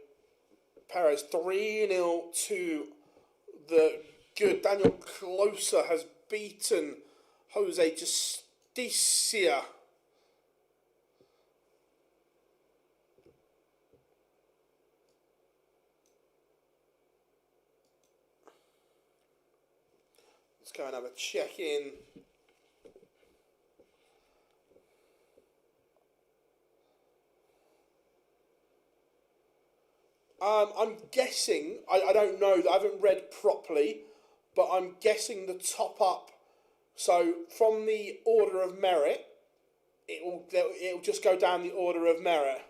Perez 3-0 to the good. Daniel Closer has beaten Jose Justicia. Let's go and have a check-in. I'm guessing, I don't know, I haven't read properly, but I'm guessing the top up, so from the order of merit, it'll just go down the order of merit.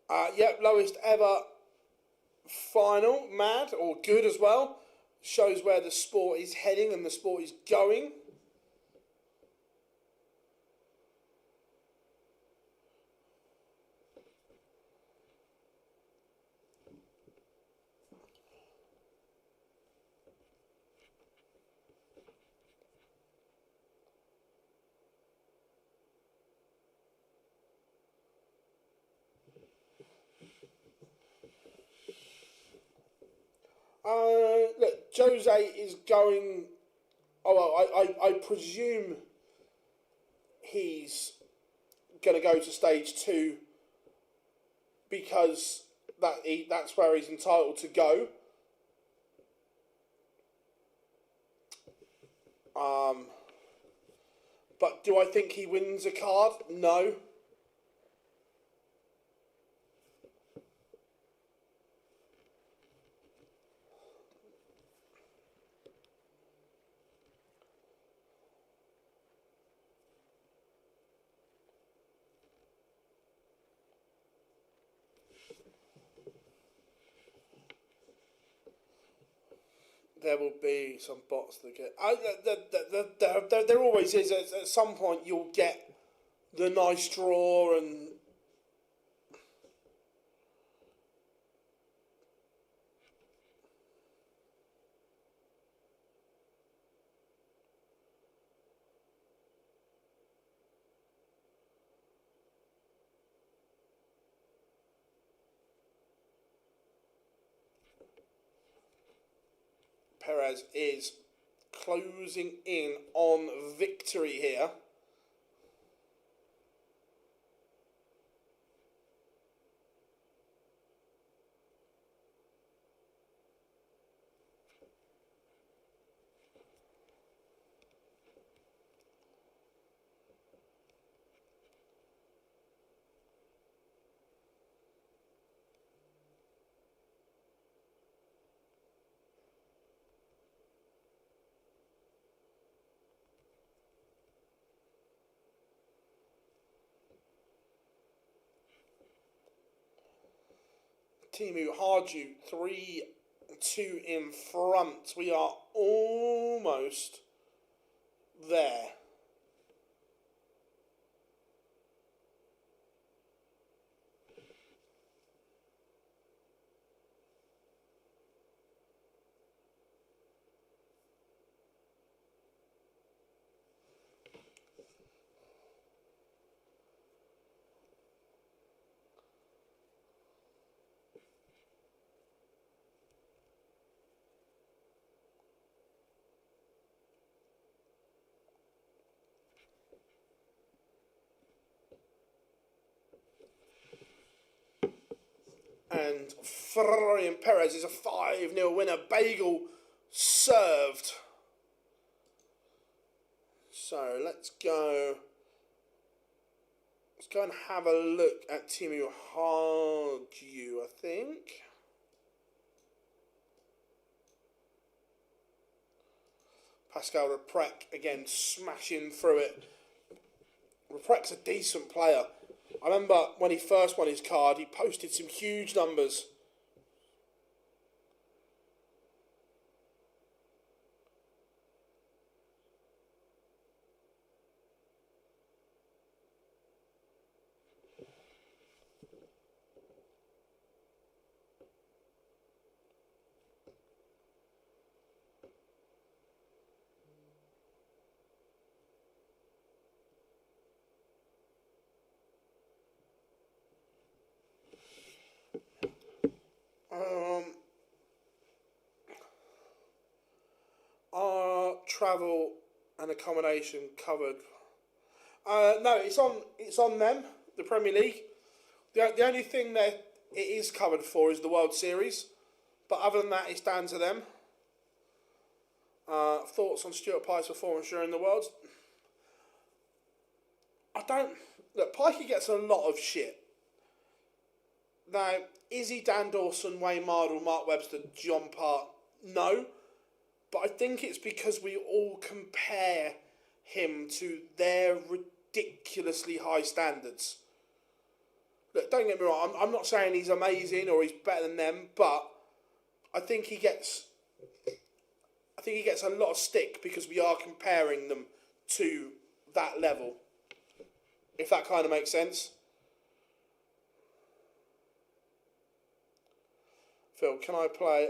Yep, lowest ever final, mad or good as well. Shows where the sport is heading and the sport is going. Look, Jose is going. Oh, well, I presume he's going to go to stage 2 because that's where he's entitled to go. But do I think he wins a card? No. There will be some bots that get. There always is. At some point, you'll get the nice draw, and Perez is closing in on victory here. Timu Harju 3-2 in front. We are almost there. And Florian Perez is a 5-0 winner. Bagel served. So let's go. Let's go and have a look at Timu Harju, I think. Pascal Reprek again smashing through it. Reprek's a decent player. I remember when he first won his card, he posted some huge numbers. Are travel and accommodation covered? No, it's on them, the Premier League. The only thing that it is covered for is the World Series, but other than that, it's down to them. Thoughts on Stuart Pye's performance during the Worlds? Look, Pikey gets a lot of shit. Now, is he Dan Dawson, Wayne Mardle, Mark Webster, John Part? No. But I think it's because we all compare him to their ridiculously high standards. look, don't get me wrong, I'm not saying he's amazing or he's better than them, but I think he gets a lot of stick because we are comparing them to that level. If that kind of makes sense. Phil, can I play?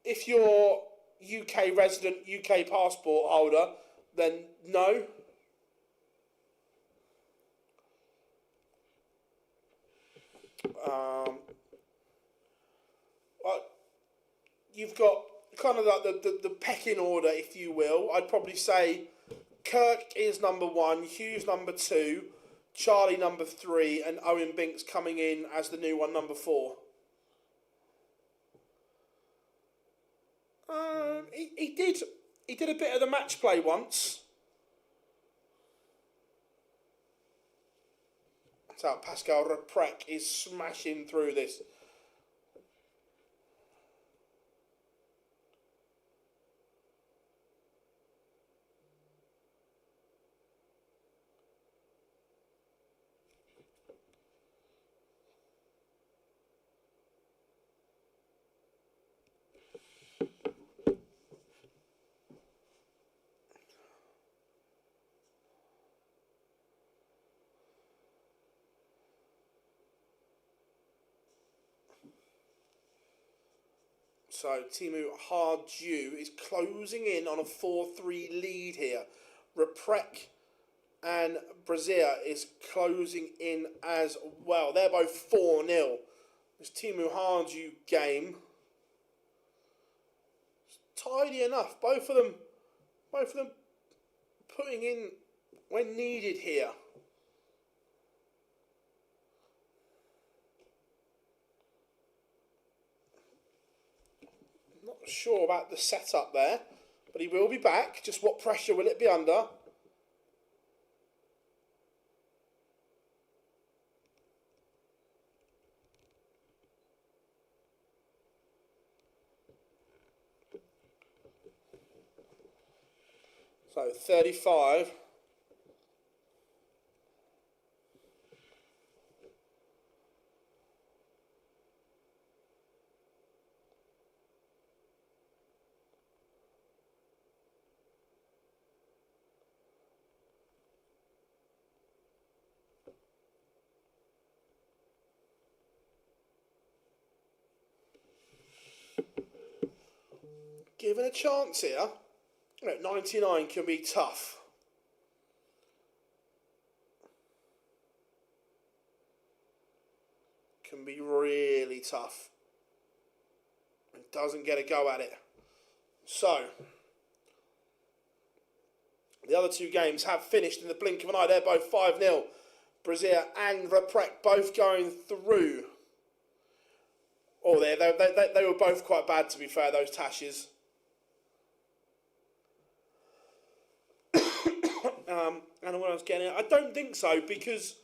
If you're UK resident, UK passport holder, then no. You've got kind of like the pecking order, if you will. I'd probably say Kirk is number 1, Hughes number 2, Charlie number 3, and Owen Binks coming in as the new one, number 4. He did a bit of the match play once. So Pascal Reprec is smashing through this. So Timu Harju is closing in on a 4-3 lead here. Reprec and Brazier is closing in as well. They're both 4-0. This Timu Harju game, tidy enough. Both of them putting in when needed here. Not sure about the setup there, but he will be back. Just what pressure will it be under? So 35. Given a chance here, 99 can be tough. Can be really tough. It doesn't get a go at it. So, the other two games have finished in the blink of an eye. They're both 5-0. Brazier and Reprec both going through. Oh, they were both quite bad, to be fair, those Tashes. And what I was getting at, I don't think so, because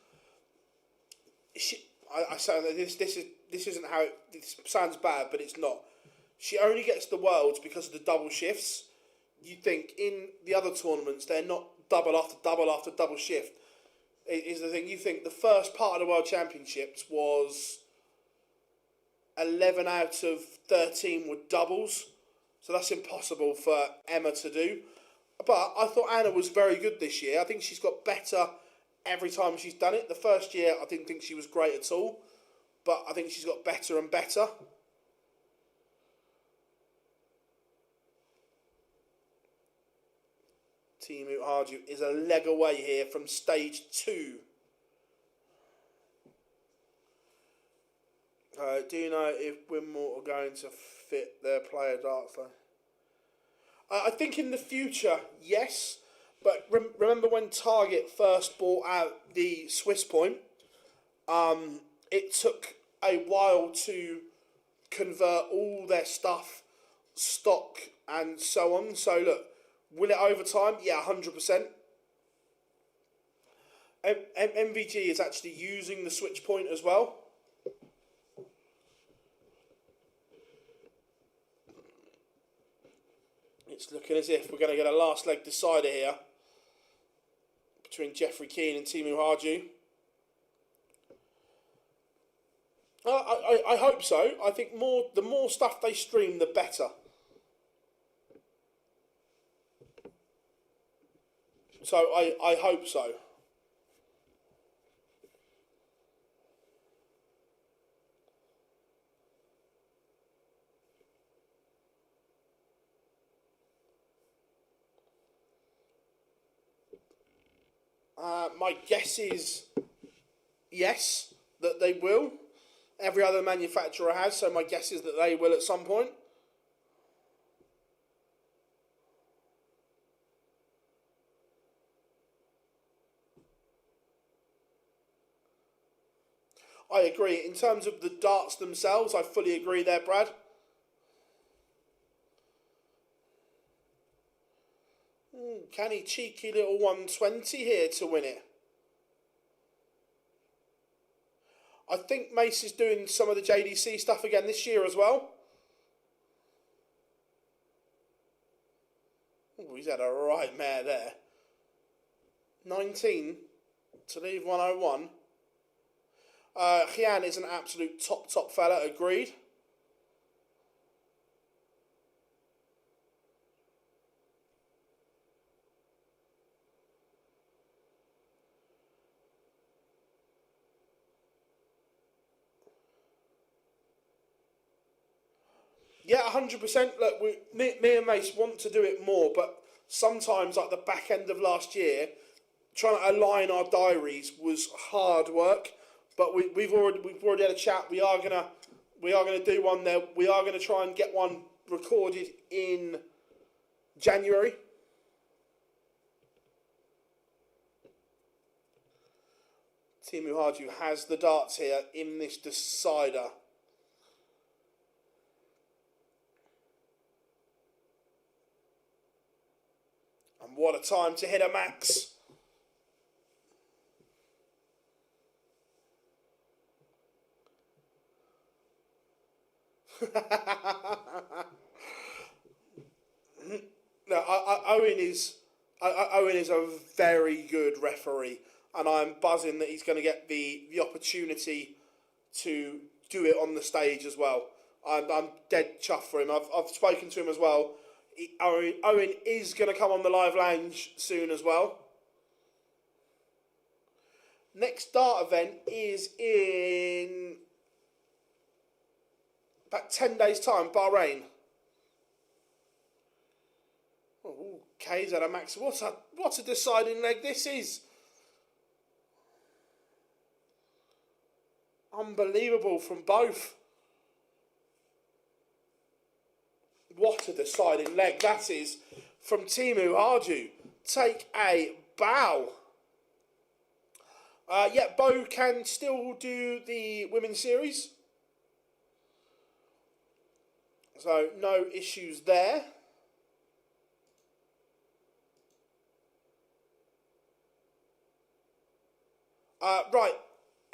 I say this isn't how it sounds bad, but it's not. She only gets the Worlds because of the double shifts. You think in the other tournaments they're not double after double after double shift. Is the thing. You think the first part of the World Championships was 11 out of 13 were doubles, so that's impossible for Emma to do. But I thought Anna was very good this year. I think she's got better every time she's done it. The first year I didn't think she was great at all, but I think she's got better and better. Timu Harju is a leg away here from stage 2. Do you know if Winmore are going to fit their player darts though? I think in the future, yes. But remember when Target first bought out the Swiss Point? It took a while to convert all their stuff, stock, and so on. So look, will it over time? Yeah, 100%. MVG is actually using the switch point as well. It's looking as if we're going to get a last leg decider here between Jeffrey Keane and Timu Harju. I hope so. I think the more stuff they stream, the better. So I hope so. My guess is yes, that they will. Every other manufacturer has, so my guess is that they will at some point. I agree. In terms of the darts themselves, I fully agree there, Brad. Can he cheeky little 120 here to win it? I think Mace is doing some of the JDC stuff again this year as well. Ooh, he's had a right mare there. 19 to leave 101. Jian is an absolute top fella, agreed. Yeah, 100%. Look, me and Mace want to do it more, but sometimes, like the back end of last year, trying to align our diaries was hard work. But we've already had a chat. We are gonna do one there. We are gonna try and get one recorded in January. Timu Harju has the darts here in this decider. And what a time to hit a max. No, Owen is a very good referee, and I'm buzzing that he's going to get the opportunity to do it on the stage as well. I'm dead chuffed for him. I've spoken to him as well. Owen is going to come on the live lounge soon as well. Next dart event is in about 10 days' time, Bahrain. Oh, K's at a max. What a deciding leg this is. Unbelievable from both. What a deciding leg that is from Timu Harju. Take a bow. Yeah, Bo can still do the women's series. So no issues there. Right,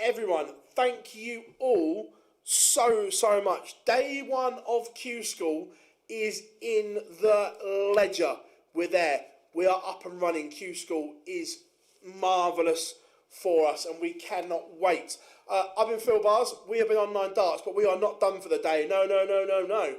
everyone, thank you all so much. Day one of Q-School is in the ledger. We're there. We are up and running. Q-School is marvellous for us, and we cannot wait. I've been Phil Bars. We have been on 9 Darts, but we are not done for the day. No.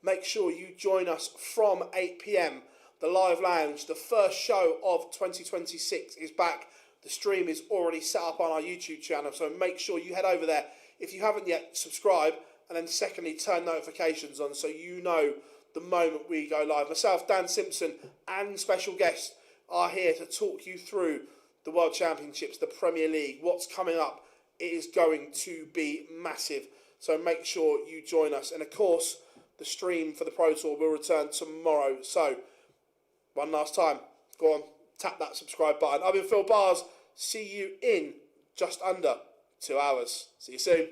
Make sure you join us from 8 p.m. The live lounge, the first show of 2026 is back. The stream is already set up on our YouTube channel, so make sure you head over there. If you haven't yet, subscribe, and then secondly, turn notifications on so you know the moment we go live. Myself, Dan Simpson, and special guests are here to talk you through the World Championships, the Premier League, what's coming up. It is going to be massive, so make sure you join us. And of course, the stream for the Pro Tour will return tomorrow. So, one last time, go on, tap that subscribe button. I've been Phil Bars. See you in just under 2 hours. See you soon.